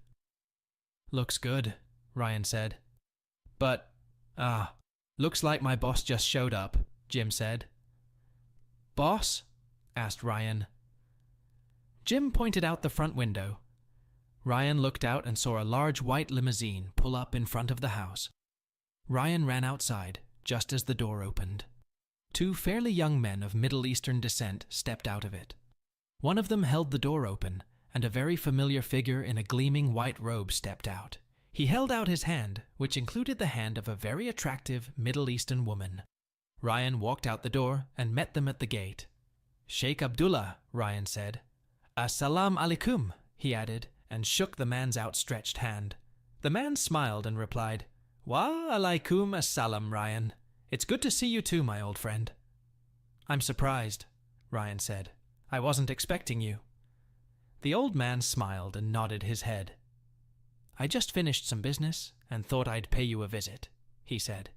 S1: "Looks good," Ryan said. Looks like my boss just showed up," Jim said. "Boss?" asked Ryan. Jim pointed out the front window. Ryan looked out and saw a large white limousine pull up in front of the house. Ryan ran outside just as the door opened. 2 fairly young men of Middle Eastern descent stepped out of it. One of them held the door open, and a very familiar figure in a gleaming white robe stepped out. He held out his hand, which included the hand of a very attractive Middle Eastern woman. Ryan walked out the door and met them at the gate. "Sheikh Abdullah," Ryan said. "Assalamu alaikum," he added, and shook the man's outstretched hand. The man smiled and replied, "Wa alaikum assalam, Ryan. It's good to see you too, my old friend." "I'm surprised," Ryan said. "I wasn't expecting you." The old man smiled and nodded his head. "I just finished some business and thought I'd pay you a visit," he said.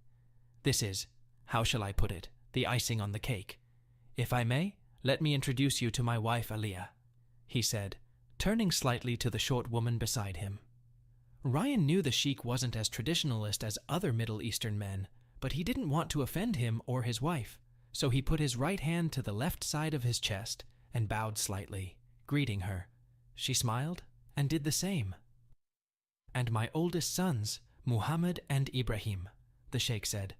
S1: "This is, how shall I put it, the icing on the cake. If I may, let me introduce you to my wife Aliyah," he said, turning slightly to the short woman beside him. Ryan knew the sheik wasn't as traditionalist as other Middle Eastern men, but he didn't want to offend him or his wife, so he put his right hand to the left side of his chest and bowed slightly, greeting her. She smiled and did the same. "And my oldest sons, Muhammad and Ibrahim," the sheikh said.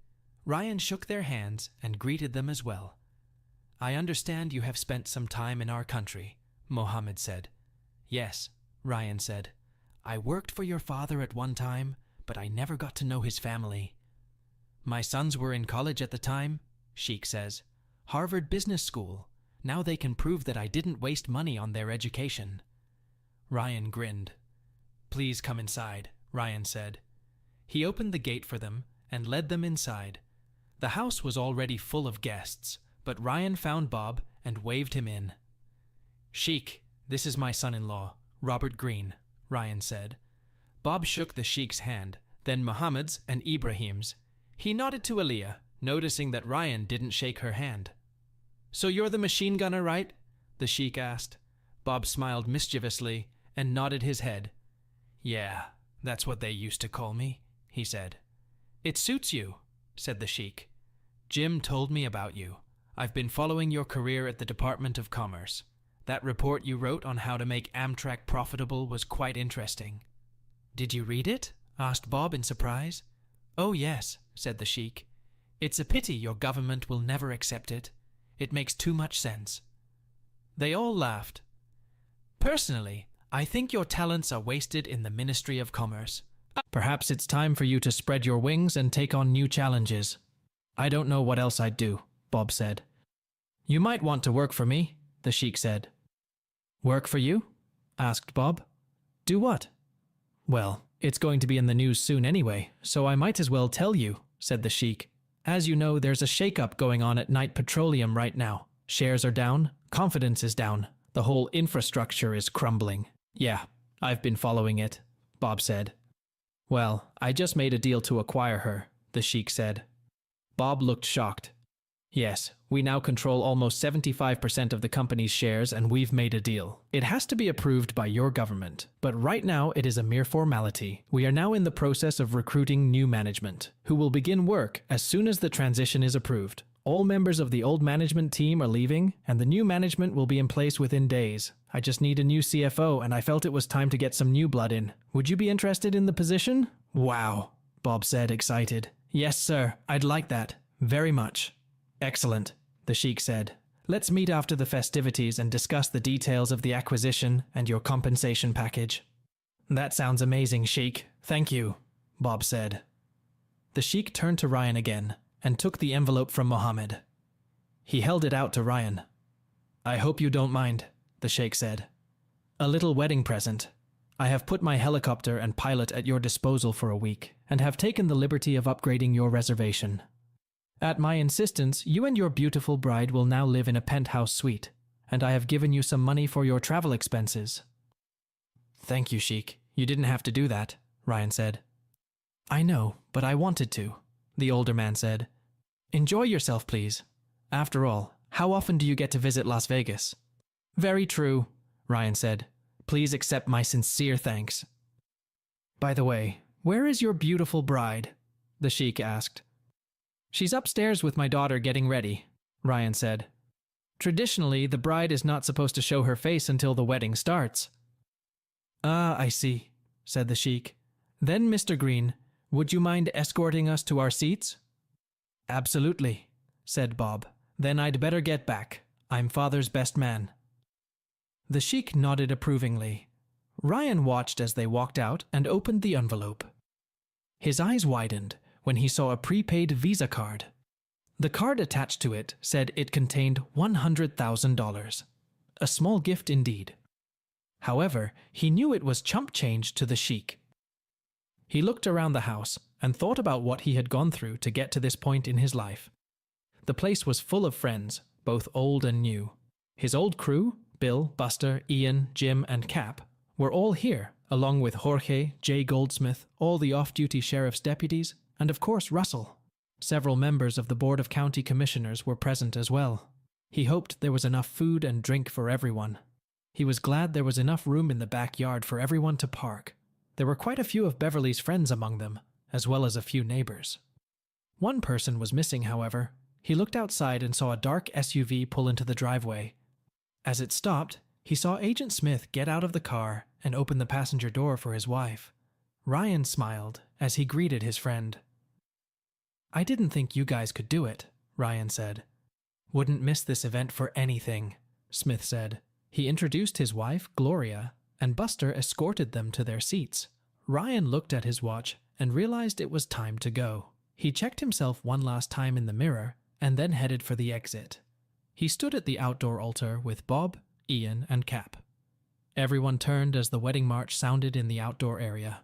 S1: Ryan shook their hands and greeted them as well. "I understand you have spent some time in our country," Muhammad said. "Yes," Ryan said. "I worked for your father at one time, but I never got to know his family." "My sons were in college at the time," Sheikh says. "Harvard Business School. Now they can prove that I didn't waste money on their education." Ryan grinned. "Please come inside," Ryan said. He opened the gate for them and led them inside. The house was already full of guests, but Ryan found Bob and waved him in. "Sheikh, this is my son-in-law, Robert Green," Ryan said. Bob shook the sheikh's hand, then Muhammad's and Ibrahim's. He nodded to Aliyah, noticing that Ryan didn't shake her hand. "So you're the machine gunner, right?" the sheikh asked. Bob smiled mischievously and nodded his head. "Yeah, that's what they used to call me," he said. "It suits you," said the sheikh. "Jim told me about you. I've been following your career at the Department of Commerce. That report you wrote on how to make Amtrak profitable was quite interesting." "Did you read it?" asked Bob in surprise. "Oh yes," said the Sheik. "It's a pity your government will never accept it. It makes too much sense." They all laughed. "Personally, I think your talents are wasted in the Ministry of Commerce. Perhaps it's time for you to spread your wings and take on new challenges." "I don't know what else I'd do," Bob said. "You might want to work for me," the Sheik said. "Work for you?" asked Bob. "Do what?" "Well, it's going to be in the news soon anyway, so I might as well tell you," said the Sheik. "As you know, there's a shake-up going on at Knight Petroleum right now. Shares are down, confidence is down, the whole infrastructure is crumbling." "Yeah, I've been following it," Bob said. "Well, I just made a deal to acquire her," the Sheik said. Bob looked shocked. "Yes, we now control almost 75% of the company's shares and we've made a deal. It has to be approved by your government, but right now it is a mere formality. We are now in the process of recruiting new management, who will begin work as soon as the transition is approved. All members of the old management team are leaving, and the new management will be in place within days. I just need a new CFO, and I felt it was time to get some new blood in. Would you be interested in the position?" "Wow," Bob said, excited. "Yes, sir, I'd like that. Very much." "Excellent," the Sheik said. "Let's meet after the festivities and discuss the details of the acquisition and your compensation package." "That sounds amazing, Sheik. Thank you," Bob said. The Sheik turned to Ryan again and took the envelope from Mohammed. He held it out to Ryan. "I hope you don't mind," the Sheikh said. "A little wedding present. I have put my helicopter and pilot at your disposal for a week, and have taken the liberty of upgrading your reservation. At my insistence, you and your beautiful bride will now live in a penthouse suite, and I have given you some money for your travel expenses." "Thank you, Sheik. You didn't have to do that," Ryan said. "I know, but I wanted to," the older man said. "Enjoy yourself, please. After all, how often do you get to visit Las Vegas?" "Very true," Ryan said. "Please accept my sincere thanks." "By the way, where is your beautiful bride?" the Sheik asked. "She's upstairs with my daughter getting ready," Ryan said. "Traditionally, the bride is not supposed to show her face until the wedding starts." "Ah, I see," said the Sheik. "Then, Mr. Green, would you mind escorting us to our seats?" "Absolutely," said Bob. "Then I'd better get back. I'm father's best man." The Sheik nodded approvingly. Ryan watched as they walked out and opened the envelope. His eyes widened when he saw a prepaid Visa card. The card attached to it said it contained $100,000. A small gift indeed. However, he knew it was chump change to the Sheik. He looked around the house and thought about what he had gone through to get to this point in his life. The place was full of friends, both old and new. His old crew, Bill, Buster, Ian, Jim, and Cap, were all here, along with Jorge, Jay Goldsmith, all the off-duty sheriff's deputies, and of course Russell. Several members of the Board of County Commissioners were present as well. He hoped there was enough food and drink for everyone. He was glad there was enough room in the backyard for everyone to park. There were quite a few of Beverly's friends among them, as well as a few neighbors. One person was missing, however. He looked outside and saw a dark SUV pull into the driveway. As it stopped, he saw Agent Smith get out of the car and open the passenger door for his wife. Ryan smiled as he greeted his friend. "I didn't think you guys could do it," Ryan said. "Wouldn't miss this event for anything," Smith said. He introduced his wife, Gloria, and Buster escorted them to their seats. Ryan looked at his watch and realized it was time to go. He checked himself one last time in the mirror and then headed for the exit. He stood at the outdoor altar with Bob, Ian, and Cap. Everyone turned as the wedding march sounded in the outdoor area.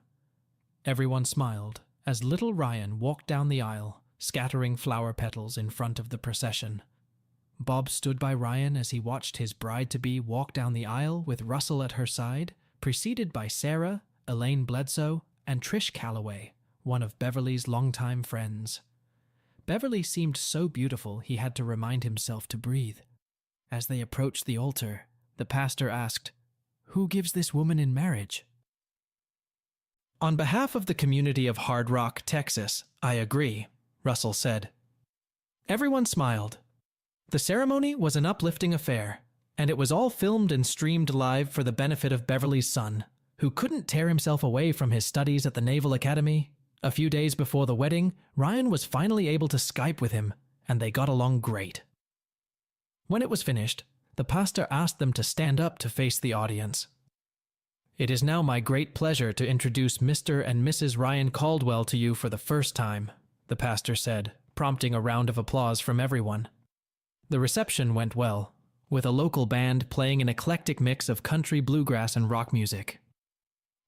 S1: Everyone smiled as little Ryan walked down the aisle, scattering flower petals in front of the procession. Bob stood by Ryan as he watched his bride-to-be walk down the aisle with Russell at her side, preceded by Sarah, Elaine Bledsoe, and Trish Calloway, one of Beverly's longtime friends. Beverly seemed so beautiful he had to remind himself to breathe. As they approached the altar, the pastor asked, "Who gives this woman in marriage?" "On behalf of the community of Hard Rock, Texas, I agree," Russell said. Everyone smiled. The ceremony was an uplifting affair, and it was all filmed and streamed live for the benefit of Beverly's son, who couldn't tear himself away from his studies at the Naval Academy. A few days before the wedding, Ryan was finally able to Skype with him, and they got along great. When it was finished, the pastor asked them to stand up to face the audience. "It is now my great pleasure to introduce Mr. and Mrs. Ryan Caldwell to you for the first time," the pastor said, prompting a round of applause from everyone. The reception went well, with a local band playing an eclectic mix of country, bluegrass, and rock music.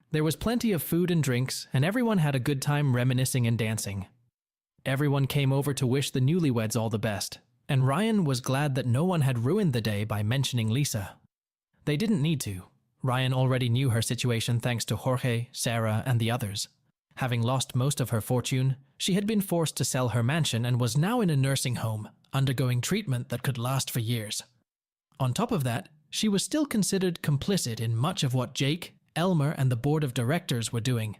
S1: There was plenty of food and drinks, and everyone had a good time reminiscing and dancing. Everyone came over to wish the newlyweds all the best, and Ryan was glad that no one had ruined the day by mentioning Lisa. They didn't need to. Ryan already knew her situation thanks to Jorge, Sarah, and the others. Having lost most of her fortune, she had been forced to sell her mansion and was now in a nursing home, undergoing treatment that could last for years. On top of that, she was still considered complicit in much of what Jake, Elmer, and the board of directors were doing.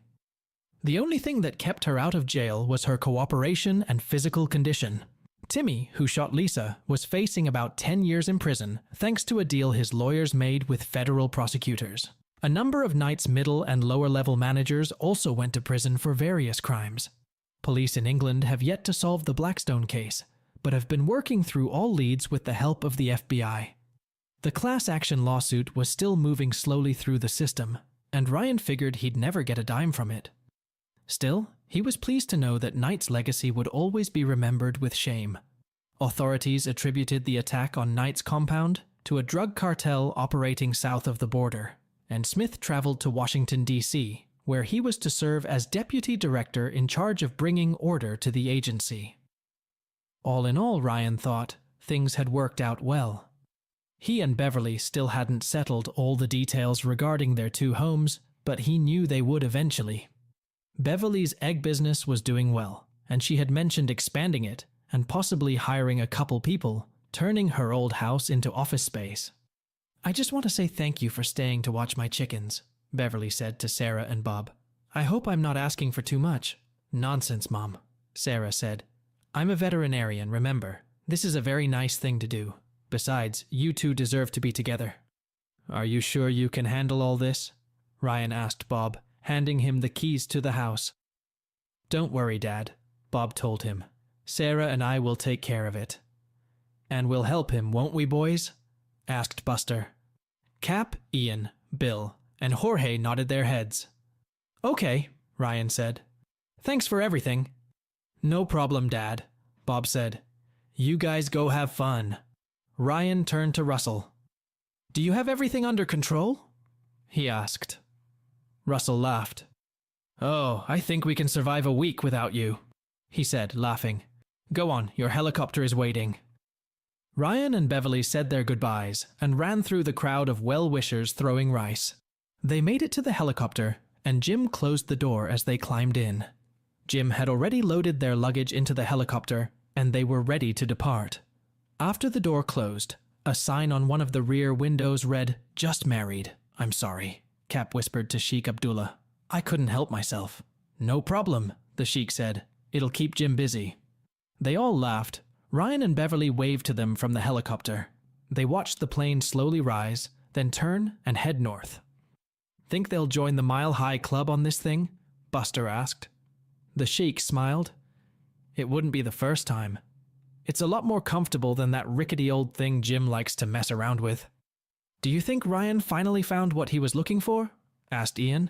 S1: The only thing that kept her out of jail was her cooperation and physical condition. Timmy, who shot Lisa, was facing about 10 years in prison thanks to a deal his lawyers made with federal prosecutors. A number of Knight's middle and lower level managers also went to prison for various crimes. Police in England have yet to solve the Blackstone case, but have been working through all leads with the help of the FBI. The class action lawsuit was still moving slowly through the system, and Ryan figured he'd never get a dime from it. Still, he was pleased to know that Knight's legacy would always be remembered with shame. Authorities attributed the attack on Knight's compound to a drug cartel operating south of the border, and Smith traveled to Washington, D.C., where he was to serve as deputy director in charge of bringing order to the agency. All in all, Ryan thought, things had worked out well. He and Beverly still hadn't settled all the details regarding their two homes, but he knew they would eventually. Beverly's egg business was doing well, and she had mentioned expanding it and possibly hiring a couple people, turning her old house into office space. "I just want to say thank you for staying to watch my chickens," Beverly said to Sarah and Bob. "I hope I'm not asking for too much." "Nonsense, Mom," Sarah said. "I'm a veterinarian, remember. This is a very nice thing to do. Besides, you two deserve to be together." "Are you sure you can handle all this?" Ryan asked Bob, handing him the keys to the house. "Don't worry, Dad," Bob told him. "Sarah and I will take care of it." "And we'll help him, won't we, boys?" asked Buster. Cap, Ian, Bill, and Jorge nodded their heads. "Okay," Ryan said. "Thanks for everything." "No problem, Dad," Bob said. "You guys go have fun." Ryan turned to Russell. "Do you have everything under control?" he asked. Russell laughed. "Oh, I think we can survive a week without you," he said, laughing. "Go on, your helicopter is waiting." Ryan and Beverly said their goodbyes and ran through the crowd of well-wishers throwing rice. They made it to the helicopter, and Jim closed the door as they climbed in. Jim had already loaded their luggage into the helicopter, and they were ready to depart. After the door closed, a sign on one of the rear windows read, "Just married. I'm sorry," Cap whispered to Sheikh Abdullah. "I couldn't help myself." "No problem," the Sheikh said. "It'll keep Jim busy." They all laughed. Ryan and Beverly waved to them from the helicopter. They watched the plane slowly rise, then turn and head north. "Think they'll join the Mile High Club on this thing?" Buster asked. The Sheikh smiled. "It wouldn't be the first time. It's a lot more comfortable than that rickety old thing Jim likes to mess around with." "Do you think Ryan finally found what he was looking for?" asked Ian.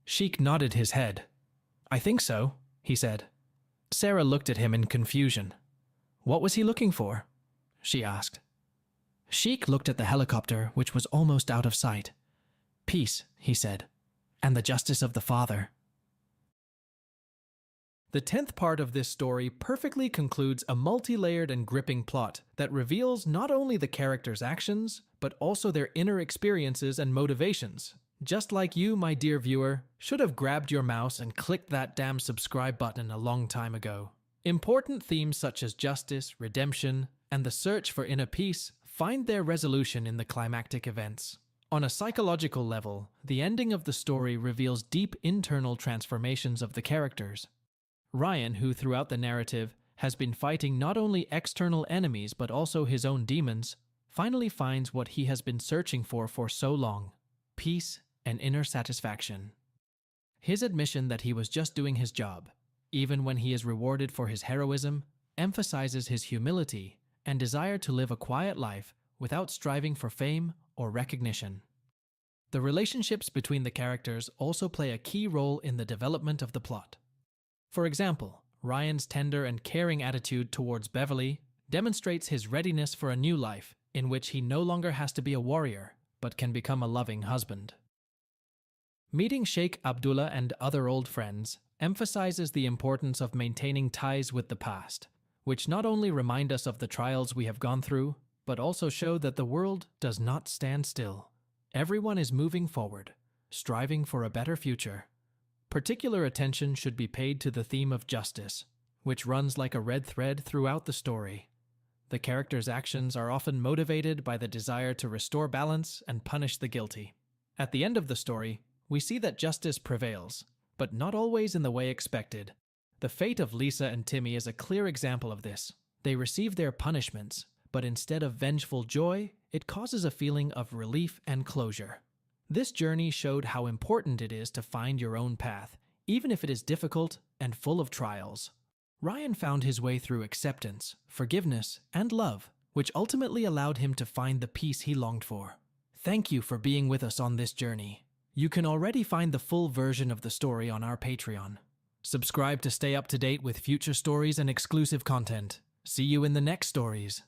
S1: Sheikh nodded his head. "I think so," he said. Sarah looked at him in confusion. "What was he looking for?" she asked. Sheikh looked at the helicopter, which was almost out of sight. "Peace," he said, "and the justice of the Father." The 10th part of this story perfectly concludes a multi-layered and gripping plot that reveals not only the characters' actions, but also their inner experiences and motivations. Just like you, my dear viewer, should have grabbed your mouse and clicked that damn subscribe button a long time ago. Important themes such as justice, redemption, and the search for inner peace find their resolution in the climactic events. On a psychological level, the ending of the story reveals deep internal transformations of the characters. Ryan, who throughout the narrative has been fighting not only external enemies but also his own demons, finally finds what he has been searching for so long: peace and inner satisfaction. His admission that he was just doing his job, even when he is rewarded for his heroism, emphasizes his humility and desire to live a quiet life without striving for fame or recognition. The relationships between the characters also play a key role in the development of the plot. For example, Ryan's tender and caring attitude towards Beverly demonstrates his readiness for a new life in which he no longer has to be a warrior, but can become a loving husband. Meeting Sheikh Abdullah and other old friends emphasizes the importance of maintaining ties with the past, which not only remind us of the trials we have gone through, but also show that the world does not stand still. Everyone is moving forward, striving for a better future. Particular attention should be paid to the theme of justice, which runs like a red thread throughout the story. The characters' actions are often motivated by the desire to restore balance and punish the guilty. At the end of the story, we see that justice prevails, but not always in the way expected. The fate of Lisa and Timmy is a clear example of this. They receive their punishments, but instead of vengeful joy, it causes a feeling of relief and closure. This journey showed how important it is to find your own path, even if it is difficult and full of trials. Ryan found his way through acceptance, forgiveness, and love, which ultimately allowed him to find the peace he longed for. Thank you for being with us on this journey. You can already find the full version of the story on our Patreon. Subscribe to stay up to date with future stories and exclusive content. See you in the next stories.